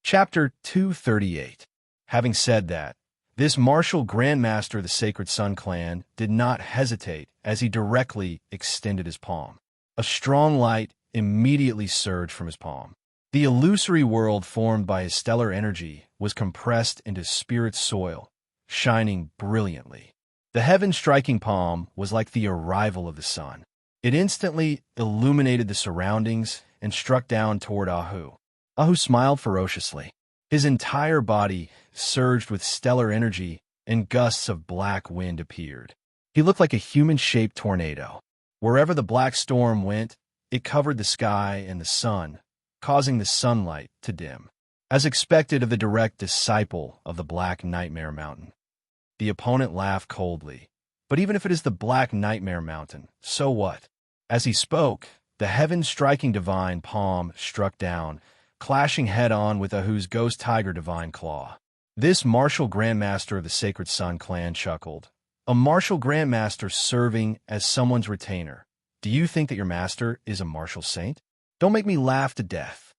Chapter 238. Having said that, this martial grandmaster of the Sacred Sun clan did not hesitate as he directly extended his palm. A strong light immediately surged from his palm. The illusory world formed by his stellar energy was compressed into spirit soil, shining brilliantly. The heaven-striking palm was like the arrival of the sun. It instantly illuminated the surroundings and struck down toward Ahu. Ahu smiled ferociously. His entire body surged with stellar energy, and gusts of black wind appeared. He looked like a human-shaped tornado. Wherever the black storm went, it covered the sky and the sun, causing the sunlight to dim. As expected of the direct disciple of the Black Nightmare Mountain, the opponent laughed coldly. But even if it is the Black Nightmare Mountain, so what? As he spoke, the heaven-striking divine palm struck down, clashing head-on with Ahu's ghost tiger divine claw. This martial grandmaster of the Sacred Sun clan chuckled. A martial grandmaster serving as someone's retainer. Do you think that your master is a martial saint? Don't make me laugh to death.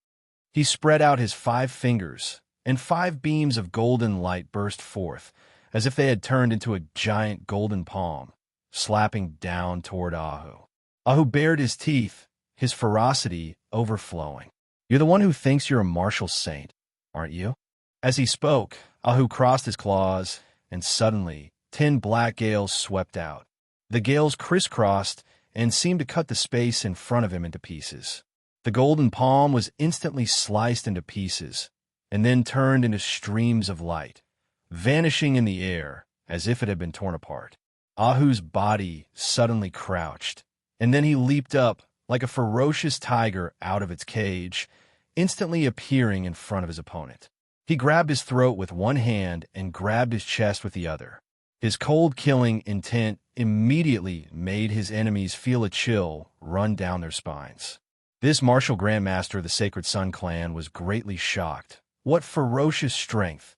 He spread out his 5 fingers, and 5 beams of golden light burst forth, as if they had turned into a giant golden palm, slapping down toward Ahu. Ahu bared his teeth, his ferocity overflowing. You're the one who thinks you're a martial saint, aren't you? As he spoke, Ahu crossed his claws, and suddenly 10 black gales swept out. The gales crisscrossed and seemed to cut the space in front of him into pieces. The golden palm was instantly sliced into pieces, and then turned into streams of light, vanishing in the air as if it had been torn apart. Ahu's body suddenly crouched, and then he leaped up like a ferocious tiger out of its cage, instantly appearing in front of his opponent. He grabbed his throat with one hand and grabbed his chest with the other. His cold-killing intent immediately made his enemies feel a chill run down their spines. This martial grandmaster of the Sacred Sun clan was greatly shocked. What ferocious strength!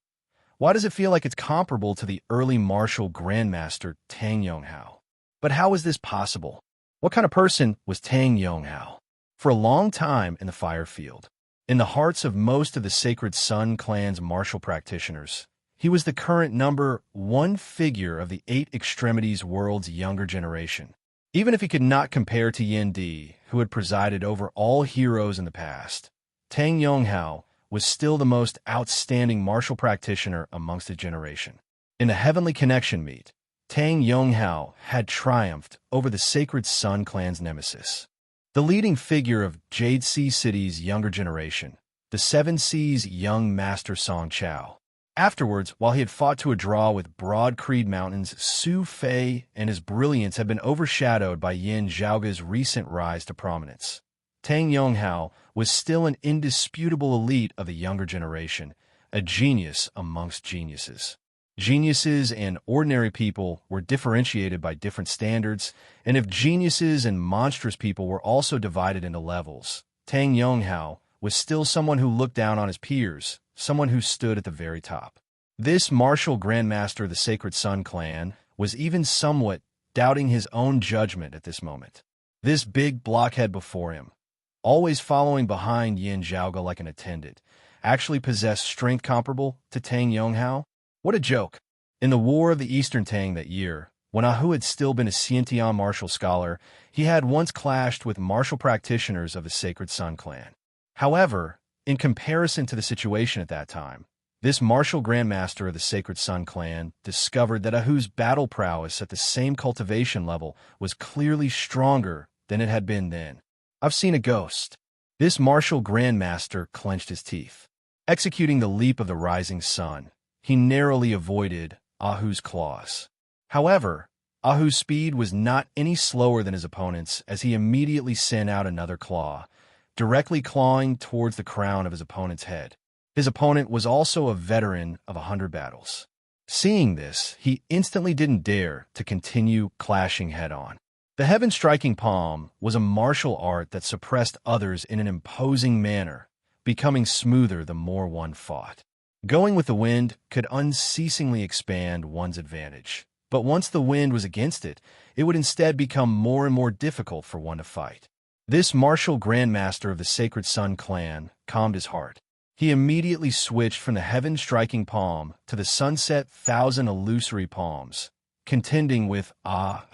Why does it feel like it's comparable to the early martial grandmaster Tang Yonghao? But how is this possible? What kind of person was Tang Yonghao? For a long time in the fire field, in the hearts of most of the Sacred Sun clan's martial practitioners, he was the current number 1 figure of the 8 Extremities world's younger generation. Even if he could not compare to Yin Di, who had presided over all heroes in the past, Tang Yonghao was still the most outstanding martial practitioner amongst his generation. In the Heavenly Connection meet, Tang Yonghao had triumphed over the Sacred Sun clan's nemesis, the leading figure of Jade Sea City's younger generation, the Seven Seas' young master Song Chao. Afterwards, while he had fought to a draw with Broad Creed Mountain's Su Fei, and his brilliance had been overshadowed by Yin Zhaoge's recent rise to prominence, Tang Yonghao was still an indisputable elite of the younger generation, a genius amongst geniuses. Geniuses and ordinary people were differentiated by different standards, and if geniuses and monstrous people were also divided into levels, Tang Yonghao was still someone who looked down on his peers, someone who stood at the very top. This martial grandmaster of the Sacred Sun clan was even somewhat doubting his own judgment at this moment. This big blockhead before him, always following behind Yin Zhaoge like an attendant, actually possessed strength comparable to Tang Yonghao? What a joke! In the War of the Eastern Tang that year, when Ahu had still been a Xiantian martial scholar, he had once clashed with martial practitioners of the Sacred Sun clan. However, in comparison to the situation at that time, this martial grandmaster of the Sacred Sun clan discovered that Ahu's battle prowess at the same cultivation level was clearly stronger than it had been then. I've seen a ghost. This martial grandmaster clenched his teeth. Executing the leap of the rising sun, he narrowly avoided Ahu's claws. However, Ahu's speed was not any slower than his opponent's as he immediately sent out another claw, directly clawing towards the crown of his opponent's head. His opponent was also a veteran of 100 battles. Seeing this, he instantly didn't dare to continue clashing head-on. The heaven-striking palm was a martial art that suppressed others in an imposing manner, becoming smoother the more one fought. Going with the wind could unceasingly expand one's advantage, but once the wind was against it, it would instead become more and more difficult for one to fight. This martial grandmaster of the Sacred Sun clan calmed his heart. He immediately switched from the heaven-striking palm to the sunset thousand illusory palms, contending with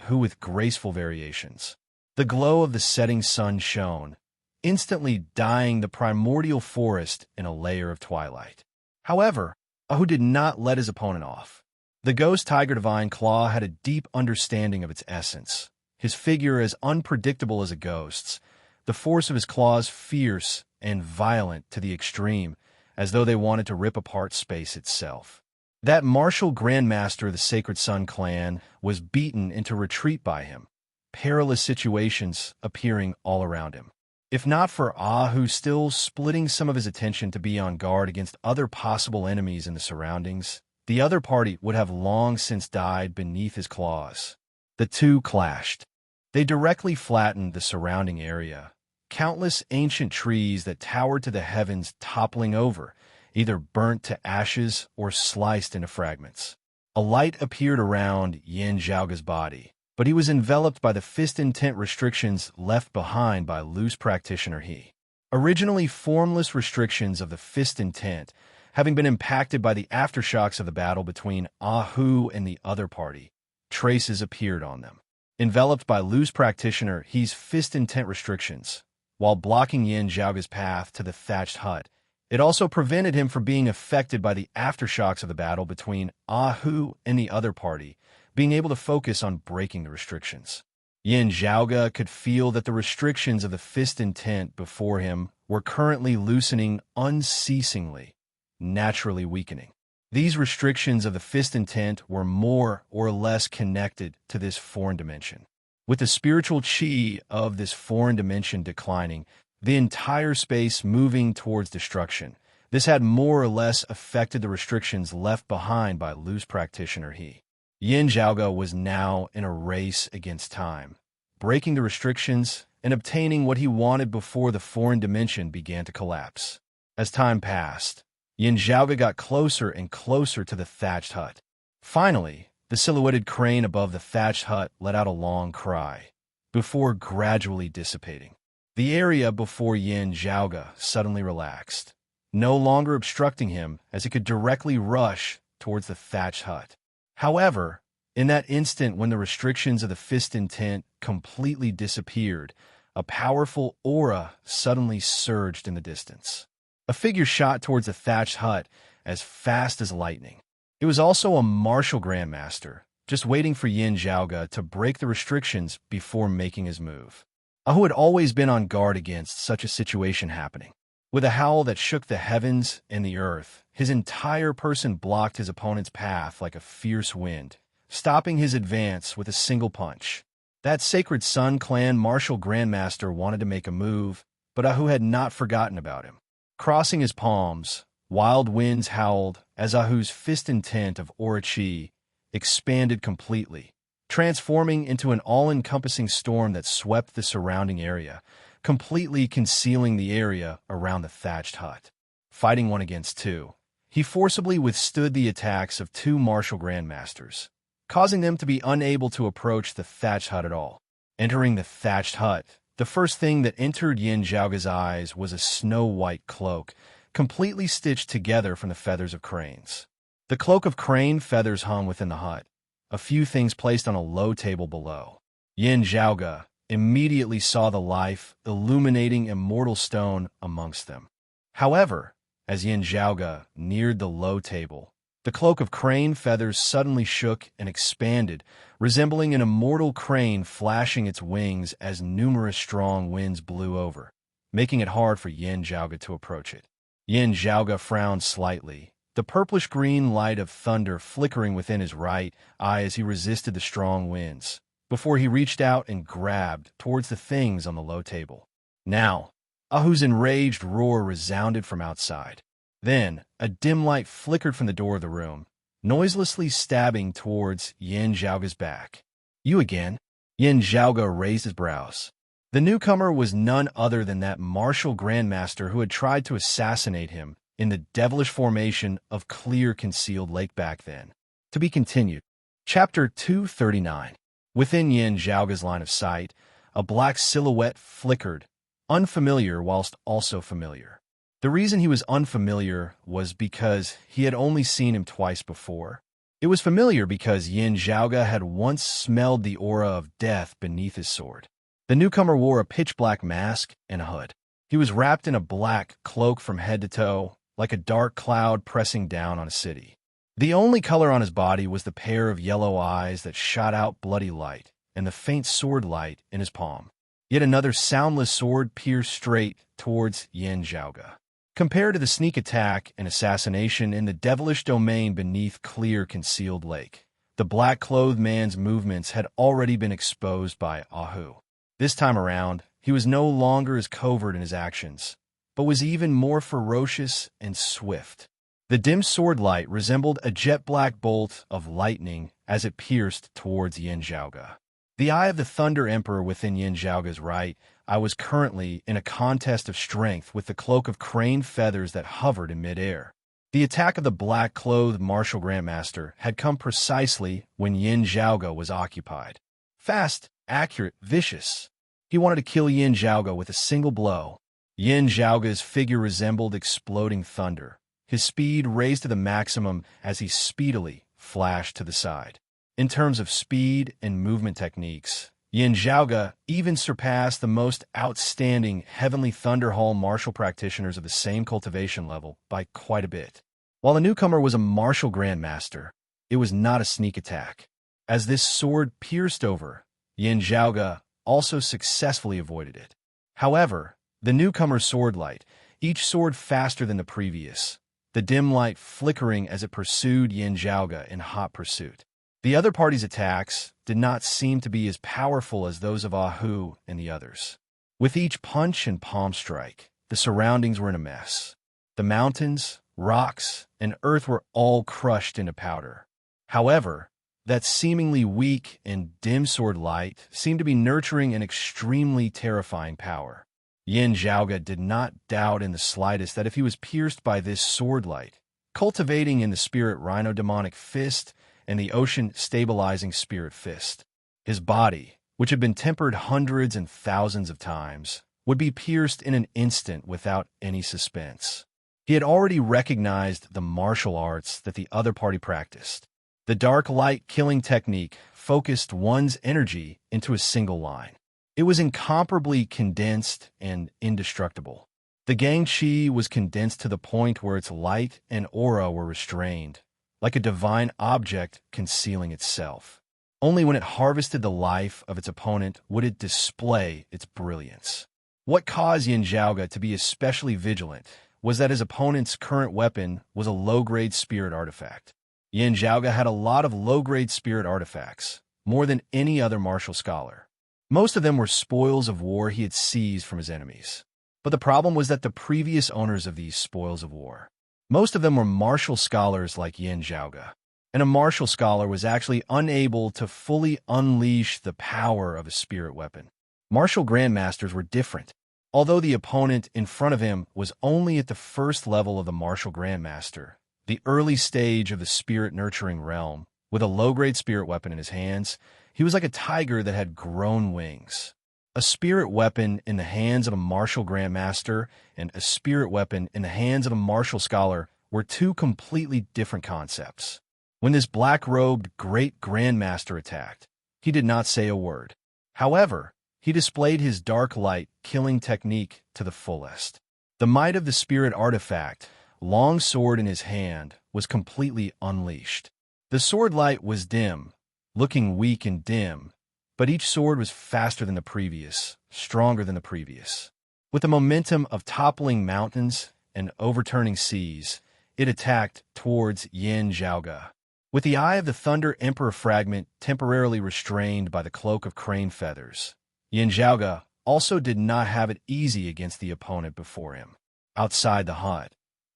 who with graceful variations. The glow of the setting sun shone, instantly dyeing the primordial forest in a layer of twilight. However, Ahu did not let his opponent off. The ghost tiger divine claw had a deep understanding of its essence, his figure as unpredictable as a ghost's, the force of his claws fierce and violent to the extreme, as though they wanted to rip apart space itself. That martial grandmaster of the Sacred Sun clan was beaten into retreat by him, perilous situations appearing all around him. If not for Ahu still splitting some of his attention to be on guard against other possible enemies in the surroundings, the other party would have long since died beneath his claws. The two clashed. They directly flattened the surrounding area, countless ancient trees that towered to the heavens toppling over, either burnt to ashes or sliced into fragments. A light appeared around Yin Zhaoga's body, but he was enveloped by the fist intent restrictions left behind by loose practitioner He. Originally formless restrictions of the fist intent, having been impacted by the aftershocks of the battle between Ahu and the other party, traces appeared on them. Enveloped by loose practitioner He's fist intent restrictions, while blocking Yin Zhaoga's path to the thatched hut, it also prevented him from being affected by the aftershocks of the battle between Ahu and the other party, being able to focus on breaking the restrictions. Yin Zhaoga could feel that the restrictions of the fist intent before him were currently loosening unceasingly, naturally weakening. These restrictions of the fist intent were more or less connected to this foreign dimension. With the spiritual chi of this foreign dimension declining, the entire space moving towards destruction, this had more or less affected the restrictions left behind by loose practitioner He. Yin Zhaoga was now in a race against time, breaking the restrictions and obtaining what he wanted before the foreign dimension began to collapse. As time passed, Yin Zhaoga got closer and closer to the thatched hut. Finally, the silhouetted crane above the thatched hut let out a long cry, before gradually dissipating. The area before Yin Zhaoga suddenly relaxed, no longer obstructing him as he could directly rush towards the thatched hut. However, in that instant when the restrictions of the fist intent completely disappeared, a powerful aura suddenly surged in the distance. A figure shot towards the thatched hut as fast as lightning. It was also a martial grandmaster, just waiting for Yin Zhaoga to break the restrictions before making his move. Ahu had always been on guard against such a situation happening. With a howl that shook the heavens and the earth, his entire person blocked his opponent's path like a fierce wind, stopping his advance with a single punch. That Sacred Sun clan martial grandmaster wanted to make a move, but Ahu had not forgotten about him. Crossing his palms, wild winds howled as Ahu's fist intent of aura chi expanded completely, transforming into an all-encompassing storm that swept the surrounding area, completely concealing the area around the thatched hut. Fighting one against two, he forcibly withstood the attacks of two martial grandmasters, causing them to be unable to approach the thatched hut at all. Entering the thatched hut, the first thing that entered Yin Zhaoga's eyes was a snow-white cloak, completely stitched together from the feathers of cranes. The cloak of crane feathers hung within the hut, a few things placed on a low table below. Yin Zhaoga immediately saw the life, illuminating immortal stone amongst them. However, as Yin Zhaoga neared the low table, the cloak of crane feathers suddenly shook and expanded, resembling an immortal crane flashing its wings as numerous strong winds blew over, making it hard for Yin Zhaoga to approach it. Yin Zhaoga frowned slightly, the purplish-green light of thunder flickering within his right eye as he resisted the strong winds, before he reached out and grabbed towards the things on the low table. Now, Ahu's enraged roar resounded from outside. Then, a dim light flickered from the door of the room, noiselessly stabbing towards Yin Zhaoga's back. "You again?" Yin Zhaoga raised his brows. The newcomer was none other than that martial grandmaster who had tried to assassinate him in the devilish formation of clear concealed lake back then. To be continued. Chapter 239. Within Yin Zhaoga's line of sight, a black silhouette flickered, unfamiliar whilst also familiar. The reason he was unfamiliar was because he had only seen him twice before. It was familiar because Yin Zhaoge had once smelled the aura of death beneath his sword. The newcomer wore a pitch-black mask and a hood. He was wrapped in a black cloak from head to toe, like a dark cloud pressing down on a city. The only color on his body was the pair of yellow eyes that shot out bloody light, and the faint sword light in his palm. Yet another soundless sword pierced straight towards Yin Zhaoge. Compared to the sneak attack and assassination in the devilish domain beneath clear concealed lake, the black-clothed man's movements had already been exposed by Ahu. This time around, he was no longer as covert in his actions, but was even more ferocious and swift. The dim sword light resembled a jet-black bolt of lightning as it pierced towards Yin Zhaoge. The eye of the Thunder Emperor within Yin Zhaoge's right eye was currently in a contest of strength with the cloak of crane feathers that hovered in midair. The attack of the black-clothed martial grandmaster had come precisely when Yin Zhaoge was occupied. Fast, accurate, vicious. He wanted to kill Yin Zhaoge with a single blow. Yin Zhaoge's figure resembled exploding thunder, his speed raised to the maximum as he speedily flashed to the side. In terms of speed and movement techniques, Yin Zhaoge even surpassed the most outstanding Heavenly Thunder Hall martial practitioners of the same cultivation level by quite a bit. While the newcomer was a martial grandmaster, it was not a sneak attack. As this sword pierced over, Yin Zhaoge also successfully avoided it. However, the newcomer's sword light, each sword faster than the previous, the dim light flickering as it pursued Yin Zhaoge in hot pursuit. The other party's attacks did not seem to be as powerful as those of Ahu and the others. With each punch and palm strike, the surroundings were in a mess. The mountains, rocks, and earth were all crushed into powder. However, that seemingly weak and dim sword light seemed to be nurturing an extremely terrifying power. Yin Zhaoge did not doubt in the slightest that if he was pierced by this sword light, cultivating in the spirit rhino demonic fist and the ocean stabilizing spirit fist, his body, which had been tempered hundreds and thousands of times, would be pierced in an instant without any suspense. He had already recognized the martial arts that the other party practiced. The dark light killing technique focused one's energy into a single line. It was incomparably condensed and indestructible. The Gangqi was condensed to the point where its light and aura were restrained, like a divine object concealing itself. Only when it harvested the life of its opponent would it display its brilliance. What caused Yin Zhaoge to be especially vigilant was that his opponent's current weapon was a low-grade spirit artifact. Yin Zhaoge had a lot of low-grade spirit artifacts, more than any other martial scholar. Most of them were spoils of war he had seized from his enemies. But the problem was that the previous owners of these spoils of war, most of them were martial scholars like Yin Zhaoge, and a martial scholar was actually unable to fully unleash the power of a spirit weapon. Martial grandmasters were different. Although the opponent in front of him was only at the first level of the martial grandmaster, the early stage of the spirit-nurturing realm, with a low-grade spirit weapon in his hands, he was like a tiger that had grown wings. A spirit weapon in the hands of a martial grandmaster and a spirit weapon in the hands of a martial scholar were two completely different concepts. When this black-robed great grandmaster attacked, he did not say a word. However, he displayed his dark light killing technique to the fullest. The might of the spirit artifact, long sword in his hand, was completely unleashed. The sword light was dim, looking weak and dim, but each sword was faster than the previous, stronger than the previous. With the momentum of toppling mountains and overturning seas, it attacked towards Yin Zhaoge. With the eye of the Thunder Emperor fragment temporarily restrained by the cloak of crane feathers, Yin Zhaoge also did not have it easy against the opponent before him. Outside the hut,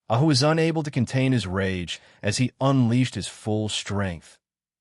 Ahu was unable to contain his rage as he unleashed his full strength,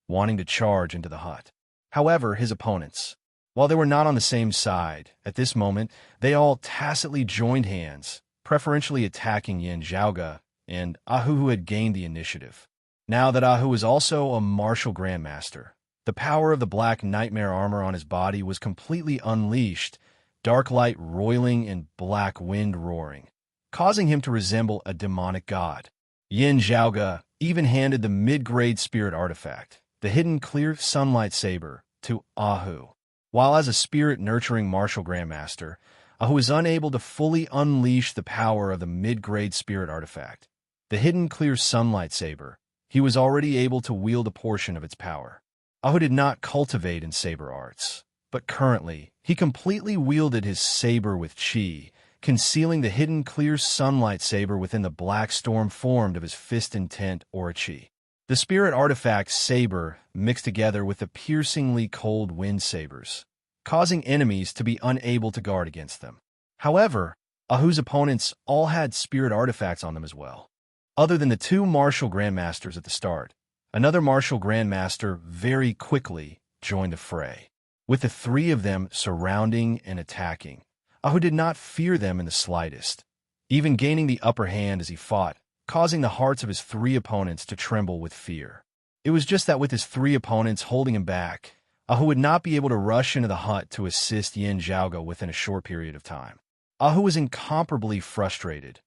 wanting to charge into the hut. However, his opponents, while they were not on the same side, at this moment, they all tacitly joined hands, preferentially attacking Yin Zhaoge and Ahu, who had gained the initiative. Now that Ahu was also a martial grandmaster, the power of the black nightmare armor on his body was completely unleashed, dark light roiling and black wind roaring. causing him to resemble a demonic god. Yin Zhaoge even handed the mid-grade spirit artifact, the hidden clear sunlight saber, to Ahu. While as a spirit-nurturing martial grandmaster, Ahu was unable to fully unleash the power of the mid-grade spirit artifact, the hidden clear sunlight saber. He was already able to wield a portion of its power. Ahu did not cultivate in saber arts, but currently, he completely wielded his saber with chi, concealing the hidden clear sunlight saber within the black storm formed of his fist intent aura chi. The spirit artifact saber mixed together with the piercingly cold wind sabers, causing enemies to be unable to guard against them. However, Ahu's opponents all had spirit artifacts on them as well. Other than the two martial grandmasters at the start, another martial grandmaster very quickly joined the fray. With the three of them surrounding and attacking, Ahu did not fear them in the slightest, even gaining the upper hand as he fought, causing the hearts of his three opponents to tremble with fear. It was just that with his three opponents holding him back, Ahu would not be able to rush into the hut to assist Yin Zhaoge within a short period of time. Ahu was incomparably frustrated.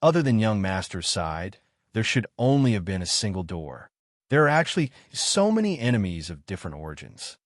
Other than young master's side, there should only have been a single door. There are actually so many enemies of different origins.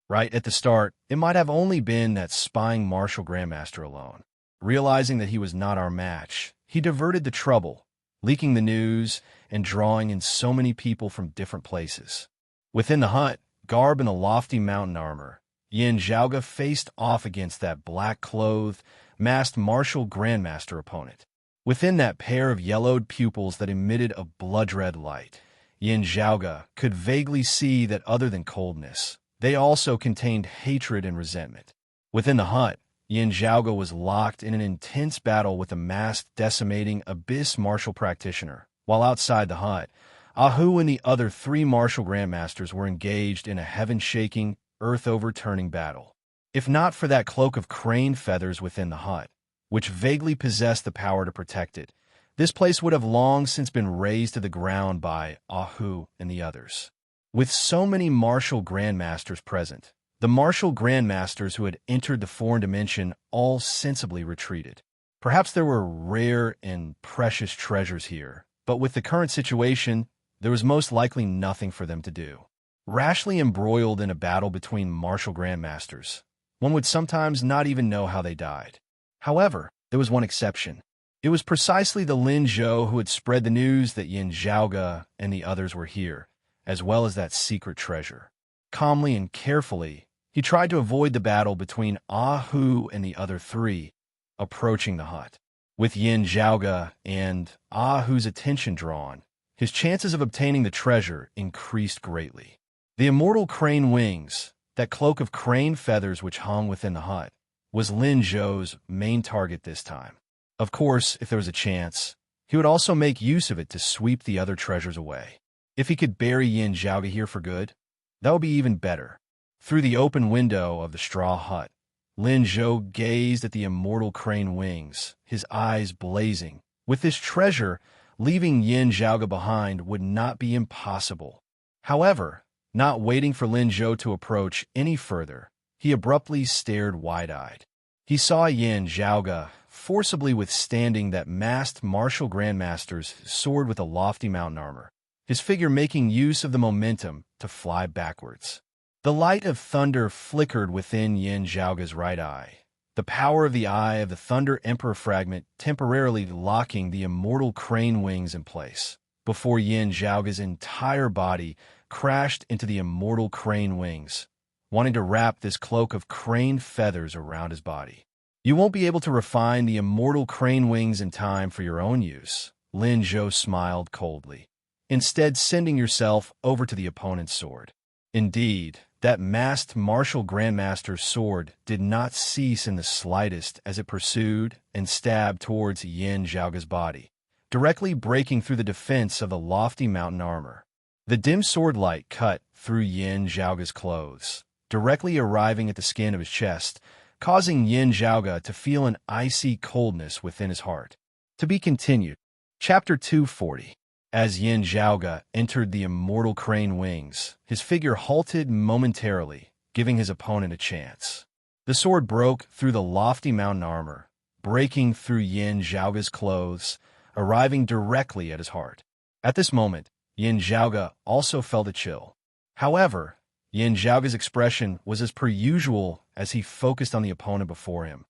Right at the start, it might have only been that spying martial grandmaster alone. Realizing that he was not our match, he diverted the trouble, leaking the news and drawing in so many people from different places. Within the hut, garbed in a lofty mountain armor, Yin Zhaoge faced off against that black-clothed, masked martial grandmaster opponent. Within that pair of yellowed pupils that emitted a blood-red light, Yin Zhaoge could vaguely see that other than coldness, they also contained hatred and resentment. Within the hut, Yin Zhaoge was locked in an intense battle with a masked, decimating abyss martial practitioner, while outside the hut, Ahu and the other three martial grandmasters were engaged in a heaven-shaking, earth-overturning battle. If not for that cloak of crane feathers within the hut, which vaguely possessed the power to protect it, this place would have long since been razed to the ground by Ahu and the others. With so many martial grandmasters present, the martial grandmasters who had entered the foreign dimension all sensibly retreated. Perhaps there were rare and precious treasures here, but with the current situation, there was most likely nothing for them to do. Rashly embroiled in a battle between martial grandmasters, one would sometimes not even know how they died. However, there was one exception. It was precisely the Lin Zhou who had spread the news that Yin Zhaoge and the others were here, as well as that secret treasure. Calmly and carefully, he tried to avoid the battle between Ahu and the other three, approaching the hut. With Yin Zhaoge and Ahu's attention drawn, his chances of obtaining the treasure increased greatly. The immortal crane wings, that cloak of crane feathers which hung within the hut, was Lin Zhou's main target this time. Of course, if there was a chance, he would also make use of it to sweep the other treasures away. If he could bury Yin Zhaoge here for good, that would be even better. Through the open window of the straw hut, Lin Zhou gazed at the immortal crane wings, his eyes blazing. With this treasure, leaving Yin Zhaoge behind would not be impossible. However, not waiting for Lin Zhou to approach any further, he abruptly stared wide-eyed. He saw Yin Zhaoge forcibly withstanding that masked martial grandmaster's sword with a lofty mountain armor, his figure making use of the momentum to fly backwards. The light of thunder flickered within Yin Zhaoge's right eye, the power of the eye of the Thunder Emperor fragment temporarily locking the immortal crane wings in place, before Yin Zhaoge's entire body crashed into the immortal crane wings, wanting to wrap this cloak of crane feathers around his body. You won't be able to refine the immortal crane wings in time for your own use, Lin Zhou smiled coldly, instead sending yourself over to the opponent's sword. Indeed, that masked martial grandmaster's sword did not cease in the slightest as it pursued and stabbed towards Yin Zhaoge's body, directly breaking through the defense of the lofty mountain armor. The dim sword light cut through Yin Zhaoge's clothes, directly arriving at the skin of his chest, causing Yin Zhaoge to feel an icy coldness within his heart. To be continued. Chapter 240. As Yin Zhaoge entered the immortal crane wings, his figure halted momentarily, giving his opponent a chance. The sword broke through the lofty mountain armor, breaking through Yin Zhaoge's clothes, arriving directly at his heart. At this moment, Yin Zhaoge also felt a chill. However, Yin Zhaoge's expression was as per usual as he focused on the opponent before him,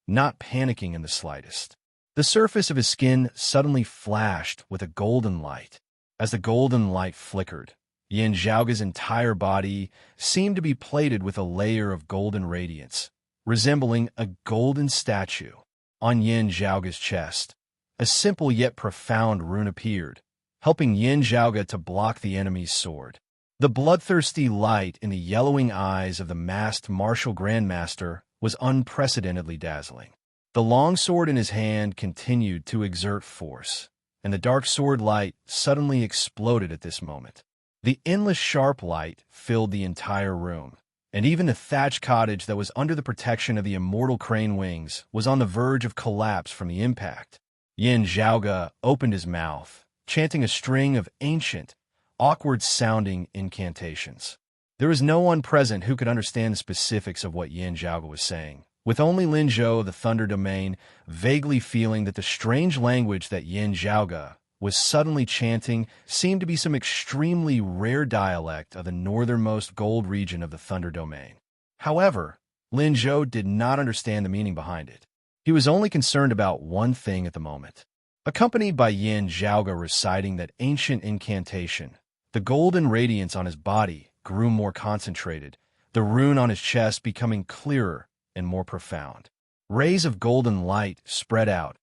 not panicking in the slightest. The surface of his skin suddenly flashed with a golden light. As the golden light flickered, Yin Zhaoge's entire body seemed to be plated with a layer of golden radiance, resembling a golden statue. On Yin Zhaoge's chest, a simple yet profound rune appeared, helping Yin Zhaoge to block the enemy's sword. The bloodthirsty light in the yellowing eyes of the masked martial grandmaster was unprecedentedly dazzling. The long sword in his hand continued to exert force, and the dark sword light suddenly exploded at this moment. The endless sharp light filled the entire room, and even the thatched cottage that was under the protection of the immortal crane wings was on the verge of collapse from the impact. Yin Zhaoge opened his mouth, chanting a string of ancient, awkward-sounding incantations. There was no one present who could understand the specifics of what Yin Zhaoge was saying, with only Lin Zhou of the Thunder Domain vaguely feeling that the strange language that Yin Zhaoge was suddenly chanting seemed to be some extremely rare dialect of the northernmost gold region of the Thunder Domain. However, Lin Zhou did not understand the meaning behind it. He was only concerned about one thing at the moment. Accompanied by Yin Zhaoge reciting that ancient incantation, the golden radiance on his body grew more concentrated, the rune on his chest becoming clearer and more profound. Rays of golden light spread out,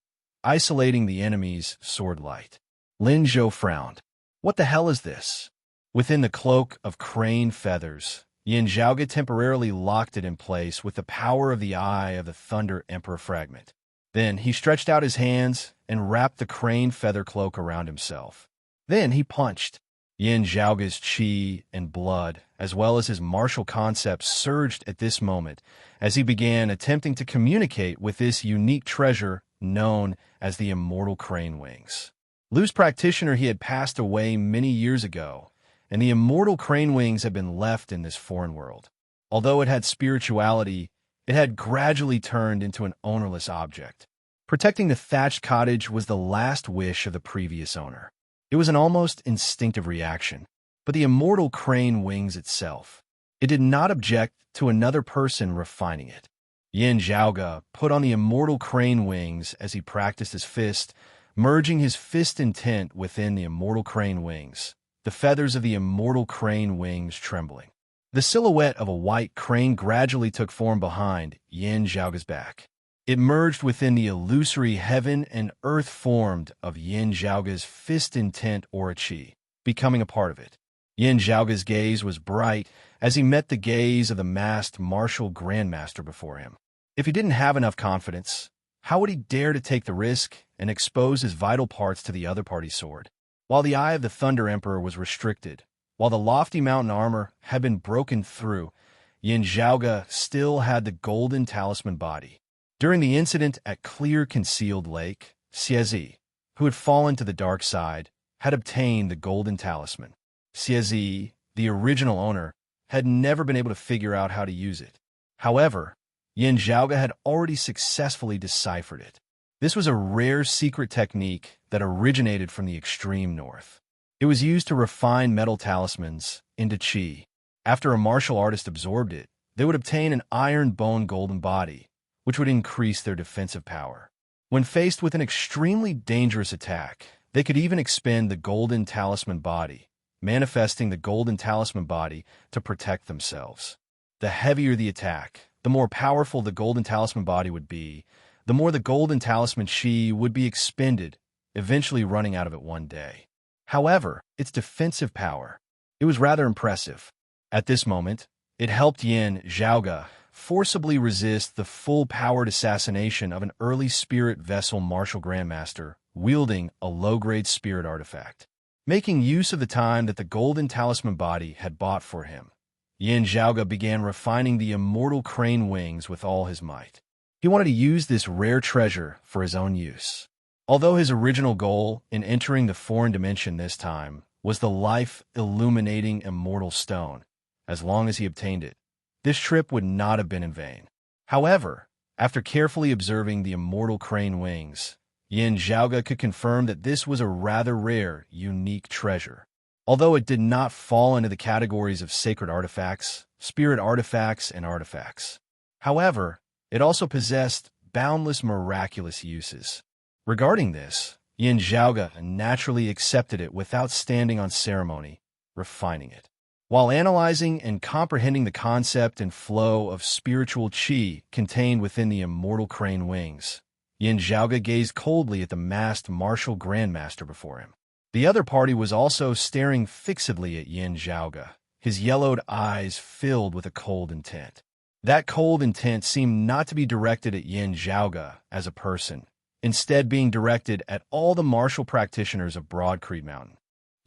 isolating the enemy's sword light. Lin Zhou frowned. What the hell is this? Within the cloak of crane feathers, Yin Zhaoge temporarily locked it in place with the power of the Eye of the Thunder Emperor fragment. Then he stretched out his hands and wrapped the crane feather cloak around himself. Then he punched. Yin Zhaoge's chi and blood, as well as his martial concepts, surged at this moment as he began attempting to communicate with this unique treasure known as the immortal crane wings. Lu's practitioner, he had passed away many years ago, and the immortal crane wings had been left in this foreign world. Although it had spirituality, it had gradually turned into an ownerless object. Protecting the thatched cottage was the last wish of the previous owner. It was an almost instinctive reaction, but the immortal crane wings itself, it did not object to another person refining it. Yin Zhaoge put on the immortal crane wings as he practiced his fist, merging his fist intent within the immortal crane wings, the feathers of the immortal crane wings trembling. The silhouette of a white crane gradually took form behind Yin Zhaoge's back. It merged within the illusory heaven and earth formed of Yin Zhaoge's fist intent aura chi, becoming a part of it. Yin Zhaoge's gaze was bright as he met the gaze of the masked martial grandmaster before him. If he didn't have enough confidence, how would he dare to take the risk and expose his vital parts to the other party's sword? While the Eye of the Thunder Emperor was restricted, while the lofty mountain armor had been broken through, Yin Zhaoge still had the golden talisman body. During the incident at Clear Concealed Lake, Xiezi, who had fallen to the dark side, had obtained the golden talisman. Xiezi, the original owner, had never been able to figure out how to use it. However, Yin Zhaoge had already successfully deciphered it. This was a rare secret technique that originated from the extreme north. It was used to refine metal talismans into chi. After a martial artist absorbed it, they would obtain an iron bone golden body, which would increase their defensive power. When faced with an extremely dangerous attack, they could even expend the golden talisman body, manifesting the golden talisman body to protect themselves. The heavier the attack, the more powerful the golden talisman body would be, the more the golden talisman chi would be expended, eventually running out of it one day. However, its defensive power, it was rather impressive. At this moment, it helped Yin Zhaoge forcibly resist the full-powered assassination of an early spirit vessel martial grandmaster wielding a low-grade spirit artifact. Making use of the time that the golden talisman body had bought for him, Yin Zhaoge began refining the immortal crane wings with all his might. He wanted to use this rare treasure for his own use. Although his original goal in entering the foreign dimension this time was the life-illuminating immortal stone, as long as he obtained it, this trip would not have been in vain. However, After carefully observing the immortal crane wings, Yin Zhaoge could confirm that this was a rather rare, unique treasure. Although it did not fall into the categories of sacred artifacts, spirit artifacts, and artifacts. However, it also possessed boundless miraculous uses. Regarding this, Yin Zhaoge naturally accepted it without standing on ceremony, refining it. While analyzing and comprehending the concept and flow of spiritual qi contained within the immortal crane wings, Yin Zhaoge gazed coldly at the masked martial grandmaster before him. The other party was also staring fixedly at Yin Zhaoge, his yellowed eyes filled with a cold intent. That cold intent seemed not to be directed at Yin Zhaoge as a person, instead being directed at all the martial practitioners of Broad Creek Mountain.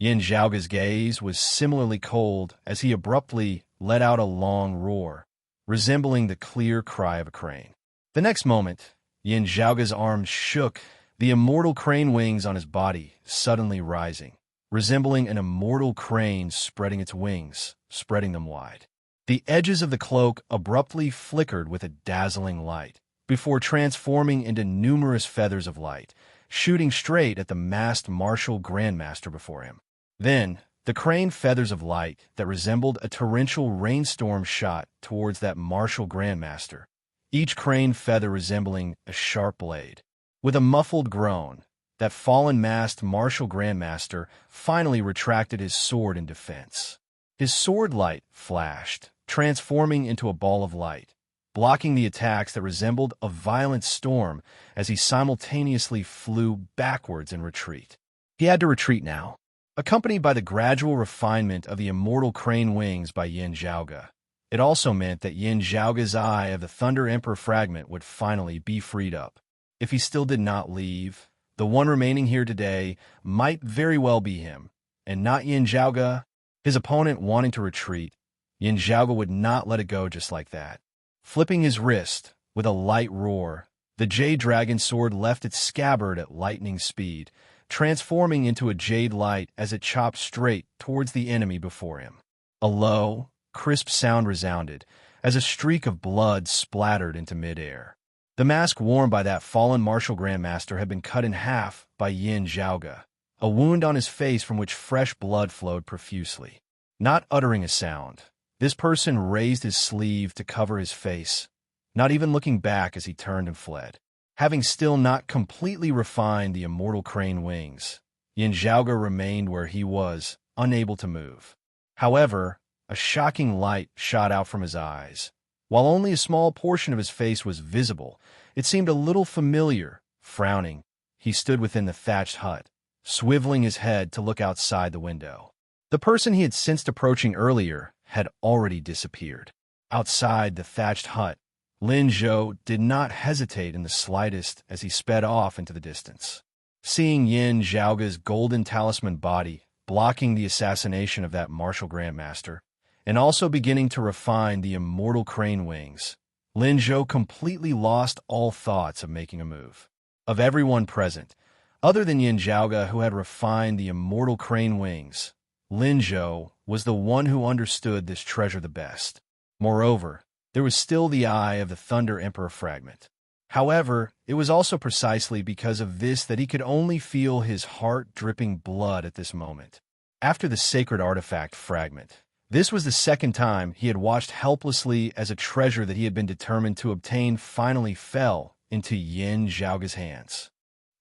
Yin Zhaoge's gaze was similarly cold as he abruptly let out a long roar, resembling the clear cry of a crane. The next moment, Yin Zhaoge's arms shook, the immortal crane wings on his body suddenly rising, resembling an immortal crane spreading its wings, spreading them wide. The edges of the cloak abruptly flickered with a dazzling light, before transforming into numerous feathers of light, shooting straight at the masked martial grandmaster before him. Then, the crane feathers of light that resembled a torrential rainstorm shot towards that martial grandmaster, each crane feather resembling a sharp blade. With a muffled groan, that fallen masked martial grandmaster finally retracted his sword in defense. His sword light flashed, transforming into a ball of light, blocking the attacks that resembled a violent storm as he simultaneously flew backwards in retreat. He had to retreat now, accompanied by the gradual refinement of the immortal crane wings by Yin Zhaoge. It also meant that Yin Zhaoge's eye of the Thunder Emperor fragment would finally be freed up. If he still did not leave, the one remaining here today might very well be him, and not Yin Zhaoge. His opponent wanting to retreat, Yin Zhaoge would not let it go just like that. Flipping his wrist, with a light roar, the Jade Dragon sword left its scabbard at lightning speed, transforming into a jade light as it chopped straight towards the enemy before him. A low, crisp sound resounded, as a streak of blood splattered into midair. The mask worn by that fallen martial grandmaster had been cut in half by Yin Zhaoge, a wound on his face from which fresh blood flowed profusely. Not uttering a sound, this person raised his sleeve to cover his face, not even looking back as he turned and fled. Having still not completely refined the immortal crane wings, Yin Zhaoge remained where he was, unable to move. However, a shocking light shot out from his eyes. While only a small portion of his face was visible, it seemed a little familiar. Frowning, he stood within the thatched hut, swiveling his head to look outside the window. The person he had sensed approaching earlier had already disappeared. Outside the thatched hut, Lin Zhou did not hesitate in the slightest as he sped off into the distance. Seeing Yin Zhaoge's golden talisman body blocking the assassination of that martial grandmaster, and also beginning to refine the immortal crane wings, Lin Zhou completely lost all thoughts of making a move. Of everyone present, other than Yin Zhaoge who had refined the immortal crane wings, Lin Zhou was the one who understood this treasure the best. Moreover, there was still the eye of the Thunder Emperor fragment. However, it was also precisely because of this that he could only feel his heart dripping blood at this moment. After the sacred artifact fragment, this was the second time he had watched helplessly as a treasure that he had been determined to obtain finally fell into Yin Zhaoge's hands.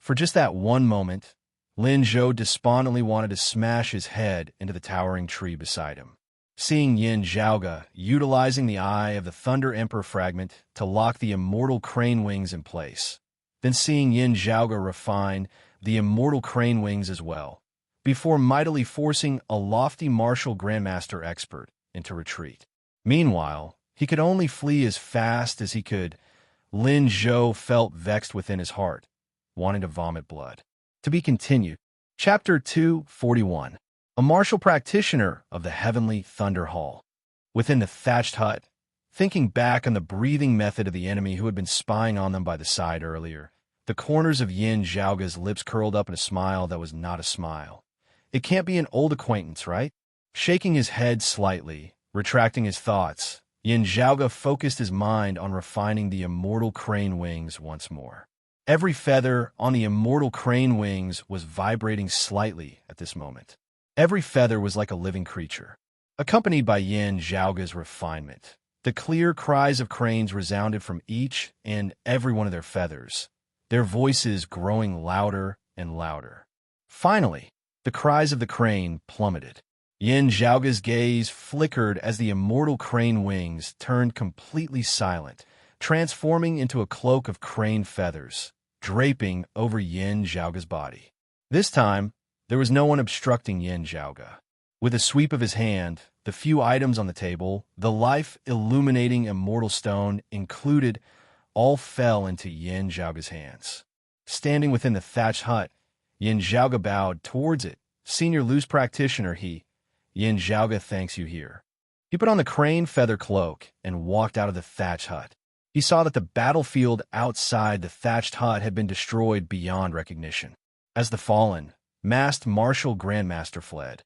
For just that one moment, Lin Zhou despondently wanted to smash his head into the towering tree beside him. Seeing Yin Zhaoge utilizing the eye of the Thunder Emperor fragment to lock the immortal crane wings in place, then seeing Yin Zhaoge refine the immortal crane wings as well, before mightily forcing a lofty martial grandmaster expert into retreat. Meanwhile, he could only flee as fast as he could. Lin Zhou felt vexed within his heart, wanting to vomit blood. To be continued. Chapter 241. A martial practitioner of the heavenly Thunder Hall. Within the thatched hut, thinking back on the breathing method of the enemy who had been spying on them by the side earlier, the corners of Yin Zhaoge's lips curled up in a smile that was not a smile. It can't be an old acquaintance, right? Shaking his head slightly, retracting his thoughts, Yin Zhaoge focused his mind on refining the immortal crane wings once more. Every feather on the immortal crane wings was vibrating slightly at this moment. Every feather was like a living creature. Accompanied by Yin Zhaoge's refinement, the clear cries of cranes resounded from each and every one of their feathers, their voices growing louder and louder. Finally, the cries of the crane plummeted. Yin Zhaoge's gaze flickered as the immortal crane wings turned completely silent, transforming into a cloak of crane feathers, draping over Yin Zhaoge's body. This time, there was no one obstructing Yin Zhaoge. With a sweep of his hand, the few items on the table, the life-illuminating immortal stone included, all fell into Yin Zhaoge's hands. Standing within the thatched hut, Yin Zhaoge bowed towards it. Senior loose practitioner, Yin Zhaoge thanks you here. He put on the crane feather cloak and walked out of the thatched hut. He saw that the battlefield outside the thatched hut had been destroyed beyond recognition. As the fallen, masked martial grandmaster fled,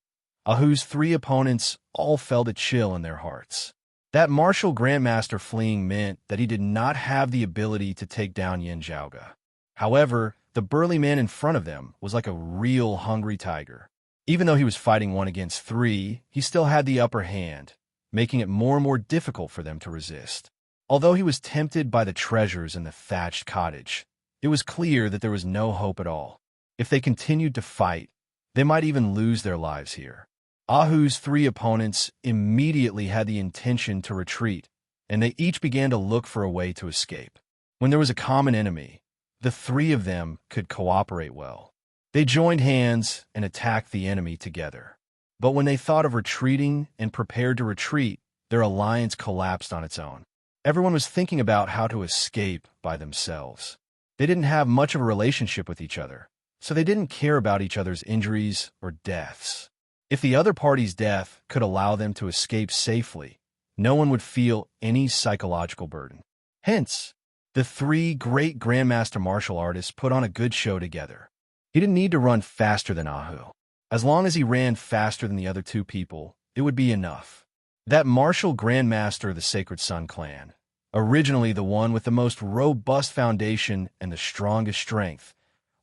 Ahu's 3 opponents all felt a chill in their hearts. That martial grandmaster fleeing meant that he did not have the ability to take down Yin Zhaoge. However, the burly man in front of them was like a real hungry tiger. Even though he was fighting 1 against 3, he still had the upper hand, making it more and more difficult for them to resist. Although he was tempted by the treasures in the thatched cottage, it was clear that there was no hope at all. If they continued to fight, they might even lose their lives here. Ahu's 3 opponents immediately had the intention to retreat, and they each began to look for a way to escape. When there was a common enemy, the 3 of them could cooperate well. They joined hands and attacked the enemy together. But when they thought of retreating and prepared to retreat, their alliance collapsed on its own. Everyone was thinking about how to escape by themselves. They didn't have much of a relationship with each other, so they didn't care about each other's injuries or deaths. If the other party's death could allow them to escape safely, no one would feel any psychological burden. Hence, the 3 great grandmaster martial artists put on a good show together. He didn't need to run faster than Ahu. As long as he ran faster than the other 2 people, it would be enough. That martial grandmaster of the Sacred Sun clan, originally the one with the most robust foundation and the strongest strength,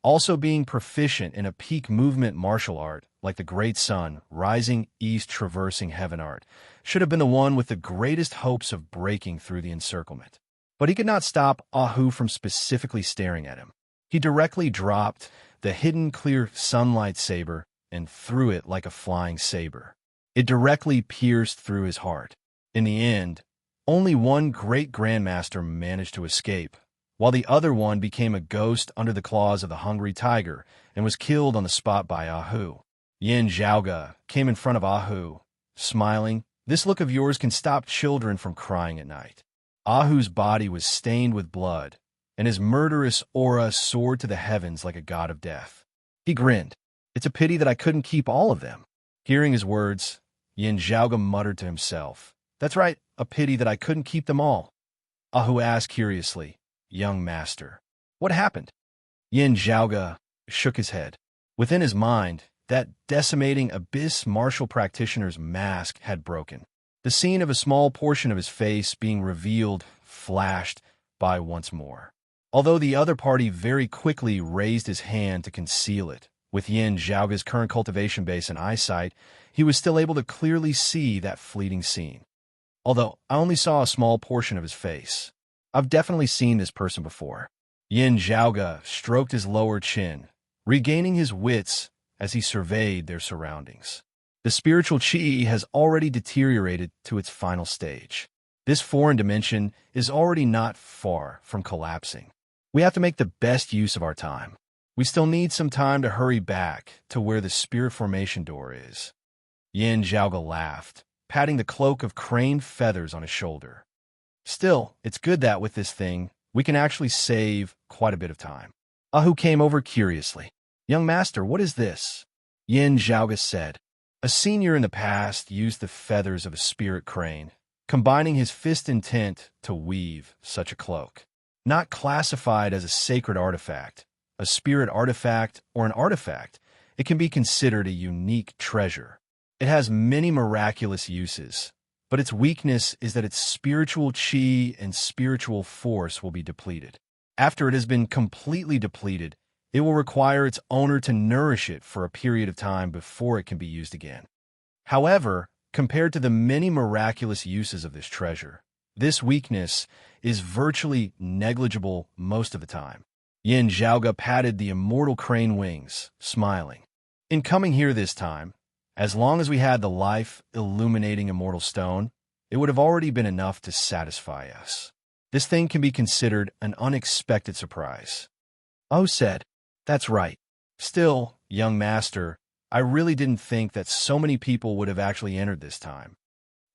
also being proficient in a peak movement martial art like the Great Sun, rising east traversing heaven art, should have been the one with the greatest hopes of breaking through the encirclement. But he could not stop Ahu from specifically staring at him. He directly dropped the hidden clear sunlight saber and threw it like a flying saber. It directly pierced through his heart. In the end, only one great grandmaster managed to escape, while the other one became a ghost under the claws of the hungry tiger and was killed on the spot by Ahu. Yin Zhaoge came in front of Ahu, smiling. This look of yours can stop children from crying at night. Ahu's body was stained with blood, and his murderous aura soared to the heavens like a god of death. He grinned. It's a pity that I couldn't keep all of them. Hearing his words, Yin Zhaoge muttered to himself, That's right, a pity that I couldn't keep them all. Ahu asked curiously, Young master, what happened? Yin Zhaoge shook his head. Within his mind, that decimating abyss martial practitioner's mask had broken. The scene of a small portion of his face being revealed flashed by once more. Although the other party very quickly raised his hand to conceal it, with Yin Zhaoge's current cultivation base and eyesight, he was still able to clearly see that fleeting scene. Although I only saw a small portion of his face. I've definitely seen this person before. Yin Zhaoge stroked his lower chin, regaining his wits as he surveyed their surroundings. The spiritual qi has already deteriorated to its final stage. This foreign dimension is already not far from collapsing. We have to make the best use of our time. We still need some time to hurry back to where the spirit formation door is. Yin Zhaoge laughed, patting the cloak of crane feathers on his shoulder. Still, it's good that with this thing, we can actually save quite a bit of time. Ahu came over curiously. Young master, what is this? Yin Zhaoge said. A senior in the past used the feathers of a spirit crane, combining his fist intent to weave such a cloak. Not classified as a sacred artifact, a spirit artifact, or an artifact, it can be considered a unique treasure. It has many miraculous uses, but its weakness is that its spiritual chi and spiritual force will be depleted. After it has been completely depleted, it will require its owner to nourish it for a period of time before it can be used again. However, compared to the many miraculous uses of this treasure, this weakness is virtually negligible most of the time. Yin Zhaoge patted the immortal crane wings, smiling. In coming here this time, as long as we had the life-illuminating immortal stone, it would have already been enough to satisfy us. This thing can be considered an unexpected surprise. Oh said, "That's right. Still, young master, I really didn't think that so many people would have actually entered this time.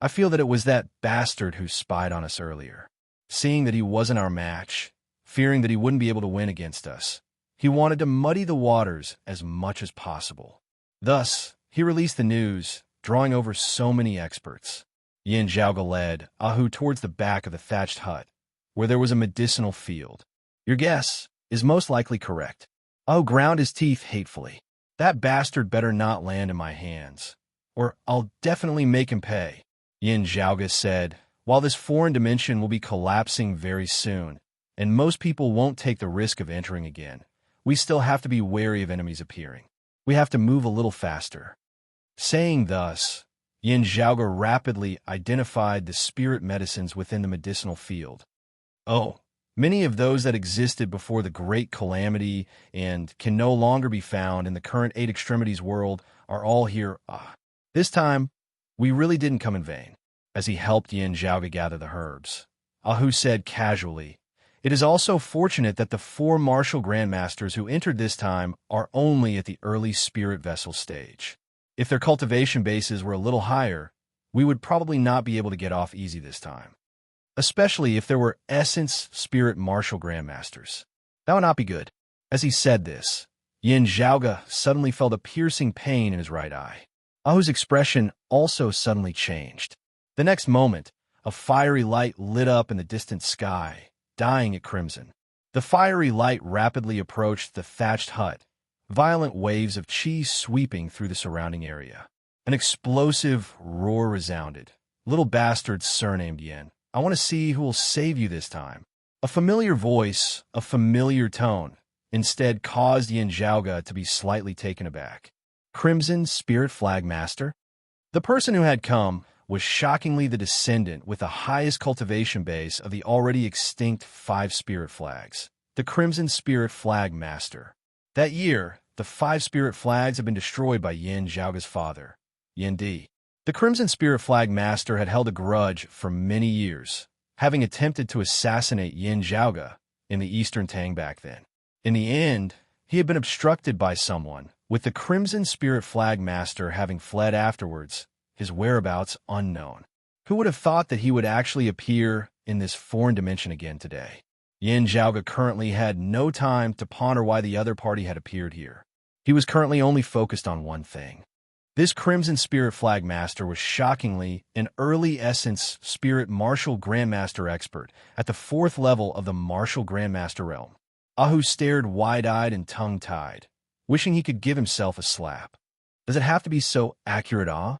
I feel that it was that bastard who spied on us earlier. Seeing that he wasn't our match, fearing that he wouldn't be able to win against us, he wanted to muddy the waters as much as possible. Thus, he released the news, drawing over so many experts." Yin Zhaoge led Ahu towards the back of the thatched hut, where there was a medicinal field. "Your guess is most likely correct." Ahu ground his teeth hatefully. "That bastard better not land in my hands, or I'll definitely make him pay." Yin Zhaoge said, "While this foreign dimension will be collapsing very soon, and most people won't take the risk of entering again, we still have to be wary of enemies appearing. We have to move a little faster." Saying thus, Yin Zhaoge rapidly identified the spirit medicines within the medicinal field. "Oh, many of those that existed before the Great Calamity and can no longer be found in the current Eight Extremities world are all here. This time, we really didn't come in vain." As he helped Yin Zhaoge gather the herbs, Ahu said casually, "It is also fortunate that the 4 martial grandmasters who entered this time are only at the early spirit vessel stage. If their cultivation bases were a little higher, we would probably not be able to get off easy this time. Especially if there were essence spirit martial grandmasters. That would not be good." As he said this, Yin Zhaoge suddenly felt a piercing pain in his right eye. Ahu's expression also suddenly changed. The next moment, a fiery light lit up in the distant sky, dyeing it crimson. The fiery light rapidly approached the thatched hut, violent waves of chi sweeping through the surrounding area. An explosive roar resounded. "Little bastard surnamed Yin, I want to see who will save you this time." A familiar voice, a familiar tone, instead caused Yin Zhaoge to be slightly taken aback. Crimson Spirit Flag Master? The person who had come was shockingly the descendant with the highest cultivation base of the already extinct 5 spirit flags, the Crimson Spirit Flag Master. That year, the 5 spirit flags had been destroyed by Yin Zhaoge's father, Yin Di. The Crimson Spirit Flag Master had held a grudge for many years, having attempted to assassinate Yin Zhaoge in the Eastern Tang back then. In the end, he had been obstructed by someone, with the Crimson Spirit Flag Master having fled afterwards, his whereabouts unknown. Who would have thought that he would actually appear in this foreign dimension again today? Yin Zhaoge currently had no time to ponder why the other party had appeared here. He was currently only focused on one thing. This Crimson Spirit Flag Master was shockingly an early essence Spirit Martial Grandmaster expert at the 4th level of the Martial Grandmaster realm. Ahu stared wide-eyed and tongue-tied, wishing he could give himself a slap. Does it have to be so accurate,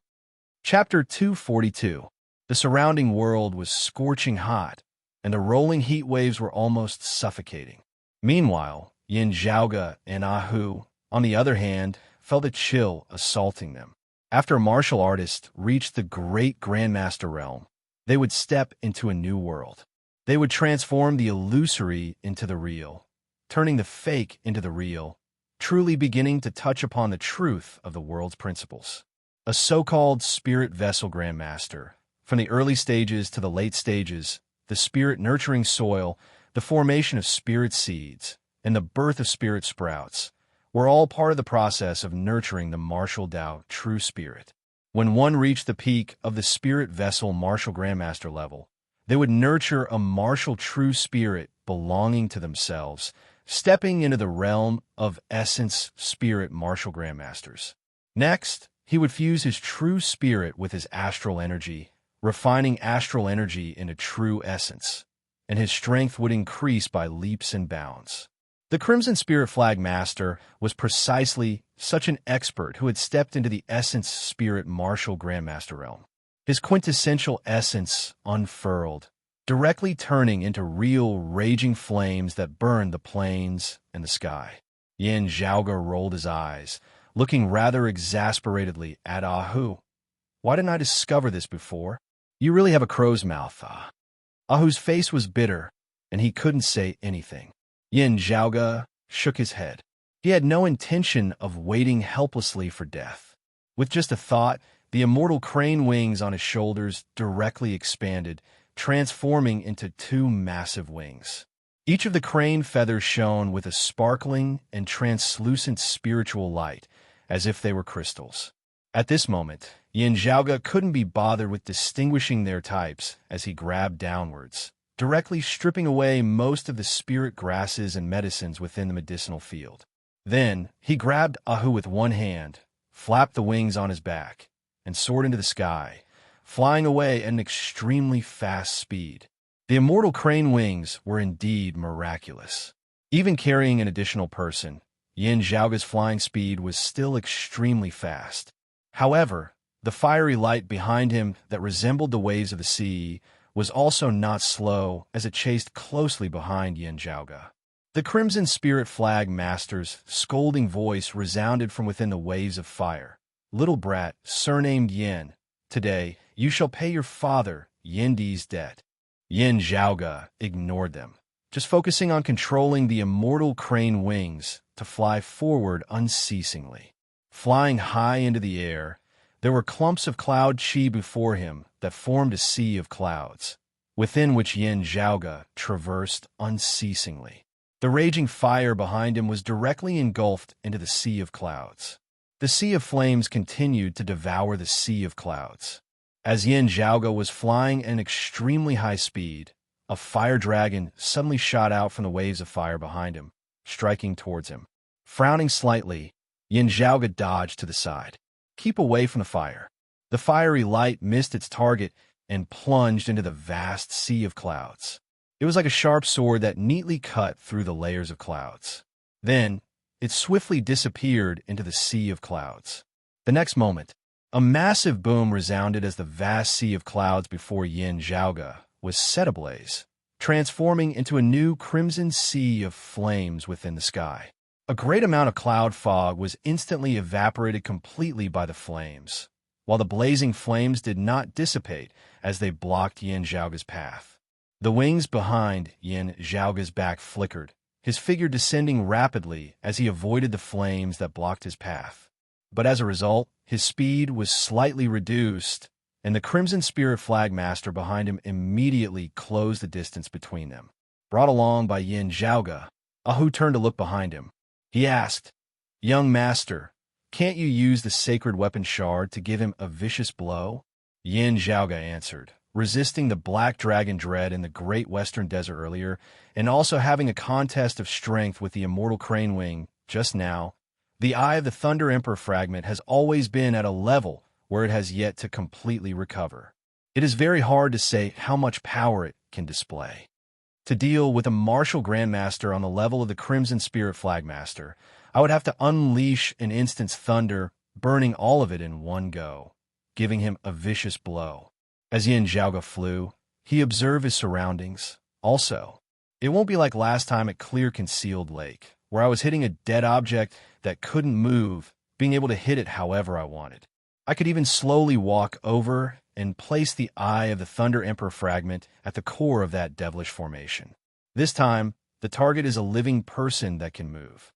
Chapter 242. The surrounding world was scorching hot, and the rolling heat waves were almost suffocating. Meanwhile, Yin Zhaoge and Ahu, on the other hand, felt a chill assaulting them. After a martial artist reached the great Grandmaster realm, they would step into a new world. They would transform the illusory into the real, turning the fake into the real, truly beginning to touch upon the truth of the world's principles. A so-called spirit vessel grandmaster, from the early stages to the late stages, the spirit nurturing soil, the formation of spirit seeds, and the birth of spirit sprouts, were all part of the process of nurturing the martial Tao true spirit. When one reached the peak of the spirit vessel martial grandmaster level, they would nurture a martial true spirit belonging to themselves, stepping into the realm of essence spirit martial grandmasters. Next, he would fuse his true spirit with his astral energy, refining astral energy into true essence, and his strength would increase by leaps and bounds. The Crimson Spirit Flag Master was precisely such an expert who had stepped into the essence spirit martial grandmaster realm. his quintessential essence unfurled, directly turning into real raging flames that burned the plains and the sky. Yin Zhaoge rolled his eyes, looking rather exasperatedly at Ahu. Why didn't I discover this before? You really have a crow's mouth, Ah. Ahu's face was bitter, and he couldn't say anything. Yin Zhaoge shook his head. He had no intention of waiting helplessly for death. With just a thought, the immortal crane wings on his shoulders directly expanded, transforming into two massive wings. Each of the crane feathers shone with a sparkling and translucent spiritual light, as if they were crystals. At this moment, Yin Zhaoge couldn't be bothered with distinguishing their types as he grabbed downwards, directly stripping away most of the spirit grasses and medicines within the medicinal field. Then, he grabbed Ahu with one hand, flapped the wings on his back, and soared into the sky, flying away at an extremely fast speed. The immortal crane wings were indeed miraculous. Even carrying an additional person, Yin Zhaoge's flying speed was still extremely fast. However, the fiery light behind him that resembled the waves of the sea was also not slow as it chased closely behind Yin Zhaoge. The Crimson Spirit Flag Master's scolding voice resounded from within the waves of fire. Little brat, surnamed Yin, today you shall pay your father, Yindi's debt. Yin Zhaoge ignored them, just focusing on controlling the immortal crane wings to fly forward unceasingly. Flying high into the air, there were clumps of cloud chi before him that formed a sea of clouds, within which Yin Zhaoge traversed unceasingly. The raging fire behind him was directly engulfed into the sea of clouds. The sea of flames continued to devour the sea of clouds. As Yin Zhaoge was flying at an extremely high speed, a fire dragon suddenly shot out from the waves of fire behind him, striking towards him. Frowning slightly, Yin Zhaoge dodged to the side. Keep away from the fire. The fiery light missed its target and plunged into the vast sea of clouds. It was like a sharp sword that neatly cut through the layers of clouds. Then, it swiftly disappeared into the sea of clouds. The next moment, a massive boom resounded as the vast sea of clouds before Yin Zhaoge was set ablaze, transforming into a new crimson sea of flames within the sky. A great amount of cloud fog was instantly evaporated completely by the flames, while the blazing flames did not dissipate as they blocked Yin Zhaoge's path. The wings behind Yin Zhaoge's back flickered, his figure descending rapidly as he avoided the flames that blocked his path. But as a result, his speed was slightly reduced, and the Crimson Spirit Flag Master behind him immediately closed the distance between them. Brought along by Yin Zhaoge, Ahu turned to look behind him. He asked, "Young master, can't you use the sacred weapon shard to give him a vicious blow?" Yin Zhaoge answered, resisting the black dragon dread in the great western desert earlier, and also having a contest of strength with the immortal crane wing just now. The Eye of the Thunder Emperor fragment has always been at a level where it has yet to completely recover. It is very hard to say how much power it can display. To deal with a martial grandmaster on the level of the Crimson Spirit Flagmaster, I would have to unleash an instant's thunder, burning all of it in one go, giving him a vicious blow. As Yin Zhaoge flew, he observed his surroundings. Also, it won't be like last time at Clear Concealed Lake, where I was hitting a dead object that couldn't move, being able to hit it however I wanted. I could even slowly walk over and place the Eye of the Thunder Emperor fragment at the core of that devilish formation. This time, the target is a living person that can move.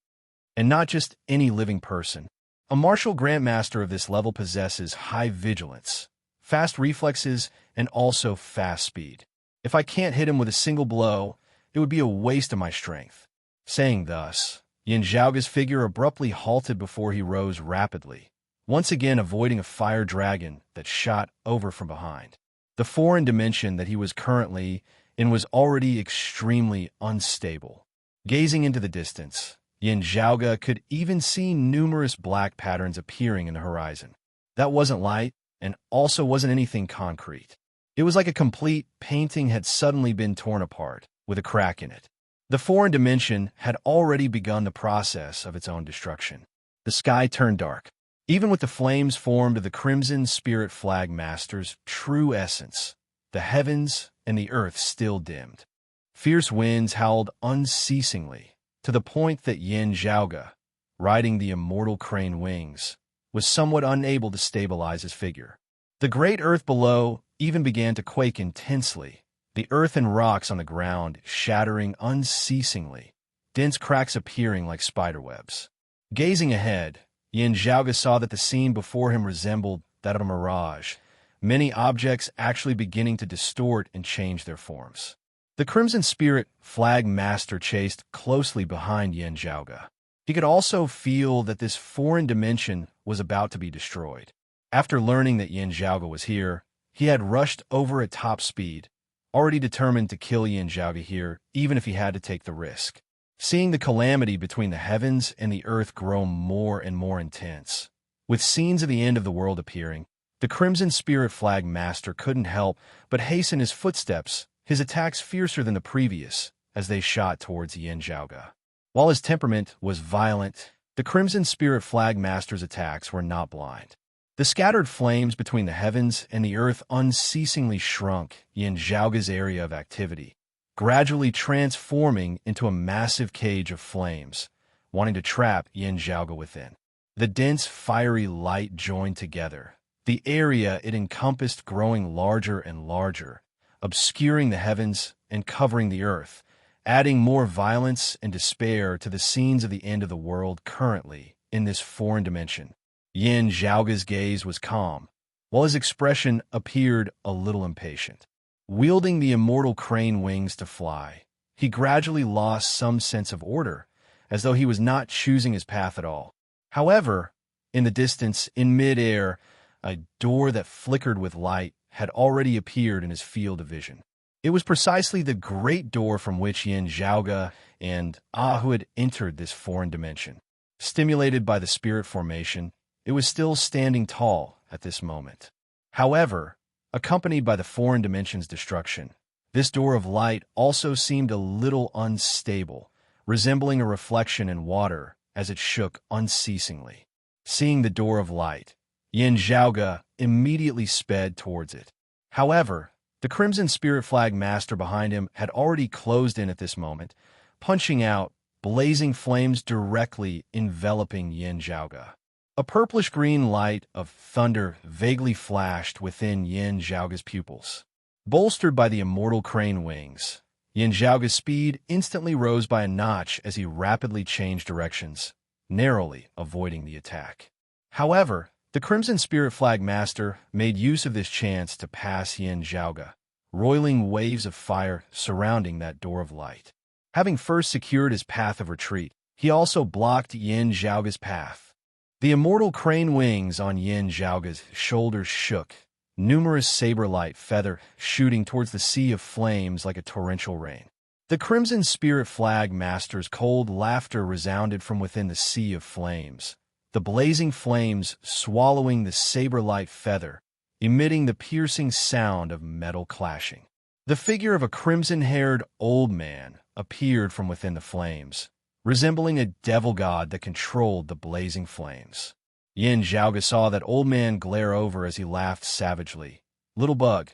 And not just any living person. A martial grandmaster of this level possesses high vigilance, fast reflexes, and also fast speed. If I can't hit him with a single blow, it would be a waste of my strength. Saying thus, Yin Zhaoge's figure abruptly halted before he rose rapidly, once again avoiding a fire dragon that shot over from behind. The foreign dimension that he was currently in was already extremely unstable. Gazing into the distance, Yin Zhaoge could even see numerous black patterns appearing in the horizon. That wasn't light, and also wasn't anything concrete. It was like a complete painting had suddenly been torn apart, with a crack in it. The foreign dimension had already begun the process of its own destruction. The sky turned dark. Even with the flames formed of the Crimson Spirit Flag Master's true essence, the heavens and the earth still dimmed. Fierce winds howled unceasingly, to the point that Yin Zhaoge, riding the immortal crane wings, was somewhat unable to stabilize his figure. The great earth below even began to quake intensely, the earth and rocks on the ground shattering unceasingly, dense cracks appearing like spiderwebs. Gazing ahead, Yin Zhaoge saw that the scene before him resembled that of a mirage, many objects actually beginning to distort and change their forms. The Crimson Spirit Flag Master chased closely behind Yin Zhaoge. He could also feel that this foreign dimension was about to be destroyed. After learning that Yin Zhaoge was here, he had rushed over at top speed, already determined to kill Yin Zhaoge here, even if he had to take the risk. Seeing the calamity between the heavens and the earth grow more and more intense, with scenes of the end of the world appearing, the Crimson Spirit Flag Master couldn't help but hasten his footsteps, his attacks fiercer than the previous, as they shot towards Yin Zhaoge. While his temperament was violent, the Crimson Spirit Flag Master's attacks were not blind. The scattered flames between the heavens and the earth unceasingly shrunk Yin Zhaoge's area of activity, gradually transforming into a massive cage of flames, wanting to trap Yin Zhaoge within. The dense, fiery light joined together, the area it encompassed growing larger and larger, obscuring the heavens and covering the earth, adding more violence and despair to the scenes of the end of the world currently in this foreign dimension. Yin Zhaoge's gaze was calm, while his expression appeared a little impatient. Wielding the immortal crane wings to fly, he gradually lost some sense of order, as though he was not choosing his path at all. However, in the distance, in mid-air, a door that flickered with light had already appeared in his field of vision. It was precisely the great door from which Yin Zhaoge and Ahu had entered this foreign dimension. Stimulated by the spirit formation, it was still standing tall at this moment. However, accompanied by the foreign dimension's destruction, this door of light also seemed a little unstable, resembling a reflection in water as it shook unceasingly. Seeing the door of light, Yin Zhaoge immediately sped towards it. However, the Crimson Spirit Flag Master behind him had already closed in at this moment, punching out blazing flames directly enveloping Yin Zhaoge. A purplish-green light of thunder vaguely flashed within Yin Zhaoge's pupils. Bolstered by the immortal crane wings, Yin Zhaoge's speed instantly rose by a notch as he rapidly changed directions, narrowly avoiding the attack. However, the Crimson Spirit Flag Master made use of this chance to pass Yin Zhaoge, roiling waves of fire surrounding that door of light. Having first secured his path of retreat, he also blocked Yin Zhaoge's path. The immortal crane wings on Yin Zhaoge's shoulders shook, numerous saber-light feather shooting towards the sea of flames like a torrential rain. The Crimson Spirit Flag Master's cold laughter resounded from within the sea of flames, the blazing flames swallowing the saber-light feather, emitting the piercing sound of metal clashing. The figure of a crimson-haired old man appeared from within the flames, resembling a devil god that controlled the blazing flames. Yin Zhaoge saw that old man glare over as he laughed savagely. "Little bug,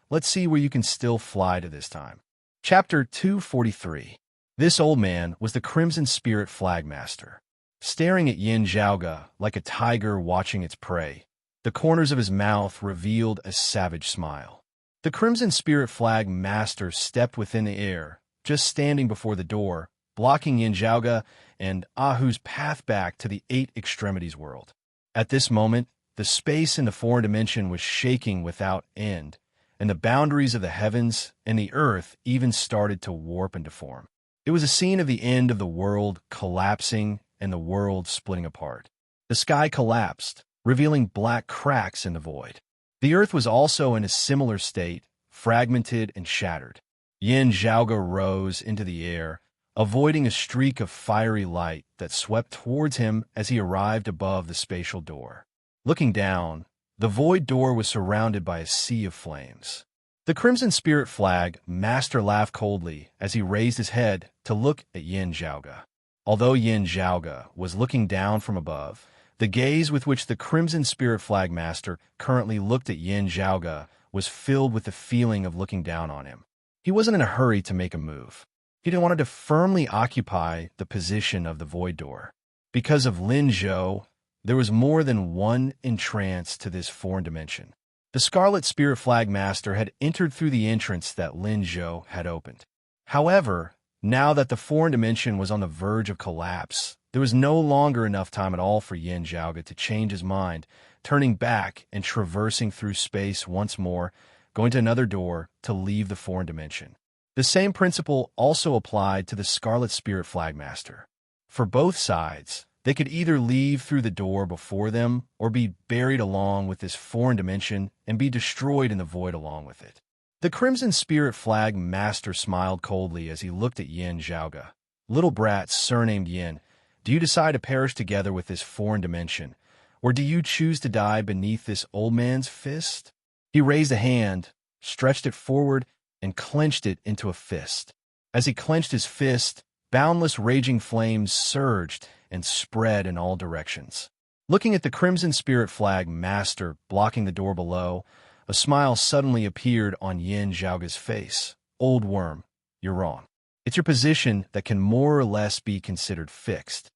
let's see where you can still fly to this time." Chapter 243. This old man was the Crimson Spirit Flag Master. Staring at Yin Zhaoge like a tiger watching its prey, the corners of his mouth revealed a savage smile. The Crimson Spirit Flag Master stepped within the air, just standing before the door, blocking Yin Zhaoge and Ahu's path back to the Eight Extremities world. At this moment, the space in the foreign dimension was shaking without end, and the boundaries of the heavens and the earth even started to warp and deform. It was a scene of the end of the world collapsing and the world splitting apart. The sky collapsed, revealing black cracks in the void. The earth was also in a similar state, fragmented and shattered. Yin Zhaoge rose into the air, avoiding a streak of fiery light that swept towards him as he arrived above the spatial door. Looking down, the void door was surrounded by a sea of flames. The Crimson Spirit Flag Master laughed coldly as he raised his head to look at Yin Zhaoge. Although Yin Zhaoge was looking down from above, The gaze with which the Crimson Spirit Flag Master currently looked at Yin Zhaoge was filled with the feeling of looking down on him. He wasn't in a hurry to make a move. He wanted to firmly occupy the position of the Void Door. Because of Lin Zhou, there was more than one entrance to this foreign dimension. The Scarlet Spirit Flag Master had entered through the entrance that Lin Zhou had opened. However, now that the foreign dimension was on the verge of collapse, there was no longer enough time at all for Yin Zhaoge to change his mind, turning back and traversing through space once more, going to another door to leave the foreign dimension. The same principle also applied to the Scarlet Spirit Flag Master. For both sides, they could either leave through the door before them or be buried along with this foreign dimension and be destroyed in the void along with it. The Crimson Spirit Flag Master smiled coldly as he looked at Yin Zhaoge. Little brat surnamed Yin, do you decide to perish together with this foreign dimension, or do you choose to die beneath this old man's fist? He raised a hand, stretched it forward, and clenched it into a fist. As he clenched his fist, boundless raging flames surged and spread in all directions. Looking at the Crimson Spirit Flag Master blocking the door below, a smile suddenly appeared on Yin Zhaoge's face. Old worm, you're wrong. It's your position that can more or less be considered fixed.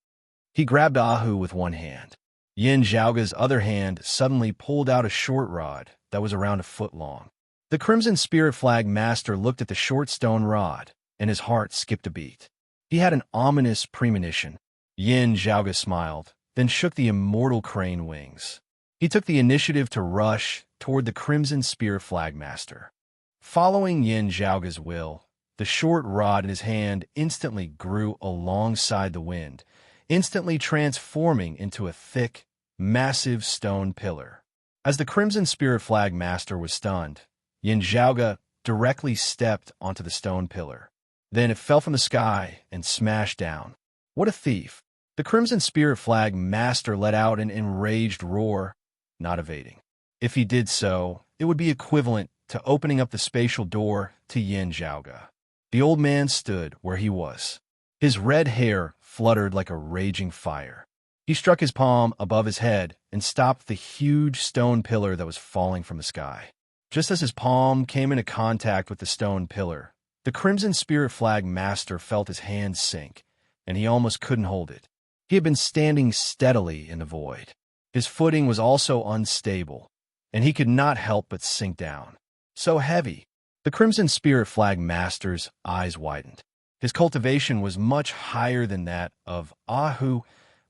He grabbed Ahu with one hand. Yin Zhaoge's other hand suddenly pulled out a short rod that was around a foot long. The Crimson Spirit Flag Master looked at the short stone rod, and his heart skipped a beat. He had an ominous premonition. Yin Zhaoge smiled, then shook the immortal crane wings. He took the initiative to rush toward the Crimson Spirit Flag Master. Following Yin Zhaoge's will, the short rod in his hand instantly grew alongside the wind, instantly transforming into a thick, massive stone pillar. As the Crimson Spirit Flag Master was stunned, Yin Zhaoge directly stepped onto the stone pillar. Then it fell from the sky and smashed down. What a thief! The Crimson Spirit Flag Master let out an enraged roar, not evading. If he did so, it would be equivalent to opening up the spatial door to Yin Zhaoge. The old man stood where he was. His red hair fluttered like a raging fire. He struck his palm above his head and stopped the huge stone pillar that was falling from the sky. Just as his palm came into contact with the stone pillar, the Crimson Spirit Flag Master felt his hand sink, and he almost couldn't hold it. He had been standing steadily in the void. His footing was also unstable, and he could not help but sink down. So heavy. The Crimson Spirit Flag Master's eyes widened. His cultivation was much higher than that of Ahu,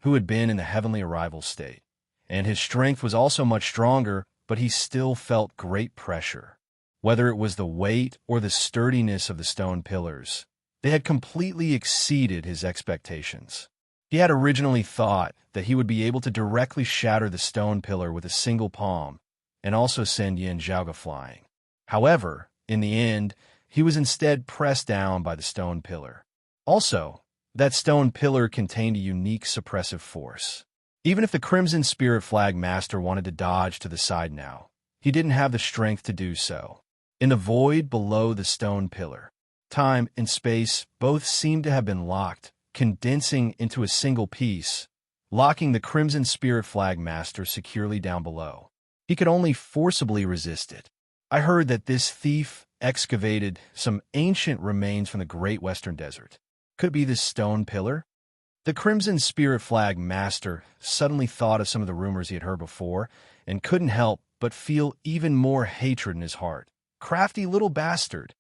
who had been in the heavenly arrival state, and his strength was also much stronger, but he still felt great pressure. Whether it was the weight or the sturdiness of the stone pillars, they had completely exceeded his expectations. He had originally thought that he would be able to directly shatter the stone pillar with a single palm and also send Yin Zhaoge flying. However, in the end, he was instead pressed down by the stone pillar. Also, that stone pillar contained a unique suppressive force. Even if the Crimson Spirit Flag Master wanted to dodge to the side now, he didn't have the strength to do so. In the void below the stone pillar, time and space both seemed to have been locked, condensing into a single piece, locking the Crimson Spirit Flag Master securely down below. He could only forcibly resist it. I heard that this thief excavated some ancient remains from the Great Western Desert. Could it be this stone pillar? The Crimson Spirit Flag Master suddenly thought of some of the rumors he had heard before and couldn't help but feel even more hatred in his heart. Crafty little bastard!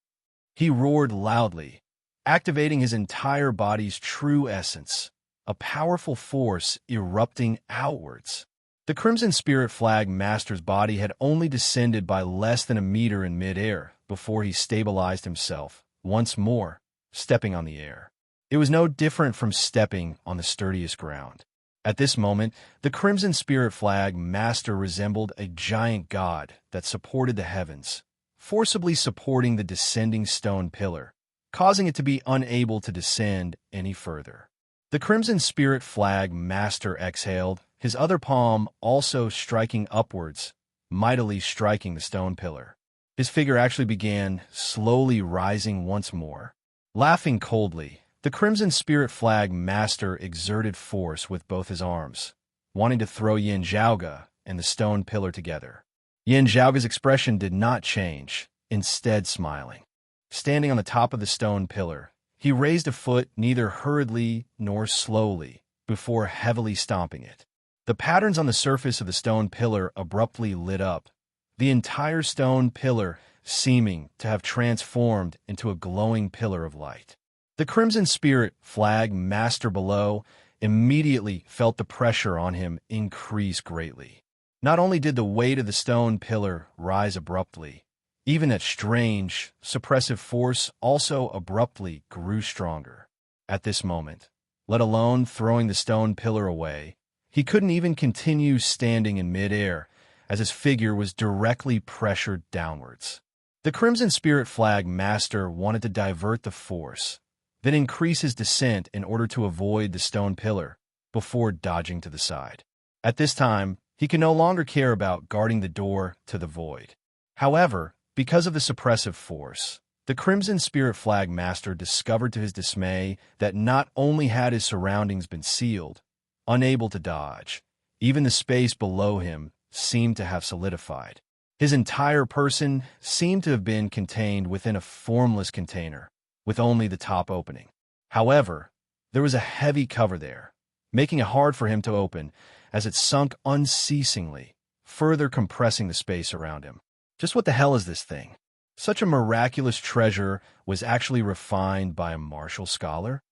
He roared loudly, activating his entire body's true essence, a powerful force erupting outwards. The Crimson Spirit Flag Master's body had only descended by less than a meter in midair before he stabilized himself, once more, stepping on the air. It was no different from stepping on the sturdiest ground. At this moment, the Crimson Spirit Flag Master resembled a giant god that supported the heavens, forcibly supporting the descending stone pillar, causing it to be unable to descend any further. The Crimson Spirit Flag Master exhaled, his other palm also striking upwards, mightily striking the stone pillar. His figure actually began slowly rising once more. Laughing coldly, the Crimson Spirit Flag Master exerted force with both his arms. wanting to throw Yin Zhaoge and the stone pillar together. Yin Zhaoge's expression did not change, instead smiling. Standing on the top of the stone pillar, he raised a foot neither hurriedly nor slowly before heavily stomping it. The patterns on the surface of the stone pillar abruptly lit up, the entire stone pillar seeming to have transformed into a glowing pillar of light. The Crimson Spirit Flag Master below immediately felt the pressure on him increase greatly. Not only did the weight of the stone pillar rise abruptly, even that strange, suppressive force also abruptly grew stronger. At this moment, let alone throwing the stone pillar away, he couldn't even continue standing in midair, as his figure was directly pressured downwards. The Crimson Spirit Flag Master wanted to divert the force, then increase his descent in order to avoid the stone pillar, before dodging to the side. At this time, he could no longer care about guarding the door to the void. However, because of the suppressive force, the Crimson Spirit Flag Master discovered to his dismay that not only had his surroundings been sealed, unable to dodge, even the space below him seemed to have solidified. His entire person seemed to have been contained within a formless container, with only the top opening. However, there was a heavy cover there, making it hard for him to open as it sunk unceasingly, further compressing the space around him. Just what the hell is this thing? Such a miraculous treasure was actually refined by a martial scholar?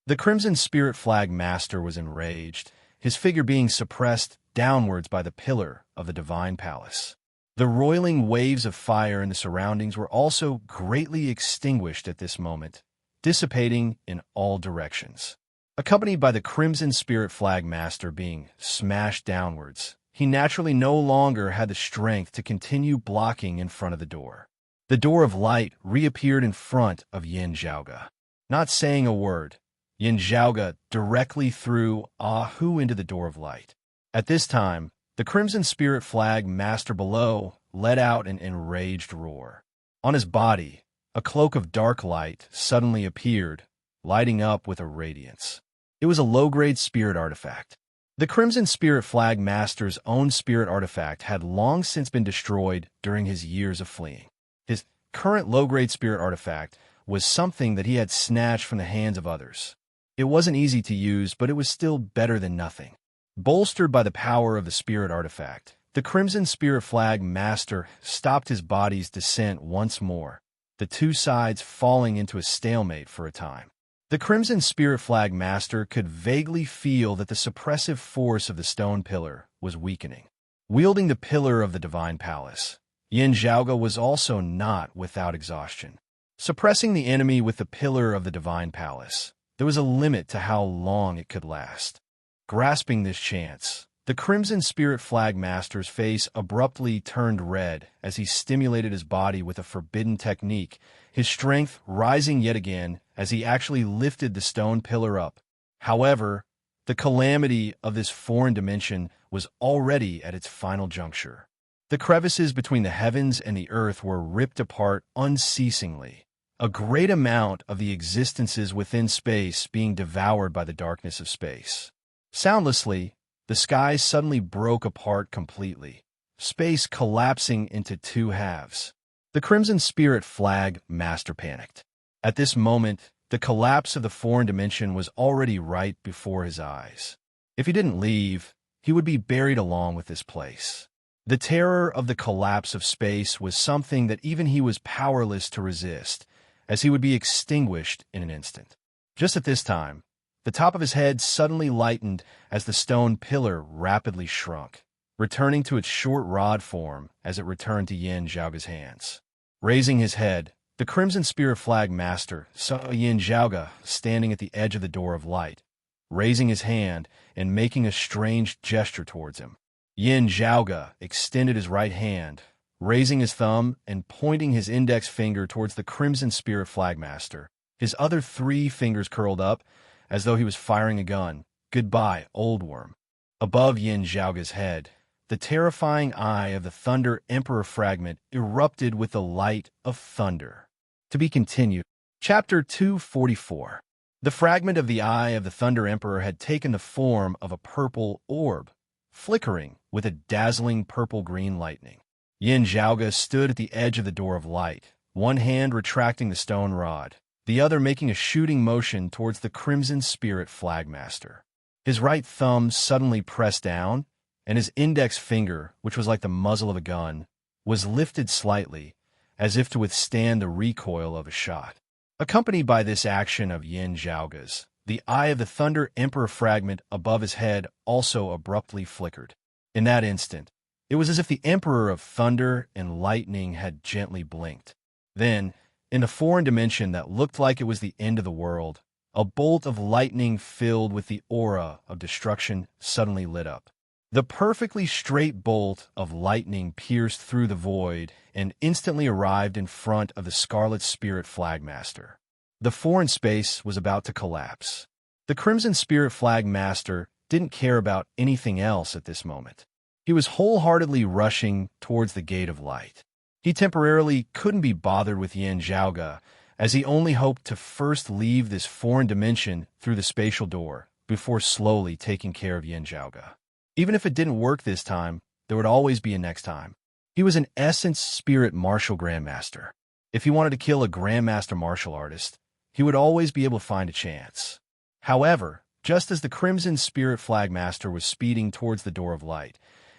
The Crimson Spirit Flag Master was enraged, his figure being suppressed downwards by the pillar of the Divine Palace. The roiling waves of fire in the surroundings were also greatly extinguished at this moment, dissipating in all directions. Accompanied by the Crimson Spirit Flag Master being smashed downwards, he naturally no longer had the strength to continue blocking in front of the door. The door of light reappeared in front of Yin Zhaoge. Not saying a word, Yin Zhaoge directly threw Ahu into the door of light. At this time, the Crimson Spirit Flag Master below let out an enraged roar. On his body, a cloak of dark light suddenly appeared, lighting up with a radiance. It was a low-grade spirit artifact. The Crimson Spirit Flag Master's own spirit artifact had long since been destroyed during his years of fleeing. His current low-grade spirit artifact was something that he had snatched from the hands of others. It wasn't easy to use, but it was still better than nothing. Bolstered by the power of the spirit artifact, the Crimson Spirit Flag Master stopped his body's descent once more, the two sides falling into a stalemate for a time. The Crimson Spirit Flag Master could vaguely feel that the suppressive force of the stone pillar was weakening. Wielding the pillar of the Divine Palace, Yin Zhaoge was also not without exhaustion. Suppressing the enemy with the pillar of the Divine Palace, there was a limit to how long it could last. Grasping this chance, the Crimson Spirit Flag Master's face abruptly turned red as he stimulated his body with a forbidden technique, his strength rising yet again as he actually lifted the stone pillar up. However, the calamity of this foreign dimension was already at its final juncture. The crevices between the heavens and the earth were ripped apart unceasingly, a great amount of the existences within space being devoured by the darkness of space. Soundlessly, the sky suddenly broke apart completely, space collapsing into two halves. The Crimson Spirit Flag Master panicked. At this moment, the collapse of the foreign dimension was already right before his eyes. If he didn't leave, he would be buried along with this place. The terror of the collapse of space was something that even he was powerless to resist, as he would be extinguished in an instant. Just at this time, the top of his head suddenly lightened as the stone pillar rapidly shrunk, returning to its short rod form as it returned to Yin Zhaoge's hands. Raising his head, the Crimson Spirit Flag Master saw Yin Zhaoge standing at the edge of the door of light, raising his hand and making a strange gesture towards him. Yin Zhaoge extended his right hand, raising his thumb and pointing his index finger towards the Crimson Spirit Flag Master, his other three fingers curled up, as though he was firing a gun. Goodbye, old worm. Above Yin Zhaoge's head, the terrifying eye of the Thunder Emperor fragment erupted with the light of thunder. To be continued. Chapter 244. The fragment of the eye of the Thunder Emperor had taken the form of a purple orb, flickering with a dazzling purple-green lightning. Yin Zhaoge stood at the edge of the door of light, one hand retracting the stone rod, the other making a shooting motion towards the Crimson Spirit Flagmaster. His right thumb suddenly pressed down, and his index finger, which was like the muzzle of a gun, was lifted slightly, as if to withstand the recoil of a shot. Accompanied by this action of Yin Zhaoge's, the Eye of the Thunder Emperor fragment above his head also abruptly flickered. In that instant, it was as if the Emperor of Thunder and Lightning had gently blinked. Then, in a foreign dimension that looked like it was the end of the world, a bolt of lightning filled with the aura of destruction suddenly lit up. The perfectly straight bolt of lightning pierced through the void and instantly arrived in front of the Scarlet Spirit Flagmaster. The foreign space was about to collapse. The Crimson Spirit Flagmaster didn't care about anything else at this moment. He was wholeheartedly rushing towards the Gate of Light. He temporarily couldn't be bothered with Yin Zhaoge, as he only hoped to first leave this foreign dimension through the spatial door before slowly taking care of Yin Zhaoge. Even if it didn't work this time, there would always be a next time. He was an essence spirit martial grandmaster. If he wanted to kill a grandmaster martial artist, he would always be able to find a chance. However, just as the Crimson Spirit Flagmaster was speeding towards the Door of Light,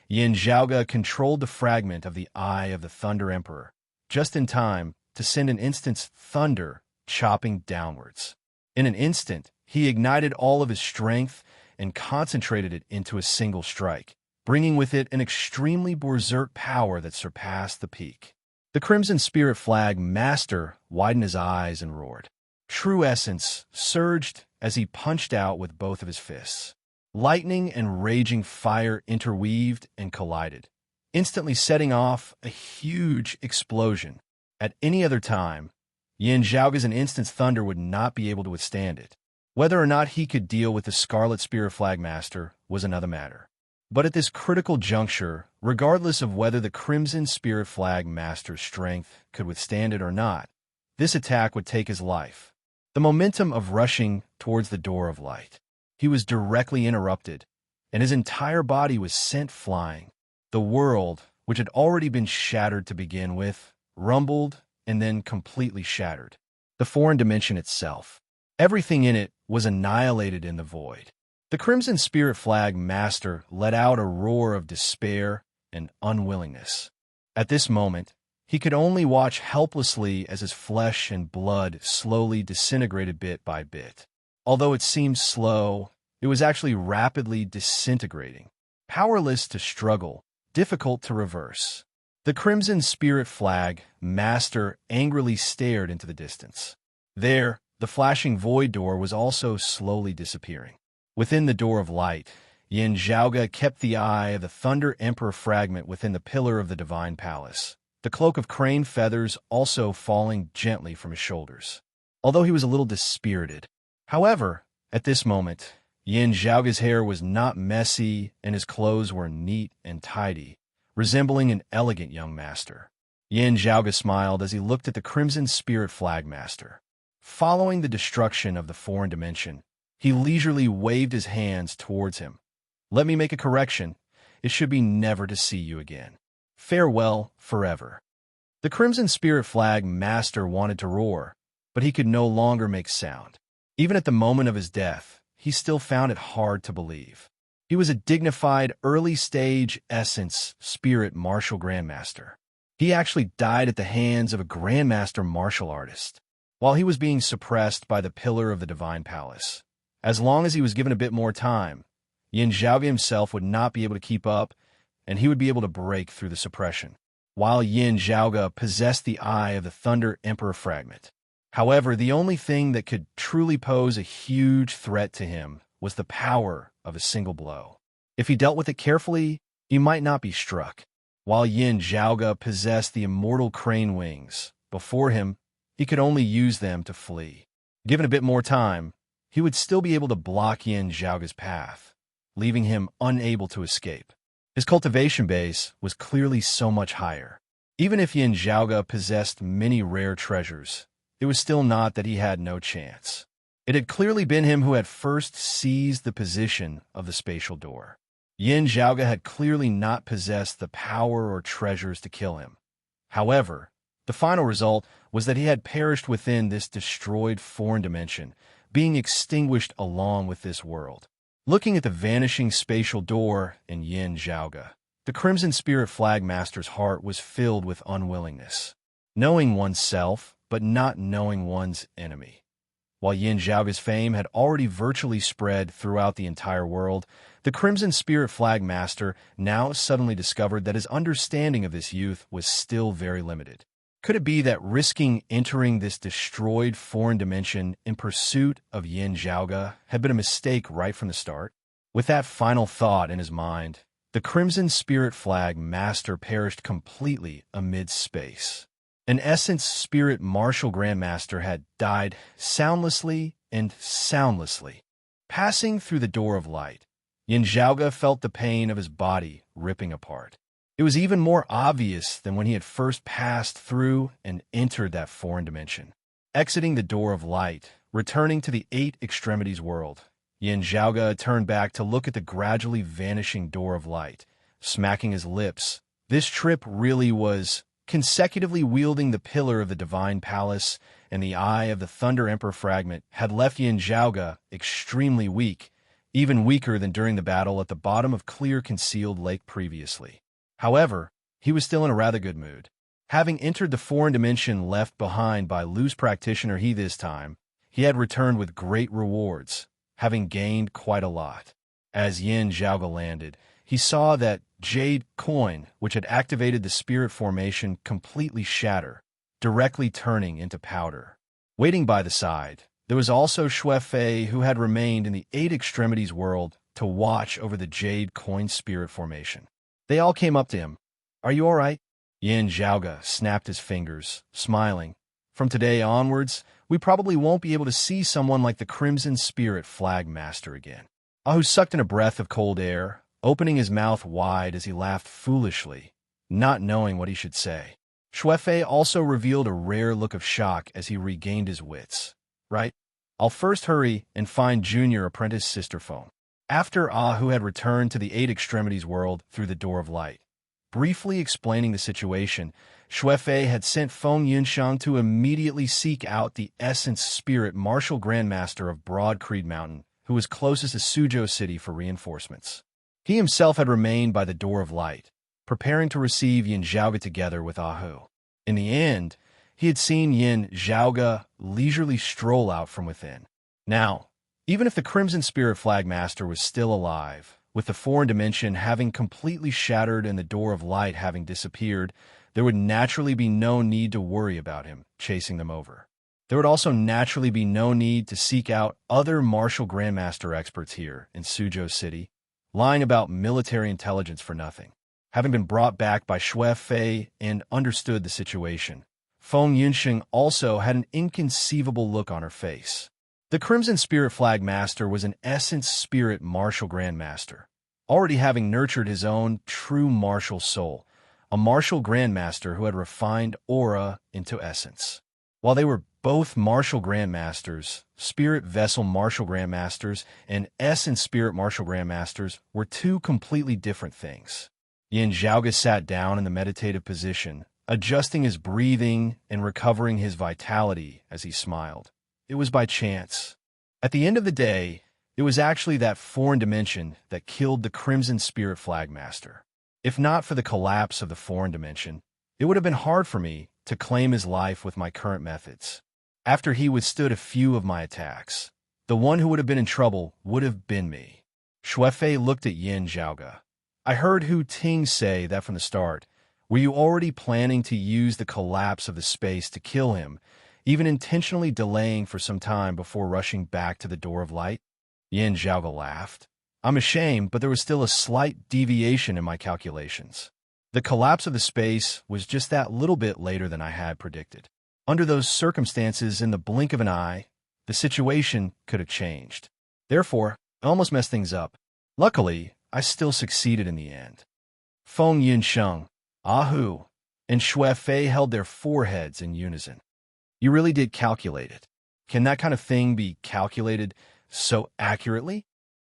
Yin Zhaoge controlled the fragment of the Eye of the Thunder Emperor, just in time to send an instant's thunder chopping downwards. In an instant, he ignited all of his strength and concentrated it into a single strike, bringing with it an extremely berserk power that surpassed the peak. The Crimson Spirit Flag Master widened his eyes and roared. True essence surged as he punched out with both of his fists. Lightning and raging fire interweaved and collided, instantly setting off a huge explosion. At any other time, Yin Zhaoge's instant's thunder would not be able to withstand it. Whether or not he could deal with the Scarlet Spirit Flagmaster was another matter. But at this critical juncture, regardless of whether the Crimson Spirit Flagmaster's strength could withstand it or not, this attack would take his life. The momentum of rushing towards the Door of Light. He was directly interrupted, and his entire body was sent flying. The world, which had already been shattered to begin with, rumbled and then completely shattered. The foreign dimension itself. Everything in it was annihilated in the void. The Crimson Spirit Flag Master let out a roar of despair and unwillingness. At this moment, he could only watch helplessly as his flesh and blood slowly disintegrated bit by bit. Although it seemed slow, it was actually rapidly disintegrating. Powerless to struggle, difficult to reverse. The Crimson Spirit Flag Master angrily stared into the distance. There, the flashing void door was also slowly disappearing. Within the Door of Light, Yin Zhaoge kept the Eye of the Thunder Emperor fragment within the pillar of the Divine Palace, the cloak of crane feathers also falling gently from his shoulders. Although he was a little dispirited. However, at this moment, Yin Zhaoge's hair was not messy and his clothes were neat and tidy, resembling an elegant young master. Yin Zhaoge smiled as he looked at the Crimson Spirit Flagmaster. Following the destruction of the foreign dimension, he leisurely waved his hands towards him. Let me make a correction. It should be never to see you again. Farewell forever. The Crimson Spirit Flag Master wanted to roar, but he could no longer make sound. Even at the moment of his death, he still found it hard to believe. He was a dignified, early-stage essence spirit martial grandmaster. He actually died at the hands of a grandmaster martial artist, while he was being suppressed by the pillar of the Divine Palace. As long as he was given a bit more time, Yin Zhaoge himself would not be able to keep up, and he would be able to break through the suppression, while Yin Zhaoge possessed the Eye of the Thunder Emperor fragment. However, the only thing that could truly pose a huge threat to him was the power of a single blow. If he dealt with it carefully, he might not be struck. While Yin Zhaoge possessed the immortal crane wings, before him, he could only use them to flee. Given a bit more time, he would still be able to block Yin Zhaoge's path, leaving him unable to escape. His cultivation base was clearly so much higher. Even if Yin Zhaoge possessed many rare treasures, it was still not that he had no chance. It had clearly been him who had first seized the position of the spatial door. Yin Zhaoge had clearly not possessed the power or treasures to kill him. However, the final result was that he had perished within this destroyed foreign dimension, being extinguished along with this world. Looking at the vanishing spatial door in Yin Zhaoge, the Crimson Spirit Flag Master's heart was filled with unwillingness. Knowing oneself, but not knowing one's enemy. While Yin Zhaoge's fame had already virtually spread throughout the entire world, the Crimson Spirit Flag Master now suddenly discovered that his understanding of this youth was still very limited. Could it be that risking entering this destroyed foreign dimension in pursuit of Yin Zhaoge had been a mistake right from the start? With that final thought in his mind, the Crimson Spirit Flag Master perished completely amid space. An Essence Spirit Martial Grandmaster had died soundlessly and soundlessly. Passing through the door of light, Yin Zhaoge felt the pain of his body ripping apart. It was even more obvious than when he had first passed through and entered that foreign dimension. Exiting the door of light, returning to the Eight Extremities world, Yin Zhaoge turned back to look at the gradually vanishing door of light, smacking his lips. This trip really was consecutively wielding the pillar of the Divine Palace and the Eye of the Thunder Emperor fragment had left Yin Zhaoge extremely weak, even weaker than during the battle at the bottom of Clear Concealed Lake previously. However, he was still in a rather good mood. Having entered the foreign dimension left behind by loose practitioner this time, he had returned with great rewards, having gained quite a lot. As Yin Zhaoge landed, he saw that jade coin, which had activated the spirit formation, completely shatter, directly turning into powder. Waiting by the side, there was also Xue Fei, who had remained in the Eight Extremities world to watch over the jade coin spirit formation. They all came up to him. "Are you all right?" Yin Zhaoge snapped his fingers, smiling. "From today onwards, we probably won't be able to see someone like the Crimson Spirit Flag Master again." Ahu sucked in a breath of cold air, opening his mouth wide as he laughed foolishly, not knowing what he should say. Xue Fei also revealed a rare look of shock as he regained his wits. "Right? I'll first hurry and find Junior Apprentice Sister Phone." After Ahu had returned to the Eight Extremities world through the Door of Light, briefly explaining the situation, Xue Fei had sent Feng Yunsheng to immediately seek out the Essence Spirit Martial Grandmaster of Broad Creed Mountain, who was closest to Suzhou City for reinforcements. He himself had remained by the Door of Light, preparing to receive Yin Zhaoge together with Ahu. In the end, he had seen Yin Zhaoge leisurely stroll out from within. Now, even if the Crimson Spirit Flag Master was still alive, with the foreign dimension having completely shattered and the Door of Light having disappeared, there would naturally be no need to worry about him chasing them over. There would also naturally be no need to seek out other martial grandmaster experts here in Suzhou City, lying about military intelligence for nothing. Having been brought back by Xue Fei and understood the situation, Feng Yunsheng also had an inconceivable look on her face. The Crimson Spirit Flag Master was an Essence Spirit Martial Grandmaster, already having nurtured his own true martial soul, a martial grandmaster who had refined aura into essence. While they were both martial grandmasters, Spirit Vessel Martial Grandmasters and Essence Spirit Martial Grandmasters were two completely different things. Yin Zhaoge sat down in the meditative position, adjusting his breathing and recovering his vitality as he smiled. It was by chance. At the end of the day, it was actually that foreign dimension that killed the Crimson Spirit Flag Master. If not for the collapse of the foreign dimension, it would have been hard for me to claim his life with my current methods. After he withstood a few of my attacks, the one who would have been in trouble would have been me. Xue Fei looked at Yin Zhaoge. "I heard Hu Ting say that from the start. Were you already planning to use the collapse of the space to kill him, even intentionally delaying for some time before rushing back to the Door of Light?" Yin Zhaoge laughed. "I'm ashamed, but there was still a slight deviation in my calculations. The collapse of the space was just that little bit later than I had predicted. Under those circumstances, in the blink of an eye, the situation could have changed. Therefore, I almost messed things up. Luckily, I still succeeded in the end." Feng Yunsheng, Ahu, and Xue Fei held their foreheads in unison. "You really did calculate it. Can that kind of thing be calculated so accurately?"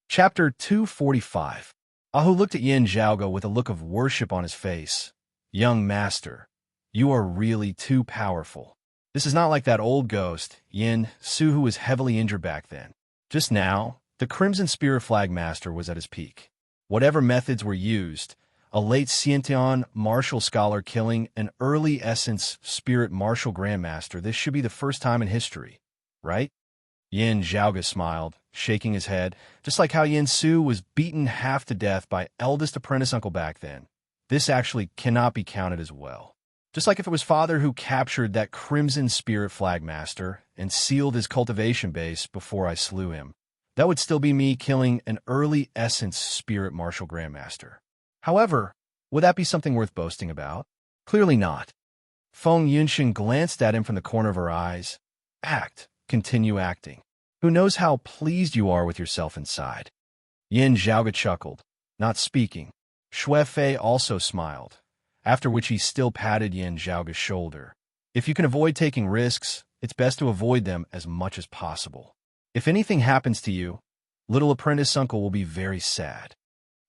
Chapter 245. Ahu looked at Yin Zhaoge with a look of worship on his face. Young master, you are really too powerful. This is not like that old ghost, Yin Su, who was heavily injured back then. Just now, the Crimson Spirit Flag Master was at his peak. Whatever methods were used, a late Xiantian martial scholar killing an early Essence Spirit martial grandmaster, this should be the first time in history, right? Yin Zhaoge smiled, shaking his head, just like how Yin Su was beaten half to death by eldest apprentice uncle back then. This actually cannot be counted as well. Just like if it was father who captured that Crimson Spirit Flag Master and sealed his cultivation base before I slew him, that would still be me killing an early Essence Spirit Martial Grandmaster. However, would that be something worth boasting about? Clearly not. Feng Yunshen glanced at him from the corner of her eyes. Act. Continue acting. Who knows how pleased you are with yourself inside? Yin Zhaoge chuckled, not speaking. Xue Fei also smiled, after which he still patted Yin Zhaoge's shoulder. If you can avoid taking risks, it's best to avoid them as much as possible. If anything happens to you, little apprentice uncle will be very sad.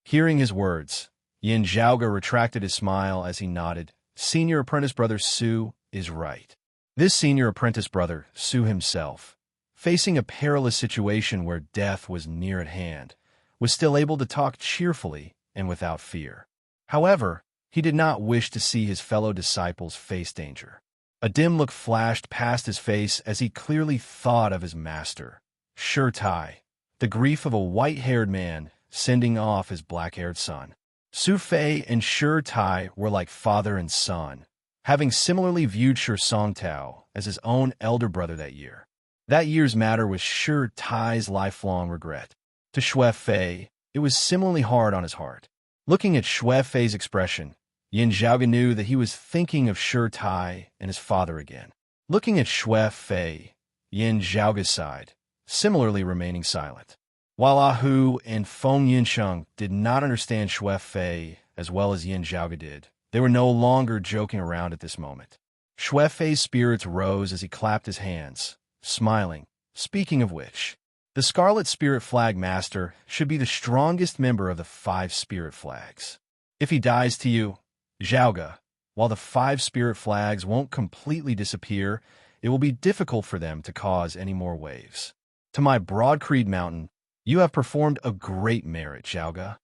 Hearing his words, Yin Zhaoge retracted his smile as he nodded. Senior apprentice brother Su is right. This senior apprentice brother, Su himself, facing a perilous situation where death was near at hand, was still able to talk cheerfully and without fear. However, he did not wish to see his fellow disciples face danger. A dim look flashed past his face as he clearly thought of his master, Shi Tai, the grief of a white-haired man sending off his black-haired son. Su Fei and Shi Tai were like father and son, having similarly viewed Shi Songtao as his own elder brother that year. That year's matter was Shi Tai's lifelong regret. To Xue Fei, it was similarly hard on his heart. Looking at Xue Fei's expression, Yin Zhaoge knew that he was thinking of Shi Tai and his father again. Looking at Xue Fei, Yin Zhaoge sighed, similarly remaining silent. While Ahu and Feng Yinsheng did not understand Xue Fei as well as Yin Zhaoge did, they were no longer joking around at this moment. Xue Fei's spirits rose as he clapped his hands, smiling. Speaking of which, the Scarlet Spirit Flag Master should be the strongest member of the 5 Spirit Flags. If he dies to you, Zhaoge, while the 5 Spirit Flags won't completely disappear, it will be difficult for them to cause any more waves. To my Broad Creed Mountain, you have performed a great merit, Zhaoge.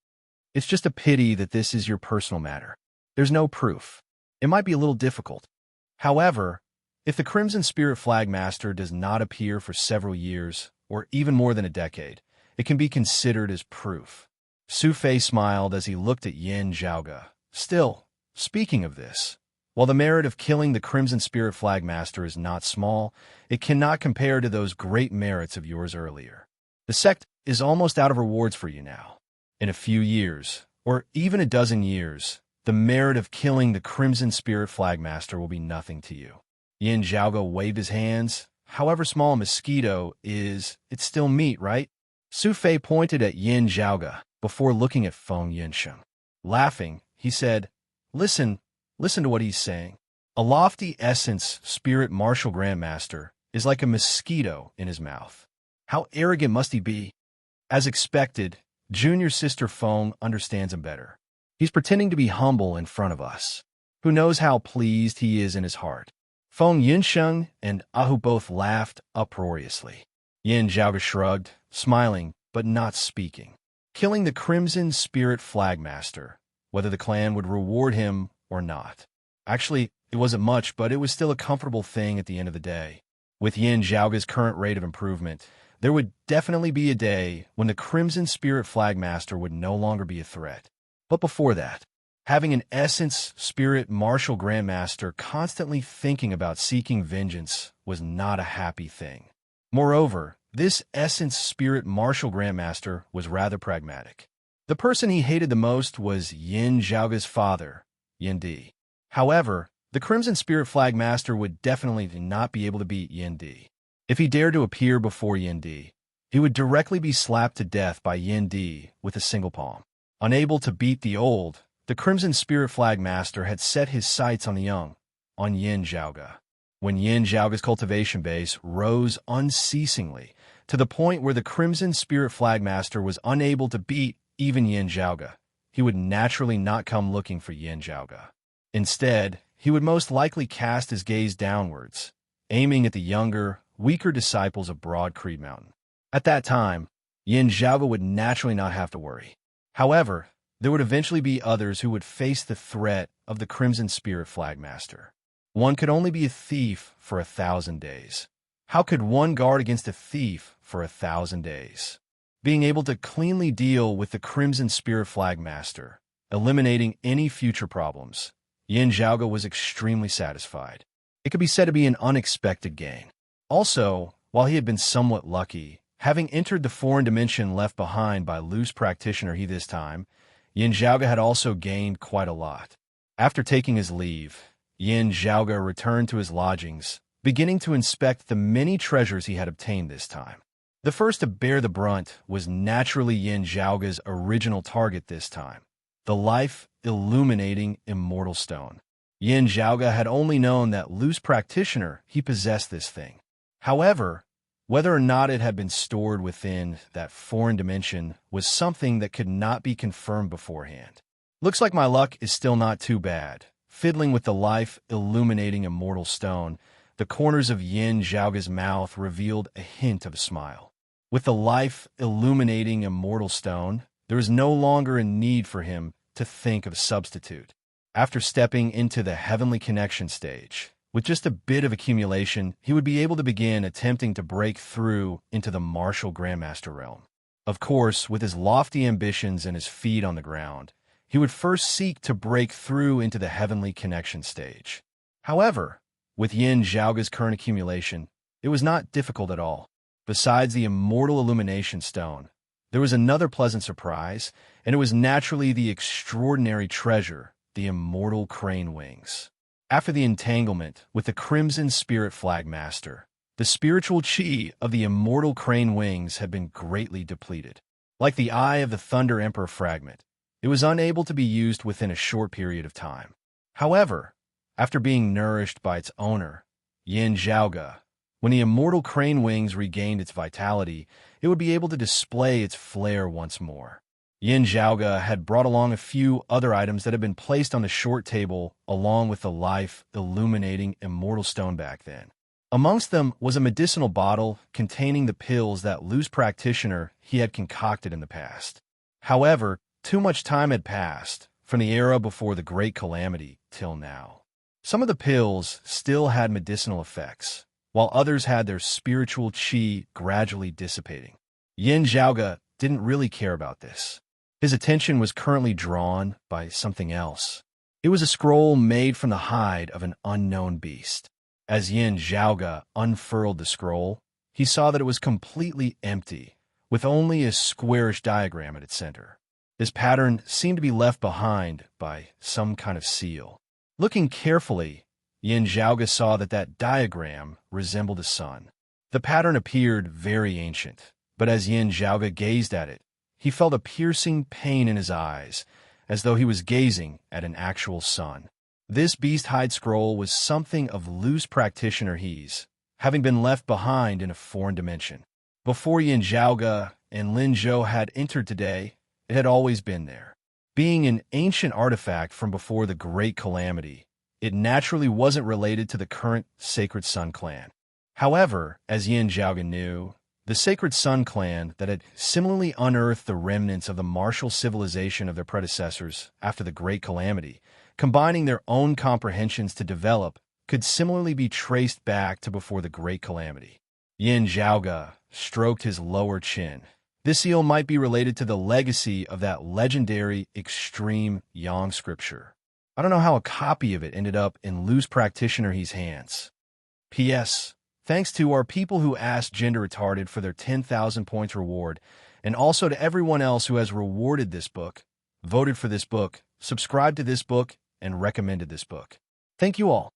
It's just a pity that this is your personal matter. There's no proof. It might be a little difficult. However, if the Crimson Spirit Flag Master does not appear for several years, or even more than a decade, it can be considered as proof. Su Fei smiled as he looked at Yin Zhaoge. Still, speaking of this, while the merit of killing the Crimson Spirit Flag Master is not small, it cannot compare to those great merits of yours earlier. The sect is almost out of rewards for you now. In a few years, or even a dozen years, the merit of killing the Crimson Spirit Flag Master will be nothing to you. Yin Zhaoge waved his hands. However small a mosquito is, it's still meat, right? Su Fei pointed at Yin Zhaoge before looking at Feng Yinsheng. Laughing, he said, Listen to what he's saying. A lofty essence spirit martial grandmaster is like a mosquito in his mouth. How arrogant must he be? As expected, junior sister Feng understands him better. He's pretending to be humble in front of us. Who knows how pleased he is in his heart? Feng Yinsheng and Ahu both laughed uproariously. Yin Zhaoge shrugged, smiling but not speaking. Killing the Crimson Spirit Flag Master, whether the clan would reward him or not. Actually, it wasn't much, but it was still a comfortable thing at the end of the day. With Yin Zhaoge's current rate of improvement, there would definitely be a day when the Crimson Spirit Flag Master would no longer be a threat. But before that, having an Essence Spirit Martial Grandmaster constantly thinking about seeking vengeance was not a happy thing. Moreover, this Essence Spirit Martial Grandmaster was rather pragmatic. The person he hated the most was Yin Zhaoge's father, Yin Di. However, the Crimson Spirit Flag Master would definitely not be able to beat Yin Di. If he dared to appear before Yin Di, he would directly be slapped to death by Yin Di with a single palm. Unable to beat the old, the Crimson Spirit Flag Master had set his sights on the young, on Yin Zhaoge. When Yin Zhaoge's cultivation base rose unceasingly, to the point where the Crimson Spirit Flag Master was unable to beat even Yin Zhaoge, he would naturally not come looking for Yin Zhaoge. Instead, he would most likely cast his gaze downwards, aiming at the younger, weaker disciples of Broad Creed Mountain. At that time, Yin Zhaoge would naturally not have to worry. However, there would eventually be others who would face the threat of the Crimson Spirit Flagmaster. One could only be a thief for 1,000 days. How could one guard against a thief for 1,000 days? Being able to cleanly deal with the Crimson Spirit Flagmaster, eliminating any future problems, Yin Zhaoge was extremely satisfied. It could be said to be an unexpected gain. Also, while he had been somewhat lucky, having entered the foreign dimension left behind by loose practitioner this time, Yin Zhaoge had also gained quite a lot. After taking his leave, Yin Zhaoge returned to his lodgings, beginning to inspect the many treasures he had obtained this time. The first to bear the brunt was naturally Yin Zhaoge's original target this time, the life-illuminating immortal stone. Yin Zhaoge had only known that loose practitioner he possessed this thing. However, whether or not it had been stored within that foreign dimension was something that could not be confirmed beforehand. Looks like my luck is still not too bad. Fiddling with the life-illuminating immortal stone, the corners of Yin Zhaoge's mouth revealed a hint of a smile. With the life-illuminating immortal stone, there was no longer a need for him to think of a substitute. After stepping into the heavenly connection stage, with just a bit of accumulation, he would be able to begin attempting to break through into the martial Grandmaster realm. Of course, with his lofty ambitions and his feet on the ground, he would first seek to break through into the heavenly connection stage. However, with Yin Zhaoge's current accumulation, it was not difficult at all. Besides the immortal illumination stone, there was another pleasant surprise, and it was naturally the extraordinary treasure, the immortal crane wings. After the entanglement with the Crimson Spirit Flagmaster, the spiritual chi of the immortal crane wings had been greatly depleted. Like the Eye of the Thunder Emperor fragment, it was unable to be used within a short period of time. However, after being nourished by its owner, Yin Zhaoge, when the immortal crane wings regained its vitality, it would be able to display its flair once more. Yin Zhaoge had brought along a few other items that had been placed on the short table along with the life-illuminating immortal stone back then. Amongst them was a medicinal bottle containing the pills that loose practitioner he had concocted in the past. However, too much time had passed, from the era before the Great Calamity till now. Some of the pills still had medicinal effects, while others had their spiritual chi gradually dissipating. Yin Zhaoge didn't really care about this. His attention was currently drawn by something else. It was a scroll made from the hide of an unknown beast. As Yin Zhaoge unfurled the scroll, he saw that it was completely empty, with only a squarish diagram at its center. This pattern seemed to be left behind by some kind of seal. Looking carefully, Yin Zhaoge saw that that diagram resembled a sun. The pattern appeared very ancient, but as Yin Zhaoge gazed at it, he felt a piercing pain in his eyes, as though he was gazing at an actual sun. This beast-hide scroll was something of loose practitioner he's, having been left behind in a foreign dimension. Before Yin Zhaoge and Lin Zhou had entered today, it had always been there. Being an ancient artifact from before the Great Calamity, it naturally wasn't related to the current Sacred Sun clan. However, as Yin Zhaoge knew, the Sacred Sun clan that had similarly unearthed the remnants of the martial civilization of their predecessors after the Great Calamity, combining their own comprehensions to develop, could similarly be traced back to before the Great Calamity. Yin Zhaoge stroked his lower chin. This seal might be related to the legacy of that legendary extreme Yang scripture. I don't know how a copy of it ended up in loose practitioner he's hands. P.S. Thanks to our people who asked Gender Retarded for their 10,000 points reward, and also to everyone else who has rewarded this book, voted for this book, subscribed to this book, and recommended this book. Thank you all.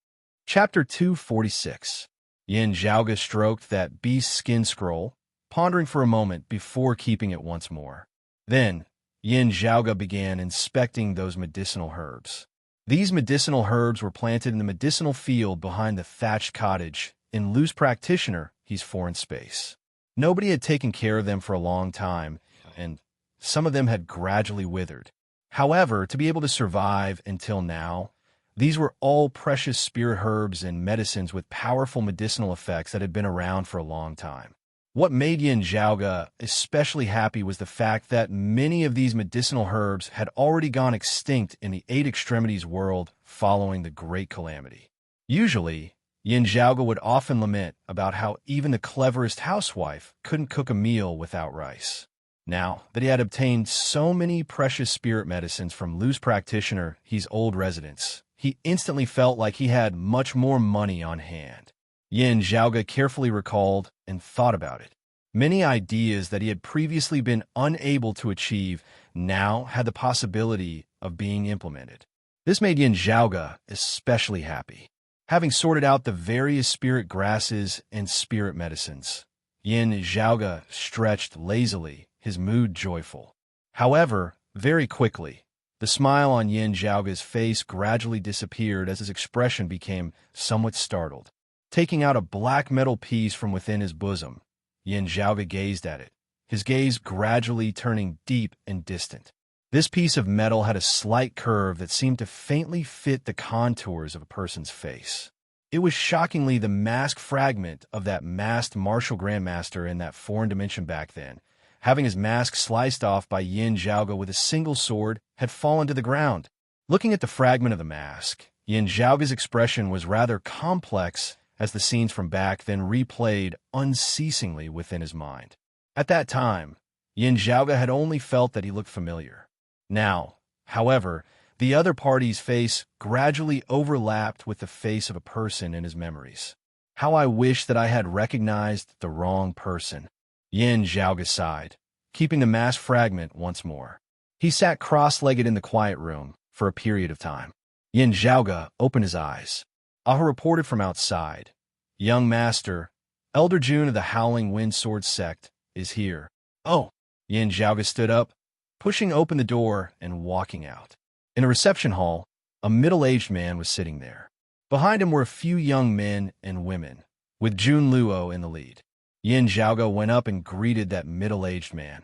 Chapter 246. Yin Zhaoge stroked that beast skin scroll, pondering for a moment before keeping it once more. Then, Yin Zhaoge began inspecting those medicinal herbs. These medicinal herbs were planted in the medicinal field behind the thatched cottage in loose practitioner he's foreign space. Nobody had taken care of them for a long time, and some of them had gradually withered. However, to be able to survive until now, these were all precious spirit herbs and medicines with powerful medicinal effects that had been around for a long time. What made Yin Zhaoge especially happy was the fact that many of these medicinal herbs had already gone extinct in the Eight Extremities world following the Great Calamity. Usually, Yin Zhaoge would often lament about how even the cleverest housewife couldn't cook a meal without rice. Now that he had obtained so many precious spirit medicines from Lu's practitioner, his old residence, he instantly felt like he had much more money on hand. Yin Zhaoge carefully recalled and thought about it. Many ideas that he had previously been unable to achieve now had the possibility of being implemented. This made Yin Zhaoge especially happy. Having sorted out the various spirit grasses and spirit medicines, Yin Zhaoge stretched lazily, his mood joyful. However, very quickly, the smile on Yin Zhaoge's face gradually disappeared as his expression became somewhat startled. Taking out a black metal piece from within his bosom, Yin Zhaoge gazed at it, his gaze gradually turning deep and distant. This piece of metal had a slight curve that seemed to faintly fit the contours of a person's face. It was shockingly the mask fragment of that masked martial grandmaster in that foreign dimension back then. Having his mask sliced off by Yin Zhaoge with a single sword, had fallen to the ground. Looking at the fragment of the mask, Yin Zhaoge's expression was rather complex as the scenes from back then replayed unceasingly within his mind. At that time, Yin Zhaoge had only felt that he looked familiar. Now, however, the other party's face gradually overlapped with the face of a person in his memories. How I wish that I had recognized the wrong person. Yin Zhaoge sighed, keeping the mask fragment once more. He sat cross-legged in the quiet room for a period of time. Yin Zhaoge opened his eyes. Aha reported from outside. Young master, Elder June of the Howling Wind Sword sect, is here. Oh! Yin Zhaoge stood up, pushing open the door and walking out. In a reception hall, a middle-aged man was sitting there. Behind him were a few young men and women, with Jun Luo in the lead. Yin Zhaoge went up and greeted that middle-aged man.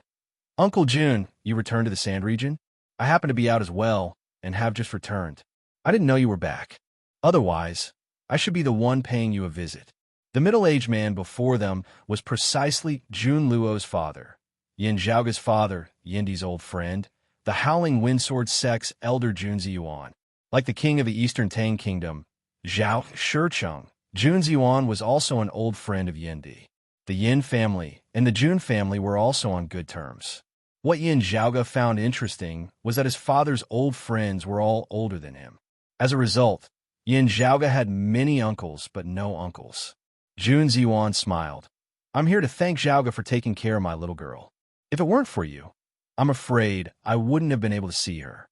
Uncle Jun, you returned to the Sand Region? I happen to be out as well, and have just returned. I didn't know you were back. Otherwise, I should be the one paying you a visit. The middle-aged man before them was precisely Jun Luo's father, Yin Zhaoge's father, Yindi's old friend, the Howling Windsword sect's elder Jun Ziyuan. Like the king of the Eastern Tang Kingdom, Zhao Shicheng, Jun Ziyuan was also an old friend of Yindi. The Yin family and the Jun family were also on good terms. What Yin Zhaoge found interesting was that his father's old friends were all older than him. As a result, Yin Zhaoge had many uncles but no uncles. Jun Ziyuan smiled. I'm here to thank Zhaoge for taking care of my little girl. If it weren't for you, I'm afraid I wouldn't have been able to see her.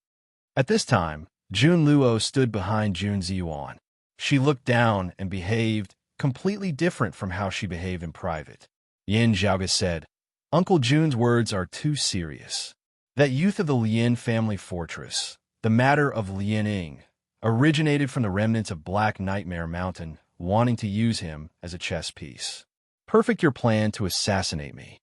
At this time, Jun Luo stood behind Jun Ziyuan. She looked down and behaved completely different from how she behaved in private. Yin Zhaoge said, Uncle Jun's words are too serious. That youth of the Lin family fortress, the matter of Lianing, originated from the remnants of Black Nightmare Mountain wanting to use him as a chess piece. Perfect your plan to assassinate me.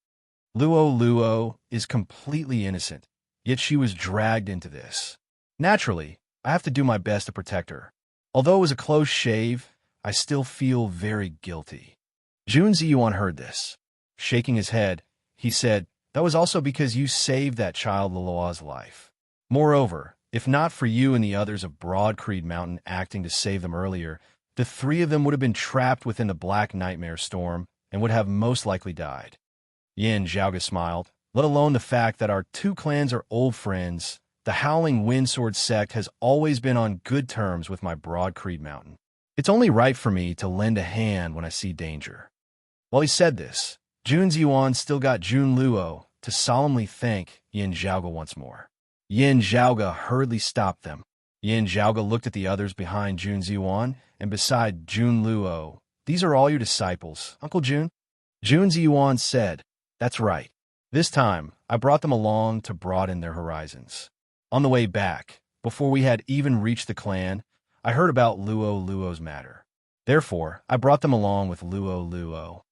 Luo is completely innocent, yet she was dragged into this. Naturally, I have to do my best to protect her. Although it was a close shave, I still feel very guilty. Jun Ziyuan heard this. Shaking his head, he said, that was also because you saved that child Luo's life. Moreover, if not for you and the others of Broad Creed Mountain acting to save them earlier, the three of them would have been trapped within the Black Nightmare storm and would have most likely died. Yin Zhaoge smiled. Let alone the fact that our two clans are old friends, the Howling Windsword sect has always been on good terms with my Broad Creed Mountain. It's only right for me to lend a hand when I see danger. While he said this, Jun Ziyuan still got Jun Luo to solemnly thank Yin Zhaoge once more. Yin Zhaoge hurriedly stopped them. Yin Zhaoge looked at the others behind Jun Ziyuan and beside Jun Luo. These are all your disciples, Uncle Jun? Jun Ziyuan said, That's right. This time, I brought them along to broaden their horizons. On the way back, before we had even reached the clan, I heard about Luo's matter. Therefore, I brought them along with Luo.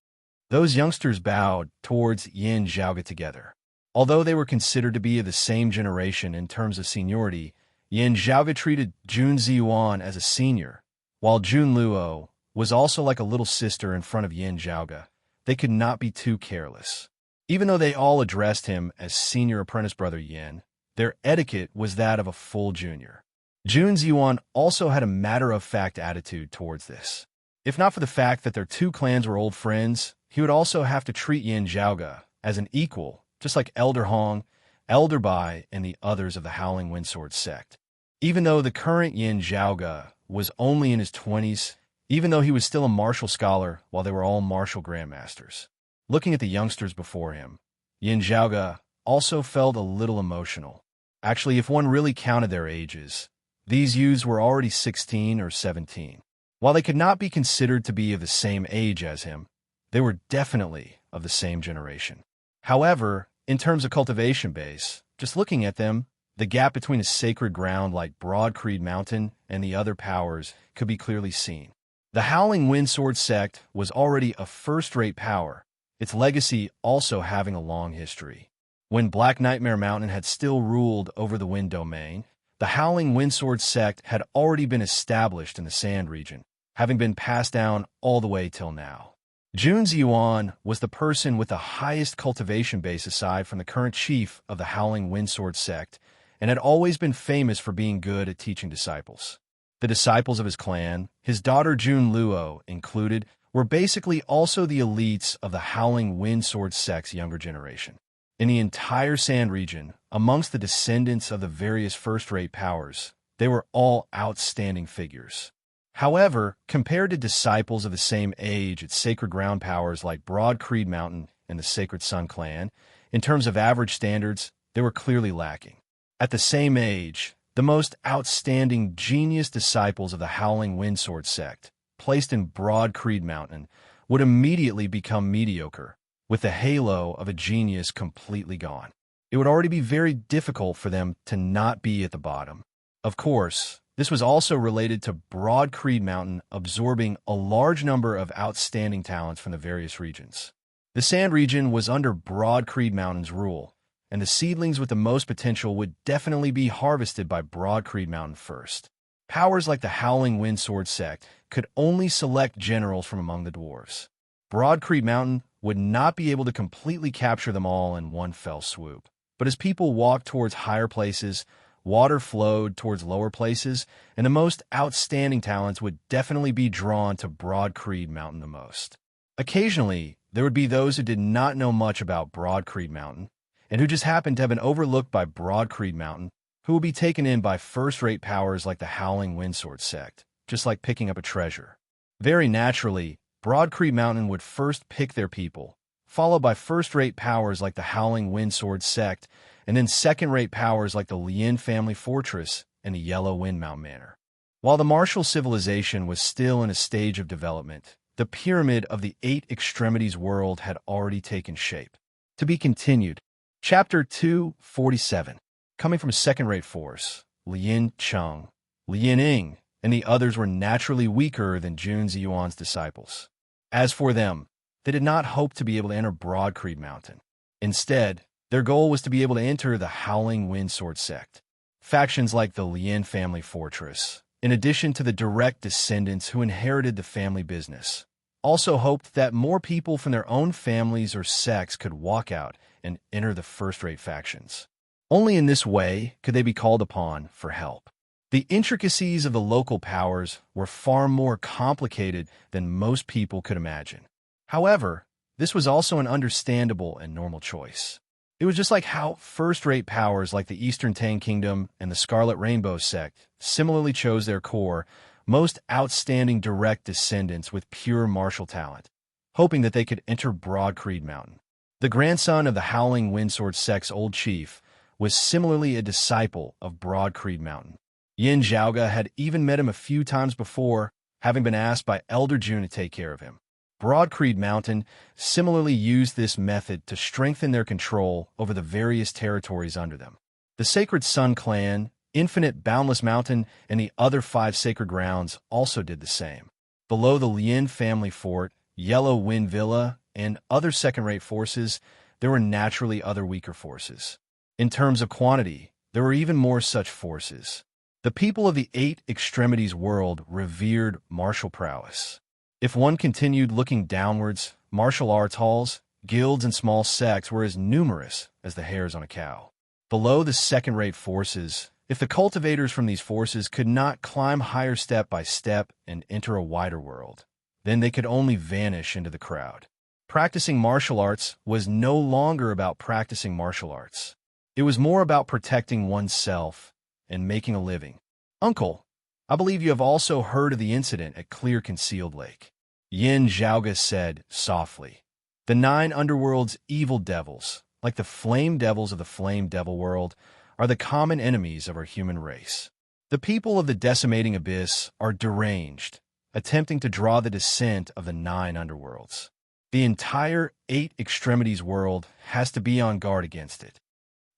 Those youngsters bowed towards Yin Zhaoge together. Although they were considered to be of the same generation in terms of seniority, Yin Zhaoga treated Jun Ziyuan as a senior, while Jun Luo was also like a little sister in front of Yin Zhaoga. They could not be too careless. Even though they all addressed him as senior apprentice brother Yin, their etiquette was that of a full junior. Jun Ziyuan also had a matter-of-fact attitude towards this. If not for the fact that their two clans were old friends, he would also have to treat Yin Zhaoga as an equal, just like Elder Hong, Elder Bai, and the others of the Howling Windsword sect. Even though the current Yin Zhaoga was only in his 20s, even though he was still a martial scholar while they were all martial grandmasters. Looking at the youngsters before him, Yin Zhaoga also felt a little emotional. Actually, if one really counted their ages, these youths were already 16 or 17. While they could not be considered to be of the same age as him, they were definitely of the same generation. However, in terms of cultivation base, just looking at them, the gap between a sacred ground like Broad Creed Mountain and the other powers could be clearly seen. The Howling Windsword sect was already a first-rate power, its legacy also having a long history. When Black Nightmare Mountain had still ruled over the Wind Domain, the Howling Windsword sect had already been established in the Sand region, having been passed down all the way till now. Jun Ziyuan was the person with the highest cultivation base aside from the current chief of the Howling Windsword sect, and had always been famous for being good at teaching disciples. The disciples of his clan, his daughter Jun Luo included, were basically also the elites of the Howling Windsword sect's younger generation. In the entire Sand region, amongst the descendants of the various first-rate powers, they were all outstanding figures. However, compared to disciples of the same age at sacred ground powers like Broad Creed Mountain and the Sacred Sun clan, in terms of average standards, they were clearly lacking. At the same age, the most outstanding genius disciples of the Howling Windsword sect, placed in Broad Creed Mountain, would immediately become mediocre, with the halo of a genius completely gone. It would already be very difficult for them to not be at the bottom. Of course, this was also related to Broad Creed Mountain absorbing a large number of outstanding talents from the various regions. The Sand region was under Broad Creed Mountain's rule, and the seedlings with the most potential would definitely be harvested by Broad Creed Mountain first. Powers like the Howling Windsword sect could only select generals from among the dwarves. Broad Creed Mountain would not be able to completely capture them all in one fell swoop. But as people walked towards higher places, water flowed towards lower places, and the most outstanding talents would definitely be drawn to Broad Creed Mountain the most. Occasionally, there would be those who did not know much about Broad Creed Mountain, and who just happened to have been overlooked by Broad Creed Mountain, who would be taken in by first-rate powers like the Howling Windsword sect, just like picking up a treasure. Very naturally, Broad Creed Mountain would first pick their people, followed by first-rate powers like the Howling Windsword sect, and then second-rate powers like the Lin family fortress and the Yellow Wind Mountain Manor. While the martial civilization was still in a stage of development, the pyramid of the 8 extremities world had already taken shape. To be continued. Chapter 247. Coming from a second-rate force, Lin Cheng, Lin Ying, and the others were naturally weaker than Jun Ziyuan's disciples. As for them, they did not hope to be able to enter Broad Creed Mountain. Instead, their goal was to be able to enter the Howling Windsword sect. Factions like the Lin family fortress, in addition to the direct descendants who inherited the family business, also hoped that more people from their own families or sects could walk out and enter the first-rate factions. Only in this way could they be called upon for help. The intricacies of the local powers were far more complicated than most people could imagine. However, this was also an understandable and normal choice. It was just like how first-rate powers like the Eastern Tang Kingdom and the Scarlet Rainbow sect similarly chose their core, most outstanding direct descendants with pure martial talent, hoping that they could enter Broad Creed Mountain. The grandson of the Howling Windsword sect's old chief was similarly a disciple of Broad Creed Mountain. Yin Zhaoga had even met him a few times before, having been asked by Elder Jun to take care of him. Broad Creed Mountain similarly used this method to strengthen their control over the various territories under them. The Sacred Sun clan, Infinite Boundless Mountain, and the other 5 sacred grounds also did the same. Below the Lin family fort, Yellow Wind Villa, and other second-rate forces, there were naturally other weaker forces. In terms of quantity, there were even more such forces. The people of the Eight Extremities world revered martial prowess. If one continued looking downwards, martial arts halls, guilds, and small sects were as numerous as the hairs on a cow. Below the second-rate forces, if the cultivators from these forces could not climb higher step by step and enter a wider world, then they could only vanish into the crowd. Practicing martial arts was no longer about practicing martial arts. It was more about protecting oneself and making a living. Uncle, I believe you have also heard of the incident at Clear Concealed Lake. Yin Zhaoga said softly. The 9 underworld's evil devils, like the flame devils of the flame devil world, are the common enemies of our human race. The people of the decimating abyss are deranged, attempting to draw the descent of the 9 underworlds. The entire 8 Extremities world has to be on guard against it.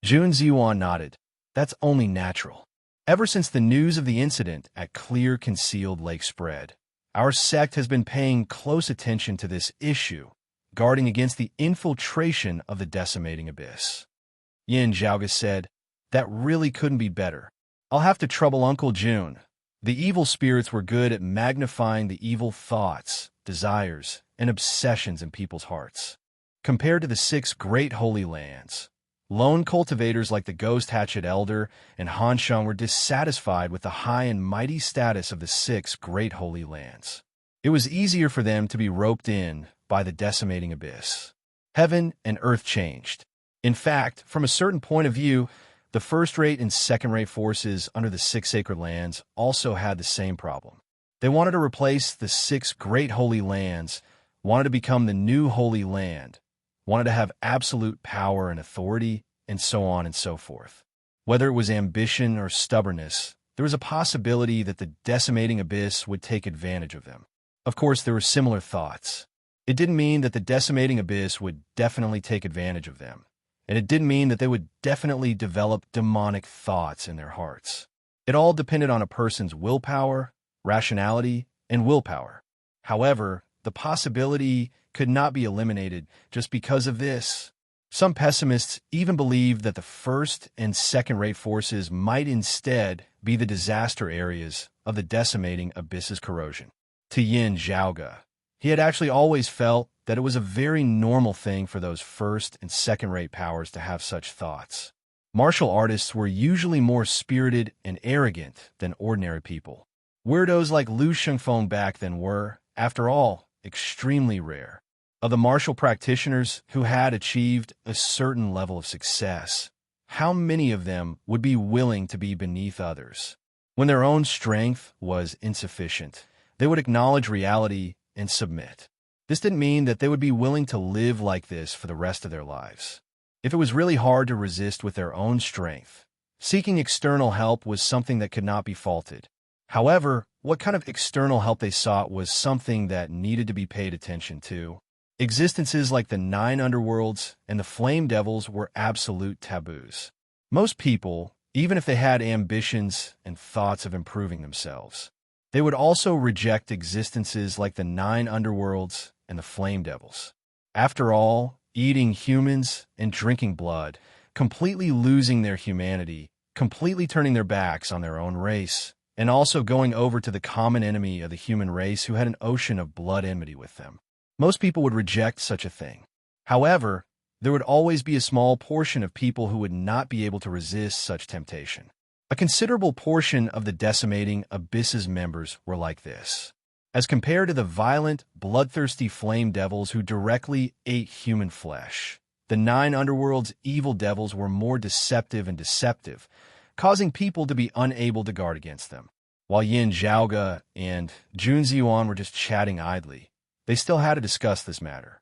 Jun Ziyuan nodded. That's only natural. Ever since the news of the incident at Clear Concealed Lake spread, our sect has been paying close attention to this issue, guarding against the infiltration of the decimating abyss. Yin Zhaoga said, that really couldn't be better. I'll have to trouble Uncle Jun. The evil spirits were good at magnifying the evil thoughts, desires, and obsessions in people's hearts. Compared to the 6 great holy lands, lone cultivators like the Ghost Hatchet Elder and Han Sheng were dissatisfied with the high and mighty status of the 6 great holy lands. It was easier for them to be roped in by the decimating abyss. Heaven and earth changed. In fact, from a certain point of view, the first-rate and second-rate forces under the 6 sacred lands also had the same problem. They wanted to replace the 6 great holy lands, wanted to become the new holy land, wanted to have absolute power and authority, and so on and so forth. Whether it was ambition or stubbornness, there was a possibility that the decimating abyss would take advantage of them. Of course, there were similar thoughts. It didn't mean that the decimating abyss would definitely take advantage of them, and it didn't mean that they would definitely develop demonic thoughts in their hearts. It all depended on a person's willpower, rationality, and willpower. However, the possibility could not be eliminated just because of this. Some pessimists even believed that the first and second-rate forces might instead be the disaster areas of the decimating abyss's corrosion. To Yin Zhaoga, he had actually always felt that it was a very normal thing for those first and second-rate powers to have such thoughts. Martial artists were usually more spirited and arrogant than ordinary people. Weirdos like Lu Shengfeng back then were, after all, extremely rare. Of the martial practitioners who had achieved a certain level of success, how many of them would be willing to be beneath others? When their own strength was insufficient, they would acknowledge reality and submit. This didn't mean that they would be willing to live like this for the rest of their lives. If it was really hard to resist with their own strength, seeking external help was something that could not be faulted. However, what kind of external help they sought was something that needed to be paid attention to. Existences like the 9 underworlds and the flame devils were absolute taboos. Most people, even if they had ambitions and thoughts of improving themselves, they would also reject existences like the 9 underworlds and the flame devils. After all, eating humans and drinking blood, completely losing their humanity, completely turning their backs on their own race, and also going over to the common enemy of the human race who had an ocean of blood enmity with them. Most people would reject such a thing. However, there would always be a small portion of people who would not be able to resist such temptation. A considerable portion of the decimating abyss's members were like this. As compared to the violent, bloodthirsty flame devils who directly ate human flesh, the 9 underworld's evil devils were more deceptive and deceptive, causing people to be unable to guard against them. While Yin Zhaoga and Jun Ziyuan were just chatting idly, they still had to discuss this matter.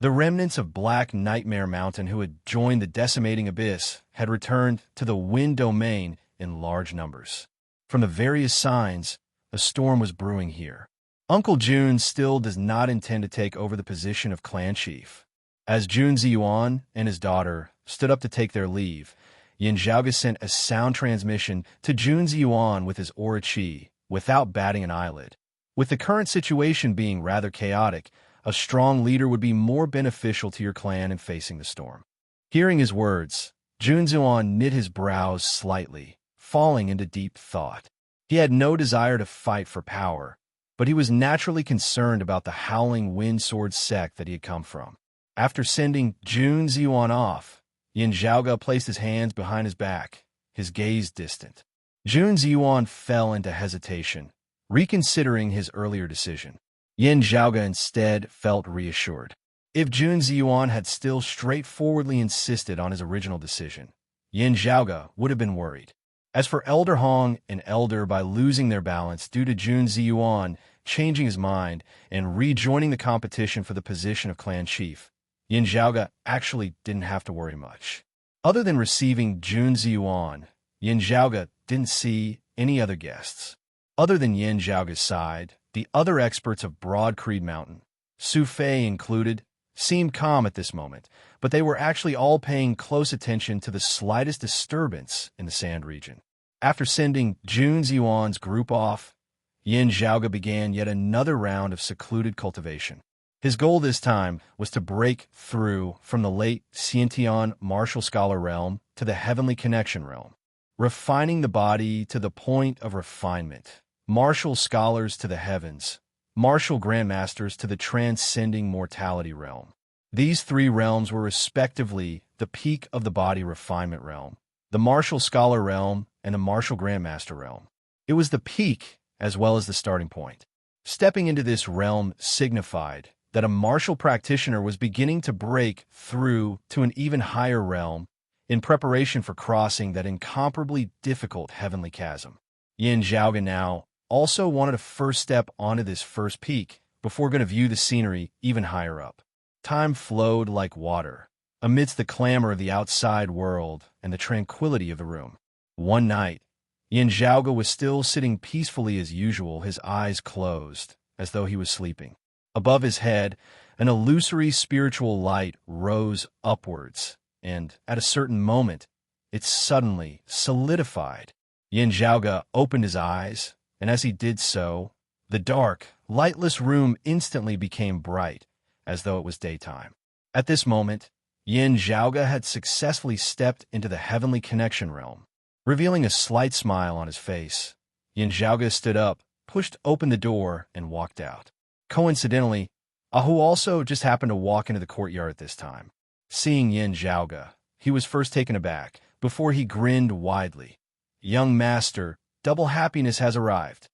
The remnants of Black Nightmare Mountain who had joined the decimating abyss had returned to the Wind Domain in large numbers. From the various signs, a storm was brewing here. Uncle Jun still does not intend to take over the position of clan chief. As Jun Ziyuan and his daughter stood up to take their leave, Yin Zhaoga sent a sound transmission to Jun Ziyuan with his aura chi, without batting an eyelid. With the current situation being rather chaotic, A strong leader would be more beneficial to your clan in facing the storm. Hearing his words, Junzuan knit his brows slightly, falling into deep thought. He had no desire to fight for power, but he was naturally concerned about the Howling Wind Sword sect that he had come from. After sending Jun Ziyuan off, Yin Zhaoge placed his hands behind his back, his gaze distant. Jun Ziyuan fell into hesitation, reconsidering his earlier decision. Yin Zhaoge instead felt reassured. If Jun Ziyuan had still straightforwardly insisted on his original decision, Yin Zhaoge would have been worried. As for Elder Hong and Elder by losing their balance due to Jun Ziyuan changing his mind and rejoining the competition for the position of clan chief, Yin Zhaoge actually didn't have to worry much. Other than receiving Jun Ziyuan, Yin Zhaoge didn't see any other guests. Other than Yin Zhaoge's side, the other experts of Broad Creed Mountain, Su Fei included, seemed calm at this moment, but they were actually all paying close attention to the slightest disturbance in the sand region. After sending Jun Ziyuan's group off, Yin Zhaoge began yet another round of secluded cultivation. His goal this time was to break through from the late Xiantian martial scholar realm to the heavenly connection realm, refining the body to the point of refinement, martial scholars to the heavens, martial grandmasters to the transcending mortality realm. These three realms were respectively the peak of the body refinement realm, the martial scholar realm, and the martial grandmaster realm. It was the peak as well as the starting point. Stepping into this realm signified that a martial practitioner was beginning to break through to an even higher realm in preparation for crossing that incomparably difficult heavenly chasm. Yin Zhaoge now also wanted to first step onto this first peak before going to view the scenery even higher up. Time flowed like water, amidst the clamor of the outside world and the tranquility of the room. One night, Yin Zhaoge was still sitting peacefully as usual, his eyes closed, as though he was sleeping. Above his head, an illusory spiritual light rose upwards, and at a certain moment, it suddenly solidified. Yin Zhaoge opened his eyes, and as he did so, the dark, lightless room instantly became bright, as though it was daytime. At this moment, Yin Zhaoge had successfully stepped into the heavenly connection realm. Revealing a slight smile on his face, Yin Zhaoge stood up, pushed open the door, and walked out. Coincidentally, Ahu also just happened to walk into the courtyard at this time. Seeing Yin Zhaoge, he was first taken aback, before he grinned widely. "Young master, double happiness has arrived."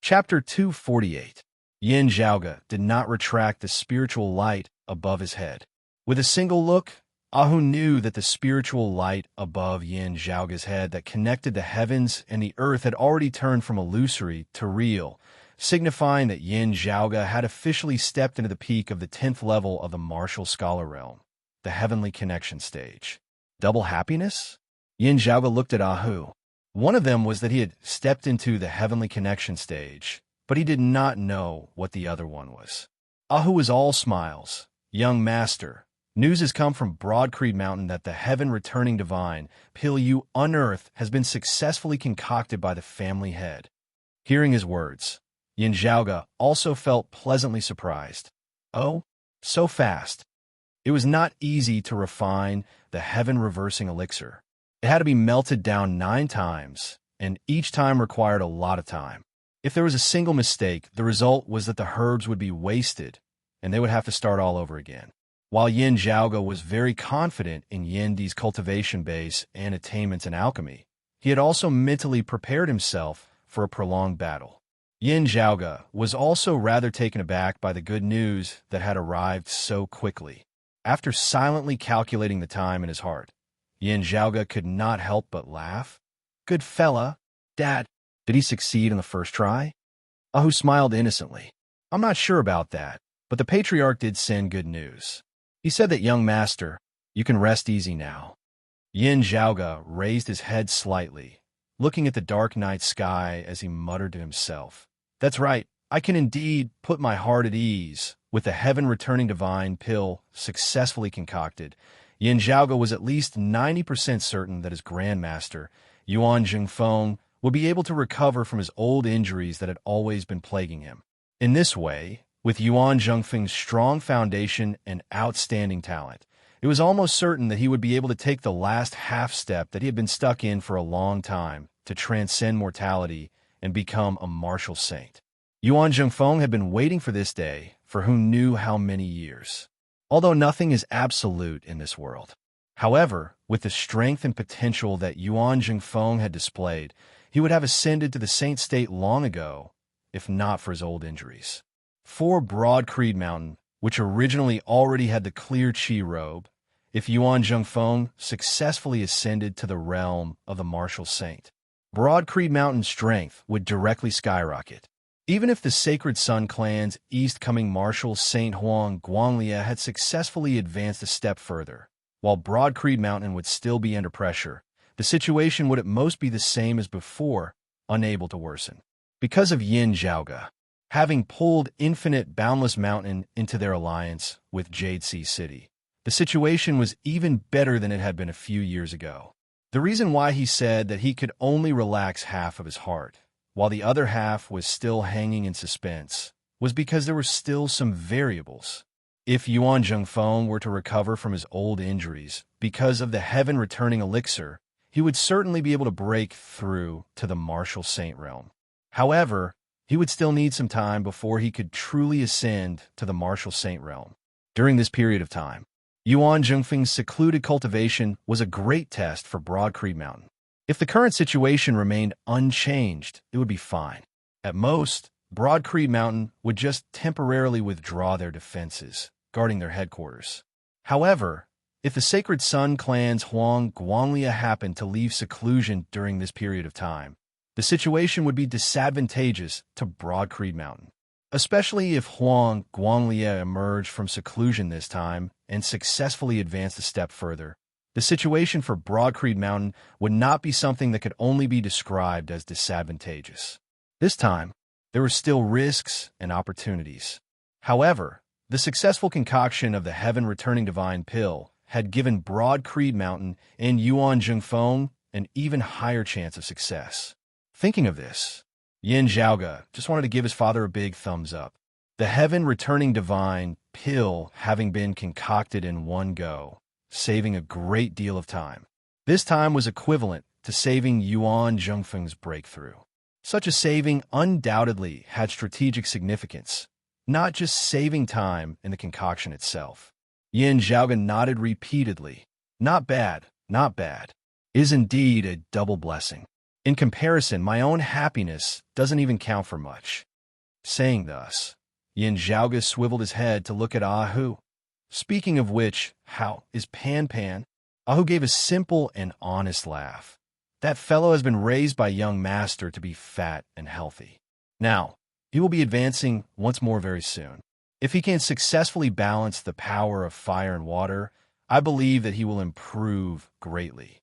Chapter 248. Yin Zhaoge did not retract the spiritual light above his head. With a single look, Ahu knew that the spiritual light above Yin Zhaoge's head that connected the heavens and the earth had already turned from illusory to real, signifying that Yin Zhaoge had officially stepped into the peak of the 10th level of the martial scholar realm, the heavenly connection stage. Double happiness? Yin Zhaoge looked at Ahu. One of them was that he had stepped into the heavenly connection stage, but he did not know what the other one was. Ahu was all smiles. "Young master, news has come from Broad Creed Mountain that the heaven-returning divine pill you unearthed has been successfully concocted by the family head." Hearing his words, Yin Zhaoge also felt pleasantly surprised. Oh, so fast. It was not easy to refine the heaven-reversing elixir. It had to be melted down 9 times, and each time required a lot of time. If there was a single mistake, the result was that the herbs would be wasted, and they would have to start all over again. While Yin Zhaoge was very confident in Yendi's cultivation base and attainments in alchemy, he had also mentally prepared himself for a prolonged battle. Yin Zhaoge was also rather taken aback by the good news that had arrived so quickly. After silently calculating the time in his heart, Yin Zhaoge could not help but laugh. "Good fella, Dad, did he succeed in the first try?" Ahu smiled innocently. "I'm not sure about that, but the patriarch did send good news. He said that, young master, you can rest easy now." Yin Zhaoge raised his head slightly, looking at the dark night sky as he muttered to himself. "That's right, I can indeed put my heart at ease. With the heaven-returning divine pill successfully concocted, Yin Zhaoge was at least 90% certain that his grandmaster, Yuan Jingfeng, would be able to recover from his old injuries that had always been plaguing him. In this way, With Yuan Zhengfeng's strong foundation and outstanding talent, it was almost certain that he would be able to take the last half step that he had been stuck in for a long time to transcend mortality and become a martial saint. Yuan Zhengfeng had been waiting for this day for who knew how many years. Although nothing is absolute in this world. However, with the strength and potential that Yuan Zhengfeng had displayed, he would have ascended to the saint state long ago, if not for his old injuries. For Broad Creed Mountain, which originally already had the clear Qi robe, if Yuan Zhengfeng successfully ascended to the realm of the martial saint, Broad Creed Mountain's strength would directly skyrocket. Even if the Sacred Sun clan's east-coming marshal Saint Huang Guanglia had successfully advanced a step further, while Broad Creed Mountain would still be under pressure, the situation would at most be the same as before, unable to worsen. Because of Yin Zhaoge, having pulled Infinite Boundless Mountain into their alliance with Jade Sea City, the situation was even better than it had been a few years ago. The reason why he said that he could only relax half of his heart, while the other half was still hanging in suspense, was because there were still some variables. If Yuan Zhengfeng were to recover from his old injuries because of the heaven-returning elixir, he would certainly be able to break through to the martial saint realm. However, he would still need some time before he could truly ascend to the martial saint realm. During this period of time, Yuan Zhengfeng's secluded cultivation was a great test for Broad Creed Mountain. If the current situation remained unchanged, it would be fine. At most, Broad Creed Mountain would just temporarily withdraw their defenses, guarding their headquarters. However, if the Sacred Sun clan's Huang Guanglia happened to leave seclusion during this period of time, the situation would be disadvantageous to Broad Creed Mountain. Especially if Huang Guanglia emerged from seclusion this time and successfully advanced a step further. The situation for Broad Creed Mountain would not be something that could only be described as disadvantageous. This time, there were still risks and opportunities. However, the successful concoction of the heaven-returning divine pill had given Broad Creed Mountain and Yuan Zhengfeng an even higher chance of success. Thinking of this, Yin Zhaoge just wanted to give his father a big thumbs up. The heaven-returning divine pill having been concocted in one go, saving a great deal of time. This time was equivalent to saving Yuan Zhengfeng's breakthrough. Such a saving undoubtedly had strategic significance, not just saving time in the concoction itself. Yin Zhaoge nodded repeatedly. Not bad, not bad. Is indeed a double blessing. In comparison, my own happiness doesn't even count for much. Saying thus, Yin Zhaoge swiveled his head to look at Ahu. Speaking of which, how is Pan Pan? Ahu gave a simple and honest laugh. That fellow has been raised by young master to be fat and healthy. Now, he will be advancing once more very soon. If he can successfully balance the power of fire and water, I believe that he will improve greatly.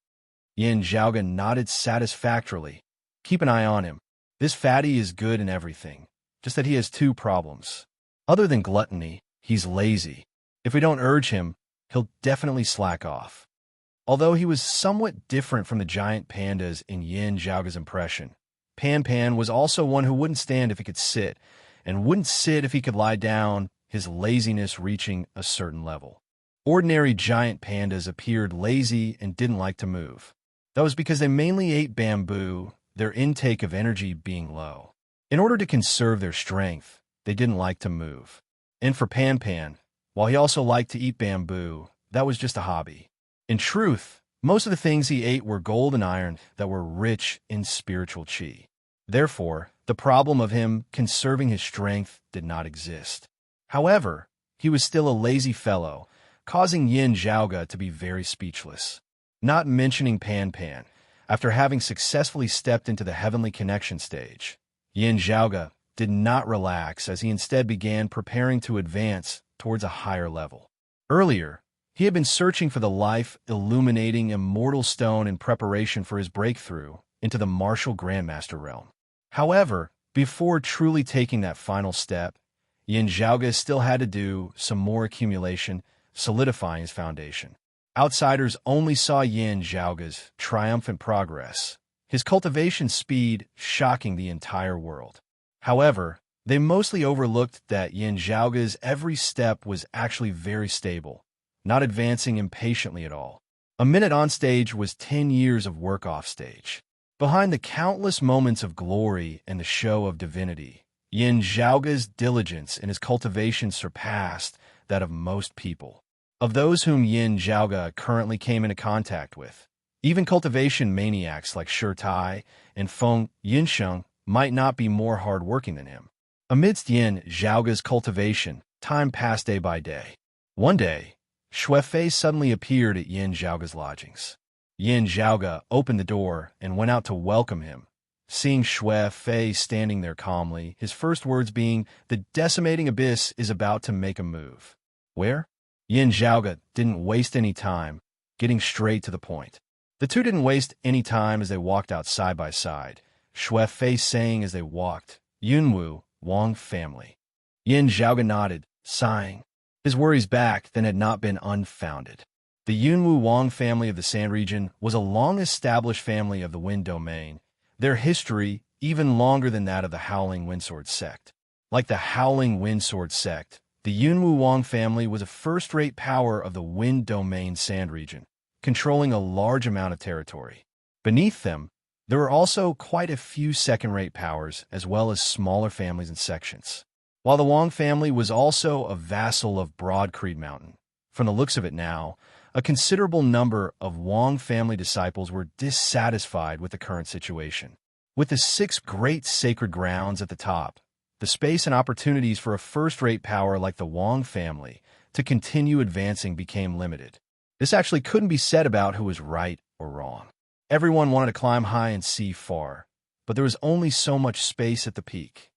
Yin Zhaoge nodded satisfactorily. Keep an eye on him. This fatty is good in everything, just that he has two problems. Other than gluttony, he's lazy. If we don't urge him, he'll definitely slack off. Although he was somewhat different from the giant pandas in Yin Zhaoge's impression, Pan Pan was also one who wouldn't stand if he could sit, and wouldn't sit if he could lie down, his laziness reaching a certain level. Ordinary giant pandas appeared lazy and didn't like to move. That was because they mainly ate bamboo, their intake of energy being low. In order to conserve their strength, they didn't like to move. And for Pan Pan, while he also liked to eat bamboo, that was just a hobby. In truth, most of the things he ate were gold and iron that were rich in spiritual qi. Therefore, the problem of him conserving his strength did not exist. However, he was still a lazy fellow, causing Yin Zhaoge to be very speechless. Not mentioning Pan Pan, after having successfully stepped into the heavenly connection stage, Yin Zhaoge did not relax as he instead began preparing to advance towards a higher level. Earlier, he had been searching for the life-illuminating immortal stone in preparation for his breakthrough into the martial grandmaster realm. However, before truly taking that final step, Yin Zhaoge still had to do some more accumulation, solidifying his foundation. Outsiders only saw Yin Zhaoge's triumphant progress, his cultivation speed shocking the entire world. However, They mostly overlooked that Yin Zhaoge's every step was actually very stable, not advancing impatiently at all. A minute on stage was 10 years of work off stage. Behind the countless moments of glory and the show of divinity, Yin Zhaoge's diligence in his cultivation surpassed that of most people. Of those whom Yin Zhaoge currently came into contact with, even cultivation maniacs like Shi Tai and Feng Yinsheng might not be more hard-working than him. Amidst Yin Zhaoge's cultivation, time passed day by day. One day, Xue Fei suddenly appeared at Yin Zhaoge's lodgings. Yin Zhaoge opened the door and went out to welcome him. Seeing Xue Fei standing there calmly, his first words being, "The decimating abyss is about to make a move." Where? Yin Zhaoge didn't waste any time, getting straight to the point. The two didn't waste any time as they walked out side by side, Xue Fei saying as they walked, "Yunwu, Wang family." Yin Zhaoge nodded, sighing. His worries back then had not been unfounded. The Yunwu Wang family of the Sand region was a long-established family of the Wind Domain, their history even longer than that of the Howling Windsword sect. Like the Howling Windsword sect, the Yunwu Wang family was a first-rate power of the Wind Domain Sand region, controlling a large amount of territory. Beneath them, there were also quite a few second-rate powers, as well as smaller families and sections. While the Wang family was also a vassal of Broadcreed Mountain, from the looks of it now, a considerable number of Wang family disciples were dissatisfied with the current situation. With the 6 great sacred grounds at the top, the space and opportunities for a first-rate power like the Wang family to continue advancing became limited. This actually couldn't be said about who was right or wrong. Everyone wanted to climb high and see far, but there was only so much space at the peak.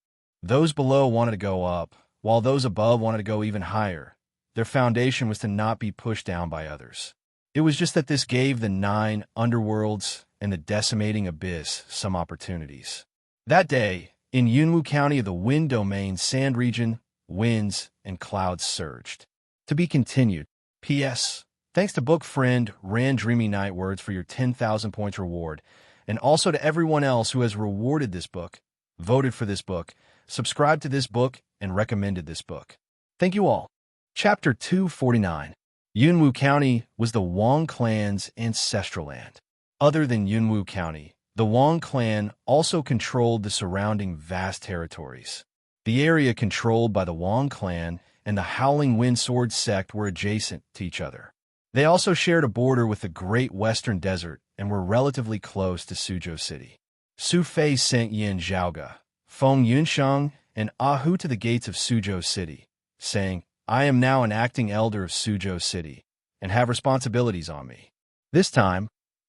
Those below wanted to go up, while those above wanted to go even higher. Their foundation was to not be pushed down by others. It was just that this gave the 9 underworlds and the decimating abyss some opportunities. That day, in Yunwu County of the Wind Domain Sand region, winds and clouds surged. To be continued. P.S. Thanks to book friend Ran Dreamy Night Words for your 10,000 points reward, and also to everyone else who has rewarded this book, voted for this book, subscribed to this book, and recommended this book. Thank you all. Chapter 249. Yunwu County was the Wang clan's ancestral land. Other than Yunwu County, the Wang clan also controlled the surrounding vast territories. The area controlled by the Wang clan and the Howling Windsword sect were adjacent to each other. They also shared a border with the Great Western Desert and were relatively close to Suzhou City. Su Fei sent Yin Zhaoge, Feng Yunsheng, and Ahu to the gates of Suzhou City, saying, "I am now an acting elder of Suzhou City, and have responsibilities on me. This time,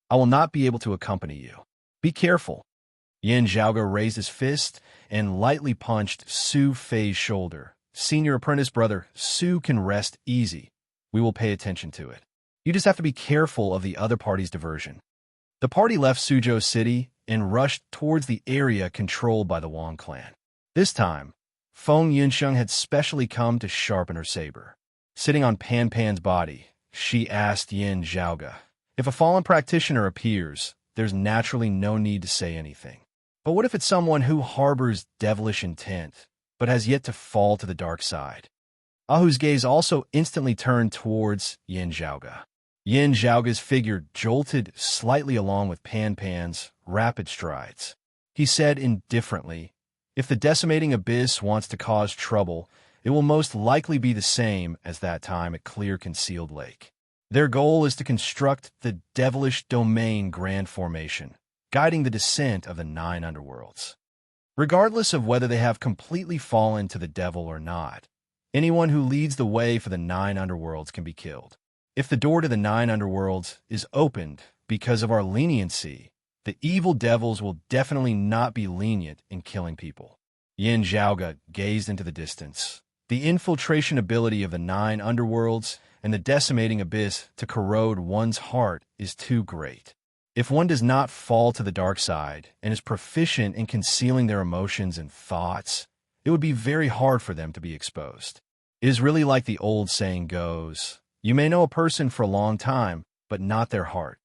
I will not be able to accompany you. Be careful." Yin Zhaoge raised his fist and lightly punched Su Fei's shoulder. "Senior apprentice brother, Su can rest easy. We will pay attention to it. You just have to be careful of the other party's diversion." The party left Suzhou City and rushed towards the area controlled by the Wang clan. This time, Feng Yunsheng had specially come to sharpen her saber. Sitting on Pan Pan's body, she asked Yin Zhaoge, "If a fallen practitioner appears, there's naturally no need to say anything. But what if it's someone who harbors devilish intent, but has yet to fall to the dark side?" Ahu's gaze also instantly turned towards Yin Zhaoge. Yin Zhaoge's figure jolted slightly along with Pan Pan's rapid strides. He said indifferently, "If the decimating abyss wants to cause trouble, it will most likely be the same as that time at Clear Concealed Lake. Their goal is to construct the devilish domain grand formation, guiding the descent of the 9 underworlds. Regardless of whether they have completely fallen to the devil or not, anyone who leads the way for the 9 underworlds can be killed. If the door to the 9 underworlds is opened because of our leniency, the evil devils will definitely not be lenient in killing people." Yin Zhaoge gazed into the distance. The infiltration ability of the 9 underworlds and the decimating abyss to corrode one's heart is too great. If one does not fall to the dark side and is proficient in concealing their emotions and thoughts, it would be very hard for them to be exposed. It is really like the old saying goes, "You may know a person for a long time, but not their heart."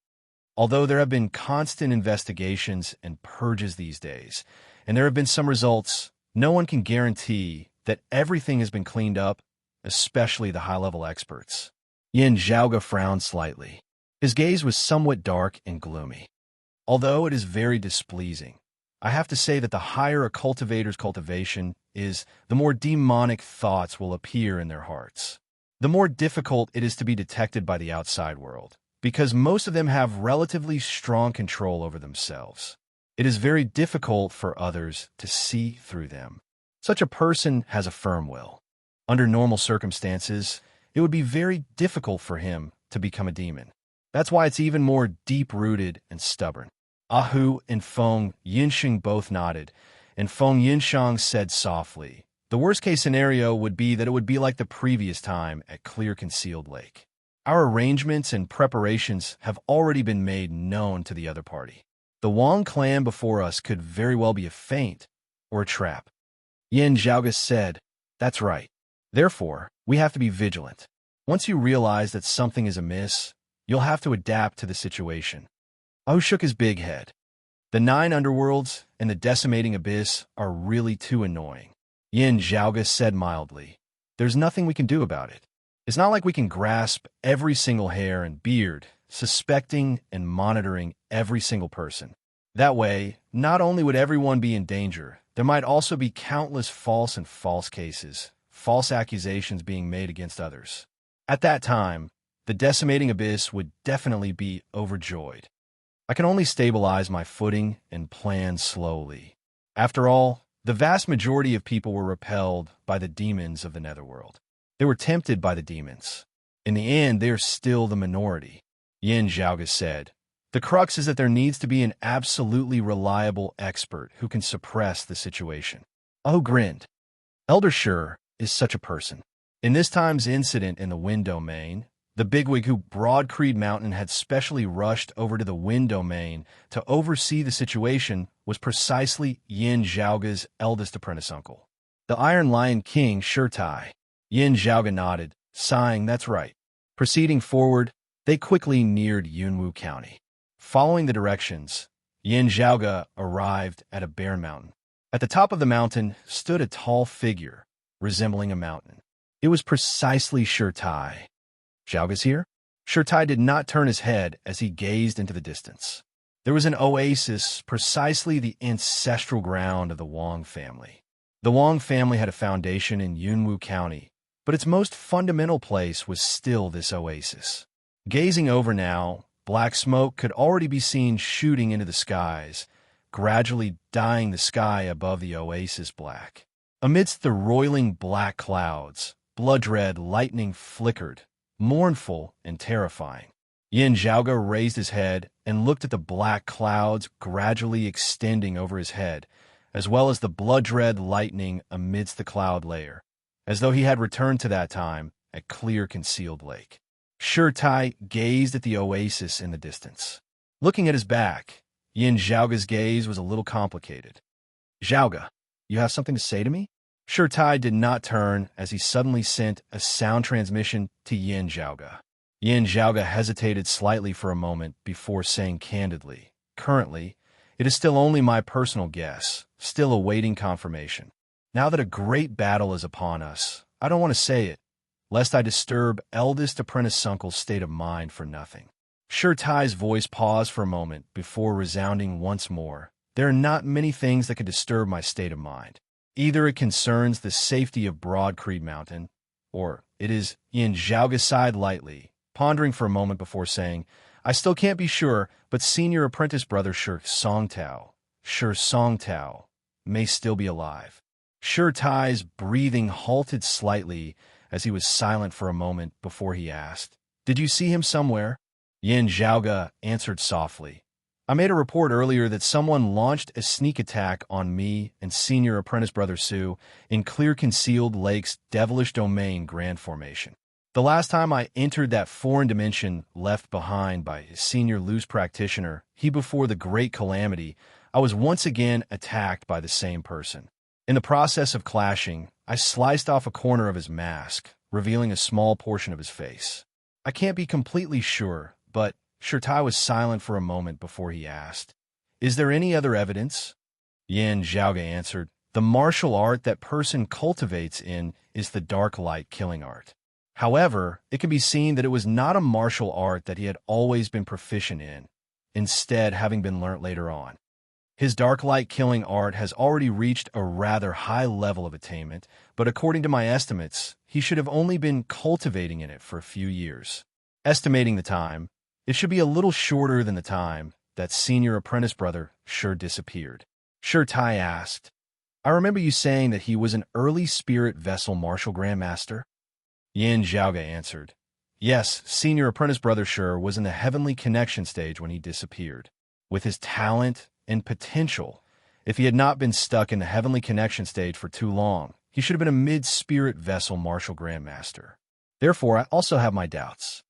Although there have been constant investigations and purges these days, and there have been some results, No one can guarantee that everything has been cleaned up, especially the high-level experts. Yin Zhaoge frowned slightly. His gaze was somewhat dark and gloomy. Although it is very displeasing, I have to say that the higher a cultivator's cultivation is, the more demonic thoughts will appear in their hearts. The more difficult it is to be detected by the outside world, because most of them have relatively strong control over themselves. It is very difficult for others to see through them. Such a person has a firm will. Under normal circumstances, it would be very difficult for him to become a demon. That's why it's even more deep-rooted and stubborn. Ahu and Feng Yinsheng both nodded, and Feng Yinsheng said softly, "The worst-case scenario would be that it would be like the previous time at Clear Concealed Lake. Our arrangements and preparations have already been made known to the other party. The Wang clan before us could very well be a feint or a trap." Yin Zhaoge said, "That's right. Therefore, we have to be vigilant. Once you realize that something is amiss, you'll have to adapt to the situation." Ahu shook his big head. "The 9 underworlds and the decimating abyss are really too annoying." Yin Zhaoge said mildly, "There's nothing we can do about it. It's not like we can grasp every single hair and beard, suspecting and monitoring every single person. That way, not only would everyone be in danger, there might also be countless false cases, false accusations being made against others. At that time, the decimating abyss would definitely be overjoyed. I can only stabilize my footing and plan slowly. After all, the vast majority of people were repelled by the demons of the netherworld. They were tempted by the demons. In the end, they are still the minority." Yin Zhaoge said, "The crux is that there needs to be an absolutely reliable expert who can suppress the situation." Ahu grinned. "Elder Shur is such a person. In this time's incident in the Wind Domain, the bigwig who Broadcreed Mountain had specially rushed over to the Wind Domain to oversee the situation was precisely Yin Zhaoge's eldest apprentice uncle, the Iron Lion King Shurtai." Yin Zhaoge nodded, sighing, "That's right." Proceeding forward, they quickly neared Yunwu County. Following the directions, Yin Zhaoge arrived at a bare mountain. At the top of the mountain stood a tall figure, resembling a mountain. It was precisely Shurtai. "Zhaoge's here?" Shurtai did not turn his head as he gazed into the distance. There was an oasis, precisely the ancestral ground of the Wang family. The Wang family had a foundation in Yunwu County, but its most fundamental place was still this oasis. Gazing over now, black smoke could already be seen shooting into the skies, gradually dyeing the sky above the oasis black. Amidst the roiling black clouds, blood-red lightning flickered, mournful and terrifying. Yin Zhaoge raised his head and looked at the black clouds gradually extending over his head, as well as the blood-red lightning amidst the cloud layer, as though he had returned to that time at Clear Concealed Lake. Shurtai gazed at the oasis in the distance. Looking at his back, Yin Zhaoge's gaze was a little complicated. "Zhaoge, you have something to say to me?" Shurtai did not turn as he suddenly sent a sound transmission to Yin Zhaoge. Yin Zhaoge hesitated slightly for a moment before saying candidly, "Currently, it is still only my personal guess, still awaiting confirmation. Now that a great battle is upon us, I don't want to say it, lest I disturb eldest apprentice uncle's state of mind for nothing." Shurtai's voice paused for a moment before resounding once more. "There are not many things that could disturb my state of mind. Either it concerns the safety of Broadcreed Mountain, or it is." Yin Zhaoge sighed lightly, pondering for a moment before saying, "I still can't be sure, but senior apprentice brother Shur Songtao may still be alive." Shurtai's breathing halted slightly as he was silent for a moment before he asked, "Did you see him somewhere?" Yin Zhaoge answered softly, "I made a report earlier that someone launched a sneak attack on me and senior apprentice brother Su in Clear Concealed Lake's Devilish Domain Grand Formation. The last time I entered that foreign dimension left behind by his senior loose practitioner, he before the Great Calamity, I was once again attacked by the same person. In the process of clashing, I sliced off a corner of his mask, revealing a small portion of his face. I can't be completely sure, but..." Shurtai was silent for a moment before he asked, "Is there any other evidence?" Yin Zhaoge answered, The martial art that person cultivates in is the dark light killing art. However, it can be seen that it was not a martial art that he had always been proficient in, instead having been learnt later on. His dark light killing art has already reached a rather high level of attainment, but according to my estimates, he should have only been cultivating in it for a few years. Estimating the time, it should be a little shorter than the time that senior apprentice brother sure disappeared. Sure Tai asked, I remember you saying that he was an early spirit vessel martial grandmaster? Yin Zhaoga answered, yes, senior apprentice brother Sure was in the heavenly connection stage when he disappeared. With his talent and potential, if he had not been stuck in the heavenly connection stage for too long, he should have been a mid-spirit vessel martial grandmaster. Therefore, I also have my doubts.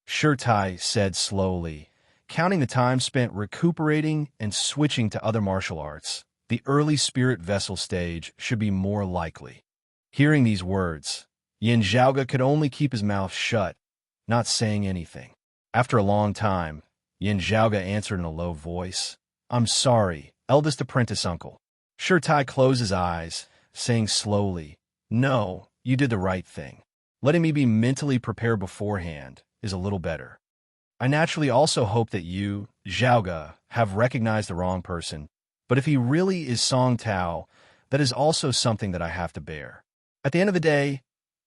Sure Tai said slowly, counting the time spent recuperating and switching to other martial arts. The early spirit vessel stage should be more likely. Hearing these words, Yin Zhaoga could only keep his mouth shut, not saying anything. After a long time, Yin Zhaoga answered in a low voice, I'm sorry, eldest apprentice uncle. Sure Tai closed his eyes, saying slowly, no, you did the right thing. Letting me be mentally prepared beforehand is a little better. I naturally also hope that you, Zhaoga, have recognized the wrong person, but if he really is Song Tao, that is also something that I have to bear. At the end of the day,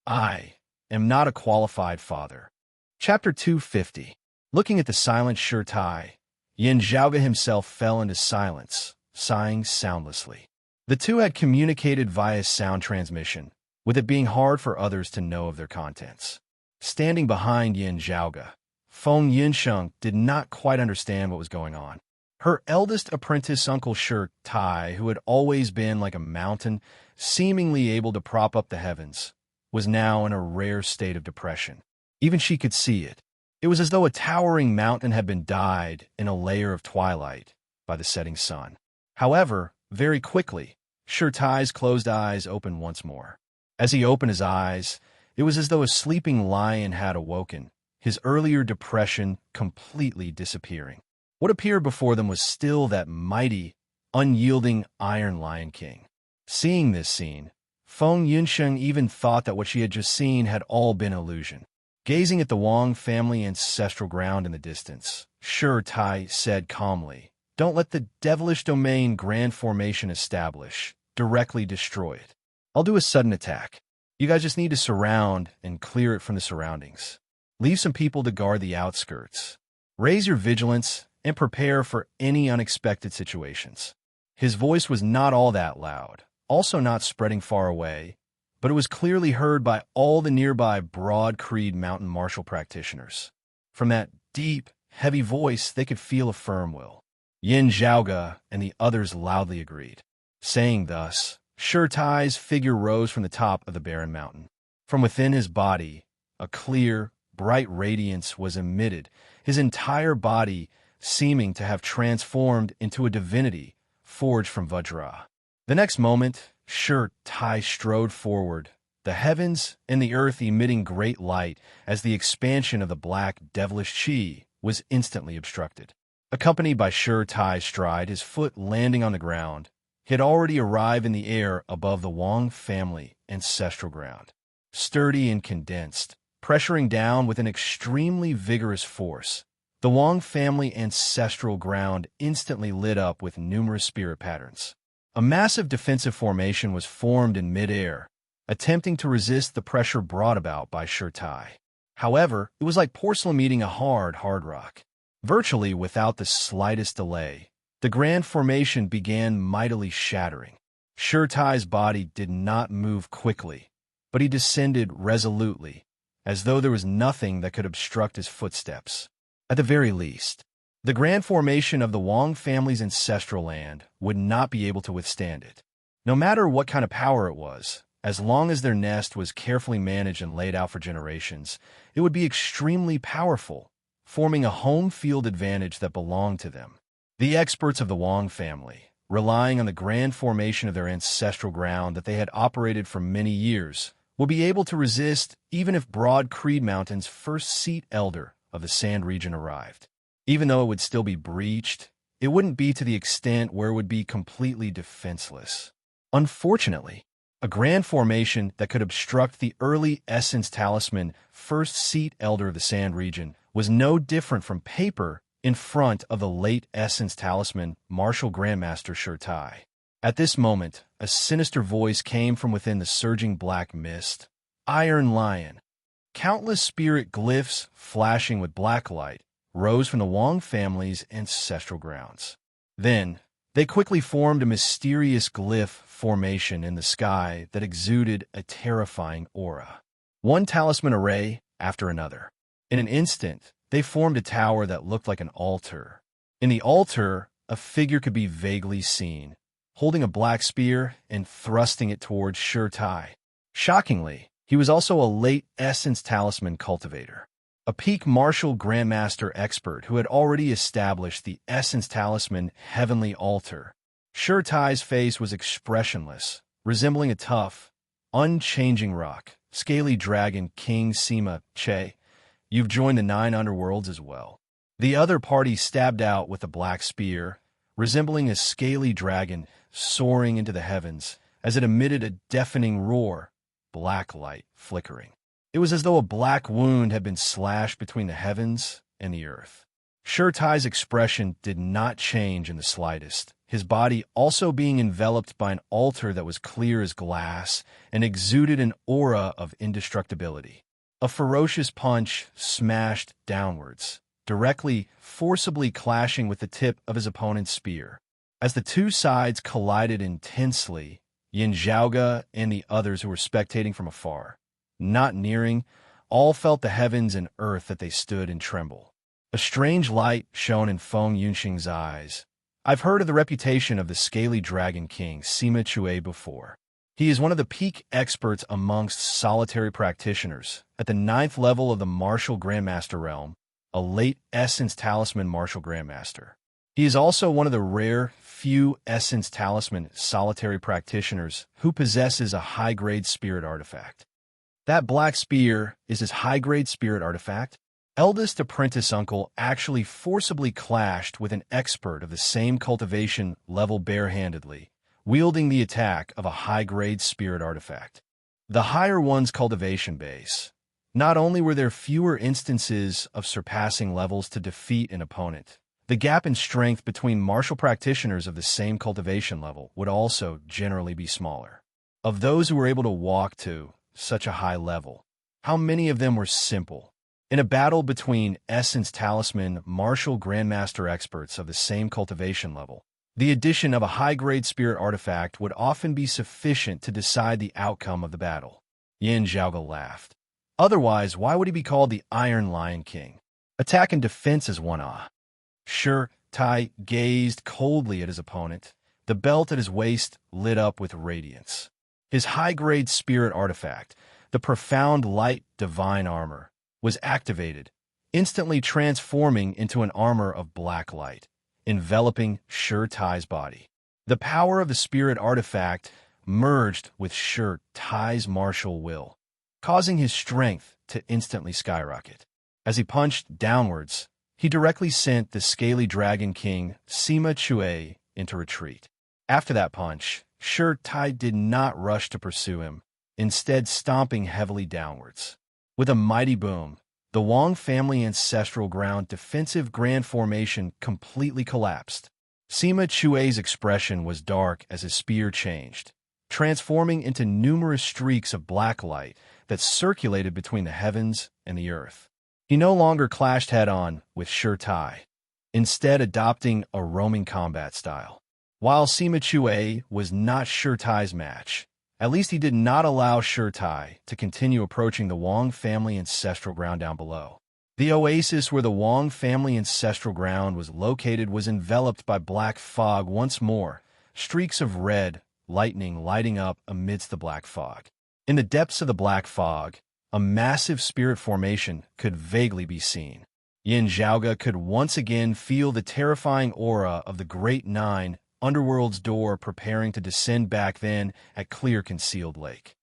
I am not a qualified father. Chapter 250. Looking at the silent Sure Tai, Yin Zhaoga himself fell into silence, sighing soundlessly. The two had communicated via sound transmission, with it being hard for others to know of their contents. Standing behind Yin Zhaoga, Feng Yinsheng did not quite understand what was going on. Her eldest apprentice uncle Sure Tai, who had always been like a mountain, seemingly able to prop up the heavens, was now in a rare state of depression. Even she could see it. It was as though a towering mountain had been dyed in a layer of twilight by the setting sun. However, very quickly, Sure Tai's closed eyes opened once more. As he opened his eyes, it was as though a sleeping lion had awoken, his earlier depression completely disappearing. What appeared before them was still that mighty, unyielding Iron Lion King. Seeing this scene, Feng Yunsheng even thought that what she had just seen had all been illusion. Gazing at the Wang family ancestral ground in the distance, Sure Tai said calmly, don't let the devilish domain grand formation establish directly destroy it. I'll do a sudden attack. You guys just need to surround and clear it from the surroundings. Leave some people to guard the outskirts. Raise your vigilance and prepare for any unexpected situations. His voice was not all that loud, also not spreading far away, but it was clearly heard by all the nearby Broad Creed mountain martial practitioners. From that deep, heavy voice, they could feel a firm will. Yin Zhaoga and the others loudly agreed. Saying thus, Sure Tai's figure rose from the top of the barren mountain. From within his body, a clear, bright radiance was emitted, his entire body seeming to have transformed into a divinity forged from Vajra. The next moment, Sure Tai strode forward, the heavens and the earth emitting great light as the expansion of the black devilish chi was instantly obstructed. Accompanied by Sure Tai's stride, his foot landing on the ground, he had already arrived in the air above the Wang family ancestral ground. Sturdy and condensed, pressuring down with an extremely vigorous force, the Wang family ancestral ground instantly lit up with numerous spirit patterns. A massive defensive formation was formed in midair, attempting to resist the pressure brought about by Sure Tai. However, it was like porcelain meeting a hard rock. Virtually without the slightest delay, the grand formation began mightily shattering. Sure Tai's body did not move quickly, but he descended resolutely, as though there was nothing that could obstruct his footsteps. At the very least, the grand formation of the Wang family's ancestral land would not be able to withstand it. No matter what kind of power it was, as long as their nest was carefully managed and laid out for generations, it would be extremely powerful, forming a home field advantage that belonged to them. The experts of the Wang family, relying on the grand formation of their ancestral ground that they had operated for many years, would be able to resist even if Broad Creed Mountain's first seat elder of the Sand region arrived. Even though it would still be breached, it wouldn't be to the extent where it would be completely defenseless. Unfortunately, a grand formation that could obstruct the early Essence Talisman first seat Elder of the Sand region was no different from paper in front of the late Essence Talisman Martial Grandmaster Shurtai. At this moment, a sinister voice came from within the surging black mist. Iron Lion. Countless spirit glyphs, flashing with black light, rose from the Wong family's ancestral grounds. Then, they quickly formed a mysterious glyph formation in the sky that exuded a terrifying aura. One talisman array after another. In an instant, they formed a tower that looked like an altar. In the altar, a figure could be vaguely seen, holding a black spear and thrusting it towards Shurtai. Shockingly, he was also a late Essence Talisman cultivator, a peak martial grandmaster expert who had already established the Essence Talisman Heavenly Altar. Shurtai's face was expressionless, resembling a tough, unchanging rock. Scaly Dragon King Sima Che, you've joined the 9 underworlds as well. The other party stabbed out with a black spear, resembling a scaly dragon soaring into the heavens as it emitted a deafening roar, black light flickering. It was as though a black wound had been slashed between the heavens and the earth. Shurtai's expression did not change in the slightest, his body also being enveloped by an altar that was clear as glass and exuded an aura of indestructibility. A ferocious punch smashed downwards, directly, forcibly clashing with the tip of his opponent's spear. As the two sides collided intensely, Yin Zhaoge and the others who were spectating from afar, not nearing, all felt the heavens and earth that they stood and tremble. A strange light shone in Feng Yunxing's eyes. I've heard of the reputation of the Scaly Dragon King Sima Chue before. He is one of the peak experts amongst solitary practitioners at the 9th level of the Martial Grandmaster realm, a late Essence Talisman Martial Grandmaster. He is also one of the rare few Essence Talisman solitary practitioners who possesses a high-grade spirit artifact. That black spear is his high-grade spirit artifact. Eldest apprentice uncle actually forcibly clashed with an expert of the same cultivation level barehandedly, wielding the attack of a high-grade spirit artifact. The higher one's cultivation base. Not only were there fewer instances of surpassing levels to defeat an opponent, the gap in strength between martial practitioners of the same cultivation level would also generally be smaller. Of those who were able to walk to such a high level, how many of them were simple? In a battle between Essence Talisman Martial Grandmaster experts of the same cultivation level, the addition of a high-grade spirit artifact would often be sufficient to decide the outcome of the battle. Yin Zhaoge laughed. Otherwise, why would he be called the Iron Lion King? Attack and defense is one-ah. Shurtai gazed coldly at his opponent, the belt at his waist lit up with radiance. His high-grade spirit artifact, the profound light divine armor, was activated, instantly transforming into an armor of black light, enveloping Shurtai's body. The power of the spirit artifact merged with Shurtai's martial will, causing his strength to instantly skyrocket. As he punched downwards, he directly sent the Scaly Dragon King Sima Chue into retreat. After that punch, Shurtai did not rush to pursue him, instead stomping heavily downwards. With a mighty boom, the Wong family ancestral ground defensive grand formation completely collapsed. Sima Chue's expression was dark as his spear changed, transforming into numerous streaks of black light that circulated between the heavens and the earth. He no longer clashed head-on with Shurtai, instead adopting a roaming combat style. While Sima Chue was not Shurtai's match, at least he did not allow Shurtai to continue approaching the Wong family ancestral ground down below. The oasis where the Wong family ancestral ground was located was enveloped by black fog once more, streaks of red lightning lighting up amidst the black fog. In the depths of the black fog, a massive spirit formation could vaguely be seen. Yin Zhaoge could once again feel the terrifying aura of the Great Nine Underworld's door preparing to descend back then at Clear Concealed Lake.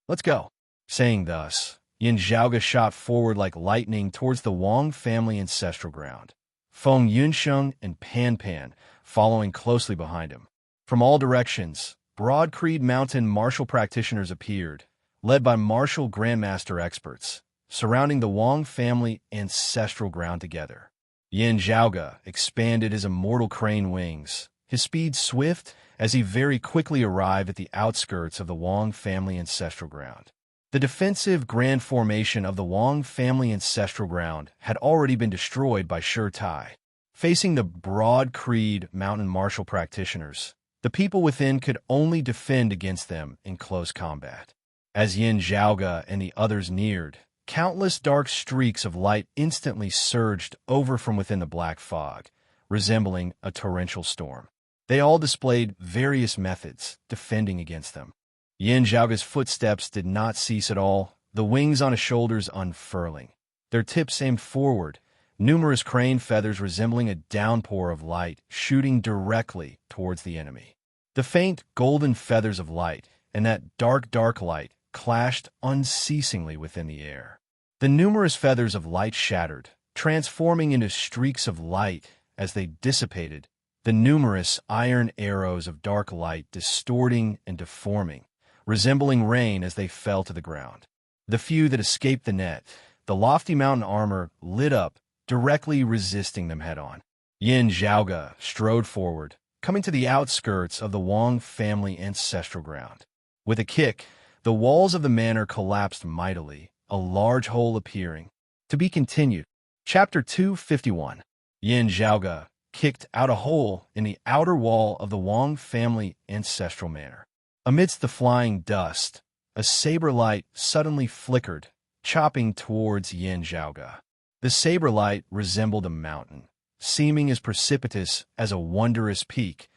Let's go. Saying thus, Yin Zhaoge shot forward like lightning towards the Wong family ancestral ground, Feng Yunxing and Pan Pan following closely behind him. From all directions, Broad-creed mountain martial practitioners appeared, led by martial grandmaster experts, surrounding the Wang family ancestral ground together. Yin Zhaoge expanded his immortal crane wings, his speed swift as he very quickly arrived at the outskirts of the Wang family ancestral ground. The defensive grand formation of the Wang family ancestral ground had already been destroyed by Shi Tai. Facing the broad-creed mountain martial practitioners, the people within could only defend against them in close combat. As Yin Zhaoge and the others neared, countless dark streaks of light instantly surged over from within the black fog, resembling a torrential storm. They all displayed various methods, defending against them. Yin Zhaoge's footsteps did not cease at all, the wings on his shoulders unfurling. Their tips aimed forward, numerous crane feathers resembling a downpour of light shooting directly towards the enemy. The faint golden feathers of light and that dark light clashed unceasingly within the air. The numerous feathers of light shattered, transforming into streaks of light as they dissipated, the numerous iron arrows of dark light distorting and deforming, resembling rain as they fell to the ground. The few that escaped the net, the lofty mountain armor lit up, directly resisting them head-on. Yin Zhaoge strode forward, coming to the outskirts of the Wang family ancestral ground. With a kick, the walls of the manor collapsed mightily, a large hole appearing. To be continued. Chapter 251. Yin Zhaoge kicked out a hole in the outer wall of the Wang family ancestral manor. Amidst the flying dust, a saber light suddenly flickered, chopping towards Yin Zhaoge. The saber light resembled a mountain, seeming as precipitous as a wondrous peak,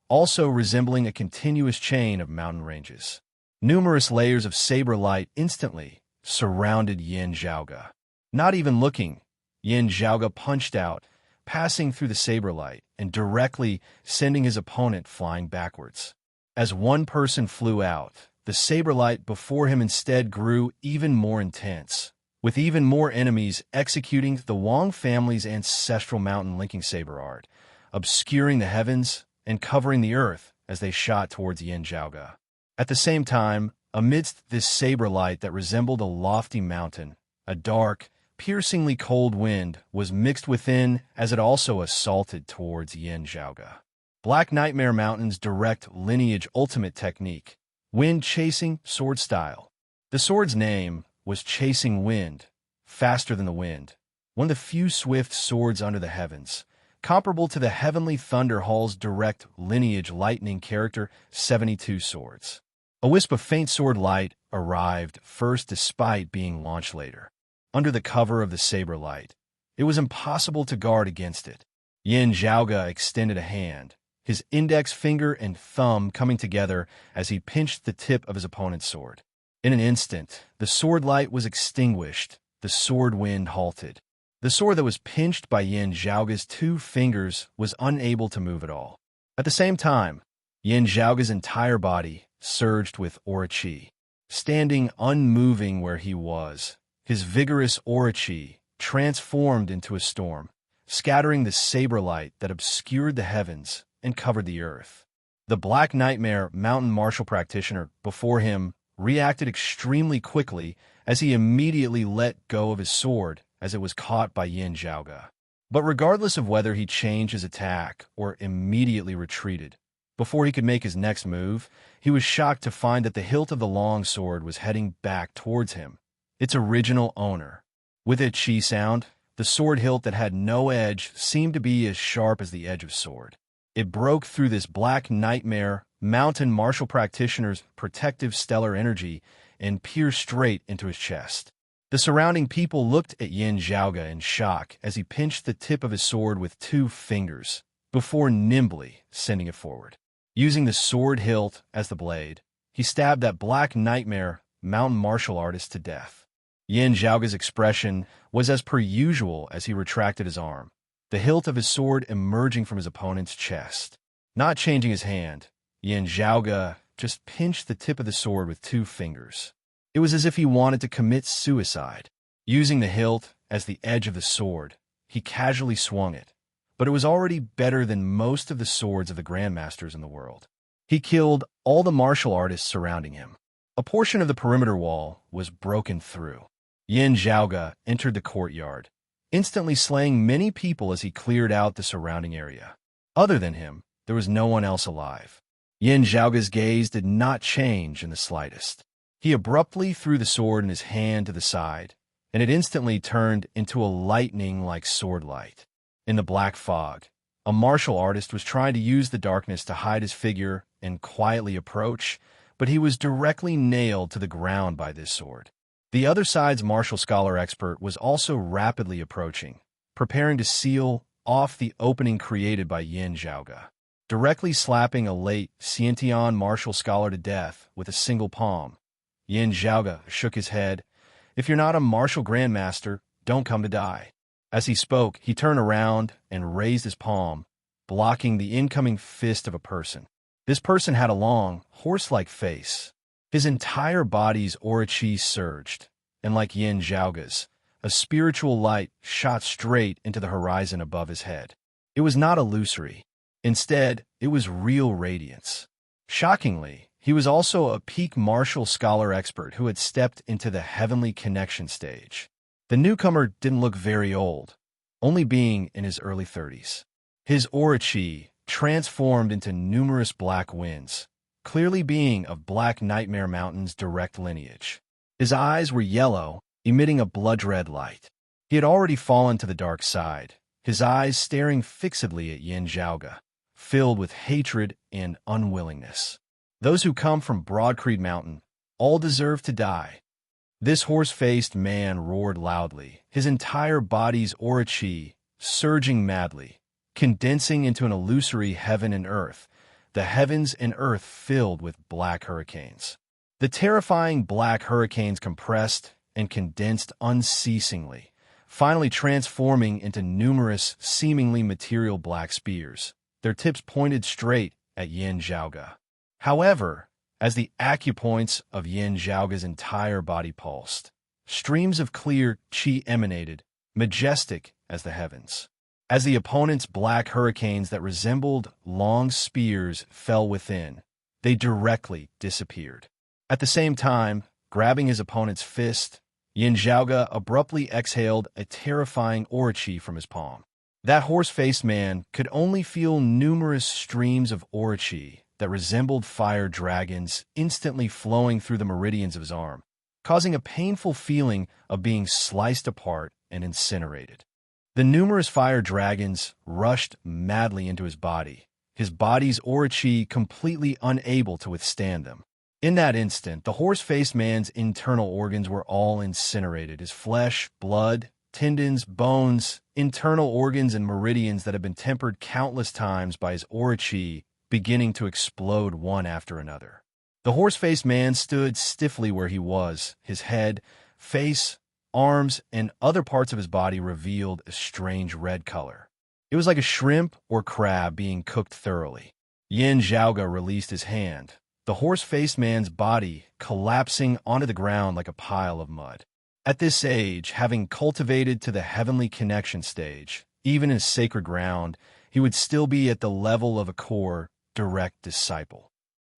also resembling a continuous chain of mountain ranges. Numerous layers of saber light instantly surrounded Yin Zhaoge. Not even looking, Yin Zhaoge punched out, passing through the saber light and directly sending his opponent flying backwards. As one person flew out, the saber light before him instead grew even more intense, with even more enemies executing the Wang family's ancestral mountain linking saber art, obscuring the heavens and covering the earth as they shot towards Yin Zhaoge. At the same time, amidst this saber light that resembled a lofty mountain, a dark, piercingly cold wind was mixed within as it also assaulted towards Yin Zhaoge. Black Nightmare Mountain's direct lineage ultimate technique, wind chasing sword style. The sword's name was Chasing Wind, faster than the wind, one of the few swift swords under the heavens, comparable to the Heavenly Thunder Hall's direct lineage lightning character 72 swords. A wisp of faint sword light arrived first despite being launched later. Under the cover of the saber light, it was impossible to guard against it. Yin Zhaoge extended a hand, his index finger and thumb coming together as he pinched the tip of his opponent's sword. In an instant, the sword light was extinguished, the sword wind halted. The sword that was pinched by Yin Zhaoge's two fingers was unable to move at all. At the same time, Yin Zhaoge's entire body surged with aura chi. Standing unmoving where he was, his vigorous aura chi transformed into a storm, scattering the saber light that obscured the heavens and covered the earth. The Black Nightmare mountain martial practitioner before him reacted extremely quickly as he immediately let go of his sword as it was caught by Yin Zhaoge. But regardless of whether he changed his attack or immediately retreated, before he could make his next move, he was shocked to find that the hilt of the long sword was heading back towards him, its original owner. With its chi sound, the sword hilt that had no edge seemed to be as sharp as the edge of sword. It broke through this Black Nightmare mountain martial practitioner's protective stellar energy and pierced straight into his chest. The surrounding people looked at Yin Zhaoge in shock as he pinched the tip of his sword with two fingers, before nimbly sending it forward. Using the sword hilt as the blade, he stabbed that Black Nightmare mountain martial artist to death. Yin Zhaoge's expression was as per usual as he retracted his arm, the hilt of his sword emerging from his opponent's chest. Not changing his hand, Yin Zhaoge just pinched the tip of the sword with two fingers. It was as if he wanted to commit suicide. Using the hilt as the edge of the sword, he casually swung it, but it was already better than most of the swords of the grandmasters in the world. He killed all the martial artists surrounding him. A portion of the perimeter wall was broken through. Yin Zhaoge entered the courtyard, instantly slaying many people as he cleared out the surrounding area. Other than him, there was no one else alive. Yin Zhaoge's gaze did not change in the slightest. He abruptly threw the sword in his hand to the side, and it instantly turned into a lightning-like sword light. In the black fog, a martial artist was trying to use the darkness to hide his figure and quietly approach, but he was directly nailed to the ground by this sword. The other side's martial scholar expert was also rapidly approaching, preparing to seal off the opening created by Yin Zhaoge. Directly slapping a late Xiantian martial scholar to death with a single palm, Yin Zhaoge shook his head. "If you're not a martial grandmaster, don't come to die." As he spoke, he turned around and raised his palm, blocking the incoming fist of a person. This person had a long, horse-like face. His entire body's aura chi surged, and like Yin Zhaoge's, a spiritual light shot straight into the horizon above his head. It was not illusory. Instead, it was real radiance. Shockingly, he was also a peak martial scholar expert who had stepped into the heavenly connection stage. The newcomer didn't look very old, only being in his early 30s. His aura chi transformed into numerous black winds, clearly being of Black Nightmare Mountain's direct lineage. His eyes were yellow, emitting a blood-red light. He had already fallen to the dark side, his eyes staring fixedly at Yin Zhaoge, filled with hatred and unwillingness. Those who come from Broad Creed Mountain all deserve to die. This horse-faced man roared loudly, his entire body's aura chi surging madly, condensing into an illusory heaven and earth, the heavens and earth filled with black hurricanes. The terrifying black hurricanes compressed and condensed unceasingly, finally transforming into numerous seemingly material black spears, their tips pointed straight at Yin Zhaoge. However, as the acupoints of Yin Zhaoge's entire body pulsed, streams of clear qi emanated, majestic as the heavens. As the opponent's black hurricanes that resembled long spears fell within, they directly disappeared. At the same time, grabbing his opponent's fist, Yin Zhaoge abruptly exhaled a terrifying aura chi from his palm. That horse-faced man could only feel numerous streams of aura chi that resembled fire dragons instantly flowing through the meridians of his arm, causing a painful feeling of being sliced apart and incinerated. The numerous fire dragons rushed madly into his body's aura chi completely unable to withstand them. In that instant, the horse-faced man's internal organs were all incinerated. His flesh, blood, tendons, bones, internal organs, and meridians that had been tempered countless times by his aura chi beginning to explode one after another. The horse-faced man stood stiffly where he was, his head, face, arms, and other parts of his body revealed a strange red color. It was like a shrimp or crab being cooked thoroughly. Yin Zhaoge released his hand, the horse-faced man's body collapsing onto the ground like a pile of mud. At this age, having cultivated to the heavenly connection stage, even in sacred ground, he would still be at the level of a core, direct disciple.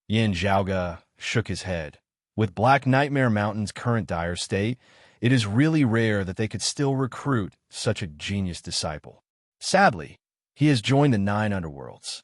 Yin Zhaoge shook his head. With Black Nightmare Mountain's current dire state, it is really rare that they could still recruit such a genius disciple. Sadly, he has joined the 9 underworlds.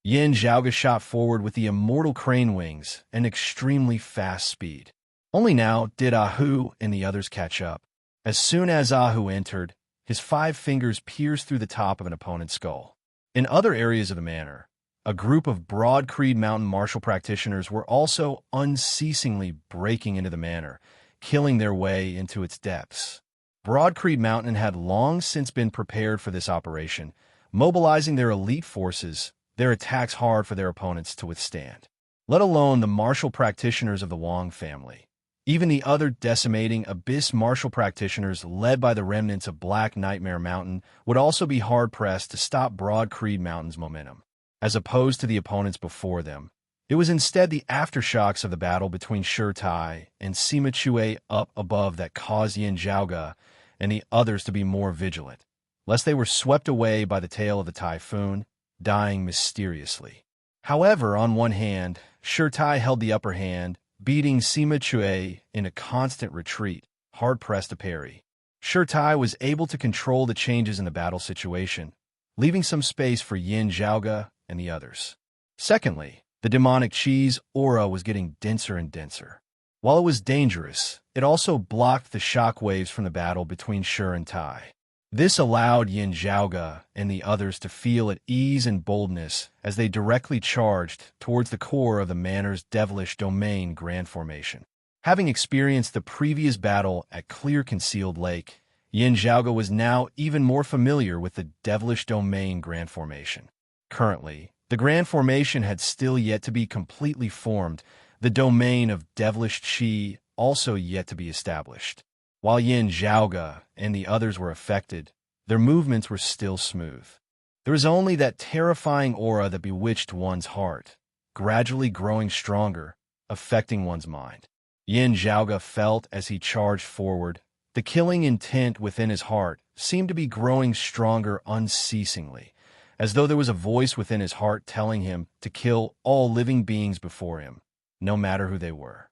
Yin Zhaoge shot forward with the immortal crane wings and extremely fast speed. Only now did Ahu and the others catch up. As soon as Ahu entered, his 5 fingers pierced through the top of an opponent's skull. In other areas of the manor, a group of Broad Creed Mountain martial practitioners were also unceasingly breaking into the manor, killing their way into its depths. Broad Creed Mountain had long since been prepared for this operation, mobilizing their elite forces, their attacks hard for their opponents to withstand. Let alone the martial practitioners of the Wang family. Even the other decimating Abyss martial practitioners led by the remnants of Black Nightmare Mountain would also be hard-pressed to stop Broad Creed Mountain's momentum. As opposed to the opponents before them, it was instead the aftershocks of the battle between Shirtai and Sima Chue up above that caused Yin Zhaoge and the others to be more vigilant, lest they were swept away by the tail of the typhoon, dying mysteriously. However, on one hand, Shirtai held the upper hand, beating Sima Chue in a constant retreat, hard-pressed to parry. Shirtai was able to control the changes in the battle situation, leaving some space for Yin Zhaoge and the others. Secondly, the demonic Chi's aura was getting denser and denser. While it was dangerous, it also blocked the shock waves from the battle between Shur and Tai. This allowed Yin Zhaoge and the others to feel at ease and boldness as they directly charged towards the core of the manor's devilish domain grand formation. Having experienced the previous battle at Clear Concealed Lake, Yin Zhaoge was now even more familiar with the devilish domain grand formation. Currently, the grand formation had still yet to be completely formed, the domain of devilish Qi also yet to be established. While Yin Zhaoge and the others were affected, their movements were still smooth. There was only that terrifying aura that bewitched one's heart, gradually growing stronger, affecting one's mind. Yin Zhaoge felt as he charged forward, the killing intent within his heart seemed to be growing stronger unceasingly, as though there was a voice within his heart telling him to kill all living beings before him, no matter who they were.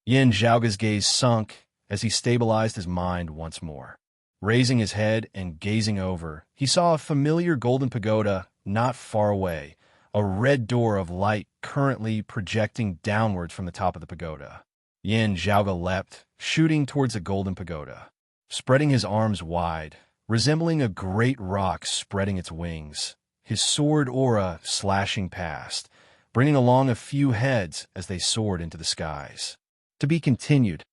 Yin Zhaoge's gaze sunk as he stabilized his mind once more. Raising his head and gazing over, he saw a familiar golden pagoda not far away, a red door of light currently projecting downwards from the top of the pagoda. Yin Zhaoge leapt, shooting towards the golden pagoda. Spreading his arms wide, resembling a great rock spreading its wings, his sword aura slashing past, bringing along a few heads as they soared into the skies. To be continued.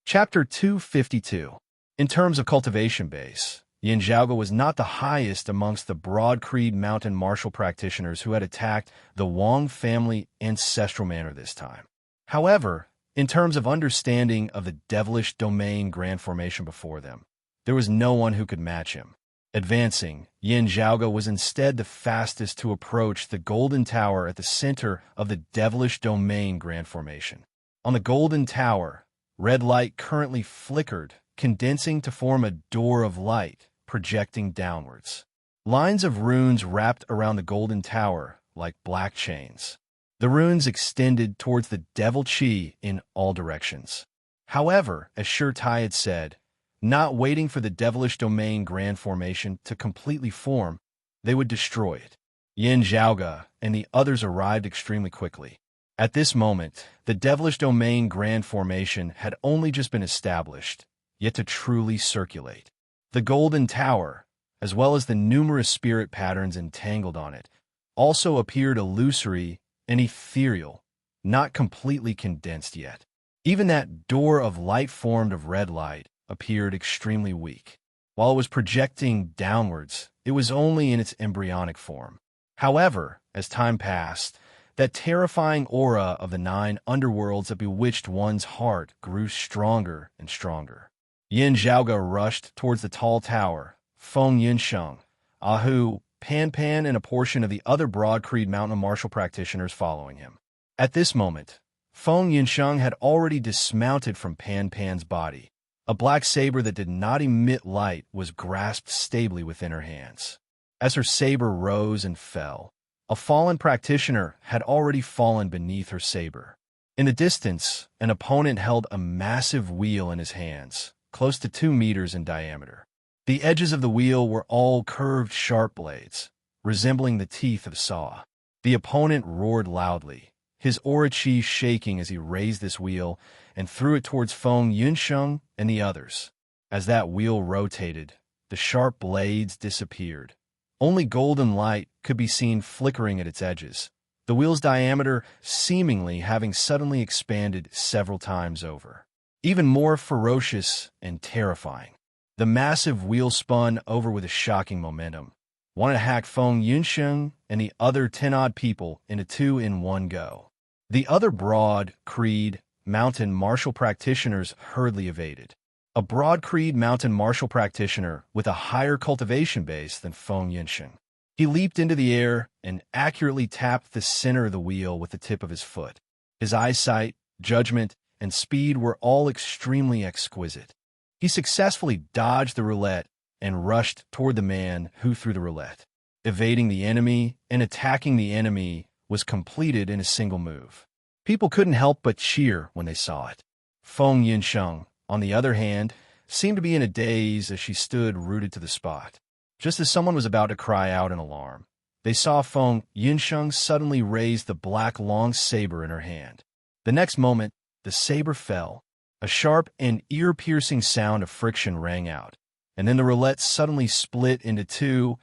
Chapter 252. In terms of cultivation base, Yin Zhaoge was not the highest amongst the Broad Creed mountain martial practitioners who had attacked the Wang family ancestral manor this time. However, in terms of understanding of the devilish domain grand formation before them, there was no one who could match him. Advancing, Yin Zhaoge was instead the fastest to approach the golden tower at the center of the devilish domain grand formation. On the golden tower, red light currently flickered, condensing to form a door of light, projecting downwards. Lines of runes wrapped around the golden tower like black chains. The runes extended towards the devil Qi in all directions. However, as Shirtai had said, not waiting for the devilish domain grand formation to completely form, they would destroy it. Yin Zhaoge and the others arrived extremely quickly. At this moment, the devilish domain grand formation had only just been established, yet to truly circulate. The golden tower, as well as the numerous spirit patterns entangled on it, also appeared illusory and ethereal, not completely condensed yet. Even that door of light formed of red light appeared extremely weak. While it was projecting downwards, it was only in its embryonic form. However, as time passed, that terrifying aura of the 9 underworlds that bewitched one's heart grew stronger and stronger. Yin Zhaoge rushed towards the tall tower, Feng Yinsheng, Ahu, Pan Pan, and a portion of the other Broad Creed mountain martial practitioners following him. At this moment, Feng Yinsheng had already dismounted from Pan Pan's body. A black saber that did not emit light was grasped stably within her hands. As her saber rose and fell, a fallen practitioner had already fallen beneath her saber. In the distance, an opponent held a massive wheel in his hands, close to 2 meters in diameter. The edges of the wheel were all curved sharp blades, resembling the teeth of a saw. The opponent roared loudly, his aura Qi shaking as he raised this wheel and threw it towards Feng Yunsheng and the others. As that wheel rotated, the sharp blades disappeared. Only golden light could be seen flickering at its edges, the wheel's diameter seemingly having suddenly expanded several times over. Even more ferocious and terrifying. The massive wheel spun over with a shocking momentum, wanted to hack Feng Yunsheng and the other 10-odd people into 2 in one go. The other Broad Creed mountain martial practitioners hurriedly evaded. A Broad Creed mountain martial practitioner with a higher cultivation base than Feng Yinsheng. He leaped into the air and accurately tapped the center of the wheel with the tip of his foot. His eyesight, judgment, and speed were all extremely exquisite. He successfully dodged the roulette and rushed toward the man who threw the roulette, evading the enemy and attacking the enemy was completed in a single move. People couldn't help but cheer when they saw it. Feng Yinsheng, on the other hand, seemed to be in a daze as she stood rooted to the spot. Just as someone was about to cry out in alarm, they saw Feng Yinsheng suddenly raise the black long saber in her hand. The next moment, the saber fell. A sharp and ear-piercing sound of friction rang out, and then the roulette suddenly split into two,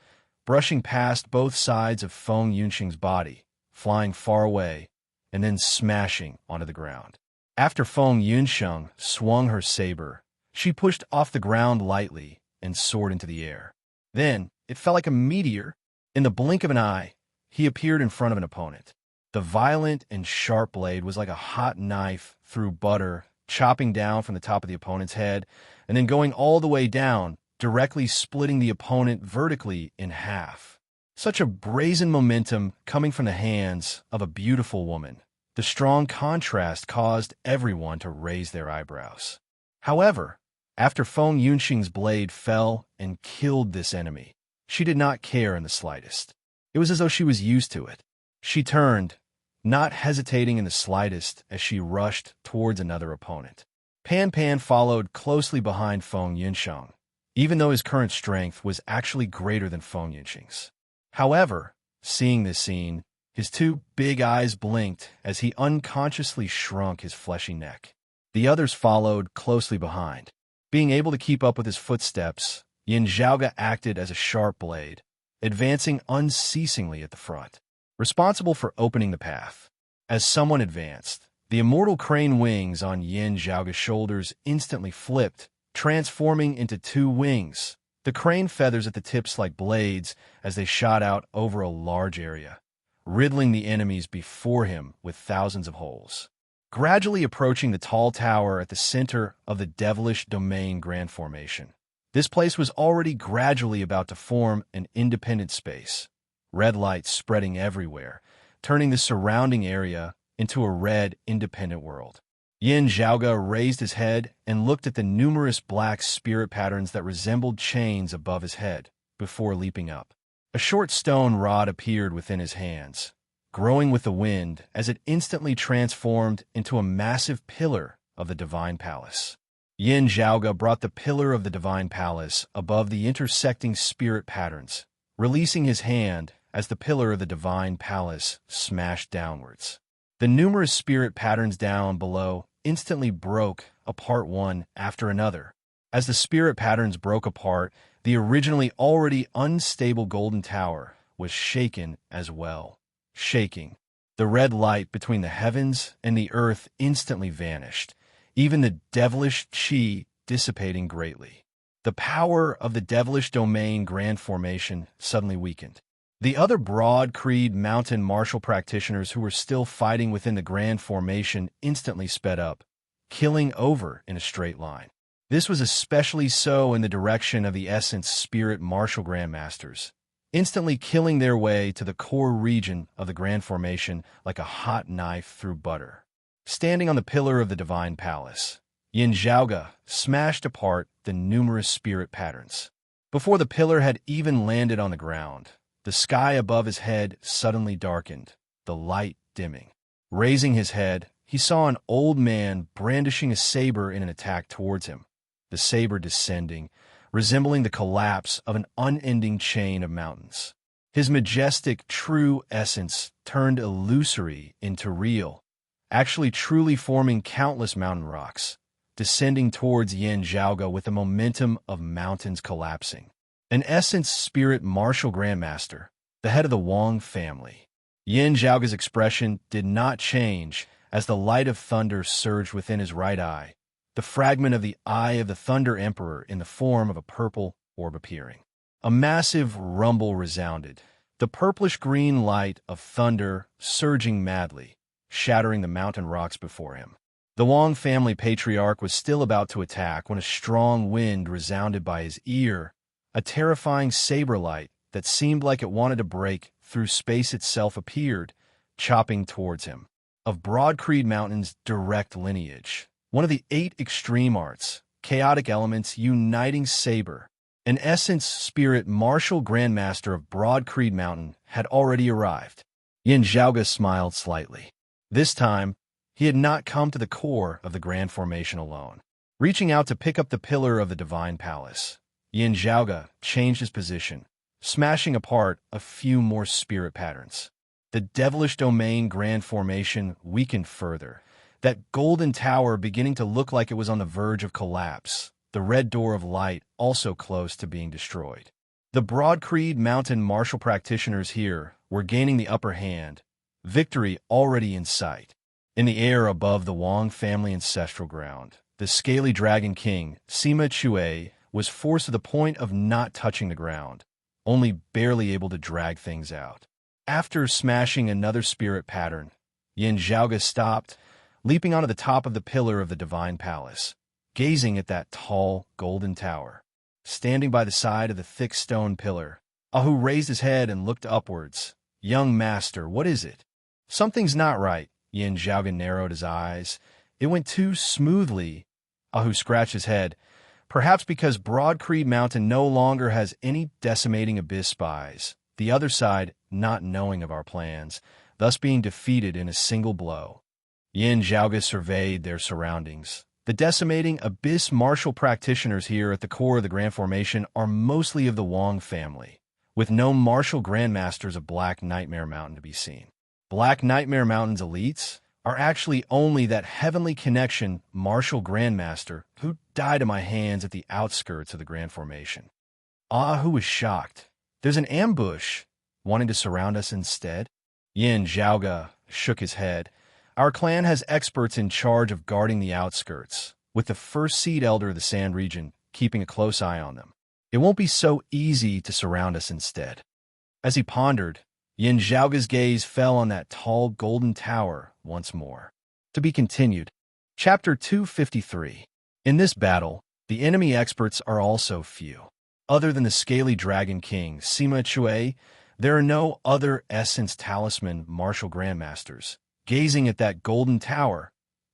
brushing past both sides of Feng Yunxing's body, flying far away, and then smashing onto the ground. After Feng Yunsheng swung her saber, she pushed off the ground lightly and soared into the air. Then, it felt like a meteor. In the blink of an eye, he appeared in front of an opponent. The violent and sharp blade was like a hot knife through butter, chopping down from the top of the opponent's head, and then going all the way down, directly splitting the opponent vertically in half. Such a brazen momentum coming from the hands of a beautiful woman. The strong contrast caused everyone to raise their eyebrows. However, after Feng Yunxing's blade fell and killed this enemy, she did not care in the slightest. It was as though she was used to it. She turned, not hesitating in the slightest as she rushed towards another opponent. Pan Pan followed closely behind Feng Yunsheng, even though his current strength was actually greater than Feng Yunxing's. However, seeing this scene, his two big eyes blinked as he unconsciously shrunk his fleshy neck. The others followed closely behind. Being able to keep up with his footsteps, Yin Zhaoge acted as a sharp blade, advancing unceasingly at the front, responsible for opening the path. As someone advanced, the immortal crane wings on Yin Zhaoge's shoulders instantly flipped, transforming into two wings, the crane feathers at the tips like blades as they shot out over a large area, riddling the enemies before him with thousands of holes. Gradually approaching the tall tower at the center of the devilish domain grand formation, this place was already gradually about to form an independent space, red light spreading everywhere, turning the surrounding area into a red, independent world. Yin Zhaoge raised his head and looked at the numerous black spirit patterns that resembled chains above his head before leaping up. A short stone rod appeared within his hands, growing with the wind as it instantly transformed into a massive pillar of the divine palace. Yin Zhaoge brought the pillar of the divine palace above the intersecting spirit patterns, releasing his hand as the pillar of the divine palace smashed downwards. The numerous spirit patterns down below instantly broke apart one after another. As the spirit patterns broke apart, the originally already unstable golden tower was shaken as well. Shaking, the red light between the heavens and the earth instantly vanished, even the devilish qi dissipating greatly. The power of the devilish domain grand formation suddenly weakened. The other broad creed mountain martial practitioners who were still fighting within the grand formation instantly sped up, killing over in a straight line. This was especially so in the direction of the essence spirit martial grandmasters, instantly killing their way to the core region of the grand formation like a hot knife through butter. Standing on the pillar of the divine palace, Yin Zhaoge smashed apart the numerous spirit patterns. Before the pillar had even landed on the ground, the sky above his head suddenly darkened, the light dimming. Raising his head, he saw an old man brandishing a saber in an attack towards him, the saber descending, resembling the collapse of an unending chain of mountains. His majestic, true essence turned illusory into real, actually truly forming countless mountain rocks, descending towards Yin Zhaoge with the momentum of mountains collapsing. An essence spirit martial grandmaster, the head of the Wang family. Yin Zhaoge's expression did not change as the light of thunder surged within his right eye, the fragment of the eye of the Thunder Emperor in the form of a purple orb appearing. A massive rumble resounded, the purplish-green light of thunder surging madly, shattering the mountain rocks before him. The Wang family patriarch was still about to attack when a strong wind resounded by his ear, a terrifying saber light that seemed like it wanted to break through space itself appeared, chopping towards him. Of Broad Creed Mountain's direct lineage, one of the 8 extreme arts, chaotic elements uniting saber, an essence spirit martial grandmaster of Broad Creed Mountain had already arrived. Yin Zhaoge smiled slightly. This time, he had not come to the core of the grand formation alone. Reaching out to pick up the pillar of the divine palace, Yin Zhaoge changed his position, smashing apart a few more spirit patterns. The devilish domain grand formation weakened further, that golden tower beginning to look like it was on the verge of collapse, the red door of light also close to being destroyed. The Broadcreed Mountain martial practitioners here were gaining the upper hand, victory already in sight. In the air above the Wang family ancestral ground, the scaly dragon king, Sima Chue, was forced to the point of not touching the ground, only barely able to drag things out. After smashing another spirit pattern, Yin Zhaoge stopped, leaping onto the top of the pillar of the divine palace, gazing at that tall, golden tower. Standing by the side of the thick stone pillar, Ahu raised his head and looked upwards. "Young master, what is it?" "Something's not right." Yin Zhaoge narrowed his eyes. "It went too smoothly." Ahu scratched his head. "Perhaps because Broadcreed Mountain no longer has any decimating abyss spies, the other side not knowing of our plans, thus being defeated in a single blow." Yin Zhaoge surveyed their surroundings. The decimating abyss martial practitioners here at the core of the Grand Formation are mostly of the Wang family, with no martial grandmasters of Black Nightmare Mountain to be seen. Black Nightmare Mountain's elites are actually only that heavenly connection martial grandmaster who died at my hands at the outskirts of the Grand Formation. Ahu was shocked. "There's an ambush, wanting to surround us instead?" Yin Zhaoge shook his head. "Our clan has experts in charge of guarding the outskirts, with the first seed elder of the Sand region keeping a close eye on them. It won't be so easy to surround us instead." As he pondered, Yin Zhaoge's gaze fell on that tall golden tower once more. To be continued. Chapter 253. In this battle, the enemy experts are also few. Other than the scaly dragon king, Sima Chue, there are no other essence talisman martial grandmasters. Gazing at that golden tower,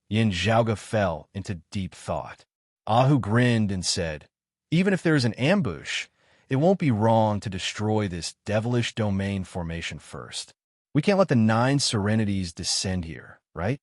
Yin Zhaoge fell into deep thought. Ahu grinned and said, "Even if there is an ambush, it won't be wrong to destroy this devilish domain formation first. We can't let the 9 serenities descend here, right?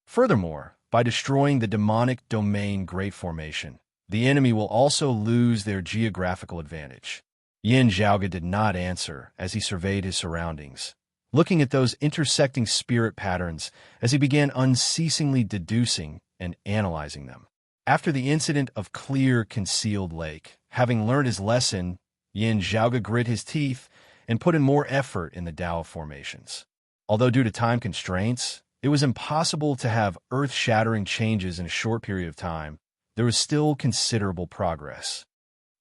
Furthermore, by destroying the demonic domain great formation, the enemy will also lose their geographical advantage." Yin Zhaoge did not answer as he surveyed his surroundings, looking at those intersecting spirit patterns as he began unceasingly deducing and analyzing them. After the incident of Clear Concealed Lake, having learned his lesson, Yin Zhaoge grit his teeth and put in more effort in the Dao formations. Although due to time constraints, it was impossible to have earth-shattering changes in a short period of time, there was still considerable progress.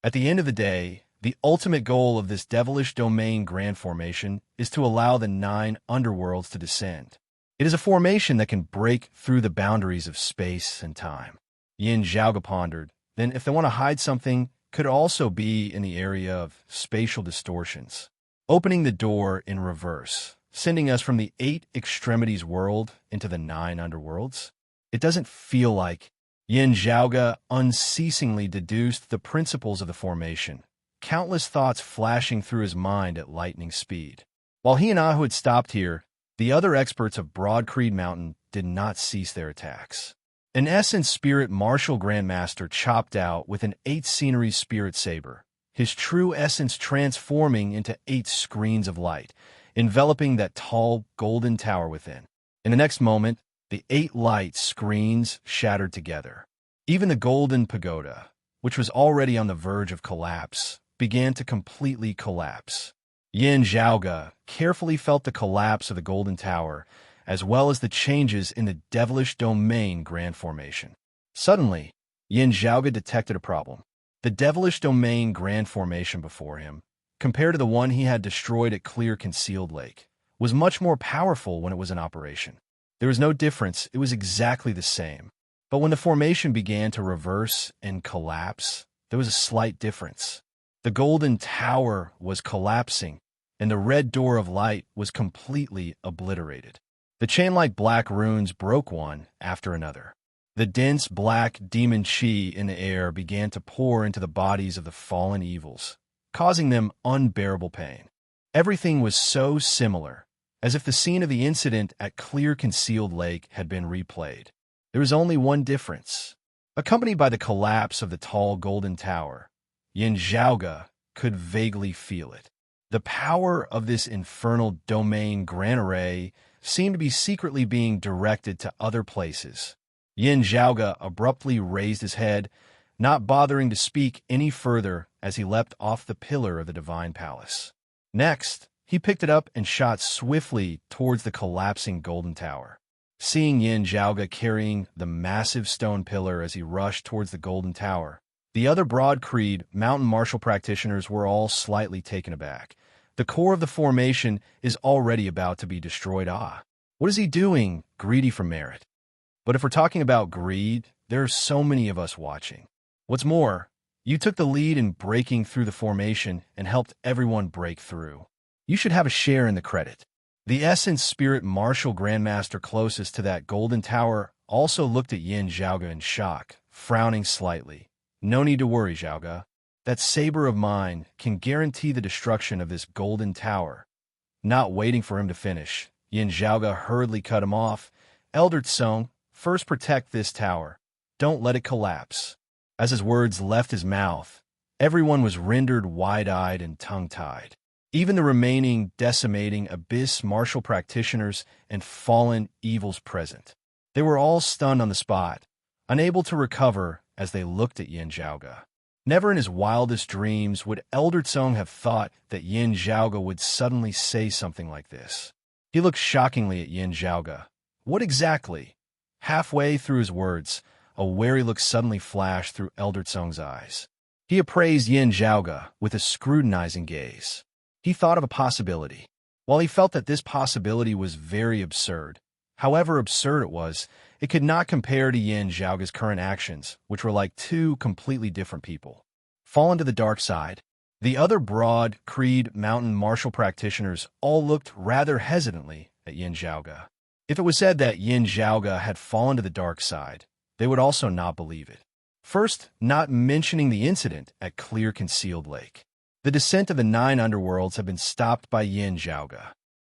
At the end of the day, the ultimate goal of this devilish domain grand formation is to allow the 9 underworlds to descend. It is a formation that can break through the boundaries of space and time. Yin Zhaoge pondered, then if they want to hide something, could it also be in the area of spatial distortions? Opening the door in reverse, sending us from the 8 extremities world into the 9 underworlds? It doesn't feel like. Yin Zhaoge unceasingly deduced the principles of the formation, countless thoughts flashing through his mind at lightning speed. While he and Ahu had stopped here, the other experts of Broadcreed Mountain did not cease their attacks. An essence spirit martial grandmaster chopped out with an 8 scenery spirit saber, his true essence transforming into 8 screens of light, enveloping that tall golden tower within. In the next moment, the 8 light screens shattered together. Even the golden pagoda, which was already on the verge of collapse, began to completely collapse. Yin Zhaoge carefully felt the collapse of the golden tower, as well as the changes in the devilish domain grand formation. Suddenly, Yin Zhaoge detected a problem. The devilish domain grand formation before him, compared to the one he had destroyed at Clear Concealed Lake, was much more powerful when it was in operation. There was no difference, it was exactly the same. But when the formation began to reverse and collapse, there was a slight difference. The golden tower was collapsing, and the red door of light was completely obliterated. The chain-like black runes broke one after another. The dense black demon chi in the air began to pour into the bodies of the fallen evils, causing them unbearable pain. Everything was so similar, as if the scene of the incident at Clear Concealed Lake had been replayed. There was only one difference. Accompanied by the collapse of the tall golden tower, Yin Zhaoge could vaguely feel it. The power of this infernal domain grand array seemed to be secretly being directed to other places. Yin Zhaoge abruptly raised his head, not bothering to speak any further as he leapt off the pillar of the divine palace. Next, he picked it up and shot swiftly towards the collapsing golden tower. Seeing Yin Zhaoge carrying the massive stone pillar as he rushed towards the golden tower, the other Broad Creed mountain martial practitioners were all slightly taken aback. The core of the formation is already about to be destroyed. What is he doing, greedy for merit? But if we're talking about greed, there are so many of us watching. What's more, you took the lead in breaking through the formation and helped everyone break through. You should have a share in the credit. The Essence Spirit Martial Grandmaster closest to that golden tower also looked at Yin Zhaoge in shock, frowning slightly. No need to worry, Zhaoge. That saber of mine can guarantee the destruction of this golden tower. Not waiting for him to finish, Yin Zhaoge hurriedly cut him off. Elder Tsong, first protect this tower. Don't let it collapse. As his words left his mouth, everyone was rendered wide-eyed and tongue-tied. Even the remaining decimating abyss martial practitioners and fallen evils present. They were all stunned on the spot, unable to recover as they looked at Yin Zhaoge. Never in his wildest dreams would Elder Tsong have thought that Yin Zhaoge would suddenly say something like this. He looked shockingly at Yin Zhaoge. What exactly? Halfway through his words, a wary look suddenly flashed through Elder Tsong's eyes. He appraised Yin Zhaoge with a scrutinizing gaze. He thought of a possibility. While he felt that this possibility was very absurd, however absurd it was, it could not compare to Yin Zhaoge's current actions, which were like two completely different people. Fallen to the dark side. The other Broad Creed mountain martial practitioners all looked rather hesitantly at Yin Zhaoge. If it was said that Yin Zhaoge had fallen to the dark side, they would also not believe it. First, not mentioning the incident at Clear Concealed Lake. The descent of the 9 underworlds had been stopped by Yin Zhaoge.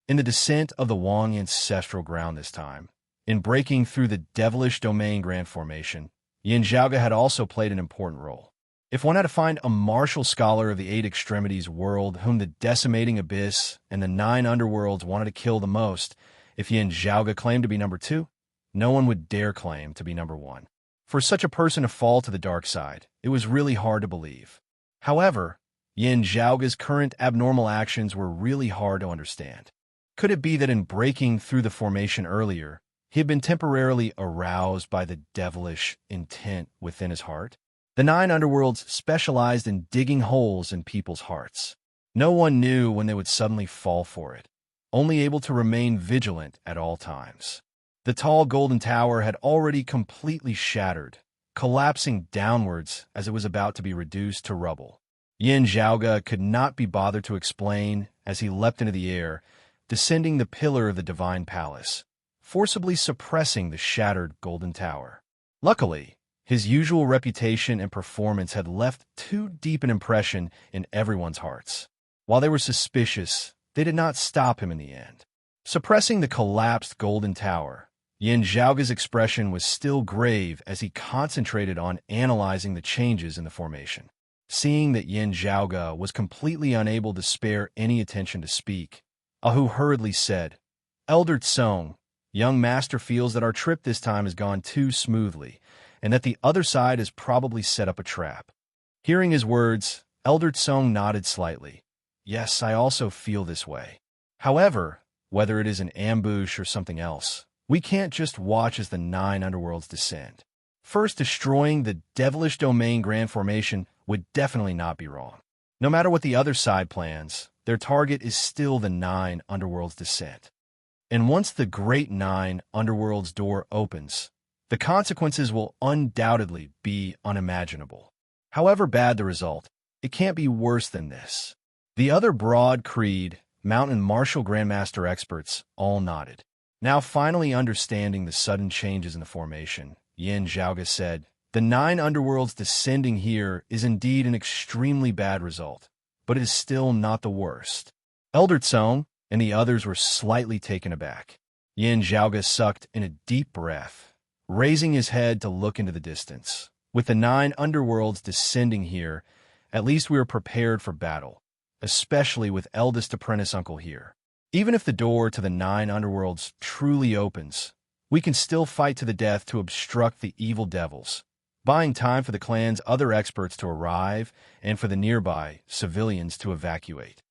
In the descent of the Wang ancestral ground this time, in breaking through the devilish domain grand formation, Yin Zhaoge had also played an important role. If one had to find a martial scholar of the 8 extremities world whom the decimating abyss and the 9 underworlds wanted to kill the most, if Yin Zhaoge claimed to be number 2, no one would dare claim to be number 1. For such a person to fall to the dark side, it was really hard to believe. However, Yin Zhaoge's current abnormal actions were really hard to understand. Could it be that in breaking through the formation earlier, he had been temporarily aroused by the devilish intent within his heart? The 9 underworlds specialized in digging holes in people's hearts. No one knew when they would suddenly fall for it, only able to remain vigilant at all times. The tall golden tower had already completely shattered, collapsing downwards as it was about to be reduced to rubble. Yin Zhaoge could not be bothered to explain as he leapt into the air, descending the pillar of the divine palace, forcibly suppressing the shattered golden tower. Luckily, his usual reputation and performance had left too deep an impression in everyone's hearts. While they were suspicious, they did not stop him in the end. Suppressing the collapsed golden tower, Yin Zhaoge's expression was still grave as he concentrated on analyzing the changes in the formation. Seeing that Yin Zhaoge was completely unable to spare any attention to speak, Ahu hurriedly said, Elder Tsong, young master feels that our trip this time has gone too smoothly, and that the other side has probably set up a trap. Hearing his words, Elder Tsong nodded slightly. Yes, I also feel this way. However, whether it is an ambush or something else, we can't just watch as the 9 underworlds descend. First, destroying the devilish domain grand formation would definitely not be wrong. No matter what the other side plans, their target is still the 9 underworlds' descent. And once the great 9 underworlds' door opens, the consequences will undoubtedly be unimaginable. However bad the result, it can't be worse than this. The other Broad Creed mountain martial grandmaster experts all nodded. Now finally understanding the sudden changes in the formation, Yin Zhaoge said, the 9 underworlds descending here is indeed an extremely bad result, but it is still not the worst. Elder Tsong, and the others were slightly taken aback. Yin Zhaoge sucked in a deep breath, raising his head to look into the distance. With the 9 underworlds descending here, at least we are prepared for battle, especially with eldest apprentice uncle here. Even if the door to the 9 underworlds truly opens, we can still fight to the death to obstruct the evil devils, buying time for the clan's other experts to arrive and for the nearby civilians to evacuate.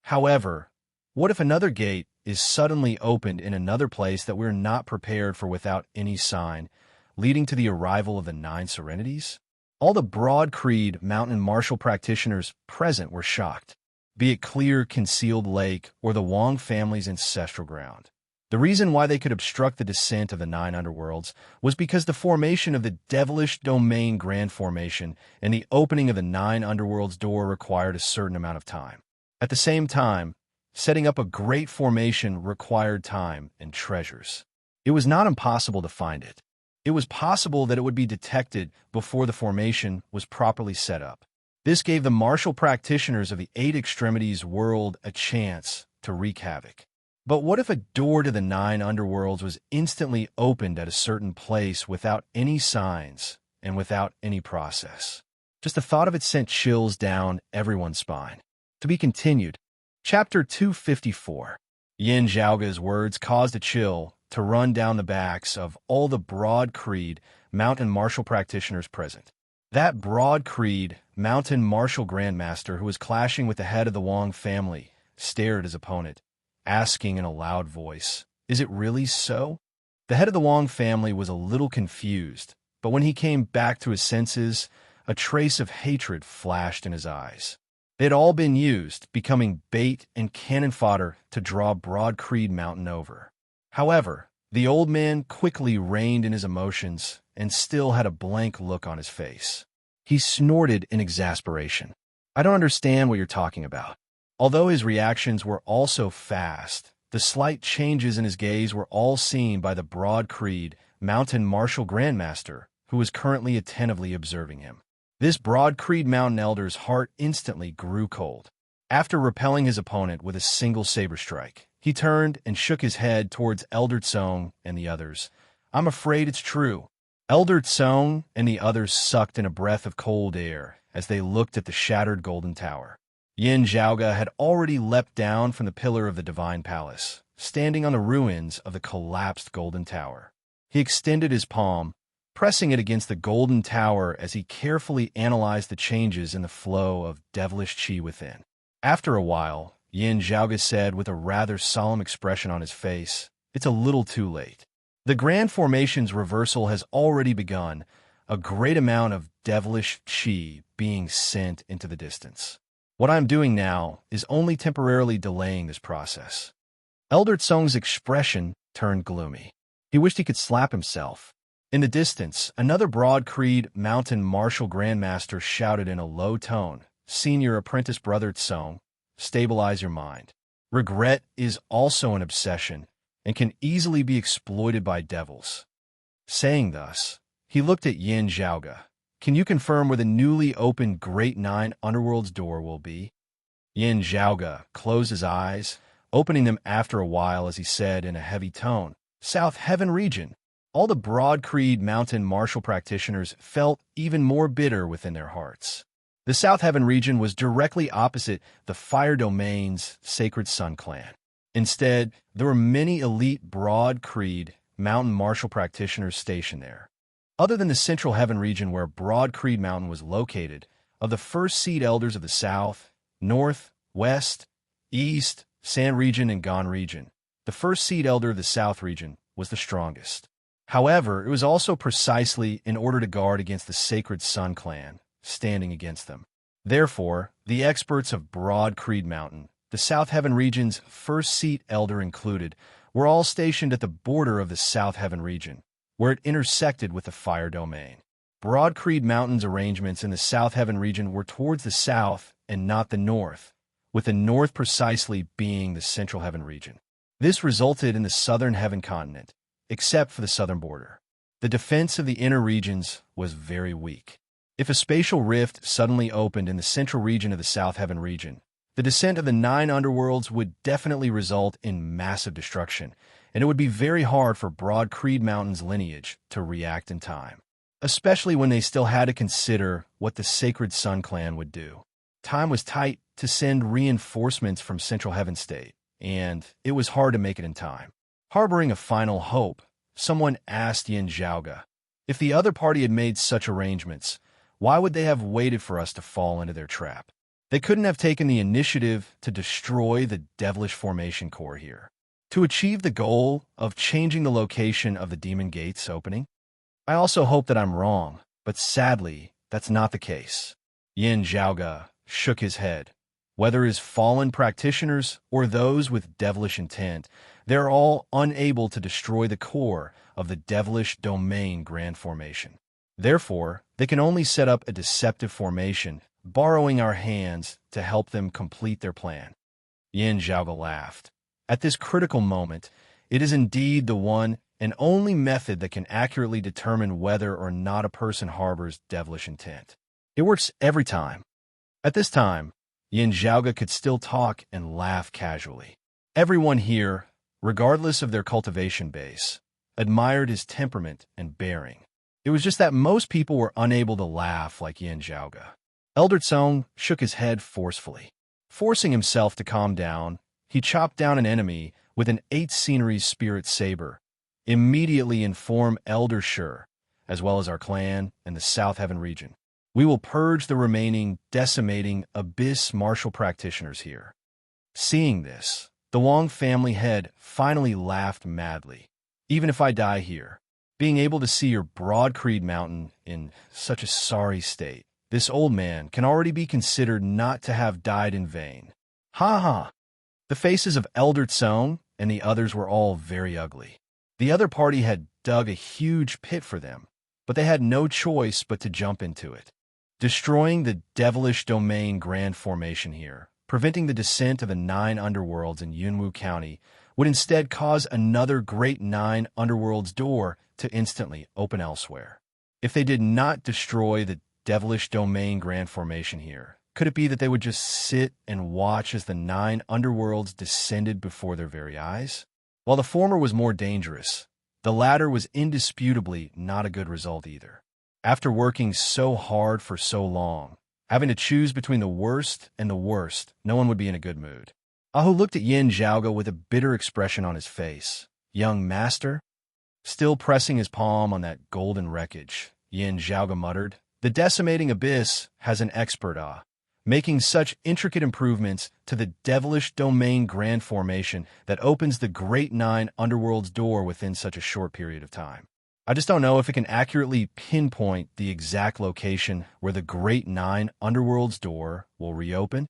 However, what if another gate is suddenly opened in another place that we're not prepared for without any sign, leading to the arrival of the 9 Serenities? All the Broad Creed mountain martial practitioners present were shocked, be it clear concealed lake or the Wong family's ancestral ground. The reason why they could obstruct the descent of the 9 underworlds was because the formation of the devilish domain grand formation and the opening of the 9 underworlds door required a certain amount of time. At the same time, setting up a great formation required time and treasures. It was not impossible to find it. It was possible that it would be detected before the formation was properly set up. This gave the martial practitioners of the 8 extremities world a chance to wreak havoc. But what if a door to the 9 underworlds was instantly opened at a certain place without any signs and without any process? Just the thought of it sent chills down everyone's spine. To be continued. Chapter 254. Yin Zhaoge's words caused a chill to run down the backs of all the Broad Creed mountain martial practitioners present. That Broad Creed mountain martial grandmaster who was clashing with the head of the Wong family stared at his opponent, asking in a loud voice, "Is it really so?" The head of the Wong family was a little confused, but when he came back to his senses, a trace of hatred flashed in his eyes. They had all been used, becoming bait and cannon fodder to draw Broad Creed Mountain over. However, the old man quickly reined in his emotions and still had a blank look on his face. He snorted in exasperation. "I don't understand what you're talking about." Although his reactions were also fast, the slight changes in his gaze were all seen by the Broad Creed Mountain Martial Grandmaster, who was currently attentively observing him. This Broad Creed Mountain Elder's heart instantly grew cold. After repelling his opponent with a single saber strike, he turned and shook his head towards Elder Tsong and the others. "I'm afraid it's true." Elder Tsong and the others sucked in a breath of cold air as they looked at the shattered golden tower. Yin Zhaoge had already leapt down from the pillar of the Divine Palace, standing on the ruins of the collapsed golden tower. He extended his palm, pressing it against the golden tower as he carefully analyzed the changes in the flow of devilish qi within. After a while, Yin Zhaoge said with a rather solemn expression on his face, "It's a little too late. The grand formation's reversal has already begun, a great amount of devilish qi being sent into the distance. What I'm doing now is only temporarily delaying this process." Elder Tsong's expression turned gloomy. He wished he could slap himself. In the distance, another Broad Creed mountain martial grandmaster shouted in a low tone, "Senior apprentice brother Tsong, stabilize your mind. Regret is also an obsession and can easily be exploited by devils." Saying thus, he looked at Yin Zhaoge. "Can you confirm where the newly opened Great 9 Underworld's door will be?" Yin Zhaoge closed his eyes, opening them after a while as he said in a heavy tone, "South Heaven region." All the Broad Creed mountain martial practitioners felt even more bitter within their hearts. The South Heaven region was directly opposite the Fire Domain's Sacred Sun clan. Instead, there were many elite Broad Creed mountain martial practitioners stationed there. Other than the Central Heaven region where Broad Creed Mountain was located, of the first seed elders of the South, North, West, East, San region, and Gan region, the first seed elder of the South region was the strongest. However, it was also precisely in order to guard against the Sacred Sun clan, standing against them. Therefore, the experts of Broad Creed Mountain, the South Heaven region's first seat elder included, were all stationed at the border of the South Heaven region, where it intersected with the Fire Domain. Broad Creed Mountain's arrangements in the South Heaven region were towards the south and not the north, with the north precisely being the Central Heaven region. This resulted in the Southern Heaven continent, except for the southern border. The defense of the inner regions was very weak. If a spatial rift suddenly opened in the central region of the South Heaven region, The descent of the 9 underworlds would definitely result in massive destruction, and it would be very hard for Broad Creed Mountain's lineage to react in time, especially when they still had to consider what the Sacred Sun clan would do. Time was tight to send reinforcements from Central Heaven State, and it was hard to make it in time. Harboring a final hope, someone asked Yin Zhaoga, if the other party had made such arrangements, why would they have waited for us to fall into their trap? They couldn't have taken the initiative to destroy the devilish formation core here, to achieve the goal of changing the location of the Demon Gate's opening? I also hope that I'm wrong, but sadly, that's not the case. Yin Zhaoga shook his head. Whether as fallen practitioners or those with devilish intent, they're all unable to destroy the core of the devilish domain grand formation. Therefore, they can only set up a deceptive formation, borrowing our hands to help them complete their plan. Yin Zhaoga laughed. At this critical moment, it is indeed the one and only method that can accurately determine whether or not a person harbors devilish intent. It works every time. At this time, Yin Zhaoga could still talk and laugh casually. Everyone here, regardless of their cultivation base, admired his temperament and bearing. It was just that most people were unable to laugh like Yin Zhaoga. Elder Tsong shook his head forcefully. Forcing himself to calm down, he chopped down an enemy with an 8 scenery spirit saber. Immediately inform Elder Shur, as well as our clan and the South Heaven region. We will purge the remaining decimating abyss martial practitioners here. Seeing this, the Wong family head finally laughed madly. Even if I die here, being able to see your Broad Creed Mountain in such a sorry state, this old man can already be considered not to have died in vain. Ha ha! The faces of Elder Tsong and the others were all very ugly. The other party had dug a huge pit for them, but they had no choice but to jump into it. Destroying the devilish domain grand formation here, preventing the descent of the 9 underworlds in Yunwu County, would instead cause another great 9 underworlds door to instantly open elsewhere. If they did not destroy the devilish domain grand formation here, could it be that they would just sit and watch as the 9 underworlds descended before their very eyes? While the former was more dangerous, the latter was indisputably not a good result either. After working so hard for so long, having to choose between the worst and the worst, no one would be in a good mood. Ahu looked at Yin Zhaoga with a bitter expression on his face. Young master? Still pressing his palm on that golden wreckage, Yin Zhaoga muttered, the decimating abyss has an expert making such intricate improvements to the devilish domain grand formation that opens the great 9 underworlds door within such a short period of time. I just don't know if it can accurately pinpoint the exact location where the great 9 underworlds door will reopen.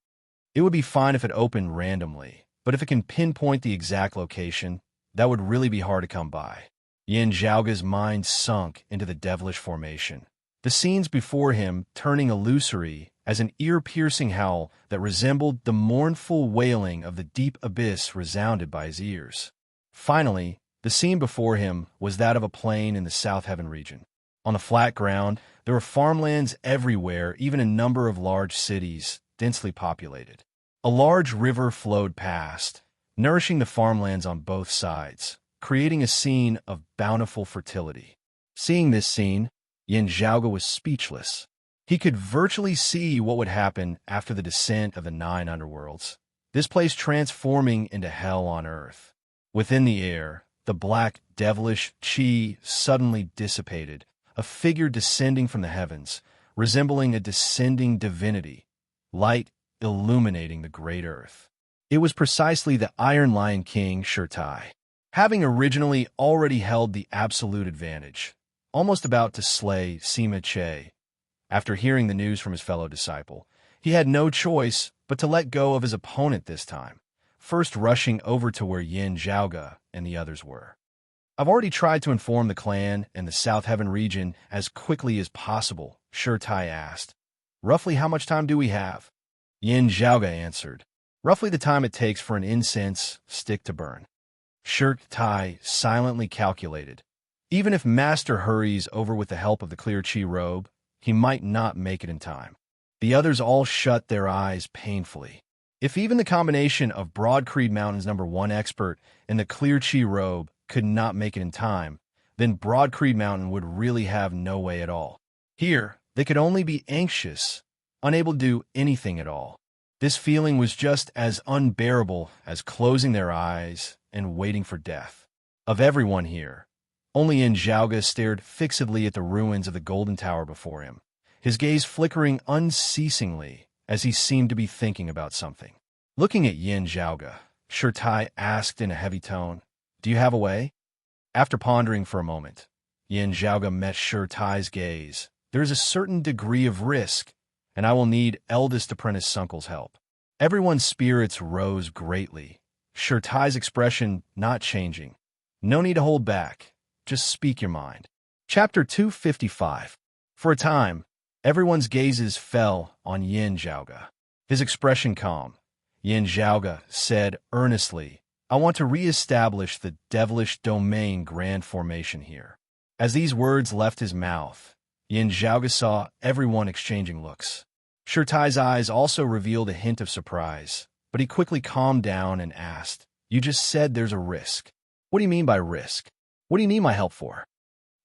It would be fine if it opened randomly, but if it can pinpoint the exact location, that would really be hard to come by. Yin Zhaoga's mind sunk into the devilish formation, the scenes before him turning illusory as an ear-piercing howl that resembled the mournful wailing of the deep abyss resounded by his ears. Finally, the scene before him was that of a plain in the South Heaven region. On the flat ground, there were farmlands everywhere, even a number of large cities, densely populated. A large river flowed past, nourishing the farmlands on both sides, creating a scene of bountiful fertility. Seeing this scene, Yin Zhaoga was speechless. He could virtually see what would happen after the descent of the 9 underworlds, this place transforming into hell on earth. Within the air, the black, devilish chi suddenly dissipated, a figure descending from the heavens, resembling a descending divinity, light illuminating the great earth. It was precisely the Iron Lion King Shurtai. Having originally already held the absolute advantage, almost about to slay Sima Che, after hearing the news from his fellow disciple, he had no choice but to let go of his opponent this time, first rushing over to where Yin Zhaoga and the others were. I've already tried to inform the clan and the South Heaven region as quickly as possible, Shurtai asked. Roughly how much time do we have? Yin Zhaoga answered. Roughly the time it takes for an incense stick to burn. Shurtai silently calculated. Even if Master hurries over with the help of the clear chi robe, he might not make it in time. The others all shut their eyes painfully. If even the combination of Broad Creed Mountain's #1 expert and the Clear Chi robe could not make it in time, then Broad Creed Mountain would really have no way at all. Here, they could only be anxious, unable to do anything at all. This feeling was just as unbearable as closing their eyes and waiting for death. Of everyone here, only Zhaoga stared fixedly at the ruins of the Golden Tower before him, his gaze flickering unceasingly as he seemed to be thinking about something. Looking at Zhaoga, Shirtai asked in a heavy tone, "Do you have a way?" After pondering for a moment, Zhaoga met Shirtai's gaze. "There is a certain degree of risk, and I will need eldest apprentice Sunkel's help." Everyone's spirits rose greatly, Shirtai's expression not changing. "No need to hold back. Just speak your mind." Chapter 255. For a time, everyone's gazes fell on Zhaoga. His expression calm. Zhaoga said earnestly, "I want to re-establish the devilish domain grand formation here." As these words left his mouth, Zhaoga saw everyone exchanging looks. Shirtai's eyes also revealed a hint of surprise, but he quickly calmed down and asked, "You just said there's a risk. What do you mean by risk? What do you need my help for?"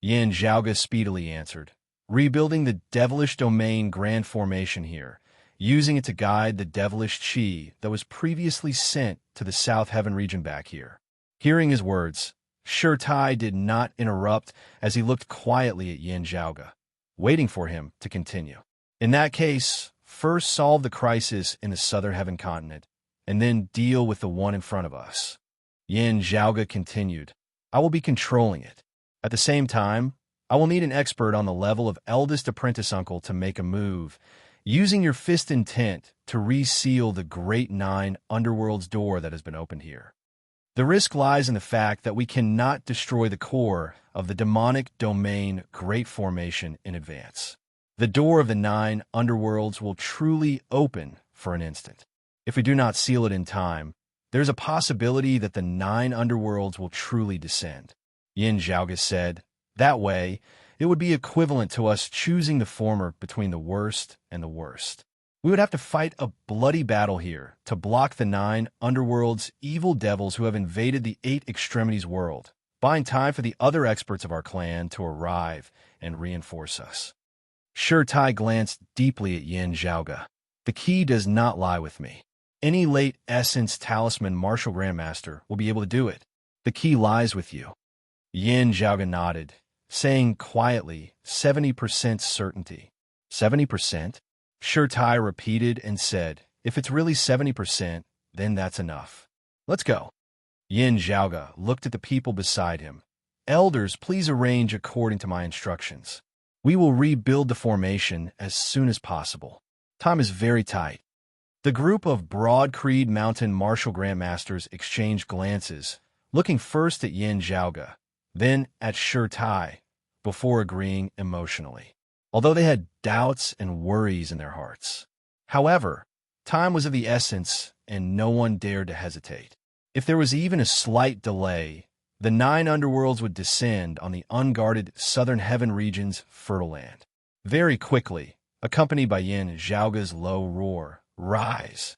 Zhaoga speedily answered, "Rebuilding the devilish domain grand formation here, using it to guide the devilish chi that was previously sent to the South Heaven region back here." Hearing his words, Shirtai did not interrupt as he looked quietly at Zhaoga, waiting for him to continue. "In that case, first solve the crisis in the Southern Heaven continent, and then deal with the one in front of us." Zhaoga continued, "I will be controlling it. At the same time, I will need an expert on the level of eldest apprentice uncle to make a move, using your fist intent to reseal the Great Nine Underworld's door that has been opened here. The risk lies in the fact that we cannot destroy the core of the demonic domain Great Formation in advance. The door of the 9 Underworlds will truly open for an instant. If we do not seal it in time, there's a possibility that the 9 Underworlds will truly descend." Zhaoga said, "That way, it would be equivalent to us choosing the former between the worst and the worst. We would have to fight a bloody battle here to block the 9 Underworld's evil devils who have invaded the 8 Extremities world, buying time for the other experts of our clan to arrive and reinforce us." Shirtai glanced deeply at Zhaoga. "The key does not lie with me. Any late Essence Talisman Martial Grandmaster will be able to do it. The key lies with you." Zhaoga nodded, saying quietly, 70% certainty. 70%? Shirtai repeated and said, "If it's really 70%, then that's enough. Let's go." Zhaoga looked at the people beside him. "Elders, please arrange according to my instructions. We will rebuild the formation as soon as possible. Time is very tight." The group of Broad Creed Mountain Martial Grandmasters exchanged glances, looking first at Zhaoga, then at Shirtai, before agreeing emotionally, although they had doubts and worries in their hearts. However, time was of the essence, and no one dared to hesitate. If there was even a slight delay, the 9 Underworlds would descend on the unguarded Southern Heaven region's fertile land. Very quickly, accompanied by Zhaoga's low roar, "Rise!"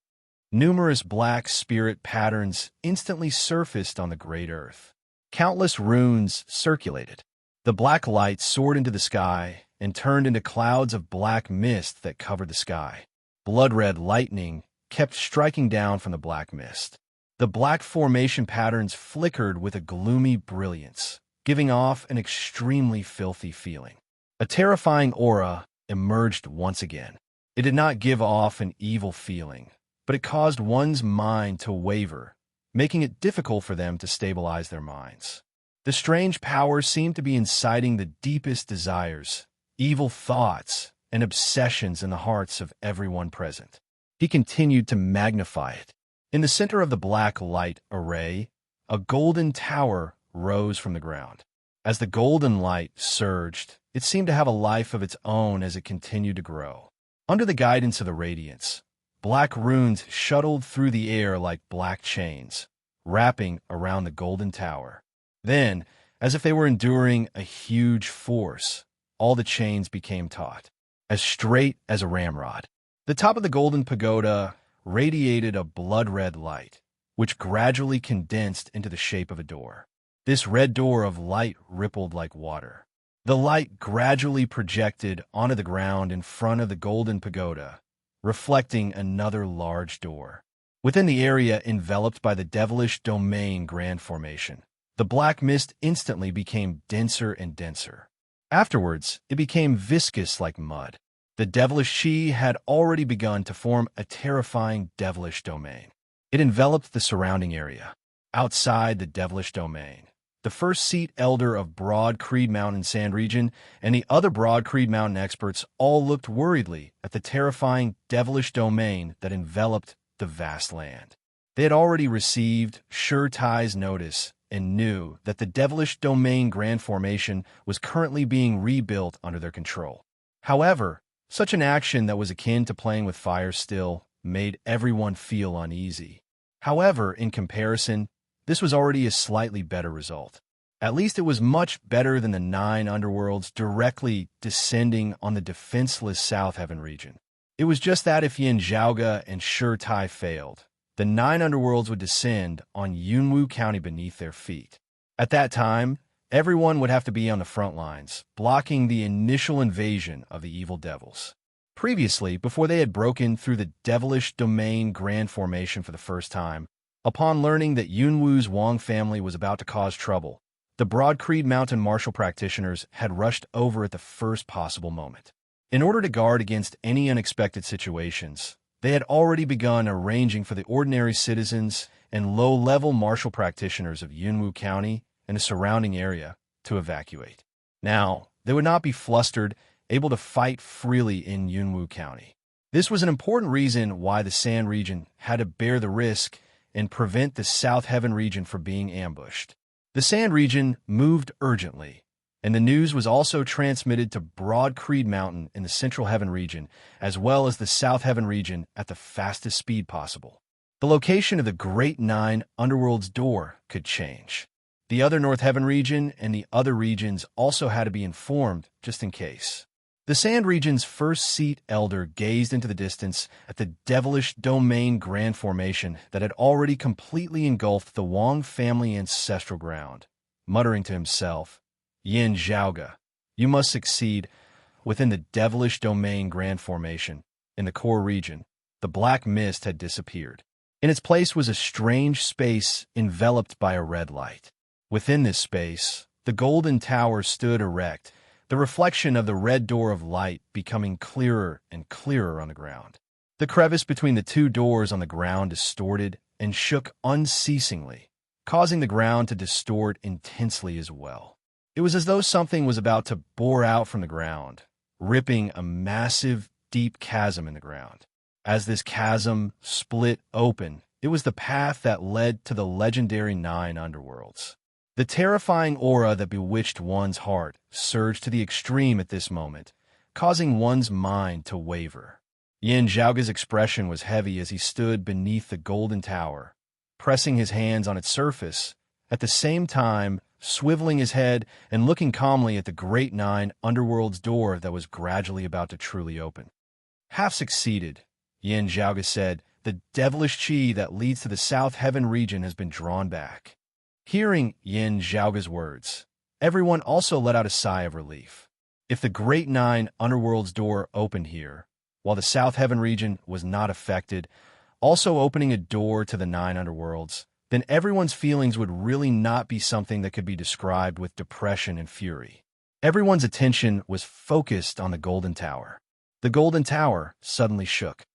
Numerous black spirit patterns instantly surfaced on the great earth. Countless runes circulated. The black light soared into the sky and turned into clouds of black mist that covered the sky. Blood-red lightning kept striking down from the black mist. The black formation patterns flickered with a gloomy brilliance, giving off an extremely filthy feeling. A terrifying aura emerged once again. It did not give off an evil feeling, but it caused one's mind to waver, making it difficult for them to stabilize their minds. The strange power seemed to be inciting the deepest desires, evil thoughts, and obsessions in the hearts of everyone present. He continued to magnify it. In the center of the black light array, a golden tower rose from the ground. As the golden light surged, it seemed to have a life of its own as it continued to grow. Under the guidance of the radiance, black runes shuttled through the air like black chains, wrapping around the golden tower. Then, as if they were enduring a huge force, all the chains became taut, as straight as a ramrod. The top of the golden pagoda radiated a blood-red light, which gradually condensed into the shape of a door. This red door of light rippled like water. The light gradually projected onto the ground in front of the golden pagoda, reflecting another large door. Within the area enveloped by the devilish domain grand formation, the black mist instantly became denser and denser. Afterwards, it became viscous like mud. The devilish chi had already begun to form a terrifying devilish domain. It enveloped the surrounding area. Outside the devilish domain, the first seat elder of Broad Creed Mountain Sand Region and the other Broad Creed Mountain experts all looked worriedly at the terrifying devilish domain that enveloped the vast land. They had already received Sure Tie's notice and knew that the devilish domain grand formation was currently being rebuilt under their control. However, such an action that was akin to playing with fire still made everyone feel uneasy. However, in comparison, this was already a slightly better result. At least it was much better than the 9 underworlds directly descending on the defenseless South Heaven region. It was just that if Yin Zhaoge and Sure Tai failed, the 9 underworlds would descend on Yunwu County beneath their feet. At that time, everyone would have to be on the front lines, blocking the initial invasion of the evil devils. Previously, before they had broken through the devilish domain grand formation for the first time, upon learning that Yunwu's Wang family was about to cause trouble, the Broad Creed Mountain martial practitioners had rushed over at the first possible moment. In order to guard against any unexpected situations, they had already begun arranging for the ordinary citizens and low-level martial practitioners of Yunwu County and the surrounding area to evacuate. Now, they would not be flustered, able to fight freely in Yunwu County. This was an important reason why the Sand region had to bear the risk and prevent the South Heaven region from being ambushed. The Sand region moved urgently, and the news was also transmitted to Broad Creed Mountain in the Central Heaven region, as well as the South Heaven region at the fastest speed possible. The location of the Great 9 Underworld's door could change. The other North Heaven region and the other regions also had to be informed, just in case. The Sand region's first seat elder gazed into the distance at the devilish domain grand formation that had already completely engulfed the Wang family ancestral ground, muttering to himself, "Yin Zhaoge, you must succeed." Within the devilish domain grand formation, in the core region, the black mist had disappeared. In its place was a strange space enveloped by a red light. Within this space, the golden tower stood erect, the reflection of the red door of light becoming clearer and clearer on the ground. The crevice between the 2 doors on the ground distorted and shook unceasingly, causing the ground to distort intensely as well. It was as though something was about to bore out from the ground, ripping a massive, deep chasm in the ground. As this chasm split open, it was the path that led to the legendary 9 underworlds. The terrifying aura that bewitched one's heart surged to the extreme at this moment, causing one's mind to waver. Yin Zhaoge's expression was heavy as he stood beneath the golden tower, pressing his hands on its surface, at the same time swiveling his head and looking calmly at the Great 9 Underworld's door that was gradually about to truly open. "Half succeeded," Yin Zhaoge said. "The devilish chi that leads to the South Heaven region has been drawn back." Hearing Yin Zhaoge's words, everyone also let out a sigh of relief. If the Great 9 Underworld's door opened here, while the South Heaven region was not affected, also opening a door to the 9 Underworlds, then everyone's feelings would really not be something that could be described with depression and fury. Everyone's attention was focused on the Golden Tower. The Golden Tower suddenly shook.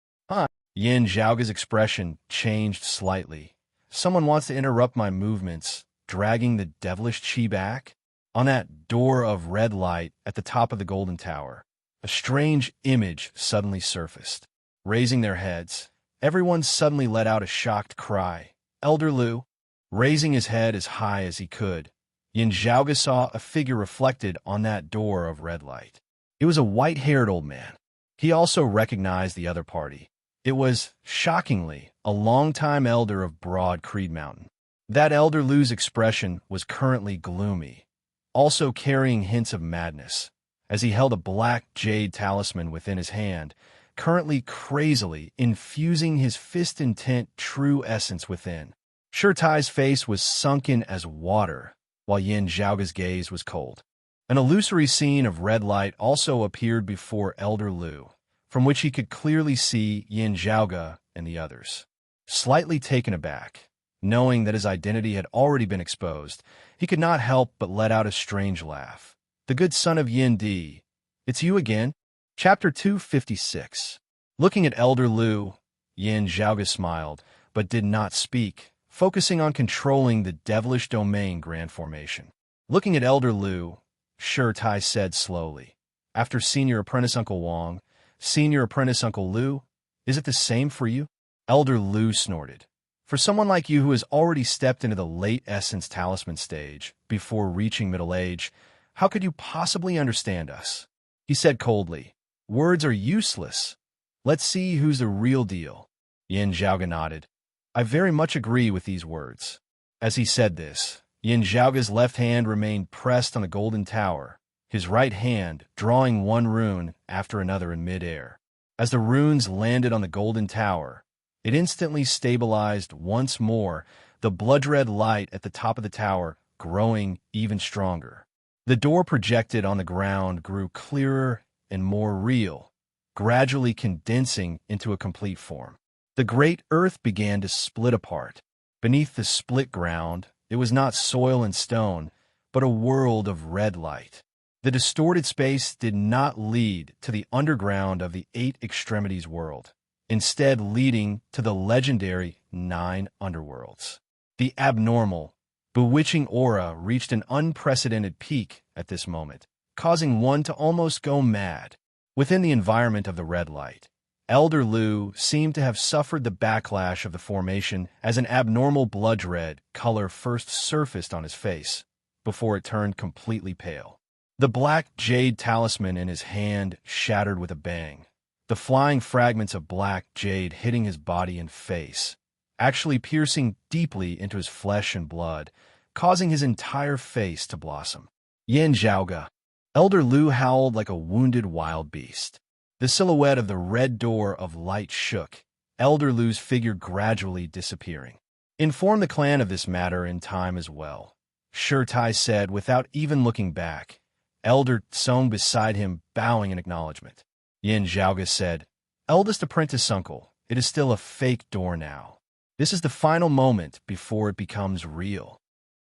Yin Zhaoge's expression changed slightly. "Someone wants to interrupt my movements, dragging the devilish chi back?" On that door of red light at the top of the Golden Tower, a strange image suddenly surfaced. Raising their heads, everyone suddenly let out a shocked cry. "Elder Lu!" Raising his head as high as he could, Yin Zhaoge saw a figure reflected on that door of red light. It was a white-haired old man. He also recognized the other party. It was, shockingly, a longtime elder of Broad Creed Mountain. That Elder Lu's expression was currently gloomy, also carrying hints of madness, as he held a black jade talisman within his hand, currently crazily infusing his fist-intent true essence within. Shirtai's face was sunken as water, while Yin Zhaoga's gaze was cold. An illusory scene of red light also appeared before Elder Lu, from which he could clearly see Yin Zhaoga and the others. Slightly taken aback, knowing that his identity had already been exposed, he could not help but let out a strange laugh. "The good son of Yin Di, it's you again?" Chapter 256. Looking at Elder Lu, Yin Zhaoga smiled, but did not speak, focusing on controlling the devilish domain grand formation. Looking at Elder Lu, Shirtai said slowly, "After Senior Apprentice Uncle Wang, Senior Apprentice Uncle Lu, is it the same for you?" Elder Lu snorted. "For someone like you who has already stepped into the late essence talisman stage before reaching middle age, how could you possibly understand us?" He said coldly, "Words are useless. Let's see who's the real deal." Yin Zhaoga nodded. "I very much agree with these words." As he said this, Yin Zhaoga's left hand remained pressed on the golden tower, his right hand drawing one rune after another in midair. As the runes landed on the golden tower, it instantly stabilized once more, the blood-red light at the top of the tower growing even stronger. The door projected on the ground grew clearer and more real, gradually condensing into a complete form. The great earth began to split apart. Beneath the split ground, it was not soil and stone, but a world of red light. The distorted space did not lead to the underground of the Eight Extremities world, instead leading to the legendary 9 underworlds. The abnormal, bewitching aura reached an unprecedented peak at this moment, causing one to almost go mad. Within the environment of the red light, Elder Lu seemed to have suffered the backlash of the formation as an abnormal blood-red color first surfaced on his face, before it turned completely pale. The black jade talisman in his hand shattered with a bang, the flying fragments of black jade hitting his body and face, actually piercing deeply into his flesh and blood, causing his entire face to blossom. "Yin Zhaoga." Elder Lu howled like a wounded wild beast. The silhouette of the red door of light shook, Elder Lu's figure gradually disappearing. "Inform the clan of this matter in time as well," Shirtai said without even looking back, Elder Song beside him bowing in acknowledgement. Yin Zhaoga said, "Eldest apprentice uncle, it is still a fake door now. This is the final moment before it becomes real."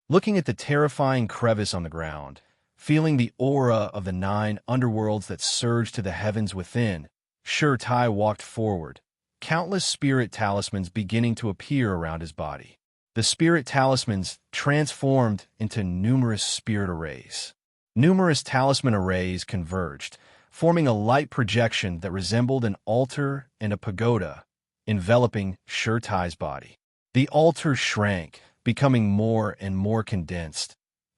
Looking at the terrifying crevice on the ground, feeling the aura of the 9 underworlds that surged to the heavens within, Shirtai walked forward, countless spirit talismans beginning to appear around his body. The spirit talismans transformed into numerous spirit arrays. Numerous talisman arrays converged, forming a light projection that resembled an altar and a pagoda, enveloping Shirtai's body. The altar shrank, becoming more and more condensed,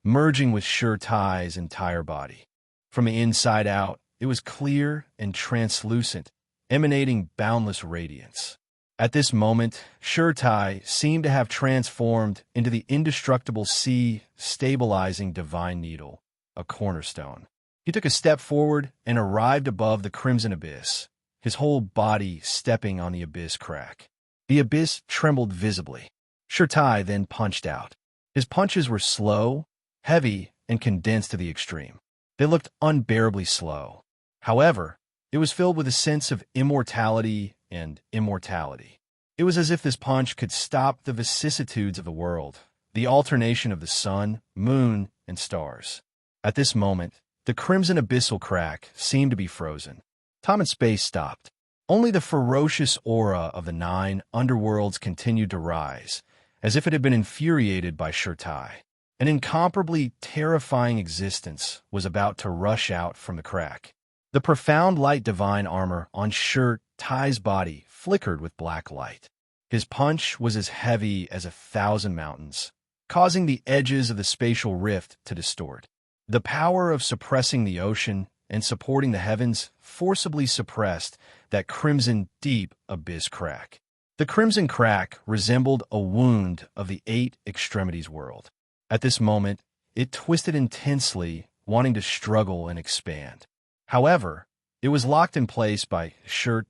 merging with Shirtai's entire body. From the inside out, it was clear and translucent, emanating boundless radiance. At this moment, Shirtai seemed to have transformed into the indestructible sea-stabilizing divine needle, a cornerstone. He took a step forward and arrived above the crimson abyss, his whole body stepping on the abyss crack. The abyss trembled visibly. Shirtai then punched out. His punches were slow, heavy, and condensed to the extreme. They looked unbearably slow. However, it was filled with a sense of immortality and immortality. It was as if this punch could stop the vicissitudes of the world, the alternation of the sun, moon, and stars. At this moment, the crimson abyssal crack seemed to be frozen. Time and space stopped. Only the ferocious aura of the 9 underworlds continued to rise, as if it had been infuriated by Shirtai. An incomparably terrifying existence was about to rush out from the crack. The profound light divine armor on Shirtai's body flickered with black light. His punch was as heavy as 1,000 mountains, causing the edges of the spatial rift to distort. The power of suppressing the ocean and supporting the heavens forcibly suppressed that crimson deep abyss crack. The crimson crack resembled a wound of the 8 extremities world. At this moment, it twisted intensely, wanting to struggle and expand. However, It was locked in place by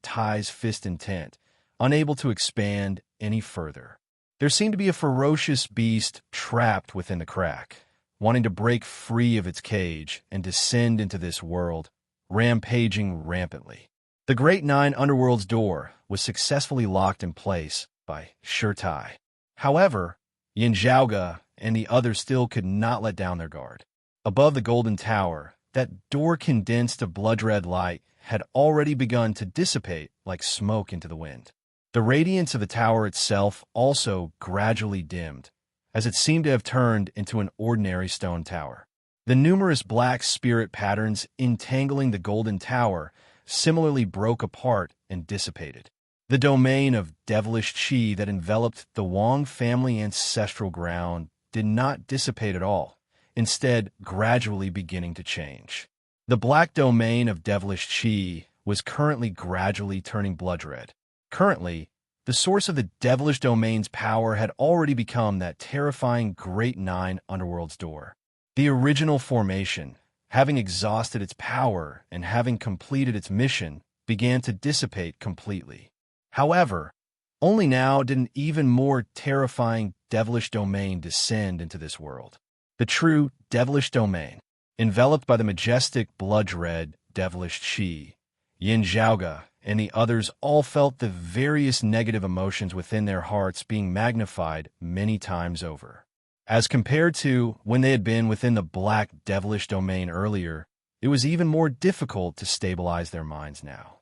Tai's fist intent, unable to expand any further. There seemed to be a ferocious beast trapped within the crack, wanting to break free of its cage and descend into this world, rampaging rampantly. The Great Nine Underworld's door was successfully locked in place by Tai. However, Yin Zhaoge and the others still could not let down their guard. Above the Golden Tower, that door condensed of blood-red light had already begun to dissipate like smoke into the wind. The radiance of the tower itself also gradually dimmed, as it seemed to have turned into an ordinary stone tower. The numerous black spirit patterns entangling the Golden Tower similarly broke apart and dissipated. The domain of devilish qi that enveloped the Wang family ancestral ground did not dissipate at all, instead gradually beginning to change. The black domain of devilish qi was currently gradually turning blood-red. Currently, the source of the devilish domain's power had already become that terrifying Great Nine Underworld's door. The original formation, having exhausted its power and having completed its mission, began to dissipate completely. However, only now did an even more terrifying devilish domain descend into this world. The true devilish domain, enveloped by the majestic blood-red devilish qi, Yin Zhaoge and the others all felt the various negative emotions within their hearts being magnified many times over. As compared to when they had been within the black devilish domain earlier, it was even more difficult to stabilize their minds now.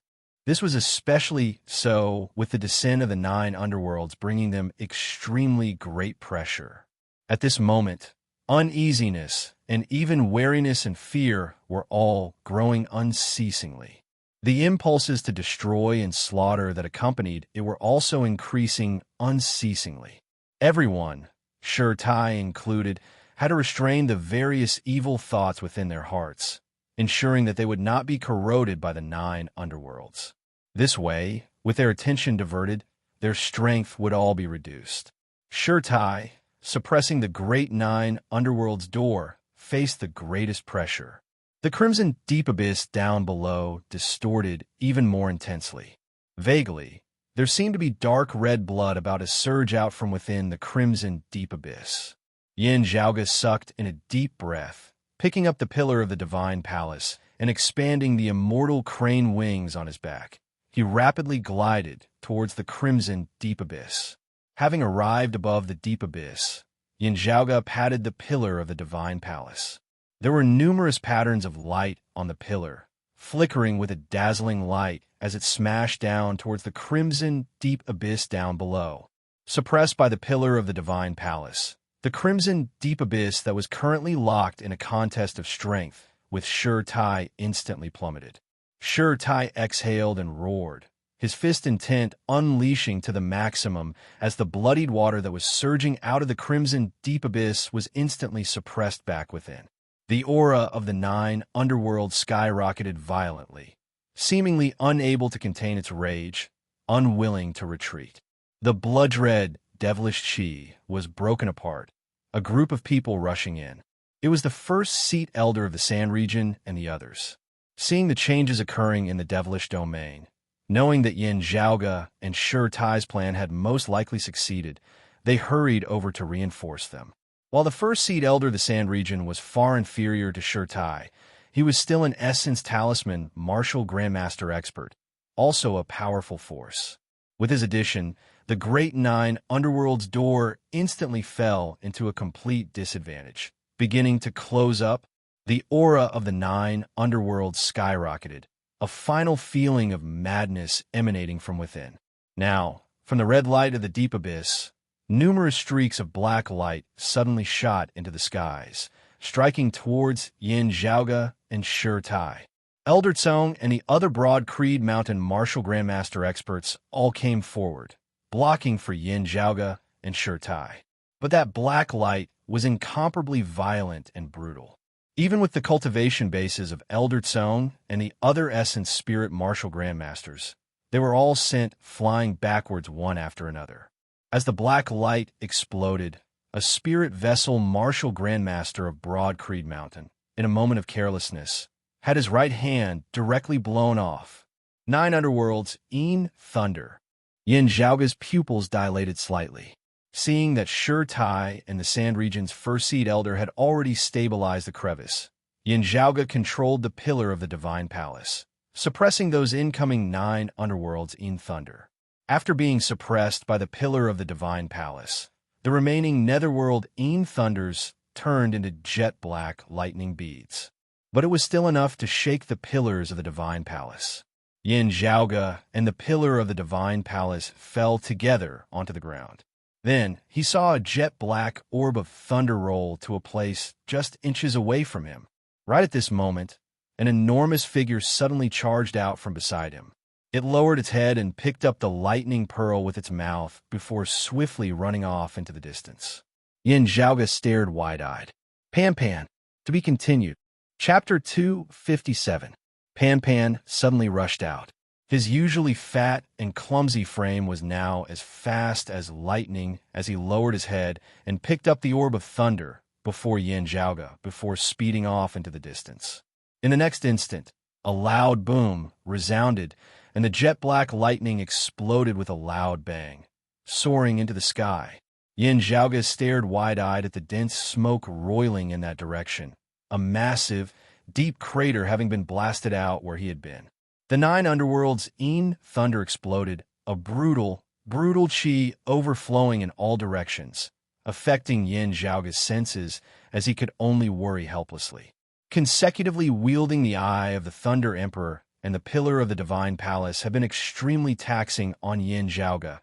This was especially so with the descent of the nine underworlds bringing them extremely great pressure. At this moment, uneasiness and even wariness and fear were all growing unceasingly. The impulses to destroy and slaughter that accompanied it were also increasing unceasingly. Everyone, Tai included, had to restrain the various evil thoughts within their hearts, ensuring that they would not be corroded by the nine underworlds. This way, with their attention diverted, their strength would all be reduced. Tai, suppressing the Great Nine Underworld's door, faced the greatest pressure. The crimson deep abyss down below distorted even more intensely. Vaguely, there seemed to be dark red blood about to surge out from within the crimson deep abyss. Yin Zhaoge sucked in a deep breath, picking up the pillar of the divine palace and expanding the immortal crane wings on his back. He rapidly glided towards the crimson deep abyss. Having arrived above the deep abyss, Yin Zhaoge patted the pillar of the divine palace. There were numerous patterns of light on the pillar, flickering with a dazzling light as it smashed down towards the crimson deep abyss down below. Suppressed by the pillar of the divine palace, the crimson deep abyss that was currently locked in a contest of strength with Tai instantly plummeted. Tai exhaled and roared, his fist intent unleashing to the maximum as the bloodied water that was surging out of the crimson deep abyss was instantly suppressed back within. The aura of the nine underworlds skyrocketed violently, seemingly unable to contain its rage, unwilling to retreat. The blood-red, devilish qi was broken apart, a group of people rushing in. It was the first seat elder of the Sand region and the others. Seeing the changes occurring in the devilish domain, knowing that Yin Zhaoge and Tai's plan had most likely succeeded, they hurried over to reinforce them. While the first seed elder of the Sand region was far inferior to Tai, he was still an essence talisman martial grandmaster expert, also a powerful force. With his addition, the Great Nine Underworld's door instantly fell into a complete disadvantage. Beginning to close up, the aura of the nine underworlds skyrocketed, a final feeling of madness emanating from within. Now, from the red light of the deep abyss, numerous streaks of black light suddenly shot into the skies, striking towards Yin Zhaoge and Tai. Elder Tsong and the other Broad Creed Mountain martial grandmaster experts all came forward, blocking for Yin Zhaoge and Tai. But that black light was incomparably violent and brutal. Even with the cultivation bases of Elder Tsong and the other Essence Spirit martial grandmasters, they were all sent flying backwards one after another. As the black light exploded, a spirit vessel martial grandmaster of Broad Creed Mountain, in a moment of carelessness, had his right hand directly blown off. 9 underworlds, in thunder. Yin Zhaoge's pupils dilated slightly. Seeing that Shi Tai and the Sand Region's first seed elder had already stabilized the crevice, Yin Zhaoge controlled the pillar of the Divine Palace, suppressing those incoming 9 underworlds in thunder. After being suppressed by the pillar of the Divine Palace, the remaining netherworld in thunders turned into jet-black lightning beads. But it was still enough to shake the pillars of the Divine Palace. Yin Zhaoge and the pillar of the Divine Palace fell together onto the ground. Then he saw a jet-black orb of thunder roll to a place just inches away from him. Right at this moment, an enormous figure suddenly charged out from beside him. It lowered its head and picked up the lightning pearl with its mouth before swiftly running off into the distance. Yin Zhaoge stared wide-eyed. Pan Pan. To be continued. Chapter 257. Pan Pan suddenly rushed out. His usually fat and clumsy frame was now as fast as lightning as he lowered his head and picked up the orb of thunder before Yin Zhaoge before speeding off into the distance. In the next instant, a loud boom resounded, and the jet-black lightning exploded with a loud bang, soaring into the sky. Yin Zhaoge stared wide-eyed at the dense smoke roiling in that direction, a massive, deep crater having been blasted out where he had been. The 9 underworlds in thunder exploded, a brutal qi overflowing in all directions, affecting Yin Zhaoge's senses as he could only worry helplessly. Consecutively wielding the Eye of the Thunder Emperor and the Pillar of the Divine Palace had been extremely taxing on Yin Zhaoge,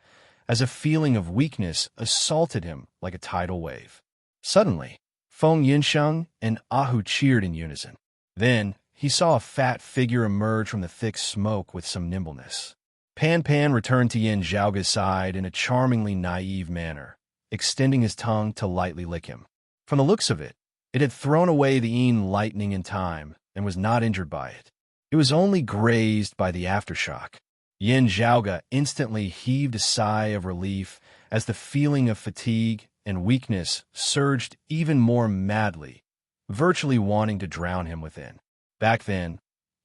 as a feeling of weakness assaulted him like a tidal wave. Suddenly, Feng Yinsheng and Ahu cheered in unison. Then, he saw a fat figure emerge from the thick smoke with some nimbleness. Pan Pan returned to Yin Zhaoge's side in a charmingly naive manner, extending his tongue to lightly lick him. From the looks of it, it had thrown away the Yin lightning in time and was not injured by it. It was only grazed by the aftershock. Yin Zhaoge instantly heaved a sigh of relief as the feeling of fatigue and weakness surged even more madly, virtually wanting to drown him within. Back then,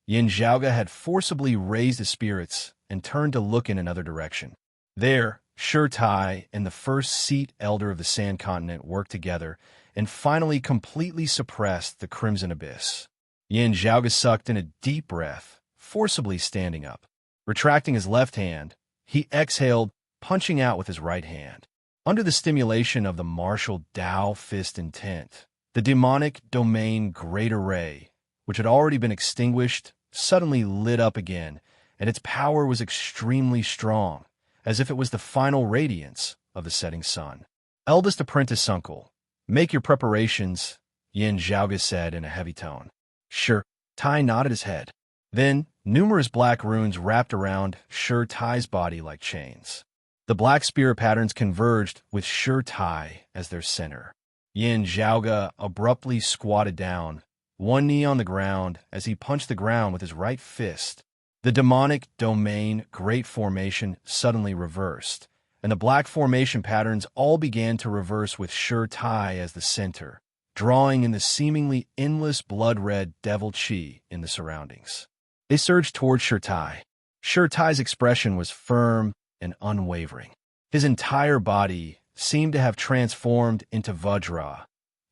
Yin Zhaoge had forcibly raised his spirits and turned to look in another direction. There, Shi Tai and the first seat elder of the Sand Continent worked together and finally completely suppressed the Crimson Abyss. Yin Zhaoge sucked in a deep breath, forcibly standing up. Retracting his left hand, he exhaled, punching out with his right hand. Under the stimulation of the martial Dao fist intent, the demonic domain Great Array, which had already been extinguished, suddenly lit up again, and its power was extremely strong, as if it was the final radiance of the setting sun. Eldest apprentice uncle, make your preparations, Yin Zhaoge said in a heavy tone. Shi Tai nodded his head. Then, numerous black runes wrapped around Shi Tai's body like chains. The black spirit patterns converged with Shi Tai as their center. Yin Zhaoge abruptly squatted down, one knee on the ground as he punched the ground with his right fist. The demonic domain Great Formation suddenly reversed, and the black formation patterns all began to reverse with Shi Tai as the center, drawing in the seemingly endless blood-red devil qi in the surroundings. They surged toward Shi Tai. Shi Tai's expression was firm and unwavering. His entire body seemed to have transformed into Vajra,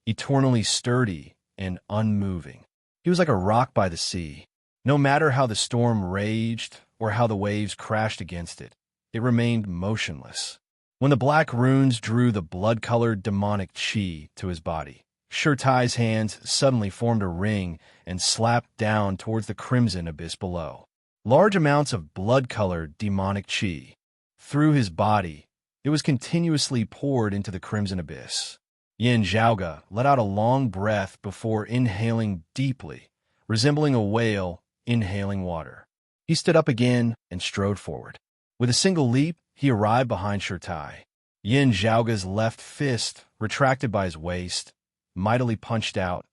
eternally sturdy and unmoving. He was like a rock by the sea. No matter how the storm raged or how the waves crashed against it, it remained motionless. When the black runes drew the blood-colored demonic qi to his body, Shi Tai's hands suddenly formed a ring and slapped down towards the crimson abyss below. Large amounts of blood-colored demonic qi. Through his body, it was continuously poured into the crimson abyss. Yin Zhaoge let out a long breath before inhaling deeply, resembling a whale inhaling water. He stood up again and strode forward. With a single leap, he arrived behind Shi Tai. Yin Zhaoge's left fist, retracted by his waist, mightily punched out,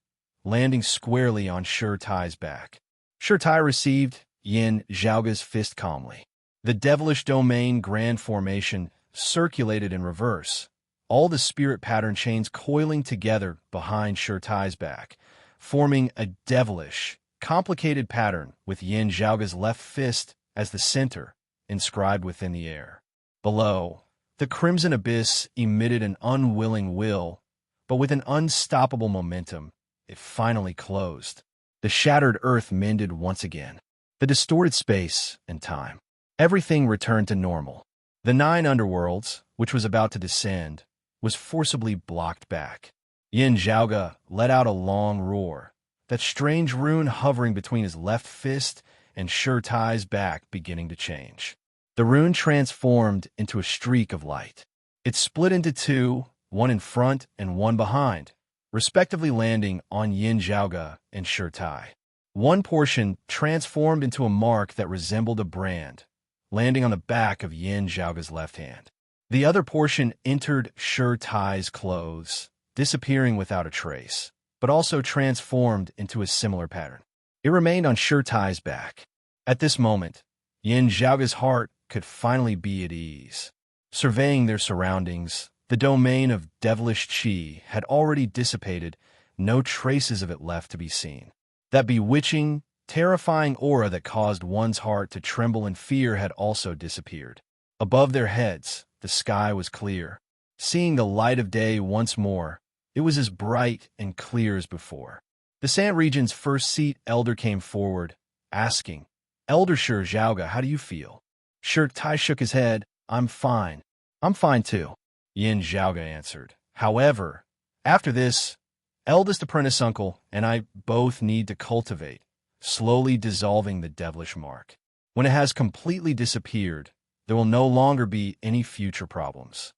landing squarely on Shi Tai's back. Shi Tai received Yin Zhaoge's fist calmly. The devilish domain Grand Formation circulated in reverse, all the spirit pattern chains coiling together behind Shi Tai's back, forming a devilish, complicated pattern with Yin Zhaoge's left fist as the center, inscribed within the air. Below, the crimson abyss emitted an unwilling will, but with an unstoppable momentum, it finally closed. The shattered earth mended once again. The distorted space and time. Everything returned to normal. The 9 underworlds, which was about to descend, was forcibly blocked back. Yin Zhaoge let out a long roar, that strange rune hovering between his left fist and Shi Tai's back beginning to change. The rune transformed into a streak of light. It split into 2, one in front and one behind, respectively landing on Yin Zhaoge and Shi Tai. One portion transformed into a mark that resembled a brand, landing on the back of Yin Zhaoge's left hand. The other portion entered Shi Tai's clothes, disappearing without a trace, but also transformed into a similar pattern. It remained on Shi Tai's back. At this moment, Yin Zhaoge's heart could finally be at ease. Surveying their surroundings, the domain of devilish qi had already dissipated, no traces of it left to be seen. That bewitching, terrifying aura that caused one's heart to tremble in fear had also disappeared. Above their heads, the sky was clear. Seeing the light of day once more, it was as bright and clear as before. The Sand Region's first seat elder came forward, asking, "Elder Shi Zhaoge, how do you feel?" Shi Tai shook his head. "I'm fine. I'm fine too," Yin Zhaoge answered. "However, after this, eldest apprentice uncle and I both need to cultivate, slowly dissolving the devilish mark. When it has completely disappeared, there will no longer be any future problems."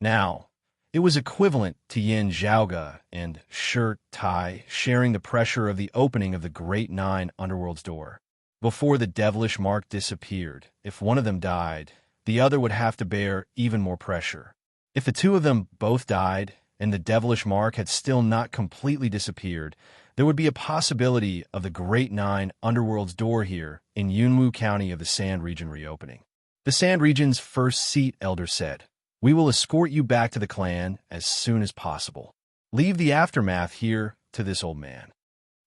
Now, it was equivalent to Yin Zhaoge and Shi Tai sharing the pressure of the opening of the Great 9 Underworld's door. Before the devilish mark disappeared, if one of them died, the other would have to bear even more pressure. If the two of them both died, and the devilish mark had still not completely disappeared, there would be a possibility of the Great 9 Underworld's door here in Yunwu County of the Sand Region reopening. The Sand Region's first seat elder said, "We will escort you back to the clan as soon as possible. Leave the aftermath here to this old man."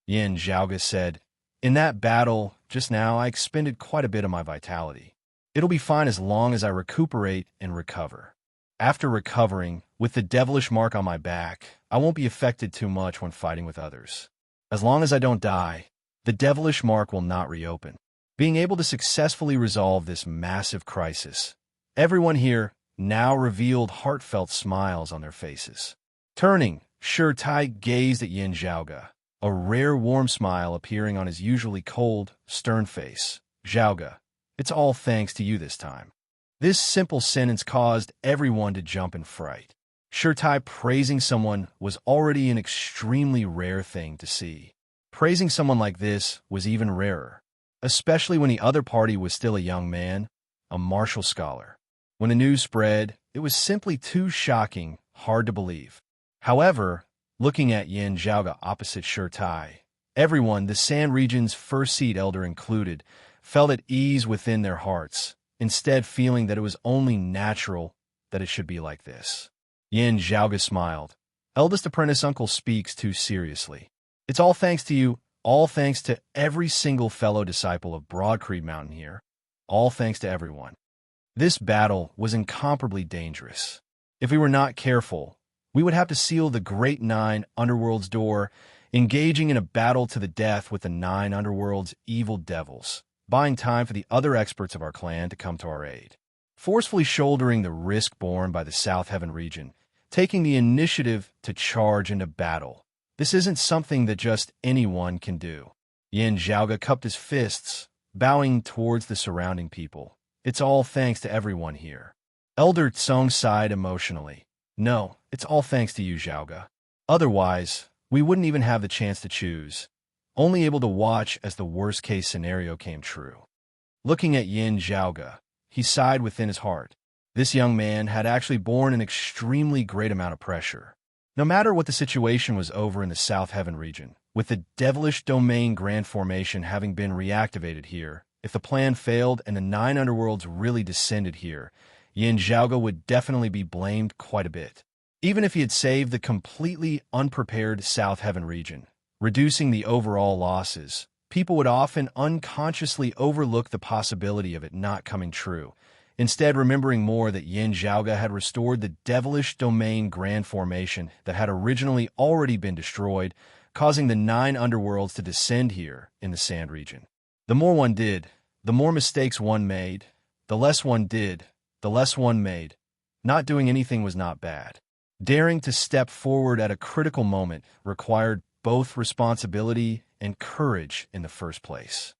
Yin Zhaoge said, "In that battle just now, I expended quite a bit of my vitality. It'll be fine as long as I recuperate and recover. After recovering, with the devilish mark on my back, I won't be affected too much when fighting with others. As long as I don't die, the devilish mark will not reopen." Being able to successfully resolve this massive crisis, everyone here now revealed heartfelt smiles on their faces. Turning, Shi Tai gazed at Yin Zhaoge, a rare warm smile appearing on his usually cold, stern face. "Zhaoge, it's all thanks to you this time." This simple sentence caused everyone to jump in fright. Shi Tai praising someone was already an extremely rare thing to see. Praising someone like this was even rarer, especially when the other party was still a young man, a martial scholar. When the news spread, it was simply too shocking, hard to believe. However, looking at Yin Zhaoge opposite Shi Tai, everyone, the Sand Region's first seat elder included, felt at ease within their hearts, instead feeling that it was only natural that it should be like this. Yin Zhaoge smiled. "Eldest apprentice uncle speaks too seriously. It's all thanks to you, all thanks to every single fellow disciple of Broadcreed Mountain here, all thanks to everyone. This battle was incomparably dangerous. If we were not careful, we would have to seal the Great 9 Underworld's door, engaging in a battle to the death with the 9 Underworld's evil devils, buying time for the other experts of our clan to come to our aid. Forcefully shouldering the risk borne by the South Heaven region, taking the initiative to charge into battle. This isn't something that just anyone can do." Yin Zhaoge cupped his fists, bowing towards the surrounding people. "It's all thanks to everyone here." Elder Tsong sighed emotionally. "No, it's all thanks to you, Zhaoge. Otherwise, we wouldn't even have the chance to choose, only able to watch as the worst-case scenario came true." Looking at Yin Zhaoge, he sighed within his heart. This young man had actually borne an extremely great amount of pressure. No matter what the situation was over in the South Heaven region, with the devilish domain grand formation having been reactivated here, if the plan failed and the 9 underworlds really descended here, Yin Zhaoge would definitely be blamed quite a bit. Even if he had saved the completely unprepared South Heaven region, reducing the overall losses, people would often unconsciously overlook the possibility of it not coming true, instead remembering more that Yin Zhaoge had restored the devilish domain grand formation that had originally already been destroyed, causing the 9 underworlds to descend here in the Sand region. The more one did, the more mistakes one made. The less one did, the less one made. Not doing anything was not bad. Daring to step forward at a critical moment required both responsibility and courage in the first place.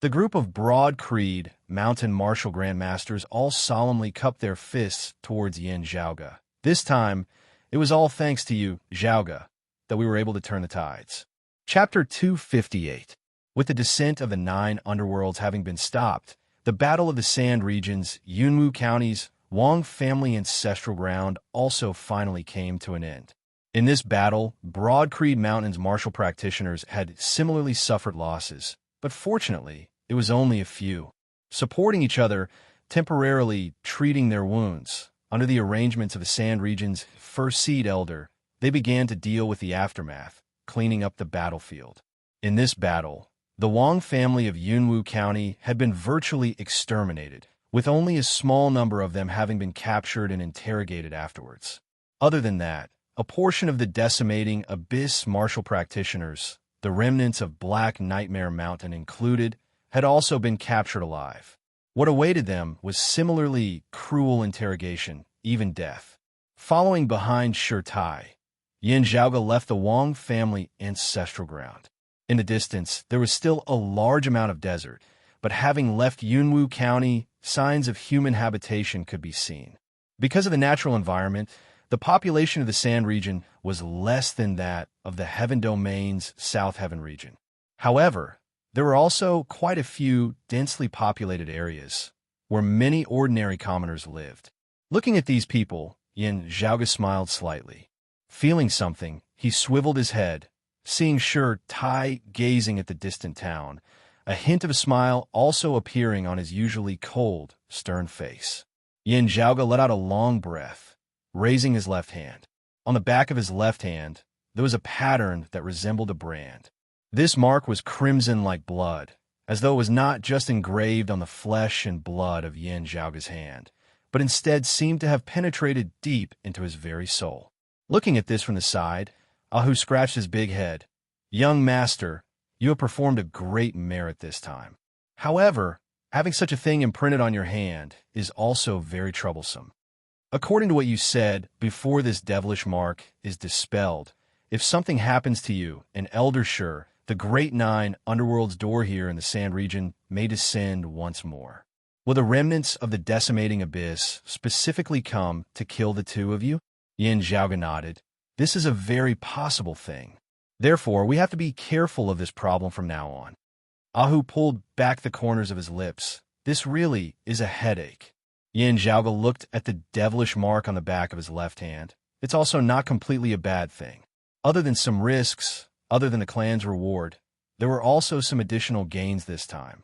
The group of broad creed, mountain martial grandmasters all solemnly cupped their fists towards Yin Zhaoge. This time, it was all thanks to you, Zhaoge, that we were able to turn the tides. Chapter 258. With the descent of the 9 underworlds having been stopped, the Battle of the Sand region's Yunwu County's Wang family ancestral ground also finally came to an end. In this battle, Broad Creed Mountain's martial practitioners had similarly suffered losses, but fortunately, it was only a few. Supporting each other, temporarily treating their wounds, under the arrangements of the Sand region's first seed elder, they began to deal with the aftermath, cleaning up the battlefield. In this battle, the Wang family of Yunwu County had been virtually exterminated, with only a small number of them having been captured and interrogated afterwards. Other than that, a portion of the decimating Abyss martial practitioners, the remnants of Black Nightmare Mountain included, had also been captured alive. What awaited them was similarly cruel interrogation, even death. Following behind Shirtai, Yin Zhaoge left the Wang family ancestral ground. In the distance, there was still a large amount of desert, but having left Yunwu County, signs of human habitation could be seen. Because of the natural environment, the population of the Sand region was less than that of the Heaven Domain's South Heaven region. However, there were also quite a few densely populated areas where many ordinary commoners lived. Looking at these people, Yin Zhaoge smiled slightly. Feeling something, he swiveled his head, seeing Shirtai gazing at the distant town, a hint of a smile also appearing on his usually cold, stern face. Yin Zhaoge let out a long breath, raising his left hand. On the back of his left hand, there was a pattern that resembled a brand. This mark was crimson like blood, as though it was not just engraved on the flesh and blood of Yin Zhaoge's hand, but instead seemed to have penetrated deep into his very soul. Looking at this from the side, Ahu scratched his big head. "Young master, you have performed a great merit this time. However, having such a thing imprinted on your hand is also very troublesome. According to what you said, before this devilish mark is dispelled, if something happens to you, an elder sure, the great 9 underworld's door here in the Sand region may descend once more. Will the remnants of the decimating abyss specifically come to kill the 2 of you?" Yin Zhaoge nodded. "This is a very possible thing. Therefore, we have to be careful of this problem from now on." Ahu pulled back the corners of his lips. "This really is a headache." Yin Zhaoge looked at the devilish mark on the back of his left hand. "It's also not completely a bad thing. Other than some risks, other than the clan's reward, there were also some additional gains this time."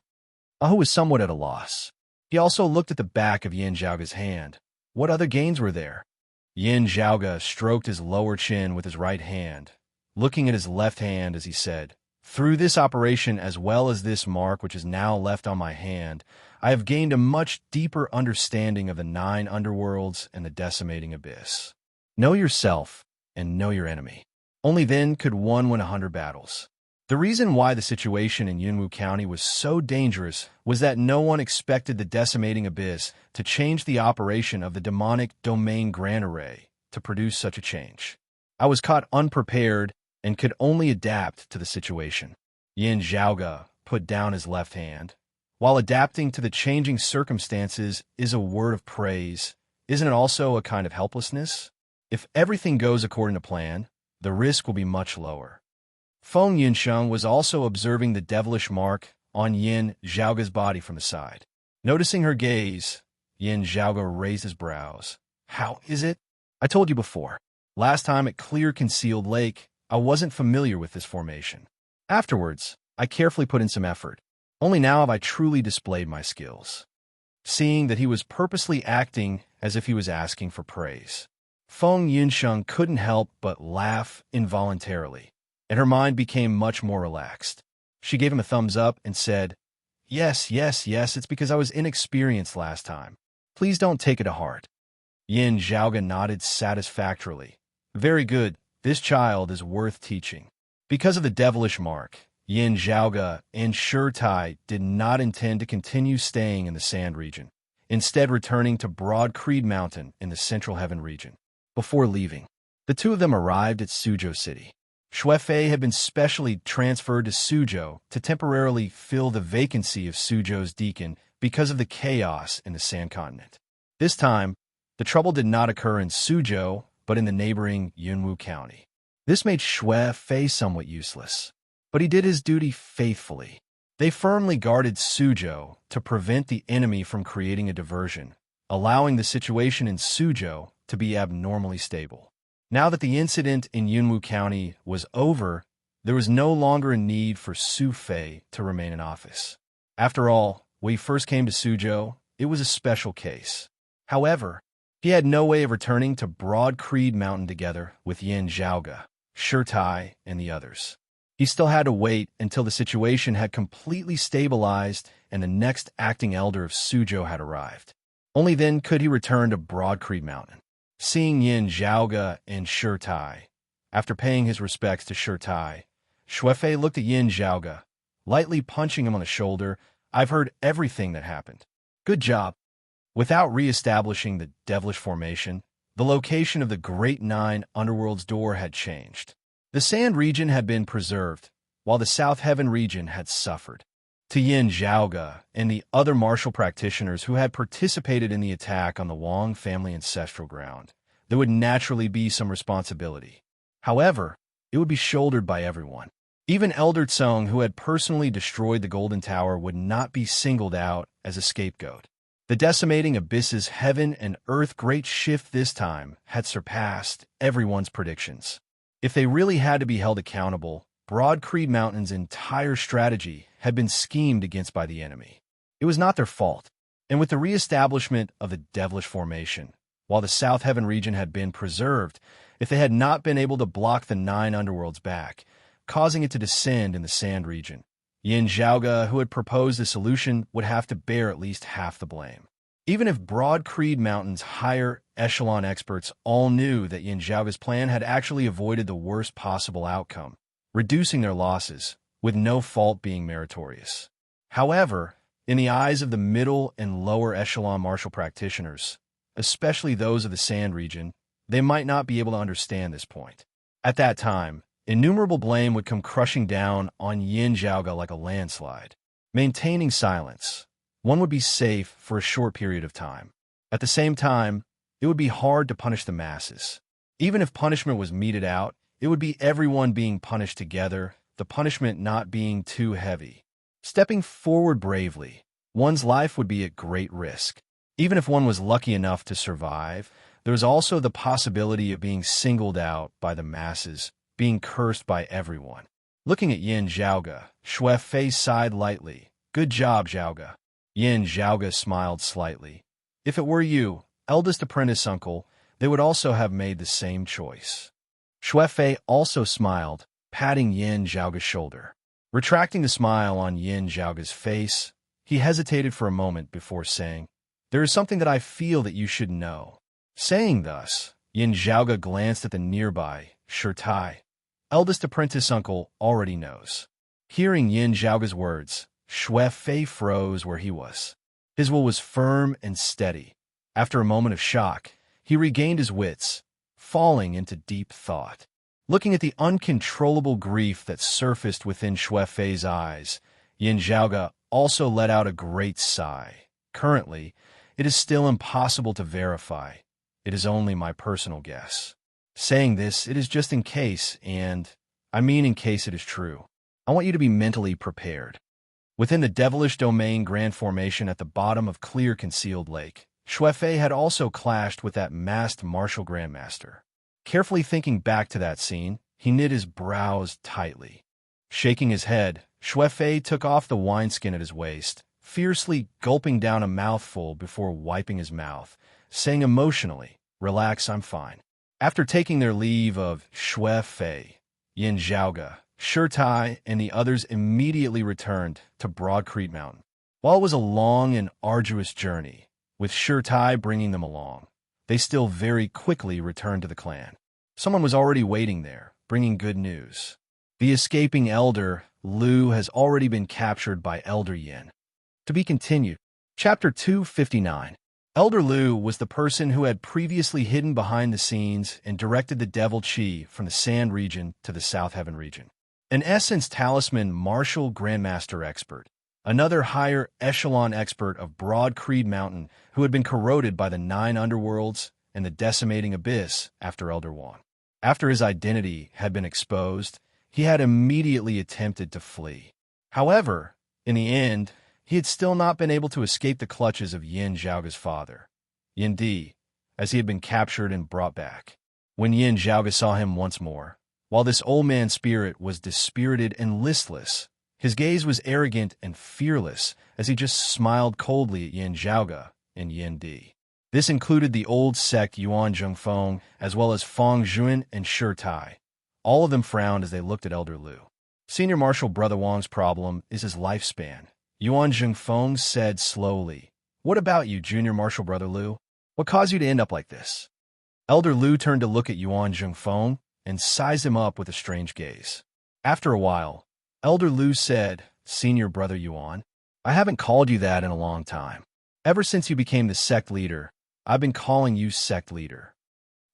Ahu was somewhat at a loss. He also looked at the back of Yin Zhaoge's hand. What other gains were there? Yin Zhaoge stroked his lower chin with his right hand, looking at his left hand as he said, "Through this operation as well as this mark which is now left on my hand, I have gained a much deeper understanding of the 9 underworlds and the decimating abyss. Know yourself and know your enemy. Only then could one win 100 battles." The reason why the situation in Yunwu County was so dangerous was that no one expected the decimating abyss to change the operation of the demonic domain grand array to produce such a change. I was caught unprepared and could only adapt to the situation. Yin Zhaoge put down his left hand. While adapting to the changing circumstances is a word of praise, isn't it also a kind of helplessness? If everything goes according to plan, the risk will be much lower. Feng Yinsheng was also observing the devilish mark on Yin Zhaoge's body from the side. Noticing her gaze, Yin Zhaoge raised his brows. "How is it? I told you before. Last time at Clear Concealed Lake, I wasn't familiar with this formation. Afterwards, I carefully put in some effort. Only now have I truly displayed my skills." Seeing that he was purposely acting as if he was asking for praise, Feng Yinsheng couldn't help but laugh involuntarily, and her mind became much more relaxed. She gave him a thumbs up and said, "Yes, yes, yes, it's because I was inexperienced last time. Please don't take it to heart." Yin Zhaoga nodded satisfactorily. "Very good. This child is worth teaching." Because of the devilish mark, Yin Zhaoga and Shurtai did not intend to continue staying in the Sand region, instead returning to Broad Creed Mountain in the Central Heaven region. Before leaving, the two of them arrived at Suzhou City. Xuefei had been specially transferred to Suzhou to temporarily fill the vacancy of Suzhou's deacon because of the chaos in the Sand Continent. This time, the trouble did not occur in Suzhou, but in the neighboring Yunwu County. This made Xuefei somewhat useless, but he did his duty faithfully. They firmly guarded Suzhou to prevent the enemy from creating a diversion, allowing the situation in Suzhou to be abnormally stable. Now that the incident in Yunwu County was over, there was no longer a need for Su Fei to remain in office. After all, when he first came to Suzhou, it was a special case. However, he had no way of returning to Broad Creed Mountain together with Yin Zhaoga, Shurtai, and the others. He still had to wait until the situation had completely stabilized and the next acting elder of Suzhou had arrived. Only then could he return to Broad Creed Mountain. Seeing Yin Zhaoga and Shurtai, after paying his respects to Shurtai, Xuefei looked at Yin Zhaoga, lightly punching him on the shoulder. "I've heard everything that happened. Good job." Without re-establishing the devilish formation, the location of the Great Nine Underworld's door had changed. The Sand region had been preserved, while the South Heaven region had suffered. To Yin Zhaoga and the other martial practitioners who had participated in the attack on the Wang family ancestral ground, there would naturally be some responsibility. However, it would be shouldered by everyone. Even Elder Tsung, who had personally destroyed the Golden Tower, would not be singled out as a scapegoat. The decimating Abyss's heaven and earth great shift this time had surpassed everyone's predictions. If they really had to be held accountable, Broad Creed Mountain's entire strategy had been schemed against by the enemy. It was not their fault, and with the re-establishment of the devilish formation, while the South Heaven region had been preserved, if they had not been able to block the Nine Underworlds back, causing it to descend in the Sand region, Yin Zhaoga, who had proposed the solution, would have to bear at least half the blame. Even if Broad Creed Mountain's higher echelon experts all knew that Yin Zhaoga's plan had actually avoided the worst possible outcome, reducing their losses, with no fault being meritorious. However, in the eyes of the middle and lower echelon martial practitioners, especially those of the Sand region, they might not be able to understand this point. At that time, innumerable blame would come crushing down on Yin Zhaoga like a landslide. Maintaining silence, one would be safe for a short period of time. At the same time, it would be hard to punish the masses. Even if punishment was meted out, it would be everyone being punished together, the punishment not being too heavy. Stepping forward bravely, one's life would be at great risk. Even if one was lucky enough to survive, there was also the possibility of being singled out by the masses, being cursed by everyone. Looking at Yin Zhaoga, Xuefei sighed lightly. "Good job, Zhaoga." Yin Zhaoga smiled slightly. "If it were you, eldest apprentice uncle, they would also have made the same choice." Xuefei also smiled, patting Yin Zhaoga's shoulder. Retracting the smile on Yin Zhaoga's face, he hesitated for a moment before saying, "There is something that I feel that you should know." Saying thus, Yin Zhaoga glanced at the nearby Shurtai. "Eldest apprentice uncle already knows." Hearing Yin Zhaoga's words, Xuefei froze where he was. His will was firm and steady. After a moment of shock, he regained his wits, falling into deep thought. Looking at the uncontrollable grief that surfaced within Xuefei's eyes, Yin Zhaoga also let out a great sigh. "Currently, it is still impossible to verify. It is only my personal guess. Saying this, it is just in case, and I mean in case it is true. I want you to be mentally prepared." Within the devilish domain grand formation at the bottom of Clear Concealed Lake, Xuefei had also clashed with that masked martial grandmaster. Carefully thinking back to that scene, he knit his brows tightly. Shaking his head, Xuefei took off the wineskin at his waist, fiercely gulping down a mouthful before wiping his mouth, saying emotionally, "Relax, I'm fine." After taking their leave of Xuefei, Yin Zhaoga, Shirtai and the others immediately returned to Broad Creek Mountain. While it was a long and arduous journey, with Shirtai bringing them along, they still very quickly returned to the clan. Someone was already waiting there, bringing good news. The escaping elder, Lu, has already been captured by Elder Yin. To be continued. Chapter 259. Elder Lu was the person who had previously hidden behind the scenes and directed the Devil Chi from the Sand region to the South Heaven region. An Essence Talisman Martial Grandmaster expert. Another higher echelon expert of Broad Creed Mountain who had been corroded by the 9 underworlds and the decimating abyss after Elder Wang. After his identity had been exposed, he had immediately attempted to flee. However, in the end, he had still not been able to escape the clutches of Yin Zhaoga's father, Yin Di, as he had been captured and brought back. When Yin Zhaoga saw him once more, while this old man's spirit was dispirited and listless, his gaze was arrogant and fearless as he just smiled coldly at Yin Zhaoga and Yin Di. This included the old sect Yuan Zhengfeng, as well as Feng Zhuan and Shirtai. All of them frowned as they looked at Elder Lu. Senior Marshal Brother Wang's problem is his lifespan. Yuan Zhengfeng said slowly, "What about you, Junior Marshal Brother Lu? What caused you to end up like this?" Elder Lu turned to look at Yuan Zhengfeng and sized him up with a strange gaze. After a while, Elder Lu said, "Senior Brother Yuan, I haven't called you that in a long time. Ever since you became the sect leader, I've been calling you sect leader."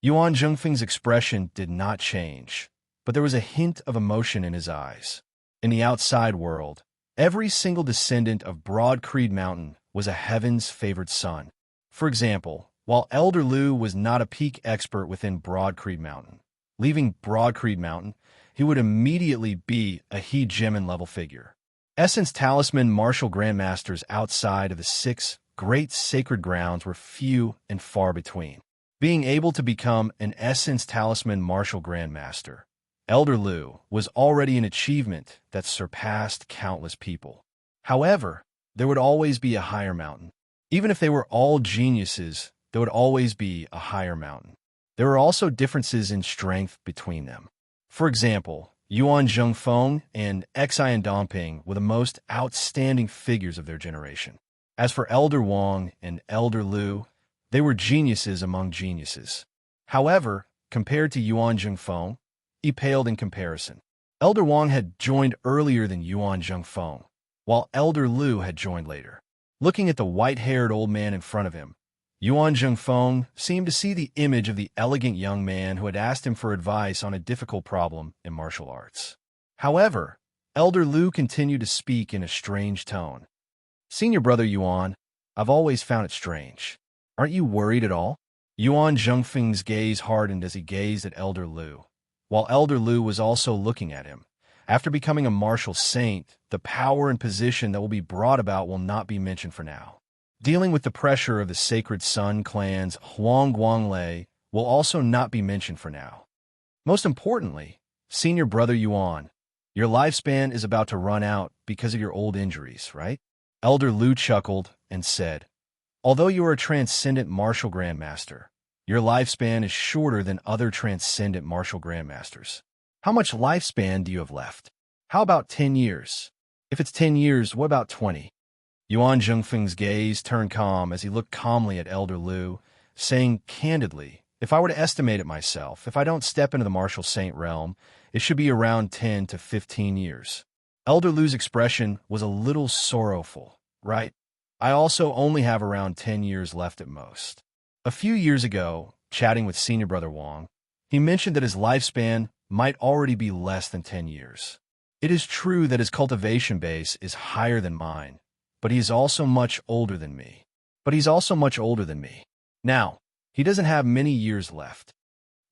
Yuan Zhengfeng's expression did not change, but there was a hint of emotion in his eyes. In the outside world, every single descendant of Broad Creed Mountain was a heaven's favored son. For example, while Elder Lu was not a peak expert within Broad Creed Mountain, leaving Broad Creed Mountain, he would immediately be a He Jimin level figure. Essence Talisman Martial Grandmasters outside of the 6 great sacred grounds were few and far between. Being able to become an Essence Talisman Martial Grandmaster, Elder Lu was already an achievement that surpassed countless people. However, there would always be a higher mountain. Even if they were all geniuses, there would always be a higher mountain. There were also differences in strength between them. For example, Yuan Zhengfeng and Xian Dongping were the most outstanding figures of their generation. As for Elder Wang and Elder Lu, they were geniuses among geniuses. However, compared to Yuan Zhengfeng, he paled in comparison. Elder Wang had joined earlier than Yuan Zhengfeng, while Elder Lu had joined later. Looking at the white-haired old man in front of him, Yuan Zhengfeng seemed to see the image of the elegant young man who had asked him for advice on a difficult problem in martial arts. However, Elder Lu continued to speak in a strange tone. "Senior Brother Yuan, I've always found it strange. Aren't you worried at all?" Yuan Zhengfeng's gaze hardened as he gazed at Elder Lu, while Elder Lu was also looking at him. After becoming a martial saint, the power and position that will be brought about will not be mentioned for now. Dealing with the pressure of the Sacred Sun clan's Huang Guanglei will also not be mentioned for now. Most importantly, Senior Brother Yuan, your lifespan is about to run out because of your old injuries, right? Elder Lu chuckled and said, "Although you are a transcendent martial grandmaster, your lifespan is shorter than other transcendent martial grandmasters. How much lifespan do you have left? How about 10 years? If it's 10 years, what about 20? Yuan Zhengfeng's gaze turned calm as he looked calmly at Elder Lu, saying candidly, "If I were to estimate it myself, if I don't step into the martial saint realm, it should be around 10 to 15 years. Elder Lu's expression was a little sorrowful, right? I also only have around 10 years left at most. A few years ago, chatting with Senior Brother Wang, he mentioned that his lifespan might already be less than 10 years. It is true that his cultivation base is higher than mine, but he is also much older than me. Now, he doesn't have many years left."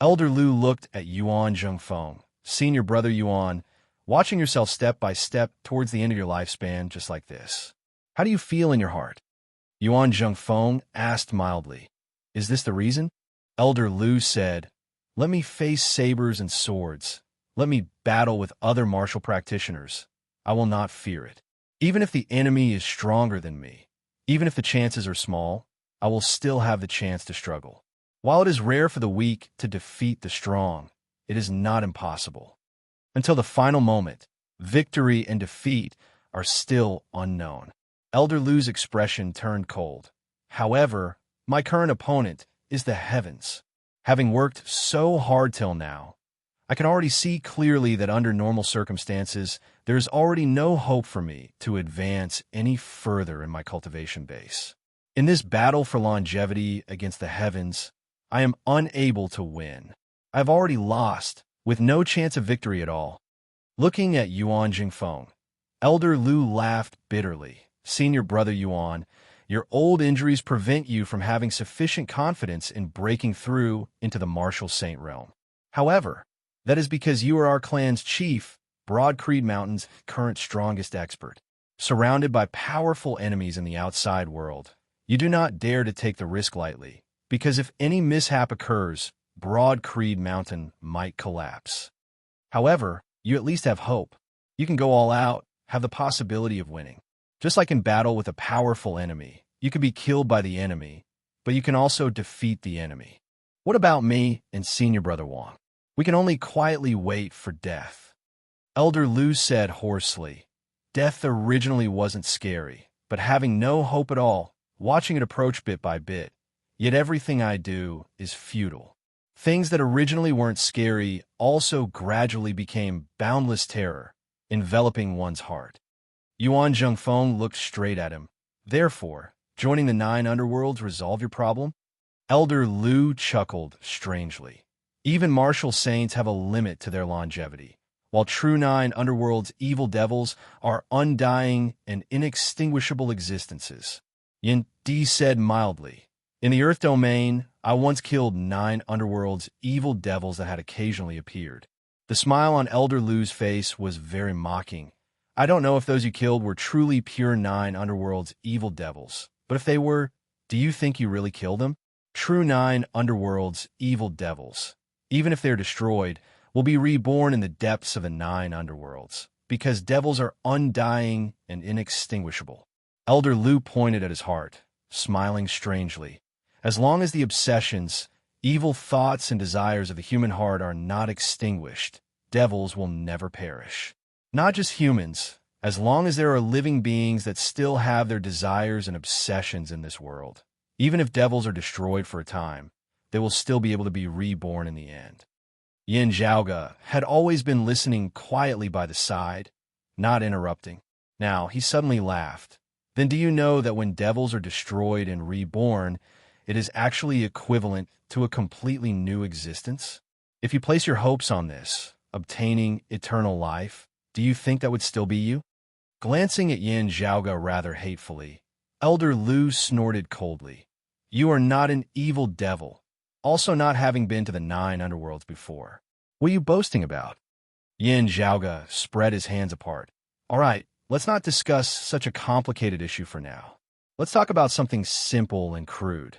Elder Lu looked at Yuan Zhengfeng. "Senior Brother Yuan, watching yourself step by step towards the end of your lifespan just like this. How do you feel in your heart?" Yuan Zhengfeng asked mildly. "Is this the reason?" Elder Lu said, "Let me face sabers and swords. Let me battle with other martial practitioners. I will not fear it. Even if the enemy is stronger than me, even if the chances are small, I will still have the chance to struggle. While it is rare for the weak to defeat the strong, it is not impossible." Until the final moment, victory and defeat are still unknown. Elder Lu's expression turned cold. However, my current opponent is the heavens. Having worked so hard till now, I can already see clearly that under normal circumstances, there is already no hope for me to advance any further in my cultivation base. In this battle for longevity against the heavens, I am unable to win. I have already lost, with no chance of victory at all. Looking at Yuan Jingfeng, Elder Lu laughed bitterly. Senior brother Yuan, your old injuries prevent you from having sufficient confidence in breaking through into the martial saint realm. However, that is because you are our clan's chief, Broad Creed Mountain's current strongest expert. Surrounded by powerful enemies in the outside world, you do not dare to take the risk lightly, because if any mishap occurs, Broad Creed Mountain might collapse. However, you at least have hope. You can go all out, have the possibility of winning. Just like in battle with a powerful enemy, you can be killed by the enemy, but you can also defeat the enemy. What about me and Senior Brother Wang? We can only quietly wait for death. Elder Lu said hoarsely. Death originally wasn't scary, but having no hope at all, watching it approach bit by bit, yet everything I do is futile. Things that originally weren't scary also gradually became boundless terror, enveloping one's heart. Yuan Zhengfeng looked straight at him. Therefore, joining the 9 underworlds resolve your problem? Elder Lu chuckled strangely. Even martial saints have a limit to their longevity, while true 9 underworlds evil devils are undying and inextinguishable existences. Yin Di said mildly, in the Earth domain, I once killed 9 underworlds evil devils that had occasionally appeared. The smile on Elder Lu's face was very mocking. I don't know if those you killed were truly pure 9 underworlds evil devils, but if they were, do you think you really killed them? True 9 underworlds evil devils, even if they're destroyed, will be reborn in the depths of the 9 underworlds, because devils are undying and inextinguishable. Elder Lu pointed at his heart, smiling strangely. As long as the obsessions, evil thoughts and desires of the human heart are not extinguished, devils will never perish. Not just humans, as long as there are living beings that still have their desires and obsessions in this world. Even if devils are destroyed for a time, they will still be able to be reborn in the end. Yin Zhaoge had always been listening quietly by the side, not interrupting. Now he suddenly laughed. Then do you know that when devils are destroyed and reborn, it is actually equivalent to a completely new existence? If you place your hopes on this, obtaining eternal life, do you think that would still be you? Glancing at Yin Zhaoge rather hatefully, Elder Lu snorted coldly. You are not an evil devil, also not having been to the 9 underworlds before. What are you boasting about? Yin Zhaoge spread his hands apart. All right, let's not discuss such a complicated issue for now. Let's talk about something simple and crude.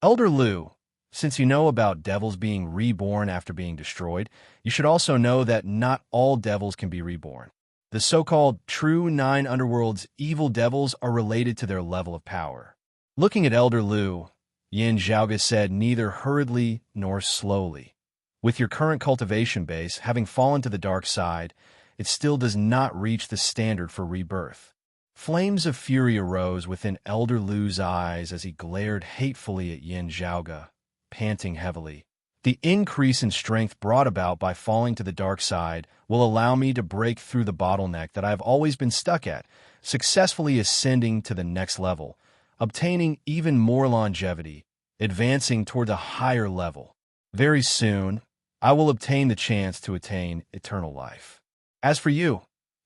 Elder Lu, since you know about devils being reborn after being destroyed, you should also know that not all devils can be reborn. The so-called true 9 underworlds evil devils are related to their level of power. Looking at Elder Lu, Yin Zhaoge said neither hurriedly nor slowly. With your current cultivation base having fallen to the dark side, it still does not reach the standard for rebirth. Flames of fury arose within Elder Lu's eyes as he glared hatefully at Yin Zhaoge, panting heavily. The increase in strength brought about by falling to the dark side will allow me to break through the bottleneck that I have always been stuck at, successfully ascending to the next level, obtaining even more longevity, advancing toward a higher level. Very soon, I will obtain the chance to attain eternal life. As for you,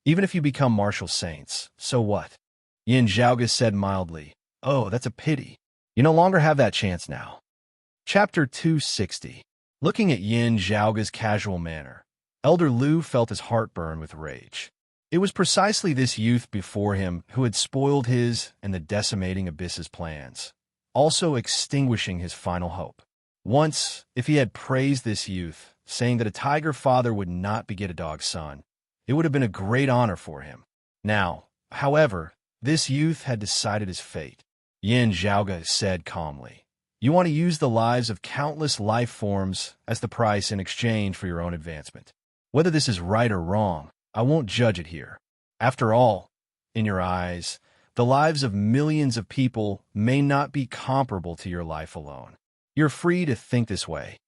even if you become martial saints, so what? Yin Zhaoge said mildly, oh, that's a pity. You no longer have that chance now. Chapter 260. Looking at Yin Zhaoge's casual manner, Elder Lu felt his heart burn with rage. It was precisely this youth before him who had spoiled his and the decimating abyss's plans, also extinguishing his final hope. Once, if he had praised this youth, saying that a tiger father would not beget a dog son, it would have been a great honor for him. Now, however, this youth had decided his fate. Yin Zhaoge said calmly, you want to use the lives of countless life forms as the price in exchange for your own advancement. Whether this is right or wrong, I won't judge it here. After all, in your eyes, the lives of millions of people may not be comparable to your life alone. You're free to think this way.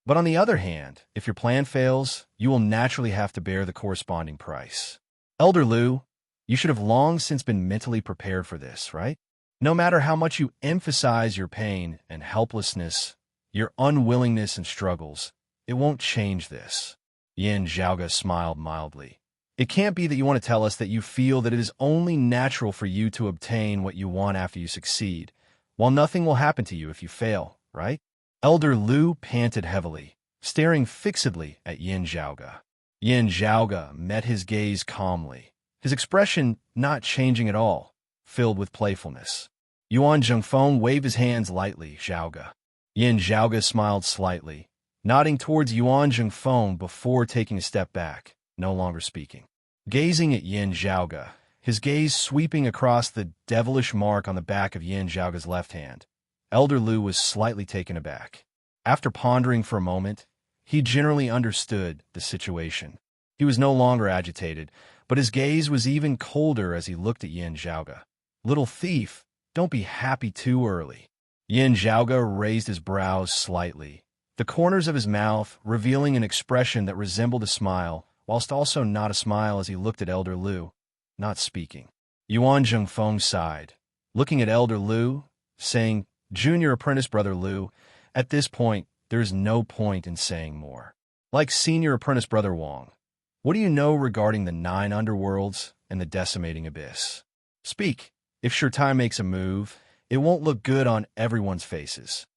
But on the other hand, if your plan fails, you will naturally have to bear the corresponding price. Elder Lu, you should have long since been mentally prepared for this, right? No matter how much you emphasize your pain and helplessness, your unwillingness and struggles, it won't change this. Yin Zhaoge smiled mildly. It can't be that you want to tell us that you feel that it is only natural for you to obtain what you want after you succeed, while nothing will happen to you if you fail, right? Elder Lu panted heavily, staring fixedly at Yin Zhaoge. Yin Zhaoge met his gaze calmly, his expression not changing at all, filled with playfulness. Yuan Zhengfeng waved his hands lightly, Zhaoge. Yin Zhaoge smiled slightly, nodding towards Yuan Zhengfeng before taking a step back, no longer speaking. Gazing at Yin Zhaoge, his gaze sweeping across the devilish mark on the back of Yin Zhaoge's left hand, Elder Lu was slightly taken aback. After pondering for a moment, he generally understood the situation. He was no longer agitated, but his gaze was even colder as he looked at Yin Zhaoge. Little thief, don't be happy too early. Yin Zhaoge raised his brows slightly, the corners of his mouth revealing an expression that resembled a smile, whilst also not a smile as he looked at Elder Lu, not speaking. Yuan Zhengfeng sighed, looking at Elder Lu, saying, Junior Apprentice Brother Lu, at this point, there is no point in saying more. Like Senior Apprentice Brother Wang, what do you know regarding the 9 underworlds and the decimating abyss? Speak. If Shirtai makes a move, it won't look good on everyone's faces.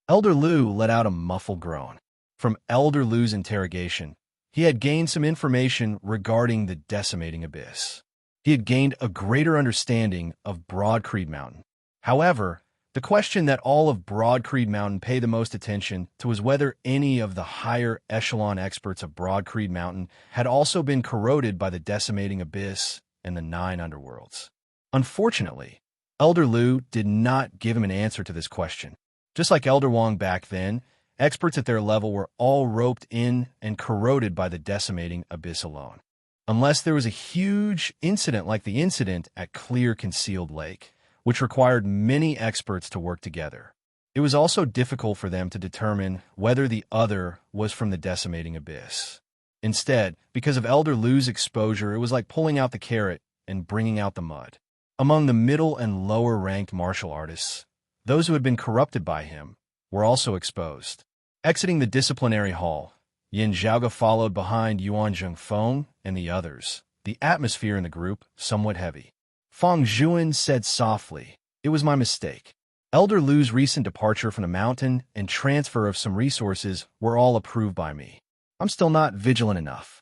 Elder Lu let out a muffled groan. From Elder Lu's interrogation, he had gained some information regarding the decimating abyss. He had gained a greater understanding of Broad Creed Mountain. However, the question that all of Broad Creed Mountain paid the most attention to was whether any of the higher echelon experts of Broad Creed Mountain had also been corroded by the decimating abyss and the 9 underworlds. Unfortunately, Elder Lu did not give him an answer to this question. Just like Elder Wang back then, experts at their level were all roped in and corroded by the decimating abyss alone. Unless there was a huge incident like the incident at Clear Concealed Lake, which required many experts to work together. It was also difficult for them to determine whether the other was from the decimating abyss. Instead, because of Elder Lu's exposure, it was like pulling out the carrot and bringing out the mud. Among the middle and lower-ranked martial artists, those who had been corrupted by him were also exposed. Exiting the disciplinary hall, Yin Zhaoge followed behind Yuan Zhengfeng and the others, the atmosphere in the group somewhat heavy. Fang Zhuan said softly, It was my mistake. Elder Lu's recent departure from the mountain and transfer of some resources were all approved by me. I'm still not vigilant enough.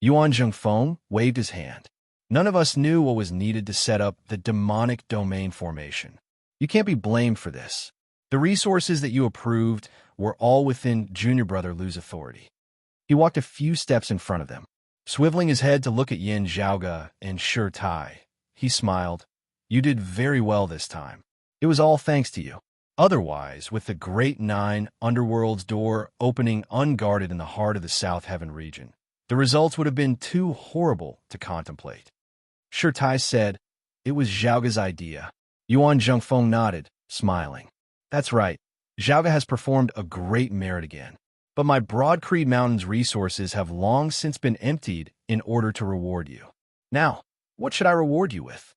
Yuan Zhengfeng waved his hand. None of us knew what was needed to set up the demonic domain formation. You can't be blamed for this. The resources that you approved were all within Junior Brother Lu's authority. He walked a few steps in front of them, swiveling his head to look at Yin Zhaoge and Shirtai. He smiled. You did very well this time. It was all thanks to you. Otherwise, with the Great 9 Underworld's door opening unguarded in the heart of the South Heaven region, the results would have been too horrible to contemplate. Shirtai said, It was Zhaoge's idea. Yuan Zhengfeng nodded, smiling. That's right. Zhaoge has performed a great merit again. But my Broad Creed Mountain's resources have long since been emptied in order to reward you. Now, what should I reward you with?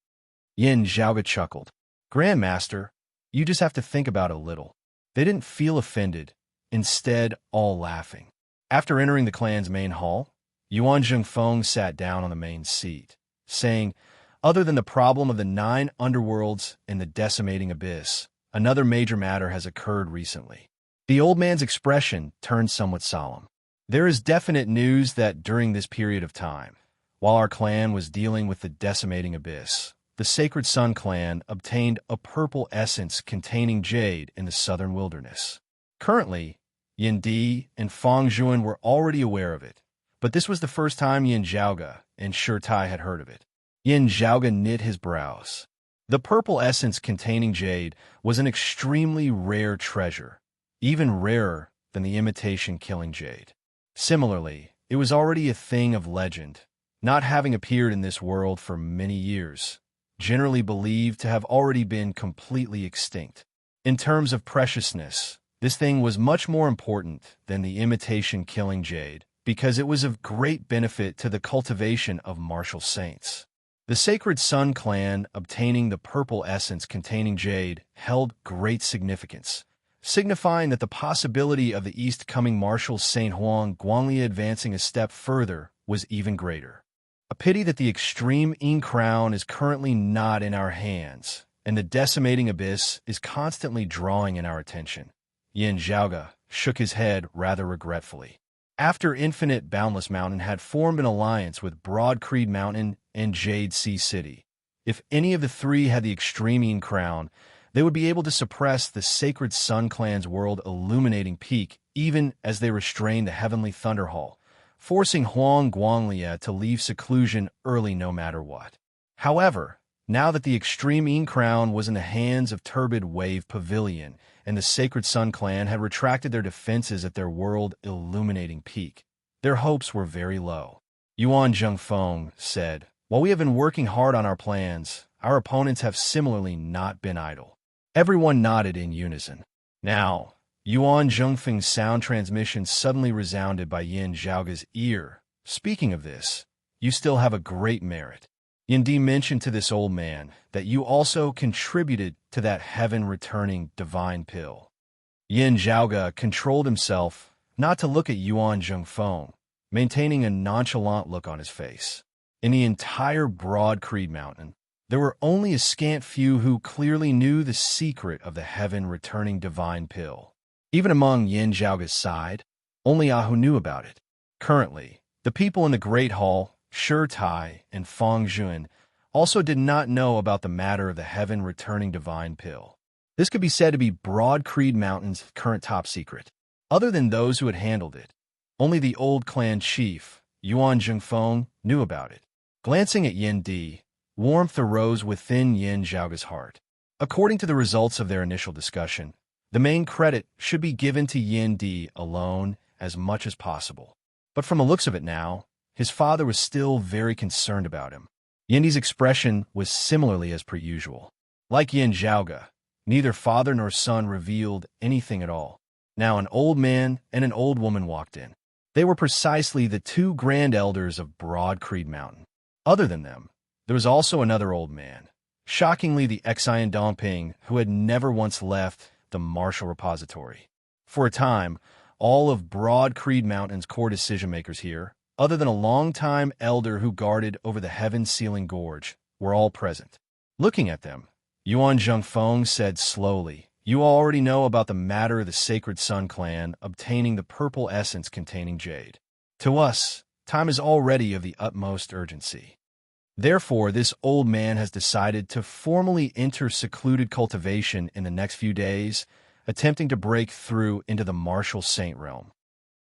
Yin Zhaoge chuckled. Grandmaster, you just have to think about it a little. They didn't feel offended, instead all laughing. After entering the clan's main hall, Yuan Zhengfeng sat down on the main seat, saying, Other than the problem of the 9 underworlds and the decimating abyss, another major matter has occurred recently. The old man's expression turned somewhat solemn. There is definite news that during this period of time, while our clan was dealing with the decimating abyss, the Sacred Sun clan obtained a purple essence containing jade in the southern wilderness. Currently, Yin Di and Fang Zhuan were already aware of it, but this was the first time Yin Zhaoge and Shirtai had heard of it. Yin Zhaoge knit his brows. The purple essence containing jade was an extremely rare treasure, even rarer than the imitation killing jade. Similarly, it was already a thing of legend, not having appeared in this world for many years, generally believed to have already been completely extinct. In terms of preciousness, this thing was much more important than the imitation killing jade, because it was of great benefit to the cultivation of martial saints. The Sacred Sun clan obtaining the purple essence containing jade held great significance, signifying that the possibility of the East coming martial Saint Huang Guanglia advancing a step further was even greater. A pity that the extreme Yin crown is currently not in our hands, and the decimating abyss is constantly drawing in our attention. Yin Zhaoge shook his head rather regretfully. After Infinite Boundless Mountain had formed an alliance with Broad Creed Mountain and Jade Sea City, if any of the three had the extreme Yin crown, they would be able to suppress the Sacred Sun clan's world-illuminating peak even as they restrained the Heavenly Thunder Hall, forcing Huang Guanglia to leave seclusion early no matter what. However, now that the extreme Yin crown was in the hands of Turbid Wave Pavilion, and the Sacred Sun clan had retracted their defenses at their world-illuminating peak, their hopes were very low. Yuan Zhengfeng said, "While we have been working hard on our plans, our opponents have similarly not been idle." Everyone nodded in unison. Now, Yuan Zhengfeng's sound transmission suddenly resounded by Yin Zhaoge's ear. "Speaking of this, you still have a great merit. Yindi mentioned to this old man that you also contributed to that heaven-returning divine pill." Yin Zhaoge controlled himself not to look at Yuan Zhengfeng, maintaining a nonchalant look on his face. In the entire Broad Creed Mountain, there were only a scant few who clearly knew the secret of the heaven-returning divine pill. Even among Yin Zhaoge's side, only Ahu knew about it. Currently, the people in the Great Hall, Shi Tai and Fang Jun, also did not know about the matter of the heaven-returning divine pill. This could be said to be Broad Creed Mountain's current top secret. Other than those who had handled it, only the old clan chief, Yuan Zhengfeng, knew about it. Glancing at Yin Di, warmth arose within Yin Zhaoge's heart. According to the results of their initial discussion, the main credit should be given to Yin Di alone as much as possible. But from the looks of it now, his father was still very concerned about him. Yindi's expression was similarly as per usual. Like Yin Zhaoge, neither father nor son revealed anything at all. Now an old man and an old woman walked in. They were precisely the two grand elders of Broad Creed Mountain. Other than them, there was also another old man, shockingly the Xian Dongping, who had never once left the martial repository. For a time, all of Broad Creed Mountain's core decision-makers here, other than a long-time elder who guarded over the heaven-sealing gorge, were all present. Looking at them, Yuan Zhengfeng said slowly, "You already know about the matter of the Sacred Sun clan obtaining the purple essence containing jade. To us, time is already of the utmost urgency. Therefore, this old man has decided to formally enter secluded cultivation in the next few days, attempting to break through into the martial saint realm."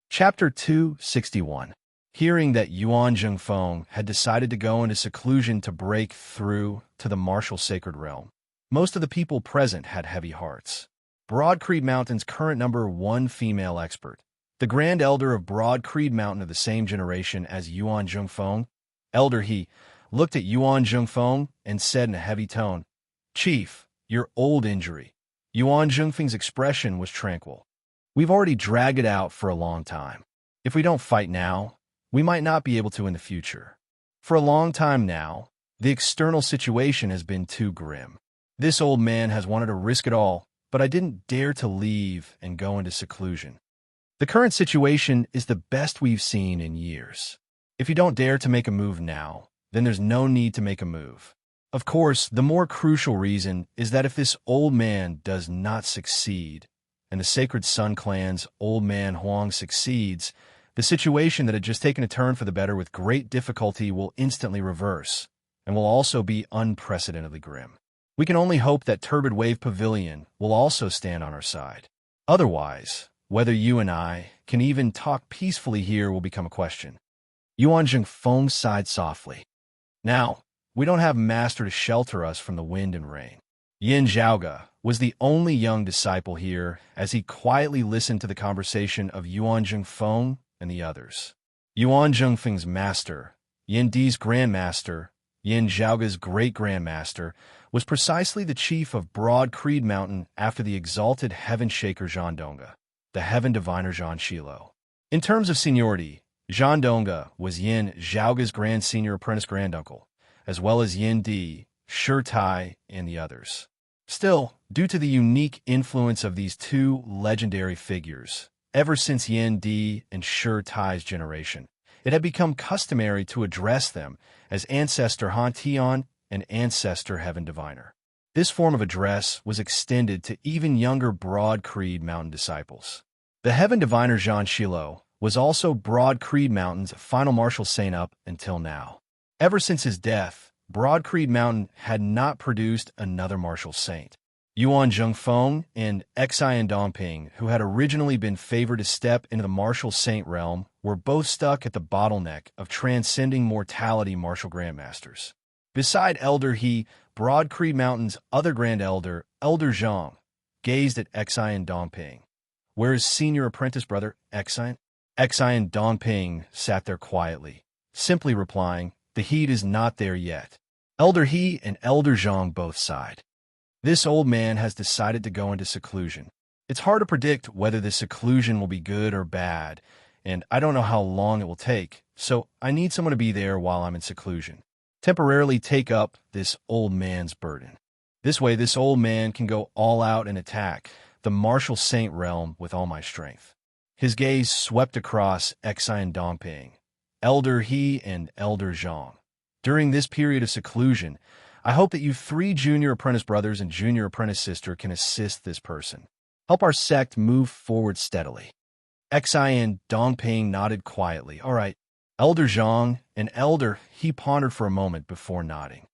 Chapter 261. Hearing that Yuan Zhengfeng had decided to go into seclusion to break through to the martial sacred realm, most of the people present had heavy hearts. Broad Creed Mountain's current #1 female expert, the Grand Elder of Broad Creed Mountain of the same generation as Yuan Zhengfeng, Elder He, looked at Yuan Zhengfeng and said in a heavy tone, "Chief, your old injury." Yuan Zhengfeng's expression was tranquil. "We've already dragged it out for a long time. If we don't fight now, we might not be able to in the future. For a long time now, the external situation has been too grim. This old man has wanted to risk it all, but I didn't dare to leave and go into seclusion. The current situation is the best we've seen in years. If you don't dare to make a move now, then there's no need to make a move. Of course, the more crucial reason is that if this old man does not succeed, and the Sacred Sun clan's old man Huang succeeds, the situation that had just taken a turn for the better with great difficulty will instantly reverse, and will also be unprecedentedly grim. We can only hope that Turbid Wave Pavilion will also stand on our side. Otherwise, whether you and I can even talk peacefully here will become a question." Yuan Zhengfeng sighed softly. "Now, we don't have master to shelter us from the wind and rain." Yin Zhaoge was the only young disciple here as he quietly listened to the conversation of Yuan Zhengfeng and the others. Yuan Zhongfeng's master, Yin Di's grandmaster, Yin Zhaoge's great-grandmaster, was precisely the chief of Broad Creed Mountain after the exalted Heaven Shaker Zhan Dongge, the Heaven Diviner Zhan Shilo. In terms of seniority, Zhan Dongge was Yin Zhaoge's grand senior apprentice granduncle, as well as Yin Di, Shi Tai, and the others. Still, due to the unique influence of these two legendary figures, ever since Yin Di and Shi Tai's generation, it had become customary to address them as Ancestor Han Tian and Ancestor Heaven Diviner. This form of address was extended to even younger Broad Creed Mountain disciples. The Heaven Diviner Zhan Shilo was also Broad Creed Mountain's final martial saint up until now. Ever since his death, Broad Creed Mountain had not produced another martial saint. Yuan Zhongfeng and Xian Dongping, who had originally been favored to step into the martial saint realm, were both stuck at the bottleneck of transcending mortality martial grandmasters. Beside Elder He, Broad Creed Mountain's other grand elder, Elder Zhang, gazed at Xian Dongping. Where is senior apprentice brother, Xian? Xian Dongping sat there quietly, simply replying, "The heat is not there yet." Elder He and Elder Zhang both sighed. This old man has decided to go into seclusion. It's hard to predict whether this seclusion will be good or bad, and I don't know how long it will take, so I need someone to be there while I'm in seclusion. Temporarily take up this old man's burden. This way, this old man can go all out and attack the martial saint realm with all my strength. His gaze swept across Xian Dongping, Elder He, and Elder Zhang. During this period of seclusion, I hope that you three junior apprentice brothers and junior apprentice sister can assist this person. Help our sect move forward steadily. Xian Dongping nodded quietly. All right. Elder Zhang and Elder He pondered for a moment before nodding.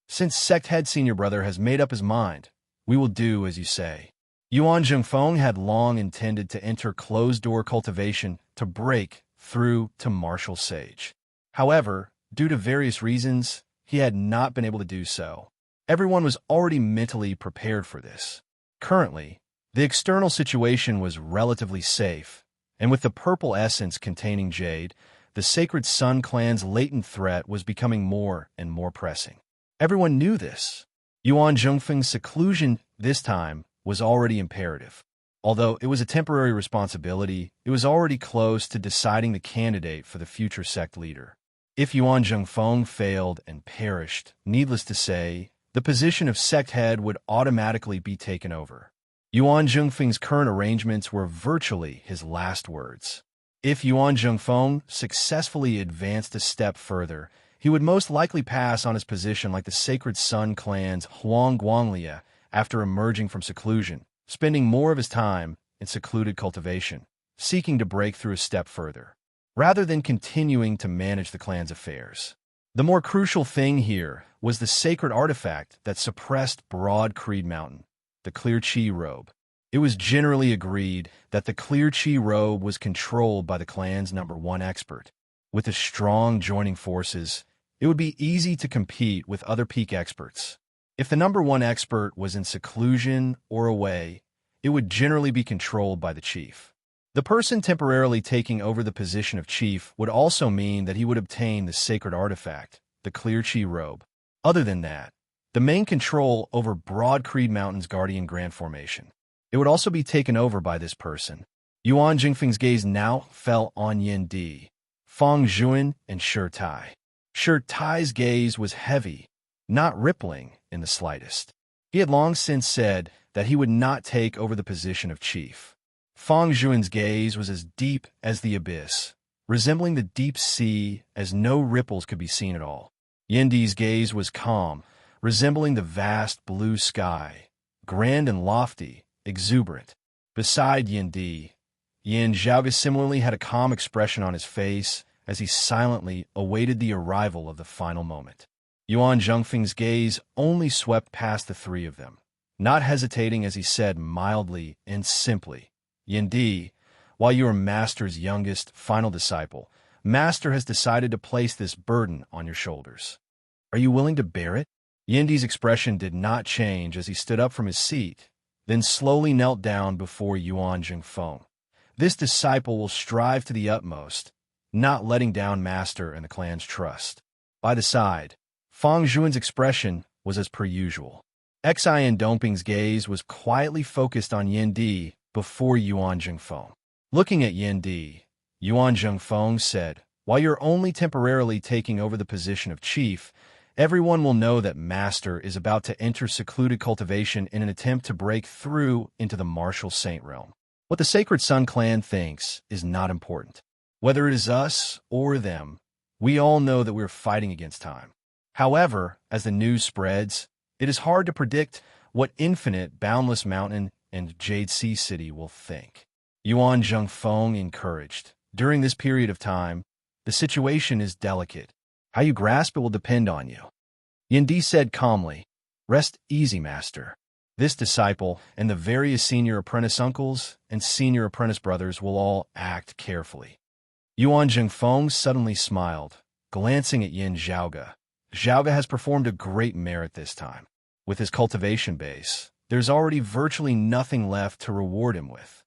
Since sect head senior brother has made up his mind, we will do as you say. Yuan Zhongfeng had long intended to enter closed-door cultivation to break through to martial sage. However, due to various reasons, he had not been able to do so. Everyone was already mentally prepared for this. Currently, the external situation was relatively safe, and with the purple essence containing jade, the Sacred Sun clan's latent threat was becoming more and more pressing. Everyone knew this. Yuan Zhongfeng's seclusion this time was already imperative. Although it was a temporary responsibility, it was already close to deciding the candidate for the future sect leader. If Yuan Zhongfeng failed and perished, needless to say, the position of sect head would automatically be taken over. Yuan Zhongfeng's current arrangements were virtually his last words. If Yuan Zhongfeng successfully advanced a step further, he would most likely pass on his position like the Sacred Sun clan's Huang Guanglia after emerging from seclusion, spending more of his time in secluded cultivation, seeking to break through a step further, rather than continuing to manage the clan's affairs. The more crucial thing here was the sacred artifact that suppressed Broad Creed Mountain, the Clear Chi Robe. It was generally agreed that the Clear Chi Robe was controlled by the clan's #1 expert. With the strong joining forces, it would be easy to compete with other peak experts. If the #1 expert was in seclusion or away, it would generally be controlled by the chief. The person temporarily taking over the position of chief would also mean that he would obtain the sacred artifact, the Clear Chi Robe. Other than that, the main control over Broad Creed Mountain's Guardian Grand Formation, it would also be taken over by this person. Yuan Jingfeng's gaze now fell on Yin Di, Feng Zhuan, and Shi Tai. Shi Tai's gaze was heavy, not rippling in the slightest. He had long since said that he would not take over the position of chief. Feng Zhuan's gaze was as deep as the abyss, resembling the deep sea as no ripples could be seen at all. Yin Di's gaze was calm, resembling the vast blue sky, grand and lofty, exuberant. Beside Yin Di, Yin Zhaoge similarly had a calm expression on his face as he silently awaited the arrival of the final moment. Yuan Zhongfeng's gaze only swept past the three of them, not hesitating as he said mildly and simply, "Yin Di, while you are Master's youngest, final disciple, Master has decided to place this burden on your shoulders. Are you willing to bear it?" Yin Di's expression did not change as he stood up from his seat, then slowly knelt down before Yuan Zhongfeng. This disciple will strive to the utmost, not letting down Master and the clan's trust. By the side, Fang Zhuan's expression was as per usual. Xian Dongping's gaze was quietly focused on Yin Di before Yuan Zhengfeng. Looking at Yin Di, Yuan Zhengfeng said, "While you're only temporarily taking over the position of chief, everyone will know that Master is about to enter secluded cultivation in an attempt to break through into the martial saint realm. What the Sacred Sun clan thinks is not important. Whether it is us or them, we all know that we're fighting against time. However, as the news spreads, it is hard to predict what Infinite, Boundless Mountain, and Jade Sea City will think." Yuan Zhengfeng encouraged, "During this period of time, the situation is delicate. How you grasp it will depend on you." Yin Di said calmly, "Rest easy, Master. This disciple and the various senior apprentice uncles and senior apprentice brothers will all act carefully." Yuan Zhengfeng suddenly smiled, glancing at Yin Zhaoge. Zhaoge has performed a great merit this time. With his cultivation base, there's already virtually nothing left to reward him with.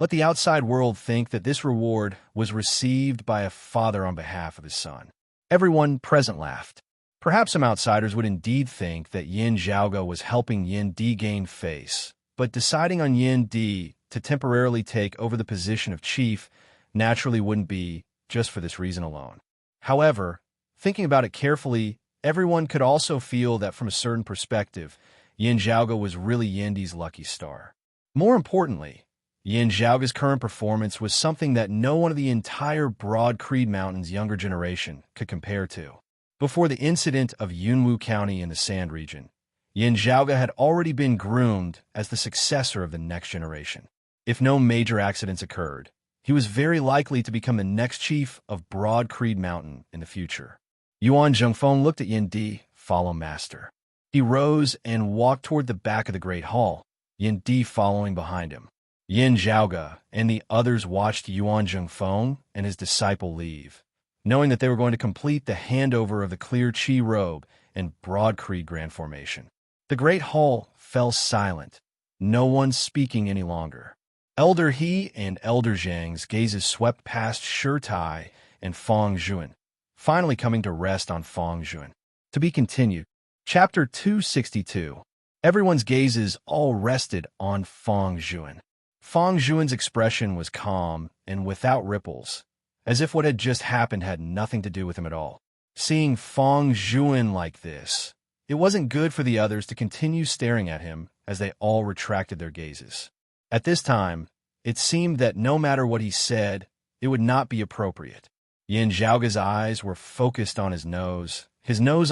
Let the outside world think that this reward was received by a father on behalf of his son. Everyone present laughed. Perhaps some outsiders would indeed think that Yin Zhaoge was helping Yin Di gain face, but deciding on Yin Di to temporarily take over the position of chief naturally wouldn't be just for this reason alone. However, thinking about it carefully, everyone could also feel that from a certain perspective, Yin Zhaoge was really Yin Di's lucky star. More importantly, Yin Zhaoge's current performance was something that no one of the entire Broad Creed Mountain's younger generation could compare to. Before the incident of Yunwu County in the Sand region, Yin Zhaoge had already been groomed as the successor of the next generation. If no major accidents occurred, he was very likely to become the next chief of Broad Creed Mountain in the future. Yuan Zhengfeng looked at Yin Di, "Follow Master." He rose and walked toward the back of the Great Hall, Yin Di following behind him. Yin Zhaoge and the others watched Yuan Zhengfeng and his disciple leave, knowing that they were going to complete the handover of the clear Qi robe and Broad Creed Grand Formation. The Great Hall fell silent, no one speaking any longer. Elder He and Elder Zhang's gazes swept past Shirtai and Fang Zhuan, finally coming to rest on Fang Zhuan. To be continued. Chapter 262. Everyone's gazes all rested on Fang Zhuan. Fang Zhuan's expression was calm and without ripples, as if what had just happened had nothing to do with him at all. Seeing Fang Zhuan like this, it wasn't good for the others to continue staring at him as they all retracted their gazes. At this time, it seemed that no matter what he said, it would not be appropriate. Yin Zhaoge's eyes were focused on his nose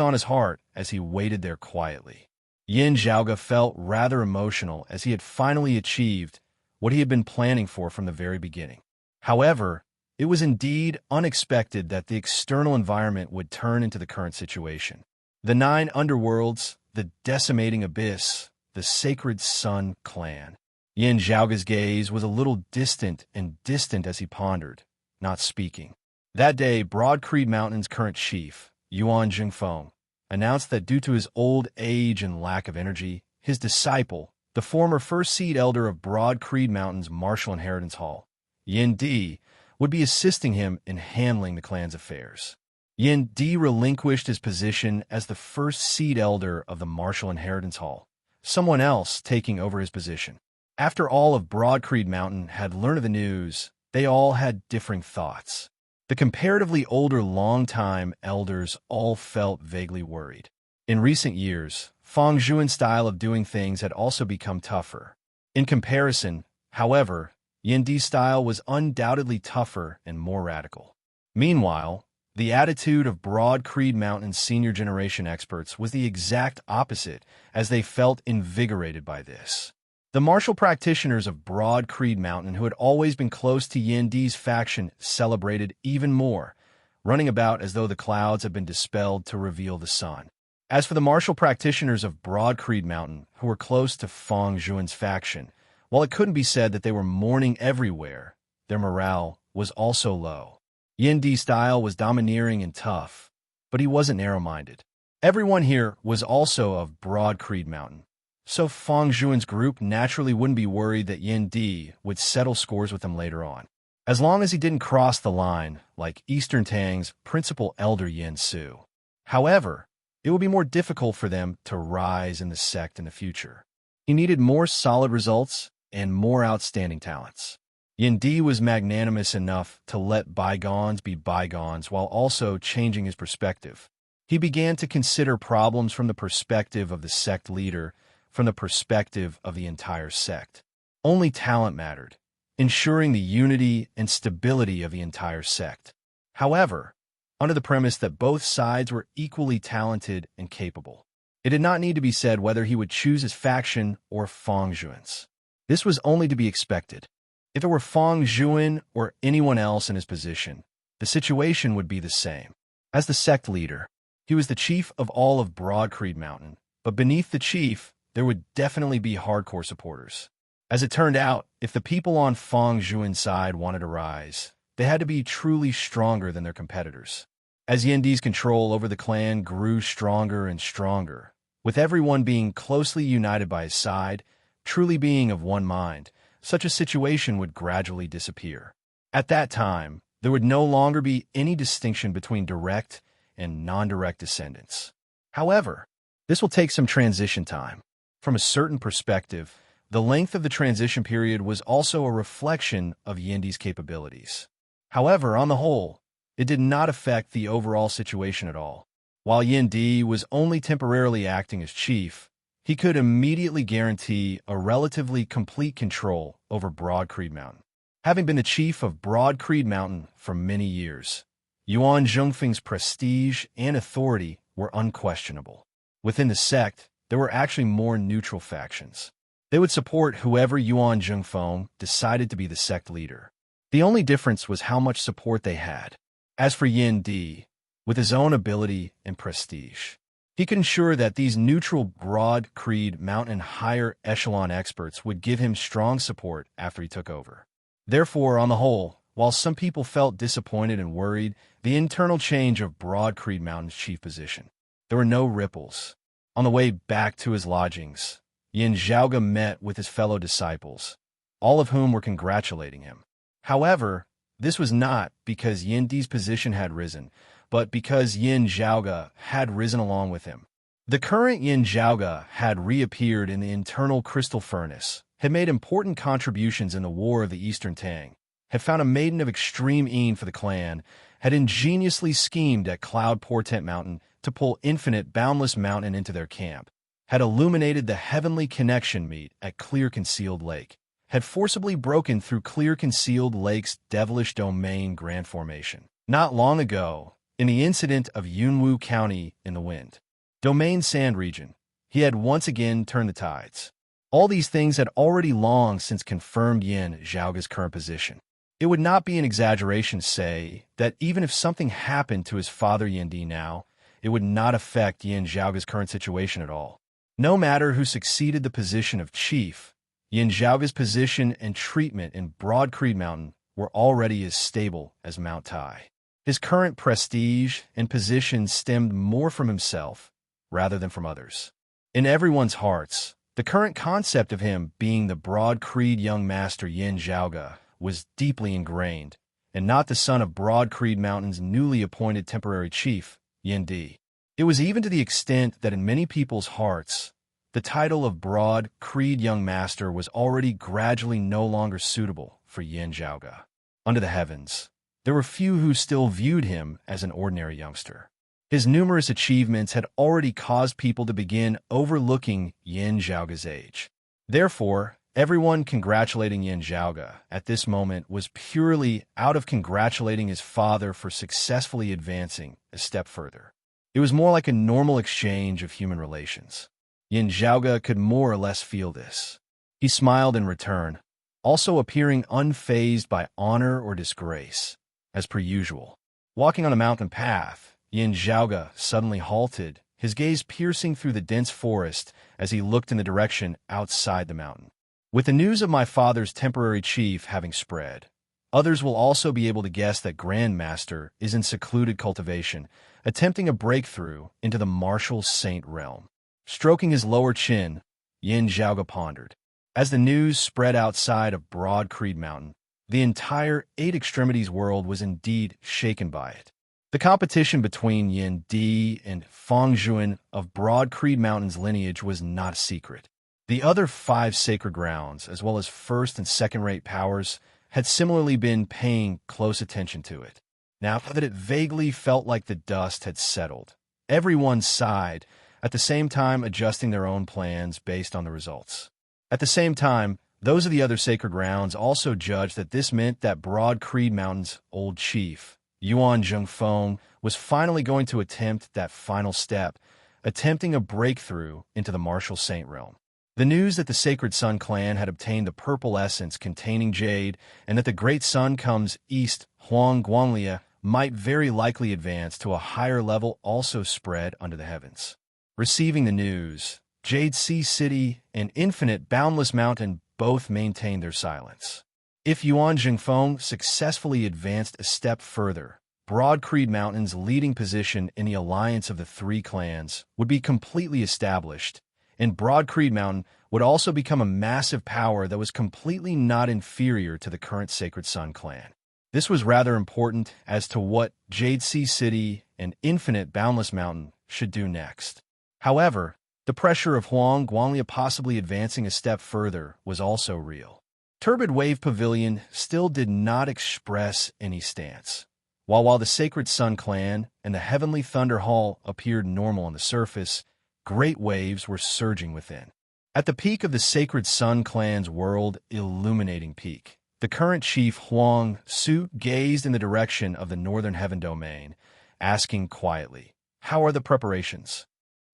on his heart as he waited there quietly. Yin Zhaoge felt rather emotional as he had finally achieved what he had been planning for from the very beginning. However, it was indeed unexpected that the external environment would turn into the current situation. The 9 underworlds, the decimating abyss, the Sacred Sun clan. Yin Zhaoge's gaze was a little distant as he pondered, not speaking. That day, Broad Creed Mountain's current chief, Yuan Zhengfeng, announced that due to his old age and lack of energy, his disciple, the former first seed elder of Broad Creed Mountain's Martial Inheritance Hall, Yin Di, would be assisting him in handling the clan's affairs. Yin Di relinquished his position as the first seed elder of the Martial Inheritance Hall, someone else taking over his position. After all of Broad Creed Mountain had learned of the news, they all had differing thoughts. The comparatively older long-time elders all felt vaguely worried. In recent years, Fang Zhuan's style of doing things had also become tougher. In comparison, however, Yin Di's style was undoubtedly tougher and more radical. Meanwhile, the attitude of Broad Creed Mountain's senior generation experts was the exact opposite, as they felt invigorated by this. The martial practitioners of Broad Creed Mountain, who had always been close to Yin Di's faction, celebrated even more, running about as though the clouds had been dispelled to reveal the sun. As for the martial practitioners of Broad Creed Mountain, who were close to Fang Zhuan's faction, while it couldn't be said that they were mourning everywhere, their morale was also low. Yin Di's style was domineering and tough, but he wasn't narrow-minded. Everyone here was also of Broad Creed Mountain, so Fang Zhuan's group naturally wouldn't be worried that Yin Di would settle scores with them later on. as long as he didn't cross the line like Eastern Tang's principal elder Yin Su. However, it would be more difficult for them to rise in the sect in the future. He needed more solid results and more outstanding talents. Yin Di was magnanimous enough to let bygones be bygones while also changing his perspective. He began to consider problems from the perspective of the sect leader, from the perspective of the entire sect. Only talent mattered, ensuring the unity and stability of the entire sect. However, under the premise that both sides were equally talented and capable. It did not need to be said whether he would choose his faction or Fang Zhuan's. This was only to be expected. If it were Fang Zhuan or anyone else in his position, the situation would be the same. As the sect leader, he was the chief of all of Broad Creed Mountain, but beneath the chief, there would definitely be hardcore supporters. As it turned out, if the people on Fang Zhuan's side wanted to rise, they had to be truly stronger than their competitors. As Yin Di's control over the clan grew stronger and stronger, with everyone being closely united by his side, truly being of one mind, such a situation would gradually disappear. At that time, there would no longer be any distinction between direct and non-direct descendants. However, this will take some transition time. From a certain perspective, the length of the transition period was also a reflection of Yin Di's capabilities. However, on the whole, it did not affect the overall situation at all. While Yin Di was only temporarily acting as chief, he could immediately guarantee a relatively complete control over Broad Creed Mountain. Having been the chief of Broad Creed Mountain for many years, Yuan Zhongfeng's prestige and authority were unquestionable. Within the sect, there were actually more neutral factions. They would support whoever Yuan Zhongfeng decided to be the sect leader. The only difference was how much support they had. As for Yin Di, with his own ability and prestige, he could ensure that these neutral Broad Creed Mountain higher echelon experts would give him strong support after he took over. Therefore, on the whole, while some people felt disappointed and worried, the internal change of Broad Creed Mountain's chief position, there were no ripples. On the way back to his lodgings, Yin Zhaoge met with his fellow disciples, all of whom were congratulating him. However, this was not because Yin Di's position had risen, but because Yin Zhaoge had risen along with him. The current Yin Zhaoge had reappeared in the internal crystal furnace, had made important contributions in the War of the Eastern Tang, had found a maiden of extreme Yin for the clan, had ingeniously schemed at Cloud Portent Mountain to pull Infinite Boundless Mountain into their camp, had illuminated the heavenly connection meet at Clear Concealed Lake, had forcibly broken through Clear Concealed Lake's devilish domain grand formation. Not long ago, in the incident of Yunwu County in the Wind Domain Sand region, he had once again turned the tides. All these things had already long since confirmed Yin Zhaoge's current position. It would not be an exaggeration to say that even if something happened to his father Yin Di now, it would not affect Yin Zhaoge's current situation at all. No matter who succeeded the position of chief, Yin Zhaoge's position and treatment in Broad Creed Mountain were already as stable as Mount Tai. His current prestige and position stemmed more from himself rather than from others. In everyone's hearts, the current concept of him being the Broad Creed young master Yin Zhaoge was deeply ingrained, and not the son of Broad Creed Mountain's newly appointed temporary chief, Yin Di. It was even to the extent that in many people's hearts, the title of Broad Creed young master was already gradually no longer suitable for Yin Zhaoge. Under the heavens, there were few who still viewed him as an ordinary youngster. His numerous achievements had already caused people to begin overlooking Yin Zhaoge's age. Therefore, everyone congratulating Yin Zhaoge at this moment was purely out of congratulating his father for successfully advancing a step further. It was more like a normal exchange of human relations. Yin Zhaoge could more or less feel this. He smiled in return, also appearing unfazed by honor or disgrace, as per usual. Walking on a mountain path, Yin Zhaoge suddenly halted, his gaze piercing through the dense forest as he looked in the direction outside the mountain. With the news of my father's temporary chief having spread, others will also be able to guess that Grandmaster is in secluded cultivation, attempting a breakthrough into the martial saint realm. Stroking his lower chin, Yin Zhaoge pondered. As the news spread outside of Broad Creed Mountain, The entire Eight Extremities world was indeed shaken by it. The competition between Yin Di and Feng Zhuan of Broad Creed Mountain's lineage was not a secret. The other five sacred grounds, as well as first and second-rate powers, had similarly been paying close attention to it. Now that it vaguely felt like the dust had settled, everyone sighed, at the same time adjusting their own plans based on the results. At the same time, those of the other sacred grounds also judged that this meant that Broad Creed Mountain's old chief, Yuan Zhengfeng, was finally going to attempt that final step, attempting a breakthrough into the martial saint realm. The news that the Sacred Sun clan had obtained the purple essence containing jade and that the Great Sun comes east, Huang Guanglia, might very likely advance to a higher level also spread under the heavens. Receiving the news, Jade Sea City and Infinite Boundless Mountain both maintained their silence. If Yuan Zhengfeng successfully advanced a step further, Broad Creed Mountain's leading position in the alliance of the three clans would be completely established, and Broad Creed Mountain would also become a massive power that was completely not inferior to the current Sacred Sun clan. This was rather important as to what Jade Sea City and Infinite Boundless Mountain should do next. However, the pressure of Huang Guanglia possibly advancing a step further was also real. Turbid Wave Pavilion still did not express any stance. While the Sacred Sun clan and the Heavenly Thunder Hall appeared normal on the surface, great waves were surging within. At the peak of the Sacred Sun clan's world-illuminating peak, the current chief Huang Su gazed in the direction of the Northern Heaven Domain, asking quietly, "How are the preparations?"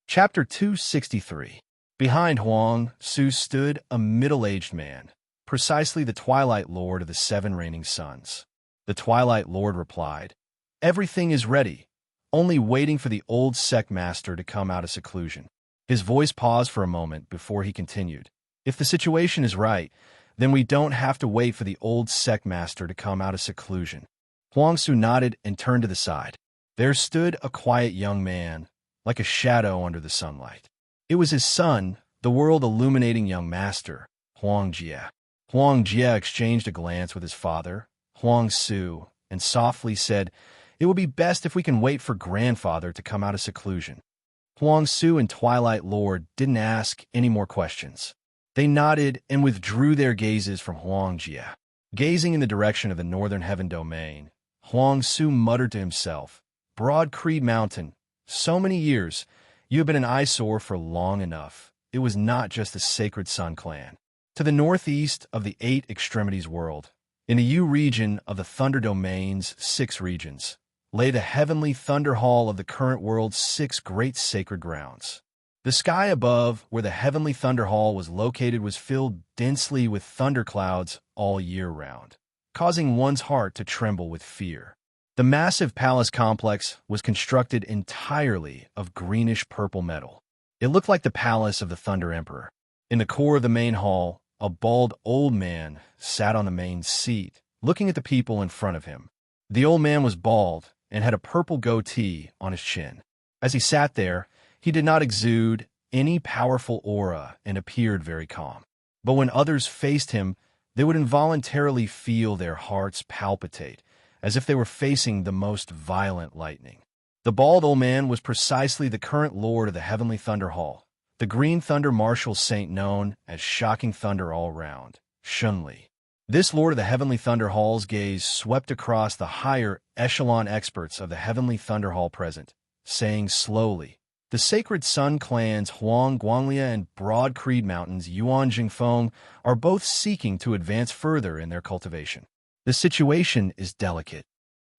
Chapter 263. Behind Huang Su stood a middle-aged man, precisely the Twilight Lord of the Seven Reigning Suns. The Twilight Lord replied, "Everything is ready, only waiting for the old sect master to come out of seclusion." His voice paused for a moment before he continued, "If the situation is right, then we don't have to wait for the old sect master to come out of seclusion." Huang Su nodded and turned to the side. There stood a quiet young man, like a shadow under the sunlight. It was his son, the world-illuminating young master, Huang Jie. Huang Jie exchanged a glance with his father, Huang Su, and softly said, "It will be best if we can wait for grandfather to come out of seclusion." Huang Su and Twilight Lord didn't ask any more questions. They nodded and withdrew their gazes from Huang Jie. Gazing in the direction of the Northern Heaven Domain, Huang Su muttered to himself, "Broad Creed Mountain, so many years, you have been an eyesore for long enough. It was not just the Sacred Sun clan." To the northeast of the Eight Extremities world, in the U region of the Thunder Domain's 6 regions, lay the Heavenly Thunder Hall of the current world's 6 great sacred grounds. The sky above where the Heavenly Thunder Hall was located was filled densely with thunderclouds all year round, causing one's heart to tremble with fear. The massive palace complex was constructed entirely of greenish-purple metal. It looked like the palace of the Thunder Emperor. In the core of the main hall, a bald old man sat on the main seat, looking at the people in front of him. The old man was bald and had a purple goatee on his chin. As he sat there, he did not exude any powerful aura and appeared very calm. But when others faced him, they would involuntarily feel their hearts palpitate, as if they were facing the most violent lightning. The bald old man was precisely the current lord of the Heavenly Thunder Hall, the Green Thunder Martial Saint known as Shocking Thunder All Round, Shunli. This lord of the Heavenly Thunder Hall's gaze swept across the higher echelon experts of the Heavenly Thunder Hall present, saying slowly, "The Sacred Sun clan's Huang Guanglia and Broad Creed Mountain's Yuan Jingfeng are both seeking to advance further in their cultivation. The situation is delicate.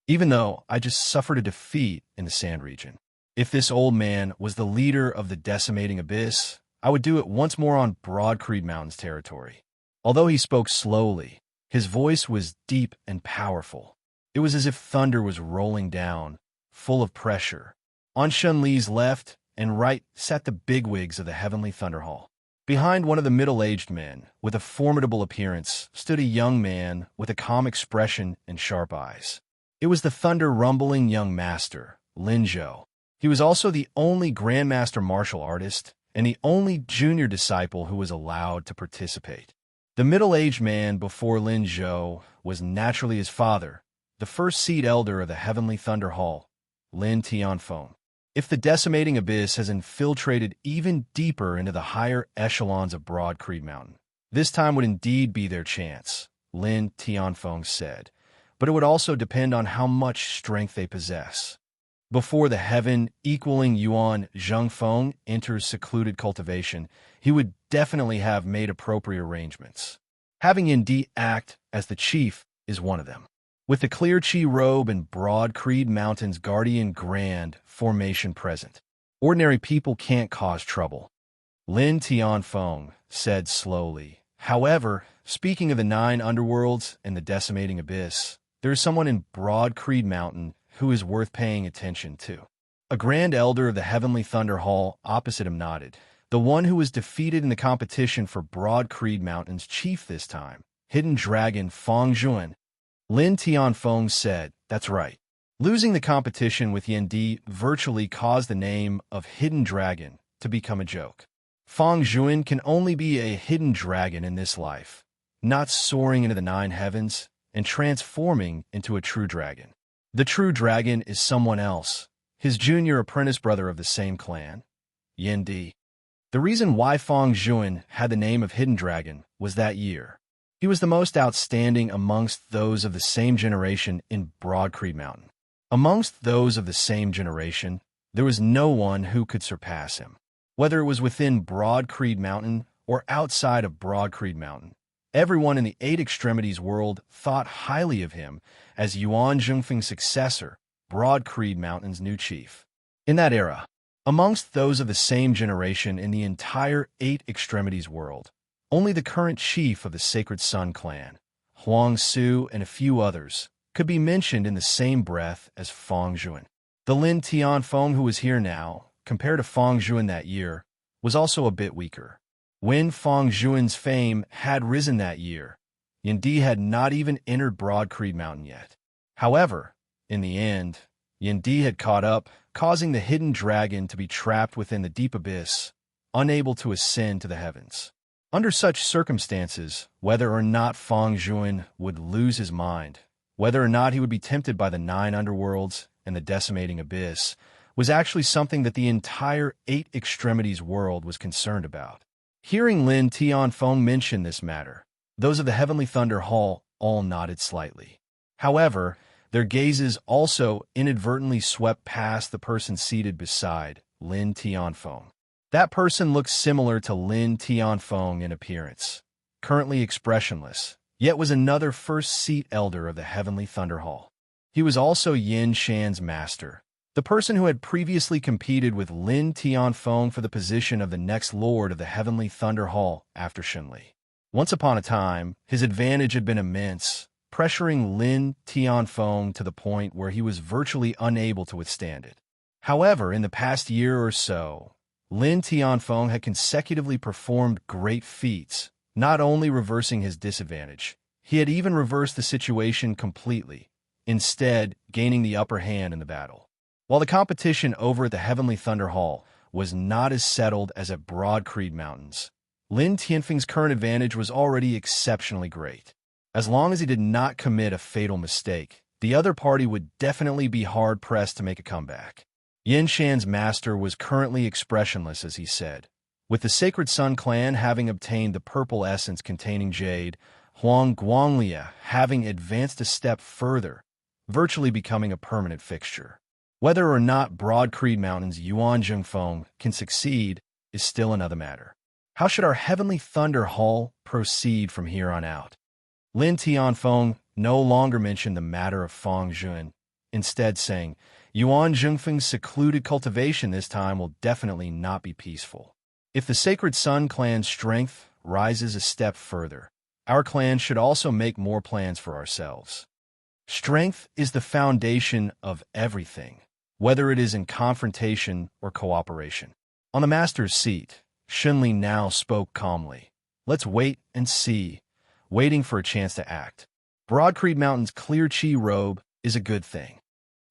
Even though I just suffered a defeat in the Sand region. If this old man was the leader of the decimating abyss, I would do it once more on Broad Creed Mountain's territory." Although he spoke slowly, his voice was deep and powerful. It was as if thunder was rolling down, full of pressure. On Shunli's left and right sat the bigwigs of the Heavenly Thunder Hall. Behind one of the middle-aged men, with a formidable appearance, stood a young man with a calm expression and sharp eyes. It was the thunder-rumbling young master, Lin Zhou. He was also the only Grandmaster martial artist and the only junior disciple who was allowed to participate. The middle-aged man before Lin Zhou was naturally his father, the first seed elder of the Heavenly Thunder Hall, Lin Tianfeng. If the decimating abyss has infiltrated even deeper into the higher echelons of Broad Creed Mountain, this time would indeed be their chance, Lin Tianfeng said, but it would also depend on how much strength they possess. Before the heaven equaling Yuan Zhengfeng enters secluded cultivation, he would definitely have made appropriate arrangements. Having Yindi act as the chief is one of them. With the clear chi robe and Broad Creed Mountain's guardian grand formation present, ordinary people can't cause trouble. Lin Tianfeng said slowly. However, speaking of the 9 underworlds and the decimating abyss, there is someone in Broad Creed Mountain who is worth paying attention to. A grand elder of the Heavenly Thunder Hall opposite him nodded. The one who was defeated in the competition for Broad Creed Mountain's chief this time, Hidden Dragon Fang Juan. Lin Tianfeng said, "That's right. Losing the competition with Yendi virtually caused the name of Hidden Dragon to become a joke. Fang Juan can only be a hidden dragon in this life, not soaring into the 9 heavens and transforming into a true dragon. The true dragon is someone else, his junior apprentice brother of the same clan, Yendi." The reason why Fang Juan had the name of Hidden Dragon was that year. He was the most outstanding amongst those of the same generation in Broad Creed Mountain. Amongst those of the same generation, there was no one who could surpass him. Whether it was within Broad Creed Mountain or outside of Broad Creed Mountain, everyone in the 8 Extremities world thought highly of him as Yuan Zhengfeng's successor, Broad Creed Mountain's new chief. In that era, amongst those of the same generation in the entire 8 Extremities world, only the current chief of the Sacred Sun clan, Huang Su, and a few others could be mentioned in the same breath as Fang Juan. The Lin Tianfeng who was here now, compared to Fang Juan that year, was also a bit weaker. When Fang Juan's fame had risen that year, Yendi had not even entered Broad Creed Mountain yet. However, in the end, Yendi had caught up, causing the hidden dragon to be trapped within the deep abyss, unable to ascend to the heavens. Under such circumstances, whether or not Fang Juan would lose his mind, whether or not he would be tempted by the 9 underworlds and the decimating abyss, was actually something that the entire 8 Extremities world was concerned about. Hearing Lin Tianfeng mention this matter, those of the Heavenly Thunder Hall all nodded slightly. However, their gazes also inadvertently swept past the person seated beside Lin Tianfeng. That person looked similar to Lin Tianfeng in appearance, currently expressionless, yet was another first seat elder of the Heavenly Thunder Hall. He was also Yin Shan's master, the person who had previously competed with Lin Tianfeng for the position of the next lord of the Heavenly Thunder Hall after Shenli. Once upon a time, his advantage had been immense, pressuring Lin Tianfeng to the point where he was virtually unable to withstand it. However, in the past year or so, Lin Tianfeng had consecutively performed great feats, not only reversing his disadvantage, he had even reversed the situation completely, instead gaining the upper hand in the battle. While the competition over at the Heavenly Thunder Hall was not as settled as at Broad Creed Mountains, Lin Tianfeng's current advantage was already exceptionally great. As long as he did not commit a fatal mistake, the other party would definitely be hard-pressed to make a comeback. Yin Shan's master was currently expressionless as he said. With the Sacred Sun clan having obtained the purple essence containing jade, Huang Guanglia having advanced a step further, virtually becoming a permanent fixture. Whether or not Broad Creed Mountain's Yuan Zhengfeng can succeed is still another matter. How should our Heavenly Thunder Hall proceed from here on out? Lin Tianfeng no longer mentioned the matter of Fang Juan, instead saying, Yuan Zhengfeng's secluded cultivation this time will definitely not be peaceful. If the Sacred Sun clan's strength rises a step further, our clan should also make more plans for ourselves. Strength is the foundation of everything, whether it is in confrontation or cooperation. On the master's seat, Shenli now spoke calmly. Let's wait and see, waiting for a chance to act. Broad Creed Mountain's clear chi robe is a good thing.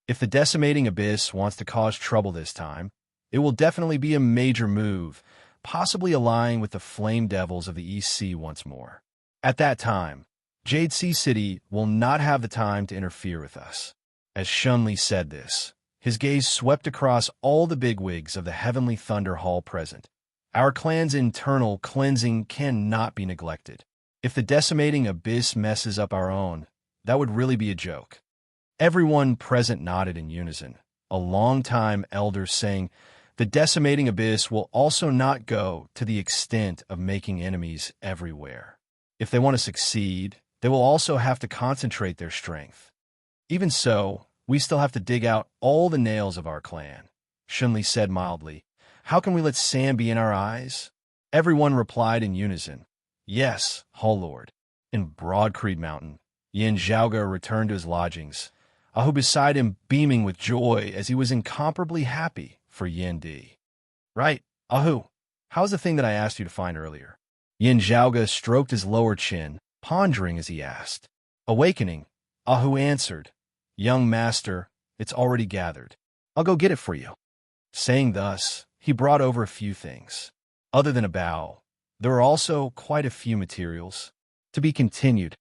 If the decimating abyss wants to cause trouble this time, it will definitely be a major move, possibly allying with the flame devils of the East Sea once more. At that time, Jade Sea City will not have the time to interfere with us. As Shunli said this, his gaze swept across all the bigwigs of the Heavenly Thunder Hall present. Our clan's internal cleansing cannot be neglected. If the decimating abyss messes up our own, that would really be a joke. Everyone present nodded in unison, a long-time elder saying, the decimating abyss will also not go to the extent of making enemies everywhere. If they want to succeed, they will also have to concentrate their strength. Even so, we still have to dig out all the nails of our clan. Shunli said mildly, how can we let sand be in our eyes? Everyone replied in unison, yes, Hall Lord. In Broad Creed Mountain, Yin Zhaoge returned to his lodgings, Ahu beside him beaming with joy as he was incomparably happy for Yin Di. Right, Ahu, how's the thing that I asked you to find earlier? Yin Zhaoge stroked his lower chin, pondering as he asked. Awakening, Ahu answered, young master, it's already gathered. I'll go get it for you. Saying thus, he brought over a few things. Other than a bow, there were also quite a few materials. To be continued.